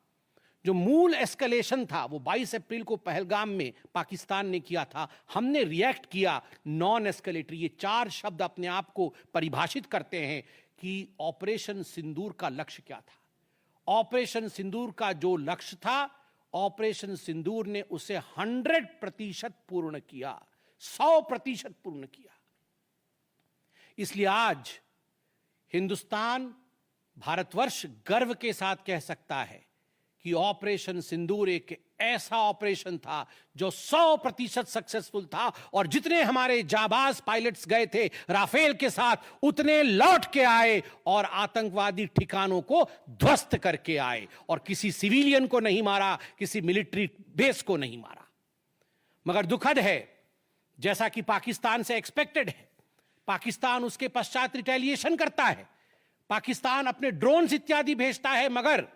जो मूल एस्केलेशन था वो 22 अप्रैल को पहलगाम में पाकिस्तान ने किया था, हमने रिएक्ट किया नॉन एस्केलेटरी। ये 4 शब्द अपने आप को परिभाषित करते हैं कि ऑपरेशन सिंदूर का लक्ष्य क्या था। ऑपरेशन सिंदूर का जो लक्ष्य था, ऑपरेशन सिंदूर ने उसे 100% पूर्ण किया, 100% पूर्ण किया। इसलिए आज हिंदुस्तान, भारतवर्ष गर्व के साथ कह सकता है कि ऑपरेशन सिंदूर एक ऐसा ऑपरेशन था जो 100% सक्सेसफुल था। और जितने हमारे जाबाज पायलट्स गए थे राफेल के साथ, उतने लौट के आए और आतंकवादी ठिकानों को ध्वस्त करके आए, और किसी सिविलियन को नहीं मारा, किसी मिलिट्री बेस को नहीं मारा। मगर दुखद है, जैसा कि पाकिस्तान से एक्सपेक्टेड है, पाकिस्तान उसके पश्चात रिटेलिएशन करता है, पाकिस्तान अपने ड्रोन्स इत्यादि भेजता है, मगर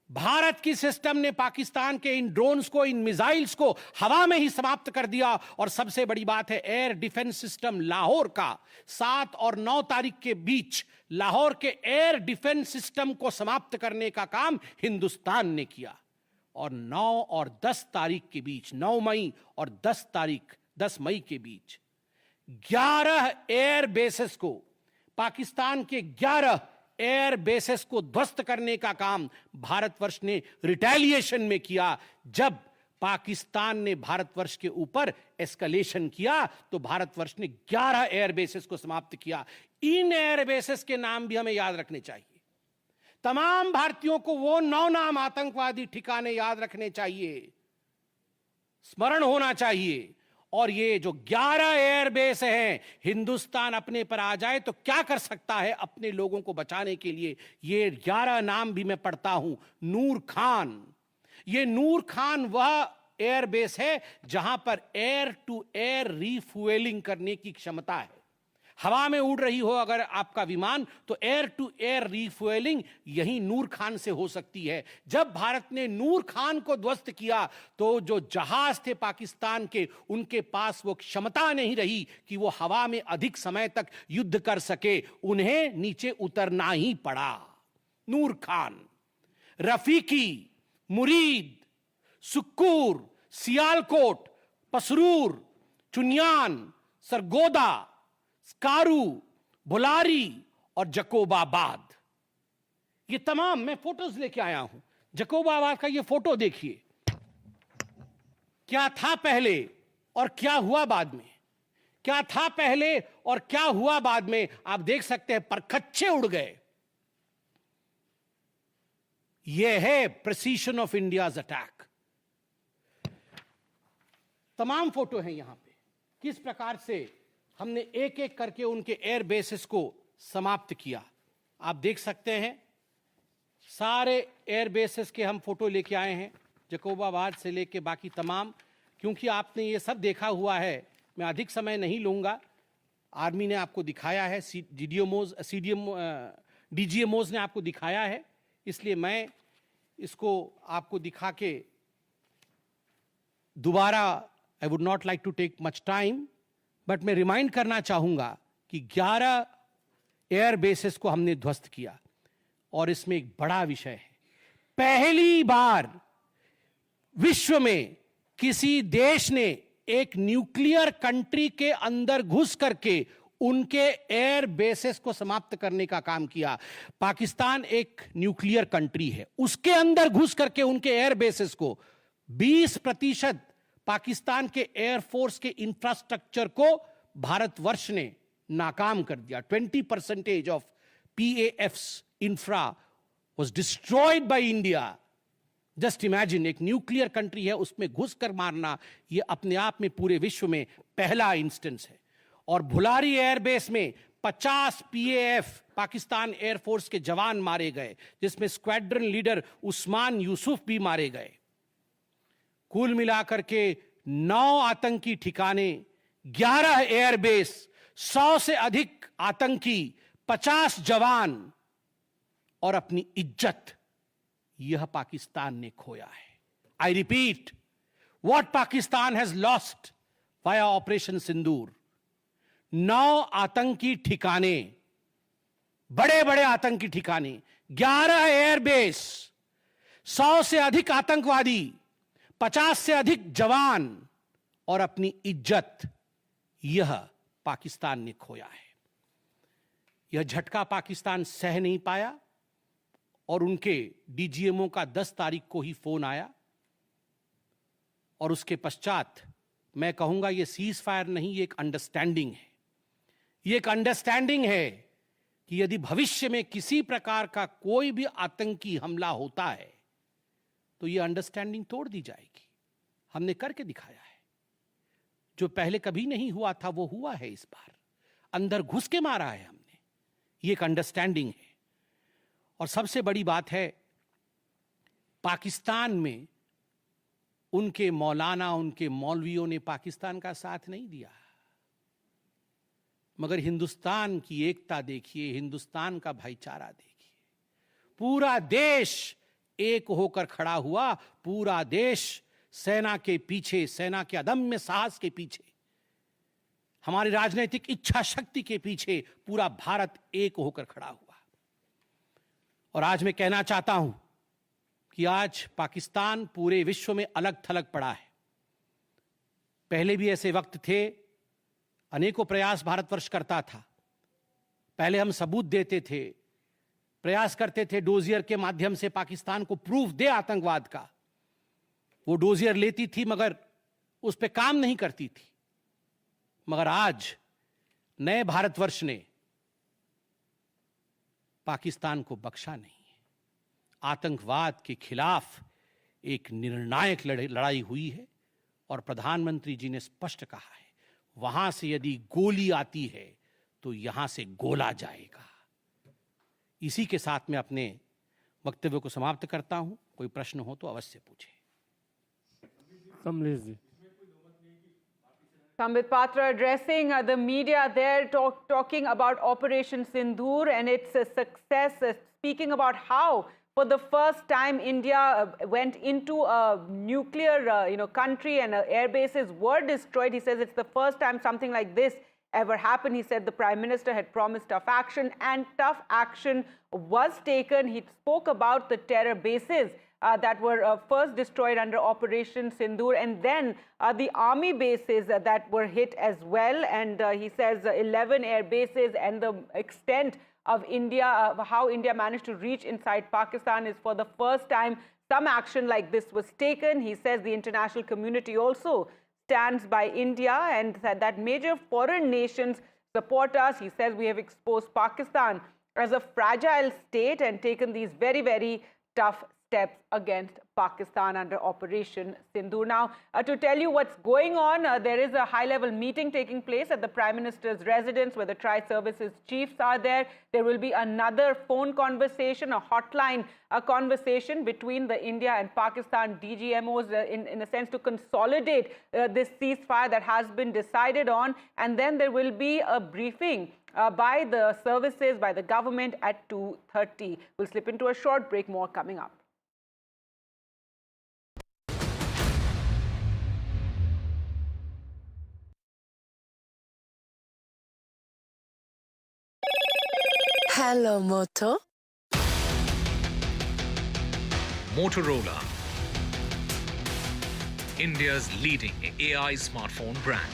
भारत की सिस्टम ने पाकिस्तान के इन ड्रोन्स को, इन मिसाइल्स को हवा में ही समाप्त कर दिया। और सबसे बड़ी बात है, एयर डिफेंस सिस्टम लाहौर का 7 और 9 तारीख के बीच लाहौर के एयर डिफेंस सिस्टम को समाप्त करने का काम हिंदुस्तान ने किया। और 9 और 10 तारीख के बीच, 9 मई और 10 मई के बीच 11 एयर बेसेस को, पाकिस्तान के 11 एयर बेसेस को ध्वस्त करने का काम भारतवर्ष ने रिटेलिएशन में किया। जब पाकिस्तान ने भारतवर्ष के ऊपर एस्केलेशन किया तो भारतवर्ष ने 11 एयर बेसेस को समाप्त किया। इन एयर बेसेस के नाम भी हमें याद रखने चाहिए। तमाम भारतीयों को वो 9 नाम आतंकवादी ठिकाने याद रखने चाहिए, स्मरण होना चाहिए। और ये जो 11 एयरबेस हैं, हिंदुस्तान अपने पर आ जाए तो क्या कर सकता है अपने लोगों को बचाने के लिए। ये 11 नाम भी मैं पढ़ता हूं। नूर खान, ये नूर खान वह एयरबेस है जहां पर एयर टू एयर रीफ्यूएलिंग करने की क्षमता है। हवा में उड़ रही हो अगर आपका विमान, तो एयर टू एयर रीफ्यूएलिंग यही नूर खान से हो सकती है। जब भारत ने नूर खान को ध्वस्त किया तो जो जहाज थे पाकिस्तान के, उनके पास वो क्षमता नहीं रही कि वो हवा में अधिक समय तक युद्ध कर सके, उन्हें नीचे उतरना ही पड़ा। नूर खान, रफीकी, मुरीद, सुक्कूर, सियालकोट, पसरूर, चुनियान, सरगोदा, स्कारू, बुलारी और जकोबाबाद, ये तमाम मैं फोटोज लेके आया हूं। जकोबाबाद का ये फोटो देखिए, क्या था पहले और क्या हुआ बाद में, क्या था पहले और क्या हुआ बाद में। आप देख सकते हैं परखच्चे उड़ गए। यह है प्रिसीशन ऑफ इंडियाज अटैक। तमाम फोटो हैं यहां पे, किस प्रकार से हमने एक एक करके उनके एयर बेसिस को समाप्त किया। आप देख सकते हैं सारे एयर बेसिस के हम फोटो लेके आए हैं, जकोबाबाद से लेके बाकी तमाम। क्योंकि आपने ये सब देखा हुआ है, मैं अधिक समय नहीं लूंगा। आर्मी ने आपको दिखाया है, डीजीएमओज ने आपको दिखाया है, इसलिए मैं इसको आपको दिखा के दोबारा, I would not like to take much time, but मैं रिमाइंड करना चाहूंगा कि 11 एयर बेसेस को हमने ध्वस्त किया। और इसमें एक बड़ा विषय है, पहली बार विश्व में किसी देश ने एक न्यूक्लियर कंट्री के अंदर घुस करके उनके एयर बेसेस को समाप्त करने का काम किया। पाकिस्तान एक न्यूक्लियर कंट्री है, उसके अंदर घुस करके उनके एयर बेसेस को 20% पाकिस्तान के एयरफोर्स के इंफ्रास्ट्रक्चर को भारतवर्ष ने नाकाम कर दिया। 20% of PAF's infra was destroyed by India. Just imagine, एक न्यूक्लियर कंट्री है, उसमें घुस कर मारना, यह अपने आप में पूरे विश्व में पहला इंस्टेंस है। और भुलारी एयरबेस में 50 PAF पाकिस्तान एयरफोर्स के जवान मारे गए, जिसमें स्क्वाड्रन लीडर उस्मान यूसुफ भी मारे गए। कुल मिलाकर के 9 आतंकी ठिकाने, 11 एयरबेस, 100 से अधिक आतंकी, 50 जवान और अपनी इज्जत, यह पाकिस्तान ने खोया है। I repeat, what Pakistan has lost via operation Sindoor. 9 आतंकी ठिकाने, बड़े बड़े आतंकी ठिकाने, 11 एयरबेस, 100 से अधिक आतंकवादी, 50 से अधिक जवान और अपनी इज्जत, यह पाकिस्तान ने खोया है। यह झटका पाकिस्तान सह नहीं पाया और उनके DGMO का 10 तारीख को ही फोन आया और उसके पश्चात मैं कहूंगा यह सीज फायर नहीं, ये एक अंडरस्टैंडिंग है। ये एक अंडरस्टैंडिंग है कि यदि भविष्य में किसी प्रकार का कोई भी आतंकी हमला होता है तो यह अंडरस्टैंडिंग तोड़ दी जाएगी। हमने करके दिखाया है, जो पहले कभी नहीं हुआ था वो हुआ है इस बार। अंदर घुस के मारा है हमने, ये एक अंडरस्टैंडिंग है। और सबसे बड़ी बात है, पाकिस्तान में उनके मौलाना, उनके मौलवियों ने पाकिस्तान का साथ नहीं दिया, मगर हिंदुस्तान की एकता देखिए, हिंदुस्तान का भाईचारा देखिए। पूरा देश एक होकर खड़ा हुआ, पूरा देश सेना के पीछे, सेना के अदम्य साहस के पीछे, हमारी राजनीतिक इच्छा शक्ति के पीछे पूरा भारत एक होकर खड़ा हुआ। और आज मैं कहना चाहता हूं कि आज पाकिस्तान पूरे विश्व में अलग थलग पड़ा है। पहले भी ऐसे वक्त थे, अनेकों प्रयास भारतवर्ष करता था। पहले हम सबूत देते थे, प्रयास करते थे डोजियर के माध्यम से पाकिस्तान को प्रूफ दे आतंकवाद का। वो डोजियर लेती थी मगर उस पर काम नहीं करती थी। मगर आज नए भारतवर्ष ने पाकिस्तान को बख्शा नहीं है। आतंकवाद के खिलाफ एक निर्णायक लड़ाई हुई है और प्रधानमंत्री जी ने स्पष्ट कहा है, वहां से यदि गोली आती है तो यहां से गोला जाएगा। इसी के साथ मैं अपने वक्तव्य को समाप्त करता हूं। कोई प्रश्न हो तो अवश्य पूछे। Sambit Patra addressing the media there, talking about Operation Sindoor and its success, speaking about how for the first time India went into a nuclear country and air bases were destroyed. He says it's the first time something like this ever happened. He said the Prime Minister had promised tough action and tough action was taken. He spoke about the terror bases that were first destroyed under Operation Sindoor, and then the army bases that were hit as well. And he says 11 air bases, and the extent of India, how India managed to reach inside Pakistan is for the first time some action like this was taken. He says the international community also stands by India and said that major foreign nations support us. He says we have exposed Pakistan as a fragile state and taken these very, very tough steps against Pakistan under Operation Sindoor. Now, to tell you what's going on, there is a high-level meeting taking place at the Prime Minister's residence where the tri-services chiefs are there. There will be another phone conversation, a hotline conversation between the India and Pakistan DGMOs in a sense to consolidate this ceasefire that has been decided on. And then there will be a briefing by the services, by the government at 2:30. We'll slip into a short break, more coming up. Hello, Moto. Motorola, India's leading AI smartphone brand.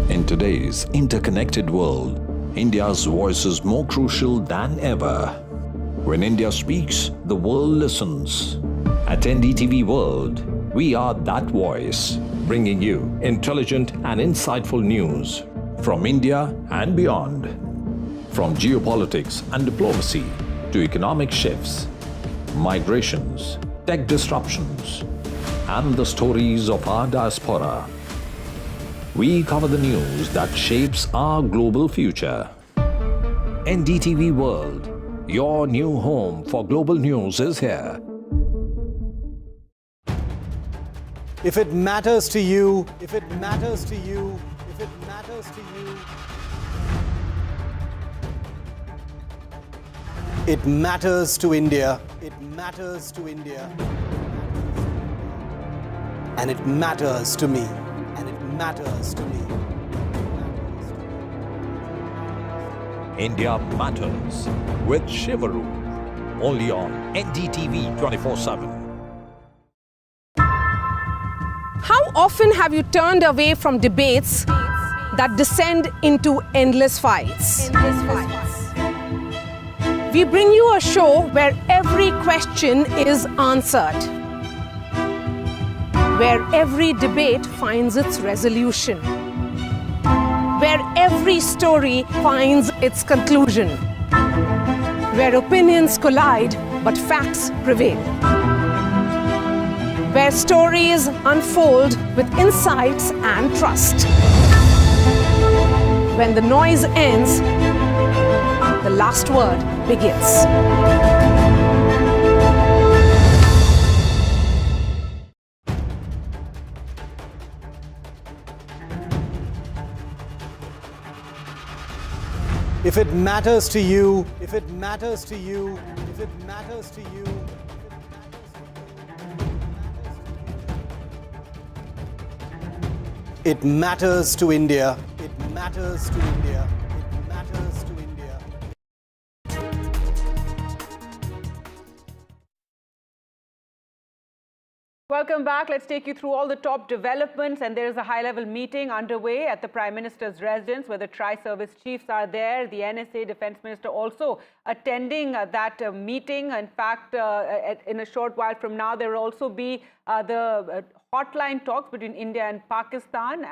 In today's interconnected world, India's voice is more crucial than ever. When India speaks, the world listens. At NDTV World, we are that voice, bringing you intelligent and insightful news from India and beyond. From geopolitics and diplomacy to economic shifts, migrations, tech disruptions, and the stories of our diaspora. We cover the news that shapes our global future. NDTV World, your new home for global news is here. If it matters to you, if it matters to you, if it matters to you, it matters to India. It matters to India. And it matters to me. And it matters to me. India Matters with Shivaru, only on NDTV 24/7. How often have you turned away from debates that descend into endless fights? We bring you a show where every question is answered, where every debate finds its resolution, where every story finds its conclusion, where opinions collide but facts prevail, where stories unfold with insights and trust. When the noise ends, the last word begins. If it matters to you, if it matters to you, if it matters to you, it matters to India. It matters to India. It matters to India. Welcome back. Let's take you through all the top developments. And there is a high-level meeting underway at the Prime Minister's residence where the tri-service chiefs are there. The NSA Defence Minister also attending that meeting. In fact, in a short while from now, there will also be the hotline talks between India and Pakistan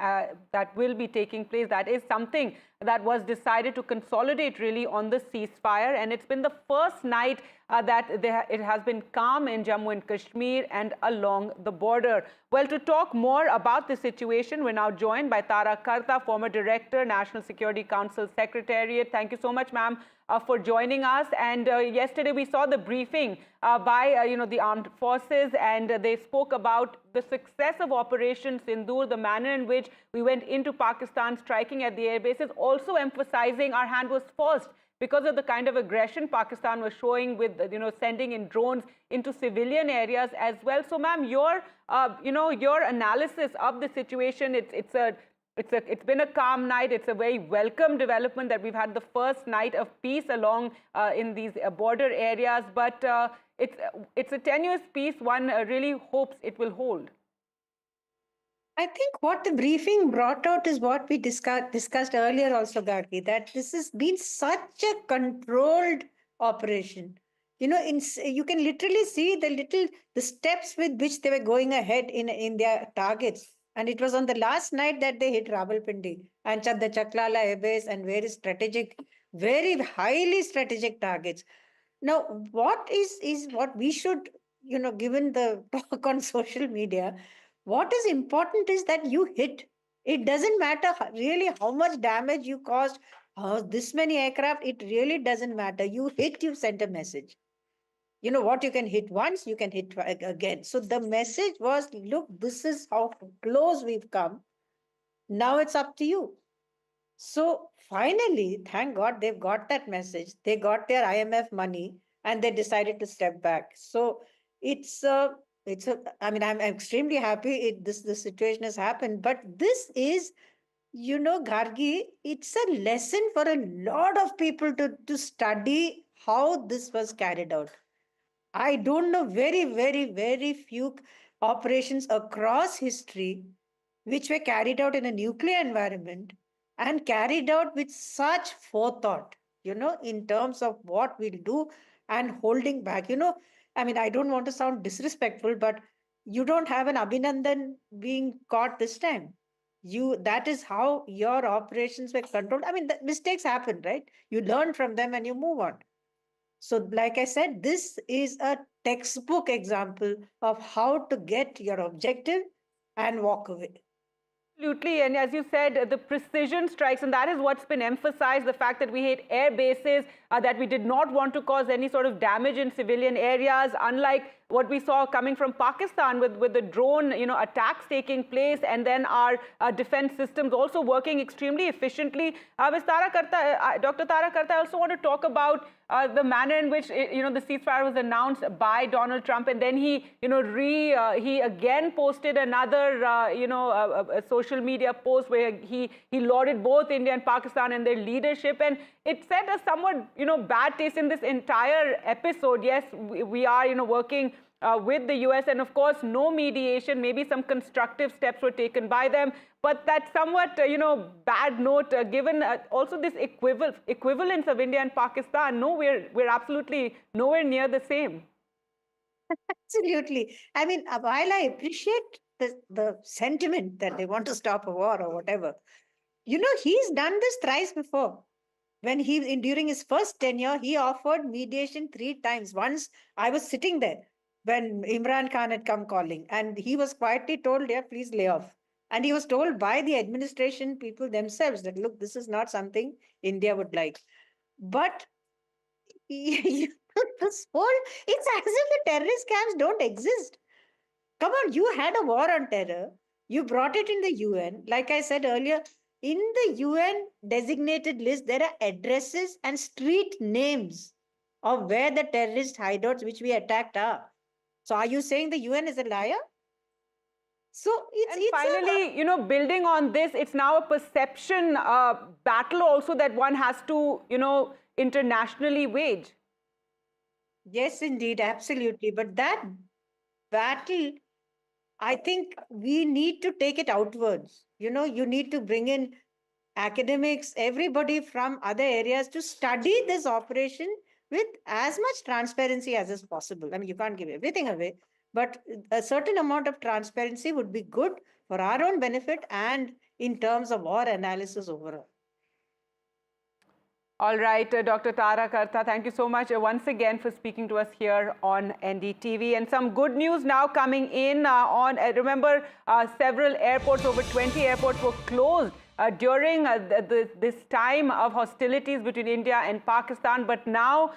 that will be taking place. That is something that was decided to consolidate really on the ceasefire. And it's been the first night that it has been calm in Jammu and Kashmir and along the border. Well, to talk more about the situation, we're now joined by Tara Karta, former Director, National Security Council Secretariat. Thank you so much, ma'am, for joining us. And yesterday we saw the briefing by the armed forces, and they spoke about the success of Operation Sindoor, the manner in which we went into Pakistan, striking at the air bases, also emphasizing our hand was forced because of the kind of aggression Pakistan was showing with, sending in drones into civilian areas as well. So, ma'am, your analysis of the situation, it's been a calm night. It's a very welcome development that we've had the first night of peace along in these border areas. But it's a tenuous peace. One really hopes it will hold. I think what the briefing brought out is what we discussed earlier also, Gargi, that this has been such a controlled operation. You can literally see the steps with which they were going ahead in their targets. And it was on the last night that they hit Rawalpindi and the Chaklala Air Base and very highly strategic targets. Now, what is what we should, given the talk on social media, what is important is that you hit. It doesn't matter really how much damage you caused, this many aircraft, it really doesn't matter. You hit, you sent a message. You know what, you can hit once, you can hit again. So the message was, look, this is how close we've come. Now it's up to you. So finally, thank God, they've got that message. They got their IMF money and they decided to step back. So I mean, I'm extremely happy this situation has happened. But this is, Gargi, it's a lesson for a lot of people to study how this was carried out. I don't know very, very, very few operations across history which were carried out in a nuclear environment and carried out with such forethought, in terms of what we'll do and holding back. I mean, I don't want to sound disrespectful, but you don't have an Abhinandan being caught this time. That is how your operations were controlled. I mean, the mistakes happen, right? You learn from them and you move on. So, like I said, this is a textbook example of how to get your objective and walk away. Absolutely, and as you said, the precision strikes, and that is what's been emphasized, the fact that we hit air bases, that we did not want to cause any sort of damage in civilian areas, unlike what we saw coming from Pakistan with the drone attacks taking place, and then our defense systems also working extremely efficiently. Dr. Tara Karta, I also want to talk about the manner in which the ceasefire was announced by Donald Trump, and then he again posted another a social media post where he lauded both India and Pakistan and their leadership, and it set a somewhat bad taste in this entire episode. Yes, we are working with the US, and of course no mediation, maybe some constructive steps were taken by them, but that somewhat bad note given also this equivalence of India and Pakistan. No, we're absolutely nowhere near the same. Absolutely. I mean, while I appreciate the sentiment that they want to stop a war or whatever, he's done this thrice before. When during his first tenure, he offered mediation 3 times. Once I was sitting there when Imran Khan had come calling, and he was quietly told, yeah, please lay off. And he was told by the administration people themselves that, look, this is not something India would like. But this whole, it's as if the terrorist camps don't exist. Come on, you had a war on terror. You brought it in the UN. Like I said earlier, in the UN designated list, there are addresses and street names of where the terrorist hideouts which we attacked are. So are you saying the UN is a liar? So it's finally, building on this, it's now a perception battle also that one has to, internationally wage. Yes, indeed, absolutely. But that battle, I think we need to take it outwards. You need to bring in academics, everybody from other areas to study this operation with as much transparency as is possible. I mean, you can't give everything away, but a certain amount of transparency would be good for our own benefit and in terms of war analysis overall. All right, Dr. Tara Karta, thank you so much once again for speaking to us here on NDTV. And some good news now coming in remember, several airports, over 20 airports were closed during this time of hostilities between India and Pakistan. But now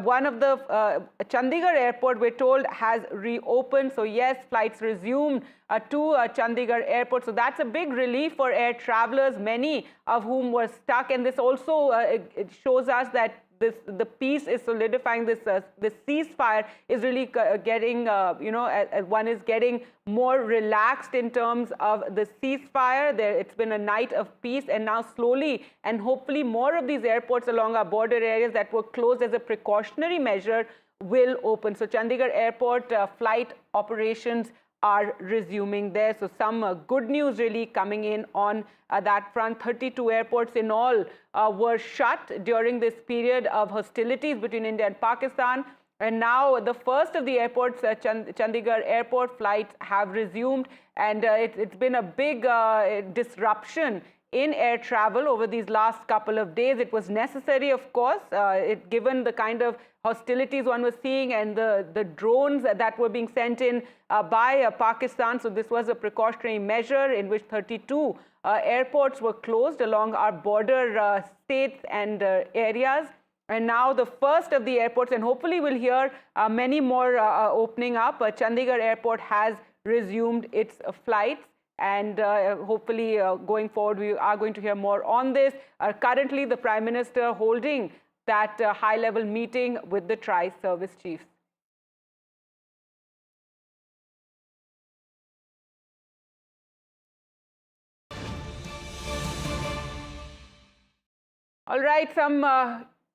one of the Chandigarh airport, we're told, has reopened. So yes, flights resumed to Chandigarh airport. So that's a big relief for air travelers, many of whom were stuck. And this also it shows us that the peace is solidifying. This ceasefire is really getting, one is getting more relaxed in terms of the ceasefire. It's been a night of peace, and now slowly and hopefully more of these airports along our border areas that were closed as a precautionary measure will open. So Chandigarh airport flight operations are resuming there. So some good news really coming in on that front. 32 airports in all were shut during this period of hostilities between India and Pakistan. And now the first of the airports, Chandigarh airport flights have resumed. And it's been a big disruption in air travel over these last couple of days. It was necessary, of course, given the kind of hostilities one was seeing and the drones that were being sent in by Pakistan. So this was a precautionary measure in which 32 airports were closed along our border states and areas. And now the first of the airports, and hopefully we'll hear many more opening up. Chandigarh Airport has resumed its flights. And hopefully going forward, we are going to hear more on this. Currently, the Prime Minister holding that high-level meeting with the tri-service chiefs. All right,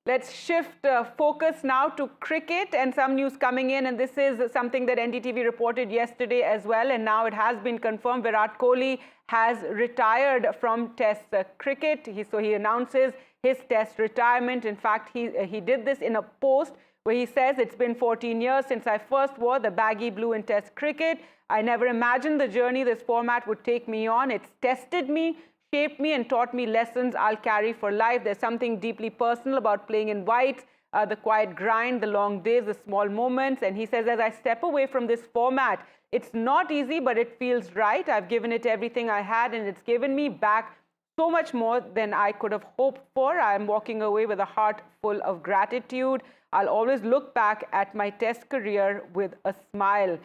let's shift focus now to cricket and some news coming in. And this is something that NDTV reported yesterday as well. And now it has been confirmed. Virat Kohli has retired from Test cricket. So he announces his Test retirement. In fact, he did this in a post where he says, "It's been 14 years since I first wore the baggy blue in Test cricket. I never imagined the journey this format would take me on. It's tested me, shaped me and taught me lessons I'll carry for life. There's something deeply personal about playing in white, the quiet grind, the long days, the small moments." And he says, "As I step away from this format, it's not easy, but it feels right. I've given it everything I had and it's given me back so much more than I could have hoped for. I'm walking away with a heart full of gratitude. I'll always look back at my Test career with a smile."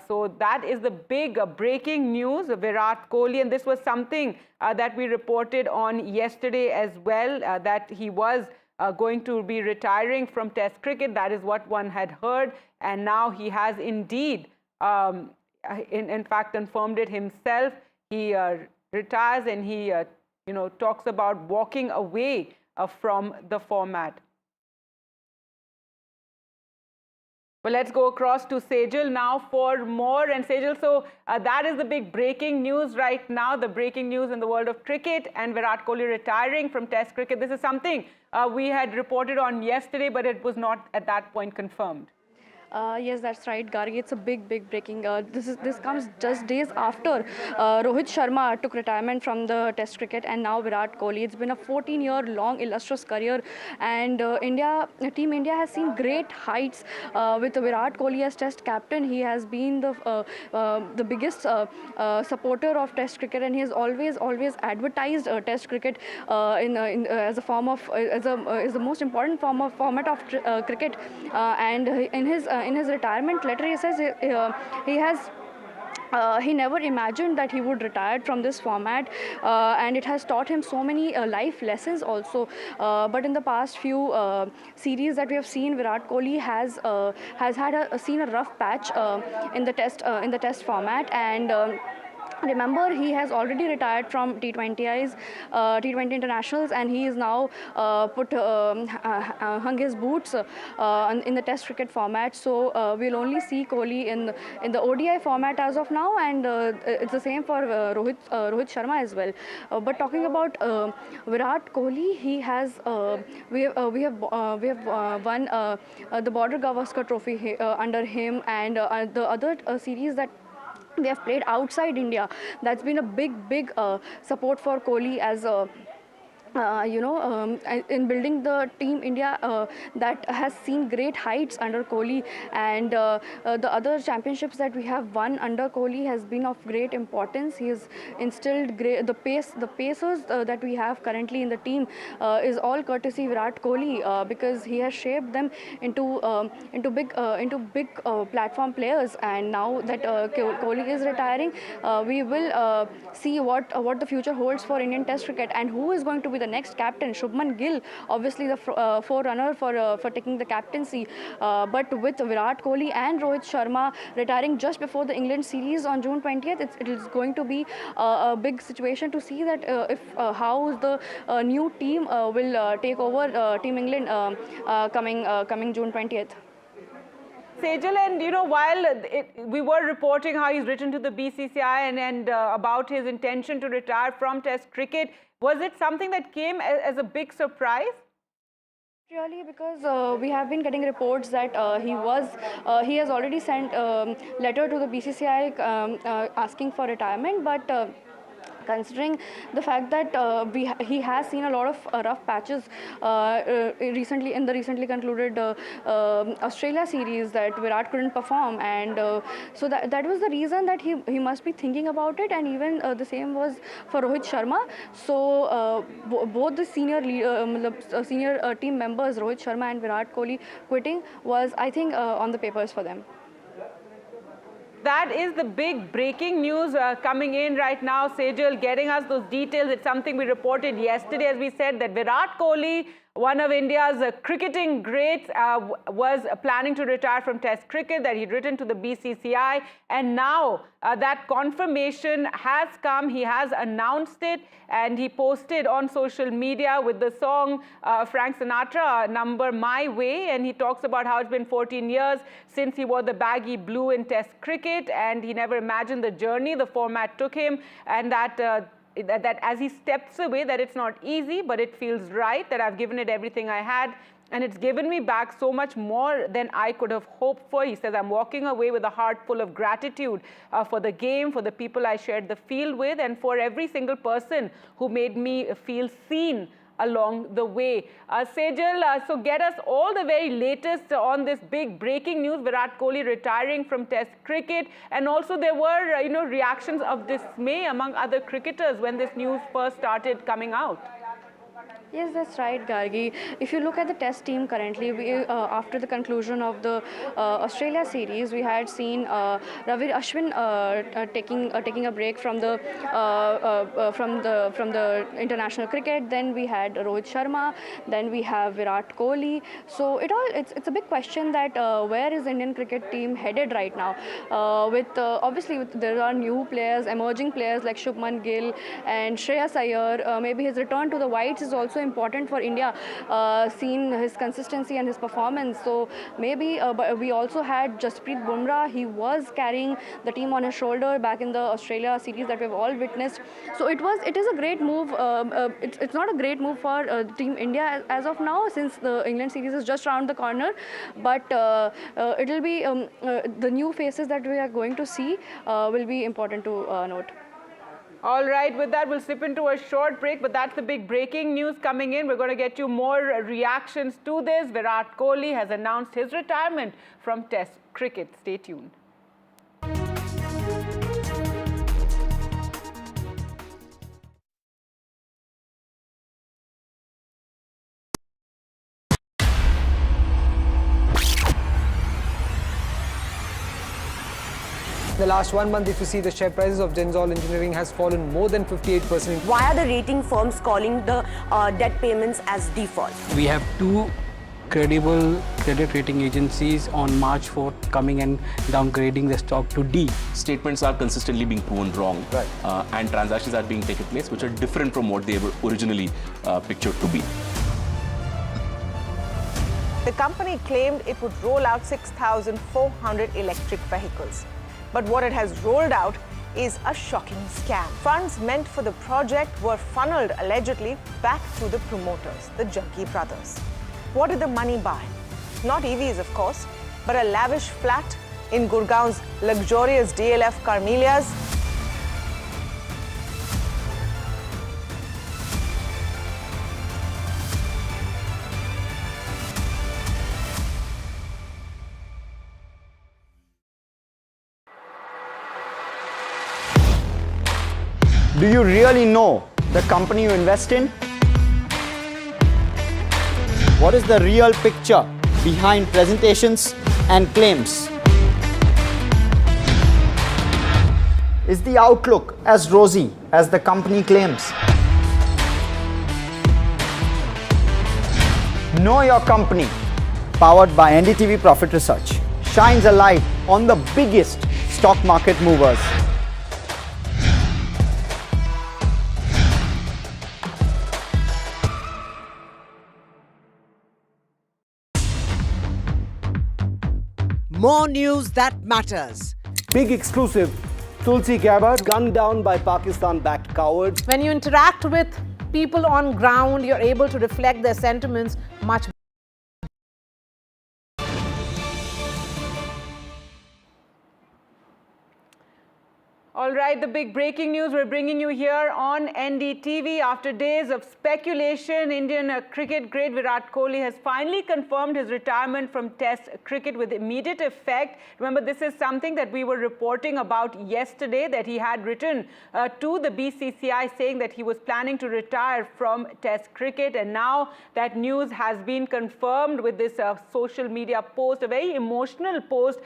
So that is the big breaking news, Virat Kohli. And this was something that we reported on yesterday as well, that he was going to be retiring from Test cricket. That is what one had heard. And now he has indeed, in fact, confirmed it himself. He retires and he talks about walking away from the format. Well, let's go across to Sejal now for more. And Sejal, so that is the big breaking news right now, the breaking news in the world of cricket and Virat Kohli retiring from Test cricket. This is something we had reported on yesterday, but it was not at that point confirmed. Yes, that's right, Gargi. It's a big breaking. This comes just days after Rohit Sharma took retirement from the Test cricket, and now Virat Kohli. It's been a 14-year-long illustrious career, and Team India has seen great heights with Virat Kohli as Test captain. He has been the biggest supporter of Test cricket, and he has always advertised Test cricket as a form of is the most important format of cricket, and in his retirement letter, he says he never imagined that he would retire from this format, and it has taught him so many life lessons also. But in the past few series that we have seen, Virat Kohli has seen a rough patch in the test format, and remember, he has already retired from T20 internationals, and he is now hung his boots in the Test cricket format. So we'll only see Kohli in the ODI format as of now, and it's the same for Rohit Sharma as well. But talking about Virat Kohli, he has we have won the Border Gavaskar Trophy under him, and the other series that they have played outside India. That's been a big support for Kohli as in building the Team India that has seen great heights under Kohli, and the other championships that we have won under Kohli has been of great importance. He has instilled the pacers that we have currently in the team is all courtesy Virat Kohli, because he has shaped them into big platform players. And now that Kohli is retiring, we will see what the future holds for Indian Test cricket, and who is going to be the next captain. Shubman Gill, obviously the forerunner for taking the captaincy, but with Virat Kohli and Rohit Sharma retiring just before the England series on June 20th, it is going to be a big situation to see that how the new team will take over Team England coming June 20th. Sejal, and while we were reporting how he's written to the BCCI and about his intention to retire from Test cricket, was it something that came as a big surprise? Really, because we have been getting reports that he has already sent letter to the BCCI asking for retirement, but considering the fact that he has seen a lot of rough patches recently in the recently concluded Australia series that Virat couldn't perform, and so that was the reason that he must be thinking about it, and even the same was for Rohit Sharma. So both the senior team members, Rohit Sharma and Virat Kohli, quitting was, I think, on the papers for them. That is the big breaking news coming in right now. Sejal getting us those details. It's something we reported yesterday, as we said, that Virat Kohli, one of India's cricketing greats, was planning to retire from Test cricket, that he'd written to the BCCI. And now that confirmation has come. He has announced it, and he posted on social media with the song Frank Sinatra number My Way. And he talks about how it's been 14 years since he wore the baggy blue in Test cricket, and he never imagined the journey the format took him, and that as he steps away, that it's not easy, but it feels right, that I've given it everything I had, and it's given me back so much more than I could have hoped for. He says, I'm walking away with a heart full of gratitude for the game, for the people I shared the field with, and for every single person who made me feel seen along the way. Sejal, so get us all the very latest on this big breaking news, Virat Kohli retiring from Test cricket, and also there were reactions of dismay among other cricketers when this news first started coming out. Yes, that's right, Gargi. If you look at the Test team currently, after the conclusion of the Australia series, we had seen Ravi Ashwin taking a break from the international cricket. Then we had Rohit Sharma. Then we have Virat Kohli. So it's a big question that where is Indian cricket team headed right now? Obviously there are new players, emerging players like Shubman Gill and Shreyas Iyer. Maybe his return to the whites is also important for India, seen his consistency and his performance. So maybe, but we also had Jasprit Bumrah. He was carrying the team on his shoulder back in the Australia series that we've all witnessed. So it is a great move. It's not a great move for Team India as of now, since the England series is just around the corner. But it will be the new faces that we are going to see will be important to note. All right, with that, we'll slip into a short break, but that's the big breaking news coming in. We're going to get you more reactions to this. Virat Kohli has announced his retirement from Test cricket. Stay tuned. In the last 1 month, if you see, the share prices of Genzol Engineering has fallen more than 58%. Why are the rating firms calling the debt payments as default? We have two credible credit rating agencies on March 4th coming and downgrading the stock to D. Statements are consistently being proven wrong, right. And transactions are being taken place which are different from what they were originally pictured to be. The company claimed it would roll out 6,400 electric vehicles. But what it has rolled out is a shocking scam. Funds meant for the project were funneled allegedly back to the promoters, the Jaggi brothers. What did the money buy? Not EVs, of course, but a lavish flat in Gurgaon's luxurious DLF Carmelias. Do you really know the company you invest in? What is the real picture behind presentations and claims? Is the outlook as rosy as the company claims? Know Your Company, powered by NDTV Profit Research, shines a light on the biggest stock market movers. More news that matters. Big exclusive. Tulsi Gabbard gunned down by Pakistan-backed cowards. When you interact with people on ground, you're able to reflect their sentiments much better. All right, the big breaking news we're bringing you here on NDTV. After days of speculation, Indian cricket great Virat Kohli has finally confirmed his retirement from Test cricket with immediate effect. Remember, this is something that we were reporting about yesterday, that he had written to the BCCI saying that he was planning to retire from Test cricket. And now that news has been confirmed with this social media post, a very emotional post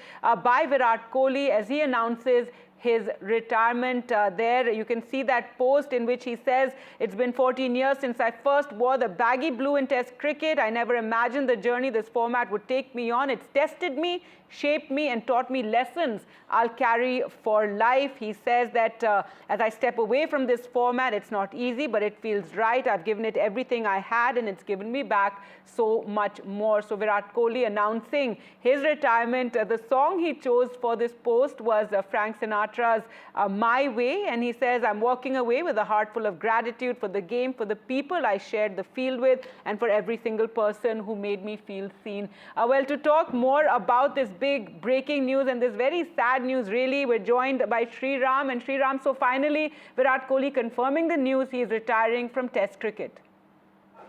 by Virat Kohli as he announces his retirement. There you can see that post in which he says, "It's been 14 years since I first wore the baggy blue in Test cricket. I never imagined the journey this format would take me on. It's tested me, shaped me and taught me lessons I'll carry for life." He says that as I step away from this format, it's not easy, but it feels right. I've given it everything I had and it's given me back so much more. So Virat Kohli announcing his retirement. The song he chose for this post was Frank Sinatra's My Way, and he says, "I'm walking away with a heart full of gratitude for the game, for the people I shared the field with, and for every single person who made me feel seen." Well, to talk more about this big breaking news and this very sad news, really, we're joined by Sriram. And Sriram, so finally, Virat Kohli confirming the news he is retiring from Test cricket.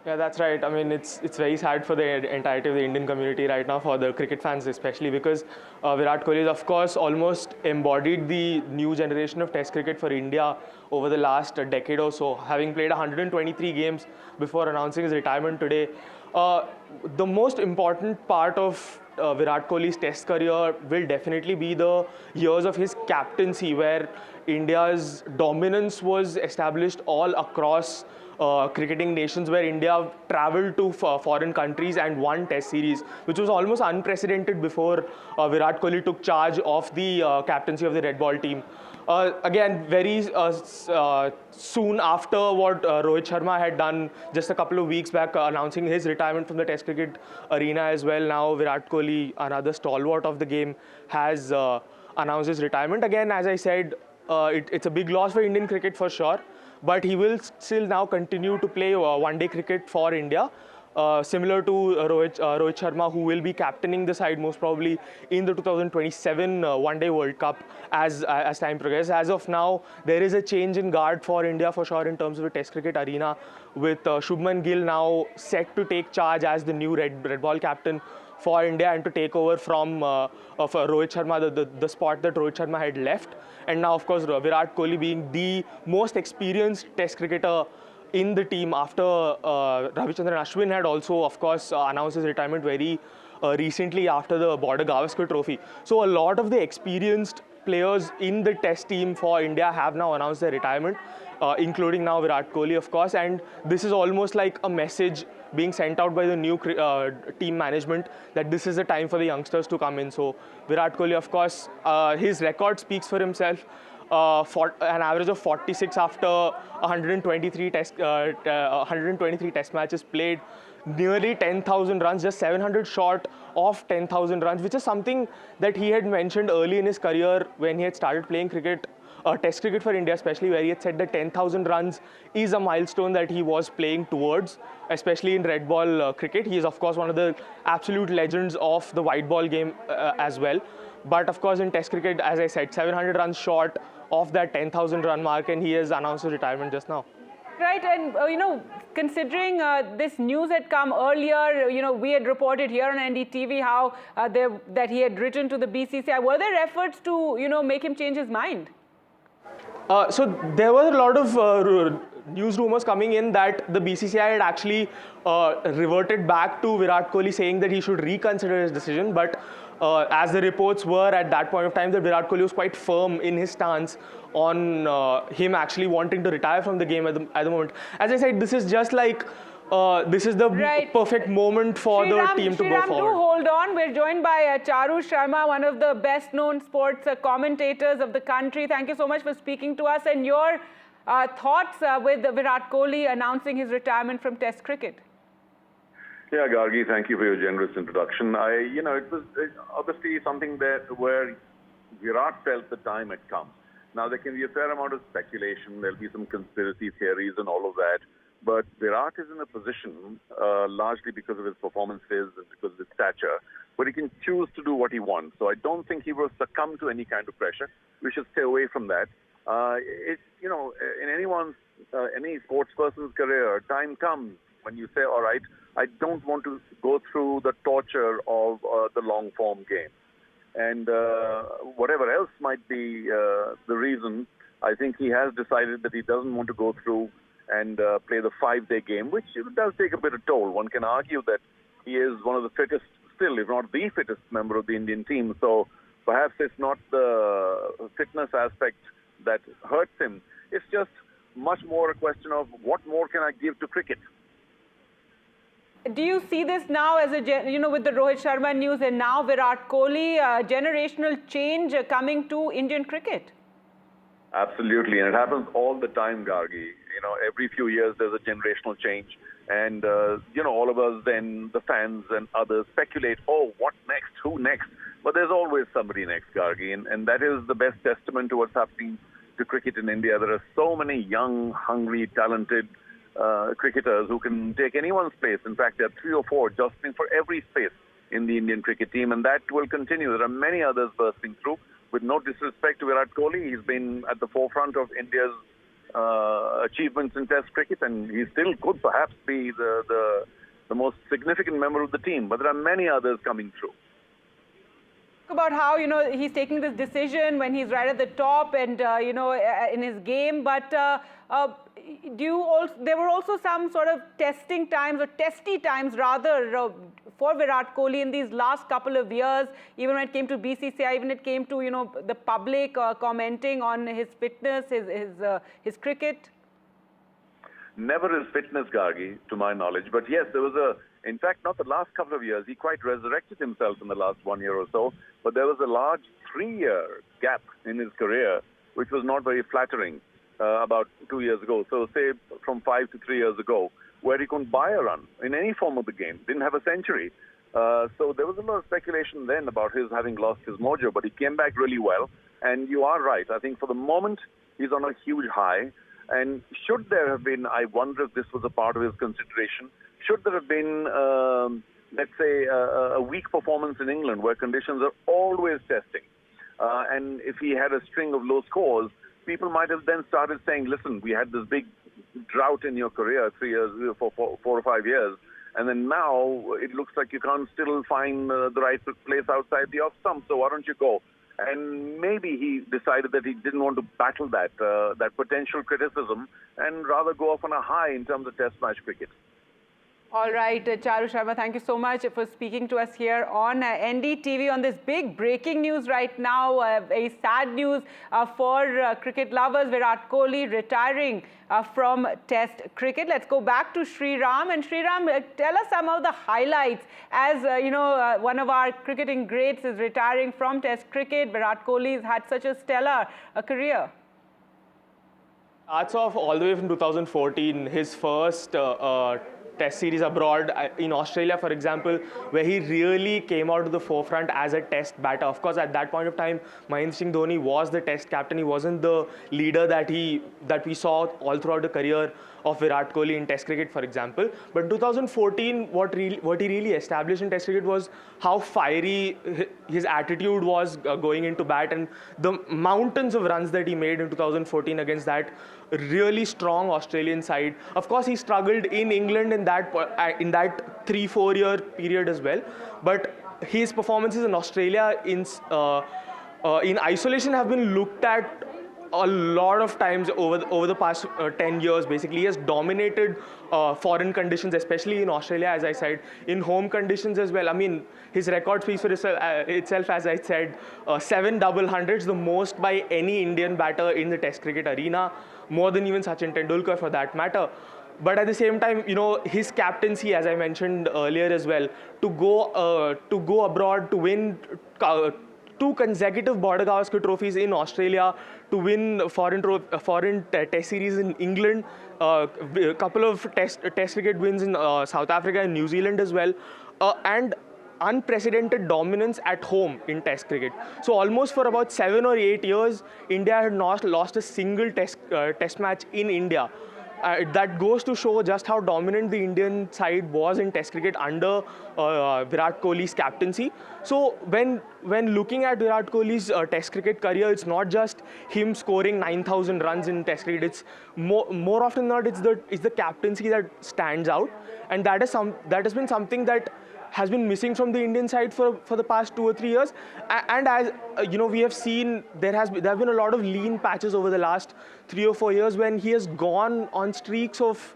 Yeah, that's right. I mean, it's very sad for the entirety of the Indian community right now, for the cricket fans especially, because Virat Kohli has, of course, almost embodied the new generation of Test cricket for India over the last decade or so, having played 123 games before announcing his retirement today. The most important part of Virat Kohli's Test career will definitely be the years of his captaincy, where India's dominance was established all across cricketing nations, where India travelled to foreign countries and won Test series, which was almost unprecedented before Virat Kohli took charge of the captaincy of the red ball team. Again, very soon after what Rohit Sharma had done just a couple of weeks back, announcing his retirement from the Test cricket arena as well. Now Virat Kohli, another stalwart of the game, has announced his retirement. Again, as I said, it's a big loss for Indian cricket for sure, but he will still now continue to play one-day cricket for India. Similar to Rohit Sharma, who will be captaining the side most probably in the 2027 One-Day World Cup as time progresses. As of now, there is a change in guard for India for sure in terms of the Test cricket arena, with Shubman Gill now set to take charge as the new red ball captain for India and to take over from Rohit Sharma, the spot that Rohit Sharma had left. And now, of course, Virat Kohli being the most experienced Test cricketer in the team after Ravichandran Ashwin had also, of course, announced his retirement very recently after the Border Gavaskar Trophy. So a lot of the experienced players in the Test team for India have now announced their retirement, including now Virat Kohli, of course. And this is almost like a message being sent out by the new team management that this is the time for the youngsters to come in. So Virat Kohli, of course, his record speaks for himself. For an average of 46 after 123 test matches played, nearly 10,000 runs, just 700 short of 10,000 runs, which is something that he had mentioned early in his career when he had started playing cricket, Test cricket for India especially, where he had said that 10,000 runs is a milestone that he was playing towards, especially in red ball cricket. He is, of course, one of the absolute legends of the white ball game as well. But of course, in Test cricket, as I said, 700 runs short of that 10,000 run mark, and he has announced his retirement just now. Right, and considering this news had come earlier, we had reported here on NDTV how that he had written to the BCCI. Were there efforts to, make him change his mind? So there were a lot of news rumors coming in that the BCCI had actually reverted back to Virat Kohli saying that he should reconsider his decision. But as the reports were at that point of time, that Virat Kohli was quite firm in his stance on him actually wanting to retire from the game at the moment. As I said, this is just like this is the perfect moment for the team to go forward. Do hold on. We're joined by Charu Sharma, one of the best-known sports commentators of the country. Thank you so much for speaking to us, and your thoughts with Virat Kohli announcing his retirement from Test cricket. Yeah, Gargi, thank you for your generous introduction. It was obviously something where Virat felt the time had come. Now, there can be a fair amount of speculation. There'll be some conspiracy theories and all of that. But Virat is in a position, largely because of his performances and because of his stature, where he can choose to do what he wants. So I don't think he will succumb to any kind of pressure. We should stay away from that. You know, in any sports person's career, time comes when you say, all right, I don't want to go through the torture of the long form game. And whatever else might be the reason, I think he has decided that he doesn't want to go through and play the 5-day game, which does take a bit of toll. One can argue that he is one of the fittest, still, if not the fittest member of the Indian team. So perhaps it's not the fitness aspect that hurts him. It's just much more a question of what more can I give to cricket. Do you see this now as a, with the Rohit Sharma news and now Virat Kohli, generational change coming to Indian cricket? Absolutely, and it happens all the time, Gargi. You know, every few years there's a generational change, and all of us then, the fans and others, speculate, oh, what next, who next? But there's always somebody next, Gargi, and that is the best testament to what's happening to cricket in India. There are so many young, hungry, talented cricketers who can take anyone's place. In fact, there are 3 or 4 jostling for every space in the Indian cricket team, and that will continue. There are many others bursting through. With no disrespect to Virat Kohli, he's been at the forefront of India's achievements in Test cricket, and he still could perhaps be the most significant member of the team. But there are many others coming through. About how he's taking this decision when he's right at the top and in his game, but there were also some sort of testing times or testy times rather for Virat Kohli in these last couple of years, even when it came to BCCI, even it came to the public commenting on his fitness, his cricket. Never his fitness, Gargi, to my knowledge, but yes, there was in fact, not the last couple of years. He quite resurrected himself in the last 1 year or so. But there was a large 3-year gap in his career, which was not very flattering about 2 years ago. So say from 5 to 3 years ago, where he couldn't buy a run in any form of the game, didn't have a century. So there was a lot of speculation then about his having lost his mojo, but he came back really well. And you are right. I think for the moment, he's on a huge high. And should there have been, I wonder if this was a part of his consideration, should there have been, let's say, a weak performance in England where conditions are always testing, and if he had a string of low scores, people might have then started saying, listen, we had this big drought in your career, 3 years, for 4 or 5 years, and then now it looks like you can't still find the right place outside the off stump, so why don't you go? And maybe he decided that he didn't want to battle that potential criticism and rather go off on a high in terms of test match cricket. All right, Charu Sharma, thank you so much for speaking to us here on NDTV on this big breaking news right now. Very sad news for cricket lovers. Virat Kohli retiring from Test cricket. Let's go back to Sriram. And Sriram, tell us some of the highlights as one of our cricketing greats is retiring from Test cricket. Virat Kohli has had such a stellar career. Starts off all the way from 2014, his first Test series abroad in Australia, for example, where he really came out to the forefront as a Test batter. Of course, at that point of time, Mahendra Singh Dhoni was the Test captain. He wasn't the leader that we saw all throughout the career of Virat Kohli in Test cricket, for example. But in 2014, what he really established in Test cricket was how fiery his attitude was going into bat, and the mountains of runs that he made in 2014 against that really strong Australian side. Of course, he struggled in England in that 3-4 year period as well. But his performances in Australia in isolation have been looked at a lot of times over the past 10 years. Basically, he has dominated foreign conditions, especially in Australia, as I said, in home conditions as well. I mean, his record speaks for itself, as I said, 7 double hundreds, the most by any Indian batter in the Test cricket arena, more than even Sachin Tendulkar for that matter. But at the same time, his captaincy, as I mentioned earlier as well, to go abroad, to win 2 consecutive Border Gavaskar trophies in Australia, to win foreign Test series in England, a couple of Test cricket wins in South Africa and New Zealand as well, and unprecedented dominance at home in Test cricket. So almost for about 7 or 8 years, India had not lost a single test match in India. that goes to show just how dominant the Indian side was in Test cricket under Virat Kohli's captaincy. So when looking at Virat Kohli's Test cricket career, it's not just him scoring 9,000 runs in Test cricket. It's more often than not, it's the captaincy that stands out, and that has been something that has been missing from the Indian side for the past 2 or 3 years. And as we have seen, there have been a lot of lean patches over the last 3 or 4 years when he has gone on streaks of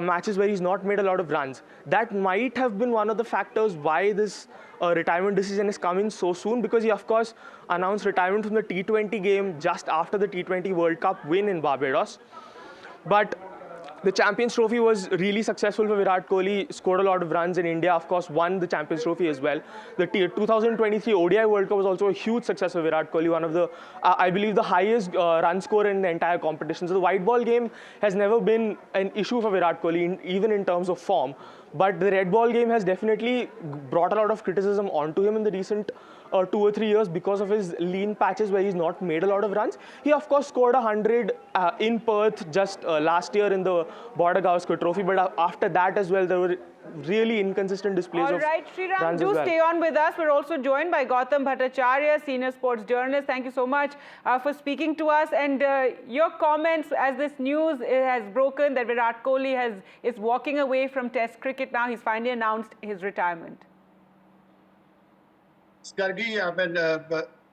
matches where he's not made a lot of runs. That might have been one of the factors why this retirement decision has come in so soon, because he of course announced retirement from the T20 game just after the T20 World Cup win in Barbados. But the Champions Trophy was really successful for Virat Kohli, scored a lot of runs, in India of course won the Champions Trophy as well. The 2023 ODI World Cup was also a huge success for Virat Kohli, one of the, I believe, the highest run score in the entire competition. So the white ball game has never been an issue for Virat Kohli, even in terms of form. But the red ball game has definitely brought a lot of criticism onto him in the recent 2 or 3 years because of his lean patches where he's not made a lot of runs. He of course scored 100 in Perth just last year in the Border Gavaskar Trophy, but after that as well there were really inconsistent displays of runs as well. All right, Sriram, do stay on with us. We're also joined by Gautam Bhattacharya, senior sports journalist. Thank you so much for speaking to us, and your comments as this news has broken that Virat Kohli is walking away from Test cricket now. He's finally announced his retirement. Gargi, I mean,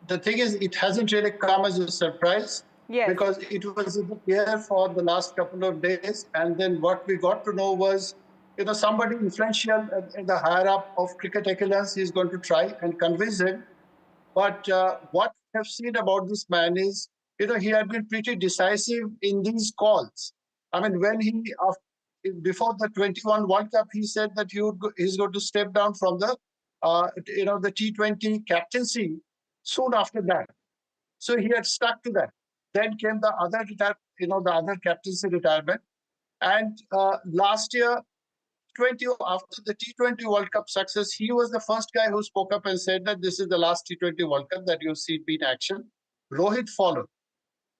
the thing is, it hasn't really come as a surprise. Yes. Because it was in the air for the last couple of days, and then what we got to know was, somebody influential in the higher up of cricket excellence is going to try and convince him. But what we have seen about this man is, he had been pretty decisive in these calls. I mean, when before the 21 World Cup, he said that he's going to step down from the the T20 captaincy soon after that. So he had stuck to that. Then came the other the other captaincy retirement. And last year, after the T20 World Cup success, he was the first guy who spoke up and said that this is the last T20 World Cup that you've seen in action. Rohit followed.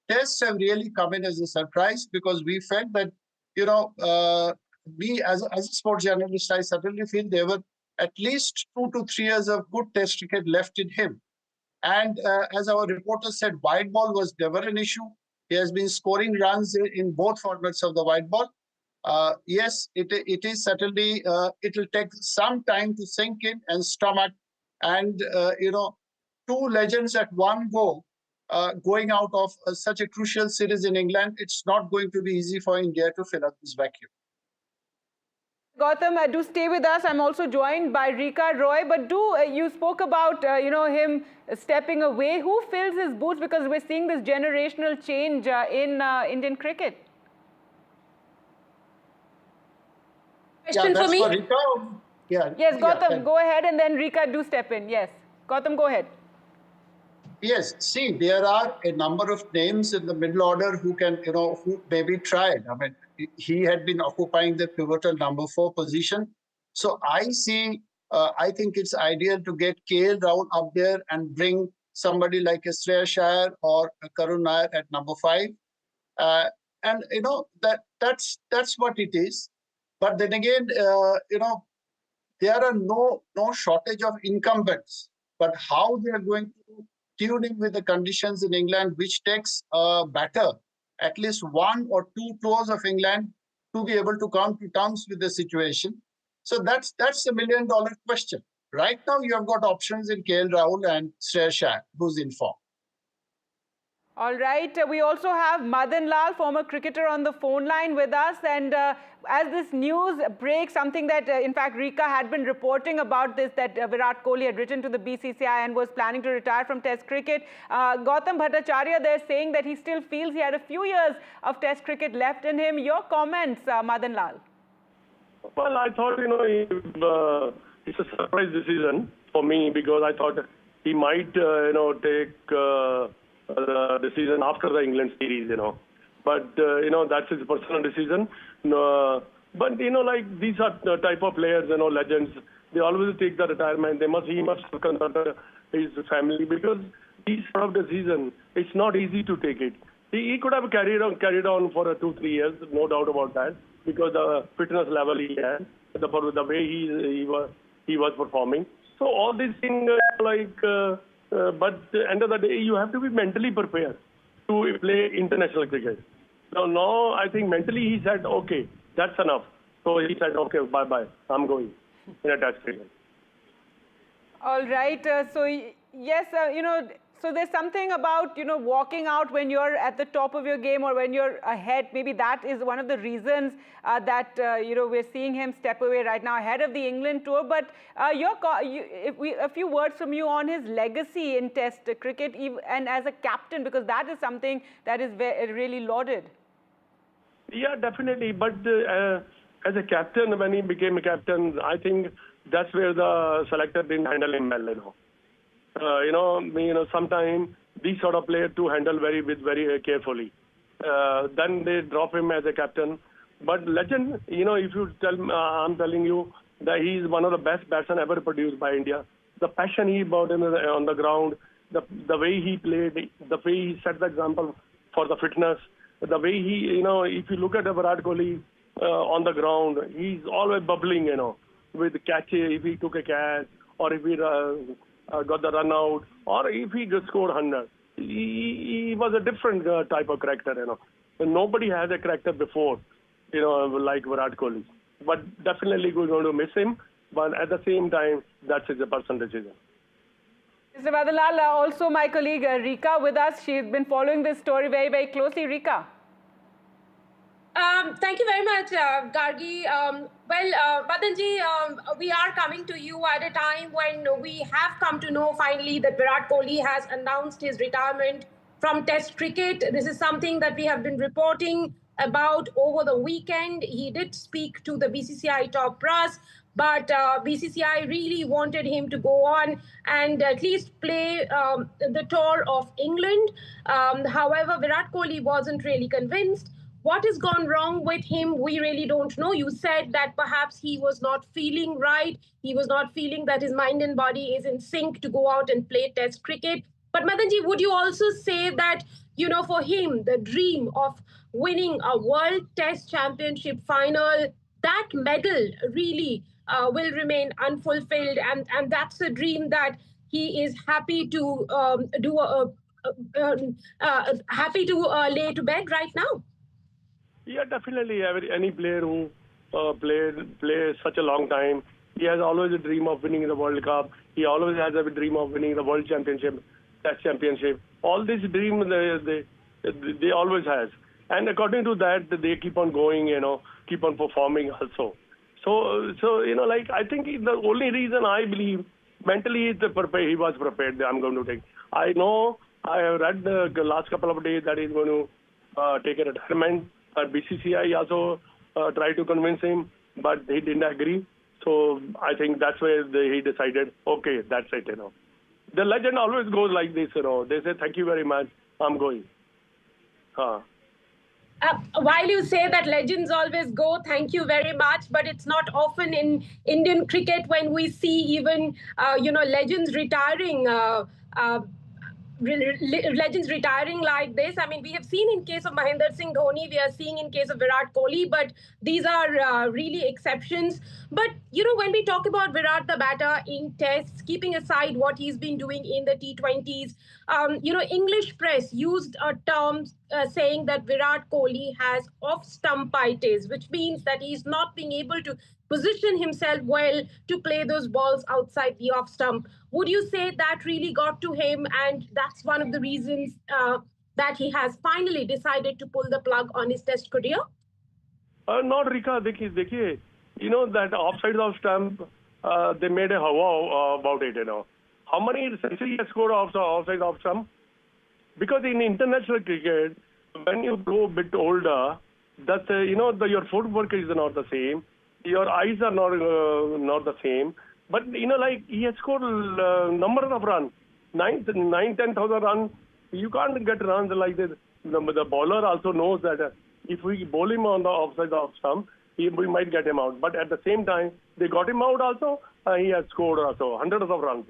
Tests have really come in as a surprise because we felt that, me as a sports journalist, I certainly feel there were at least 2 to 3 years of good Test cricket left in him. And as our reporter said, white ball was never an issue. He has been scoring runs in both formats of the white ball. Yes, it is certainly, it will take some time to sink in and stomach. And, 2 legends at one go, going out of such a crucial series in England, it's not going to be easy for India to fill up this vacuum. Gautam, do stay with us. I'm also joined by Rika Roy. But you spoke about, him stepping away. Who fills his boots? Because we're seeing this generational change in Indian cricket. Question for me? Rika? Yeah. Yes, Gautam, go ahead, and then Rika, do step in. Yes. Gautam, go ahead. Yes, see, there are a number of names in the middle order who can, who maybe tried. I mean, he had been occupying the pivotal number 4 position. So I think it's ideal to get KL Rahul up there and bring somebody like a Shreyas Iyer or a Karun Nair at number 5. And, that's what it is. But then again, there are no shortage of incumbents. But how they are going to tune in with the conditions in England, which takes a batter, at least 1 or 2 tours of England to be able to come to terms with the situation. So that's $1 million question. Right now, you have got options in KL Rahul and Shreyas Iyer, who's in form. All right. We also have Madan Lal, former cricketer, on the phone line with us. And as this news breaks, something that, in fact, Rika had been reporting about this, that Virat Kohli had written to the BCCI and was planning to retire from Test cricket. Gautam Bhattacharya, they're saying that he still feels he had a few years of Test cricket left in him. Your comments, Madan Lal? Well, I thought, it's a surprise decision for me because I thought he might, take the decision after the England series, But, that's his personal decision. But, like these are the type of players, legends. They always take the retirement. He must consult his family because these sort of decision, it's not easy to take it. He could have carried on for 2-3 years, no doubt about that, because the fitness level he had, the way he was performing. So all these things, but at the end of the day, you have to be mentally prepared to play international cricket. Now I think mentally he said, okay, that's enough. So he said, okay, bye-bye, I'm going in a test cricket. All right. So yes, so there's something about, walking out when you're at the top of your game or when you're ahead. Maybe that is one of the reasons that, we're seeing him step away right now ahead of the England tour. But a few words from you on his legacy in Test cricket and as a captain, because that is something that is really lauded. Yeah, definitely. But as a captain, when he became a captain, I think that's where the selector didn't handle him well, sometimes these sort of players to handle very carefully. Then they drop him as a captain. But legend, if you I'm telling you that he's one of the best batsmen ever produced by India. The passion he brought in on the ground, the way he played, the way he set the example for the fitness, the way he, if you look at Virat Kohli on the ground, he's always bubbling, with catches, if he took a catch, or if he got the run out, or if he just scored 100. He was a different type of character, And nobody had a character before, like Virat Kohli. But definitely we're going to miss him. But at the same time, that's his personal decision. Mr. Badalal, also my colleague Rika with us. She's been following this story very closely. Rika. Thank you very much, Gargi. Madanji, we are coming to you at a time when we have come to know finally that Virat Kohli has announced his retirement from Test cricket. This is something that we have been reporting about over the weekend. He did speak to the BCCI top brass, but BCCI really wanted him to go on and at least play the tour of England. However, Virat Kohli wasn't really convinced. What has gone wrong with him, we really don't know. You said that perhaps he was not feeling right. He was not feeling that his mind and body is in sync to go out and play Test cricket. But Madanji, would you also say that, for him, the dream of winning a World Test Championship final, that medal really will remain unfulfilled. And that's a dream that he is happy to lay to bed right now? Yeah, definitely. Any player who plays such a long time, he has always a dream of winning the World Cup. He always has a dream of winning the World Championship, Test Championship. All these dreams they always has. And according to that, they keep on going, keep on performing also. So I think the only reason I believe mentally he was prepared. I'm going to take. I know I have read the last couple of days that he's going to take a retirement. BCCI also tried to convince him, but he didn't agree. So I think that's where he decided, okay, that's it, The legend always goes like this, They say, thank you very much, I'm going. While you say that legends always go, thank you very much, but it's not often in Indian cricket when we see even, legends retiring. Legends retiring like this. I mean, we have seen in case of Mahendra Singh Dhoni, we are seeing in case of Virat Kohli, but these are really exceptions. But, when we talk about Virat the batter in tests, keeping aside what he's been doing in the T20s, English press used a term saying that Virat Kohli has off-stumpitis, which means that he's not being able to position himself well to play those balls outside the off stump. Would you say that really got to him, and that's one of the reasons that he has finally decided to pull the plug on his Test career? Not Rika, dekhiye, that offside off stump, they made a hawa about it, How many centuries he has scored offside off stump? Because in international cricket, when you grow a bit older, that's your footwork is not the same. Your eyes are not the same. But, he has scored number of runs, 10,000 runs. You can't get runs like this. The bowler also knows that if we bowl him on the offside off stump, we might get him out. But at the same time, they got him out also. He has scored also hundreds of runs,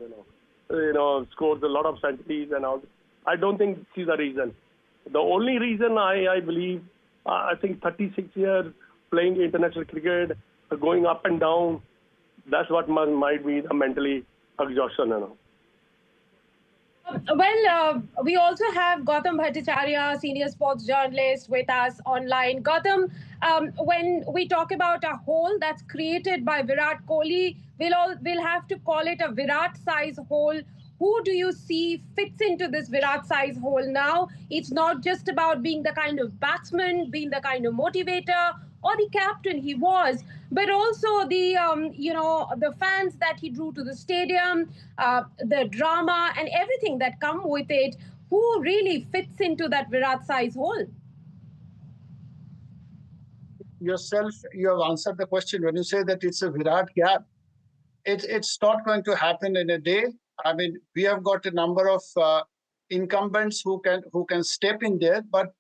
scores a lot of centuries and all. I don't think this is the reason. The only reason I believe, I think 36 years playing international cricket, going up and down, that's what might be the mentally exhaustion. Well, we also have Gautam Bhattacharya, senior sports journalist, with us online. Gautam, when we talk about a hole that's created by Virat Kohli, we'll have to call it a Virat size hole. Who do you see fits into this Virat size hole now? It's not just about being the kind of batsman, being the kind of motivator, or the captain he was, but also the the fans that he drew to the stadium, the drama and everything that come with it. Who really fits into that Virat size hole? Yourself, you have answered the question when you say that it's a Virat gap. It's not going to happen in a day. I mean, we have got a number of incumbents who can step in there, but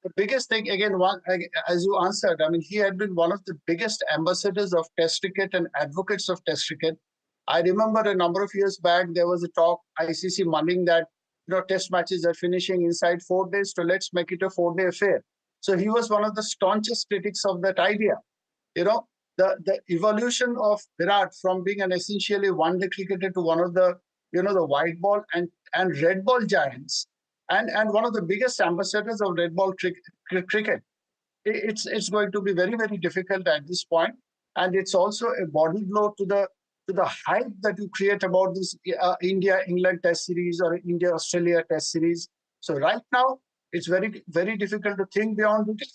the biggest thing, again, as you answered, I mean, he had been one of the biggest ambassadors of Test cricket and advocates of Test cricket. I remember a number of years back, there was a talk, ICC mulling that, Test matches are finishing inside 4 days, so let's make it a 4-day affair. So he was one of the staunchest critics of that idea. The evolution of Virat from being an essentially one-day cricketer to one of the, the white ball and red ball giants, and one of the biggest ambassadors of red ball cricket. It's going to be very, very difficult at this point, and it's also a body blow to the hype that you create about this India-England Test series or India-Australia Test series. So right now, it's very, very difficult to think beyond it.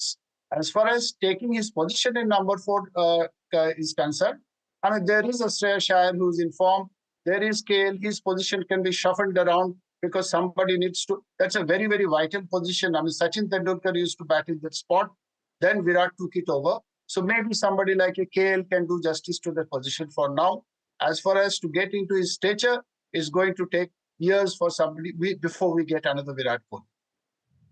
As far as taking his position in number 4 is concerned, I mean, there is a Shreyas Iyer who's in form. There is KL. His position can be shuffled around because somebody needs to. That's a very, very vital position. I mean, Sachin Tendulkar used to bat in that spot. Then Virat took it over. So maybe somebody like a KL can do justice to that position for now. As far as to get into his stature, is going to take years for somebody before we get another Virat Kohli.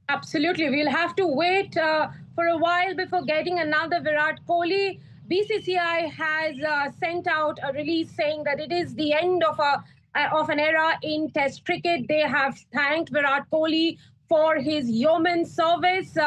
Absolutely. We'll have to wait for a while before getting another Virat Kohli. BCCI has sent out a release saying that it is the end of an era in Test cricket. They have thanked Virat Kohli for his yeoman service.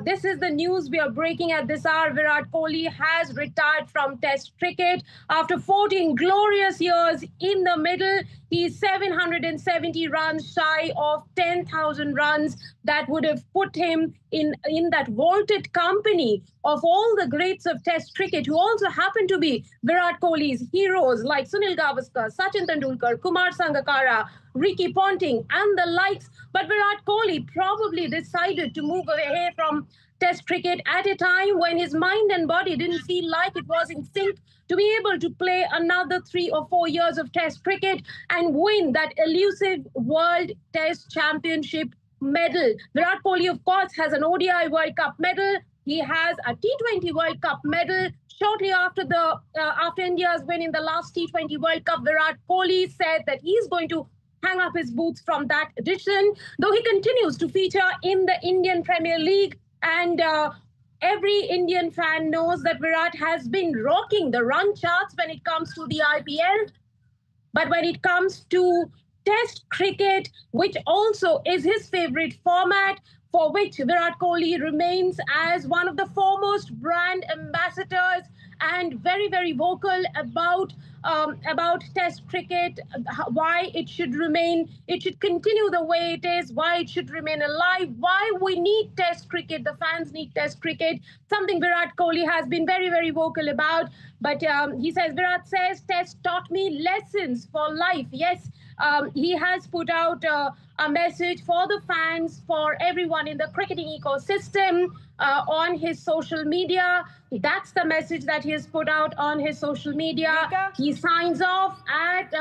This is the news we are breaking at this hour. Virat Kohli has retired from Test cricket after 14 glorious years in the middle. He's 770 runs shy of 10,000 runs. That would have put him in that vaulted company of all the greats of Test cricket, who also happen to be Virat Kohli's heroes like Sunil Gavaskar, Sachin Tendulkar, Kumar Sangakkara, Ricky Ponting, and the likes. But Virat Kohli probably decided to move away from Test cricket at a time when his mind and body didn't feel like it was in sync to be able to play another 3 or 4 years of Test cricket and win that elusive World Test Championship medal. Virat Kohli, of course, has an ODI World Cup medal. He has a T20 World Cup medal. Shortly after India's win in the last T20 World Cup, Virat Kohli said that he's going to hang up his boots from that edition, though he continues to feature in the Indian Premier League. And every Indian fan knows that Virat has been rocking the run charts when it comes to the IPL. But when it comes to Test cricket, which also is his favorite format, for which Virat Kohli remains as one of the foremost brand ambassadors and very, very vocal about Test cricket, why it should continue the way it is, why it should remain alive, why we need Test cricket, the fans need Test cricket, something Virat Kohli has been very, very vocal about. But Virat says, Test taught me lessons for life. Yes, he has put out a message for the fans, for everyone in the cricketing ecosystem on his social media. That's the message that he has put out on his social media. He signs off at...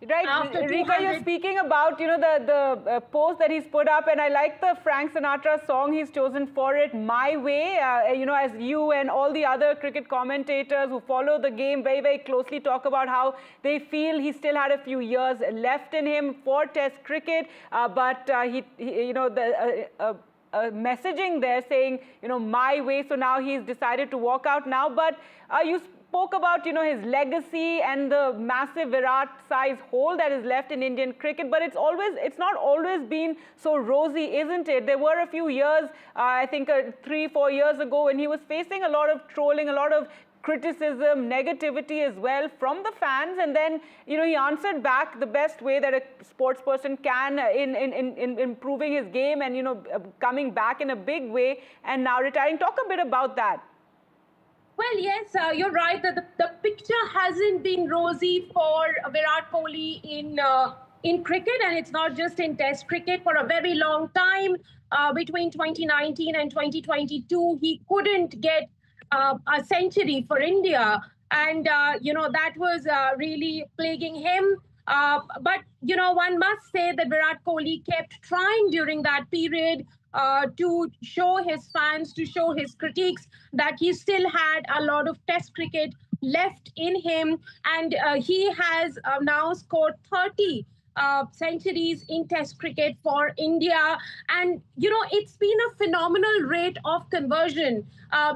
Right, Rika, you're speaking about, the post that he's put up, and I like the Frank Sinatra song he's chosen for it, My Way. As you and all the other cricket commentators who follow the game very, very closely talk about how they feel he still had a few years left in him for Test cricket, but messaging there saying, my way. So now he's decided to walk out now. But you spoke about, his legacy and the massive Virat-size hole that is left in Indian cricket. But it's not always been so rosy, isn't it? There were a few years, I think 3-4 years ago, when he was facing a lot of trolling, a lot of criticism, negativity as well from the fans, and then he answered back the best way that a sports person can in improving his game and coming back in a big way and now retiring. Talk a bit about that. Well, yes, you're right that the picture hasn't been rosy for Virat Kohli in cricket, and it's not just in Test cricket. For a very long time, between 2019 and 2022, he couldn't get a century for India, and that was really plaguing him. But one must say that Virat Kohli kept trying during that period to show his fans, to show his critics that he still had a lot of Test cricket left in him, and he has now scored 30 centuries in Test cricket for India. And, it's been a phenomenal rate of conversion.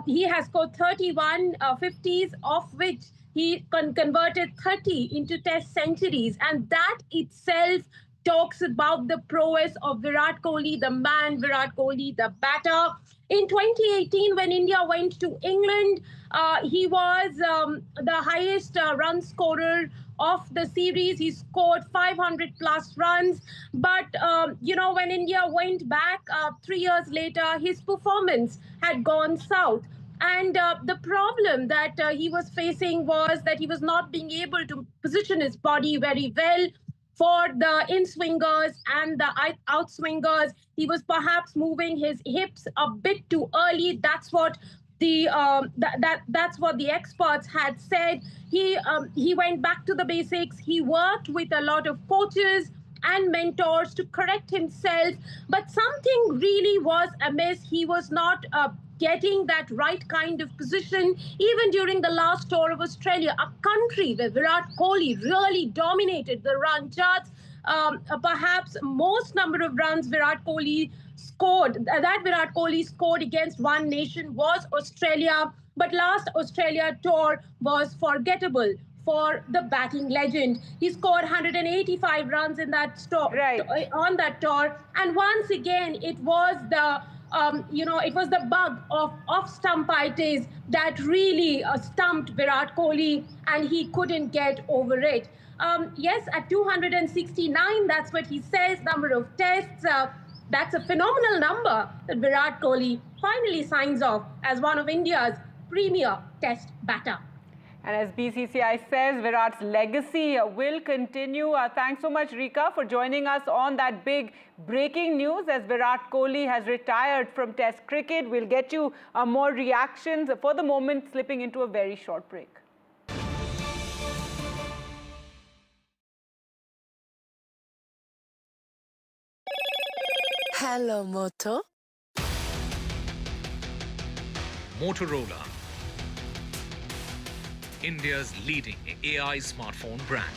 He has scored 31 50s, of which he converted 30 into Test centuries. And that itself talks about the prowess of Virat Kohli, the man, Virat Kohli, the batter. In 2018, when India went to England, he was the highest run scorer of the series. He scored 500 plus runs. But, when India went back 3 years later, his performance had gone south. And the problem that he was facing was that he was not being able to position his body very well for the in-swingers and the out-swingers. He was perhaps moving his hips a bit too early. That's what that's what the experts had said. He went back to the basics. He worked with a lot of coaches and mentors to correct himself, but something really was amiss. He was not getting that right kind of position. Even during the last tour of Australia, a country where Virat Kohli really dominated the run charts, perhaps most number of runs Virat Kohli scored against one nation was Australia. But last Australia tour was forgettable for the batting legend. He scored 185 runs in that on that tour, and once again it was the bug of off-stumpitis that really stumped Virat Kohli, and he couldn't get over it. Yes, at 269, that's what he says, number of tests. That's a phenomenal number that Virat Kohli finally signs off as one of India's premier test batter. And as BCCI says, Virat's legacy will continue. Thanks so much, Rika, for joining us on that big breaking news as Virat Kohli has retired from Test cricket. We'll get you more reactions. For the moment, slipping into a very short break. Hello, Moto. Motorola, India's leading AI smartphone brand.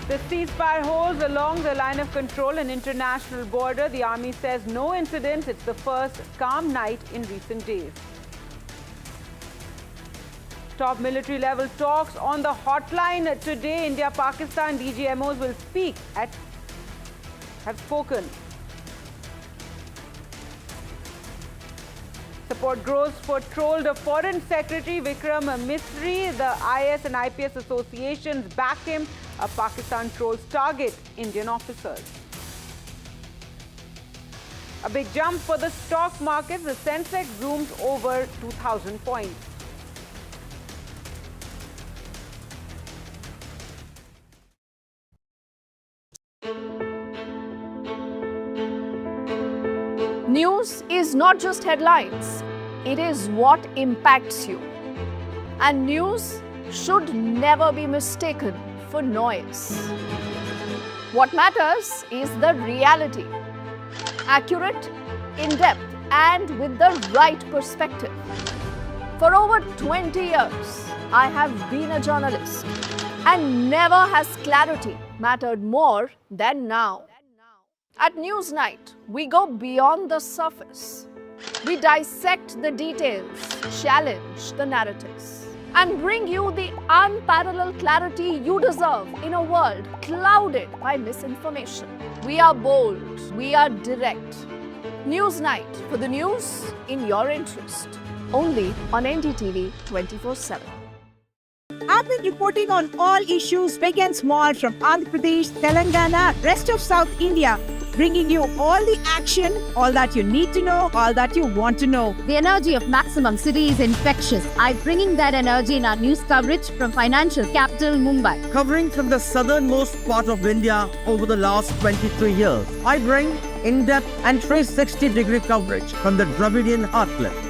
The ceasefire holds along the line of control and international border. The army says no incidents. It's the first calm night in recent days. Top military level talks on the hotline today. India-Pakistan DGMOs will have spoken. Support grows for trolled Foreign Secretary Vikram Misri. The IS and IPS associations back him. Pakistan trolls target Indian officers. A big jump for the stock markets. The Sensex zooms over 2,000 points. News is not just headlines, it is what impacts you. And news should never be mistaken for noise. What matters is the reality. Accurate, in-depth, and with the right perspective. For over 20 years, I have been a journalist, and never has clarity mattered more than now. At Newsnight, we go beyond the surface. We dissect the details, challenge the narratives, and bring you the unparalleled clarity you deserve in a world clouded by misinformation. We are bold, we are direct. Newsnight, for the news in your interest. Only on NDTV 24/7. I've been reporting on all issues big and small from Andhra Pradesh, Telangana, rest of South India, bringing you all the action, all that you need to know, all that you want to know. The energy of maximum city is infectious. I'm bringing that energy in our news coverage from financial capital Mumbai. Covering from the southernmost part of India over the last 23 years, I bring in-depth and 360-degree coverage from the Dravidian heartland.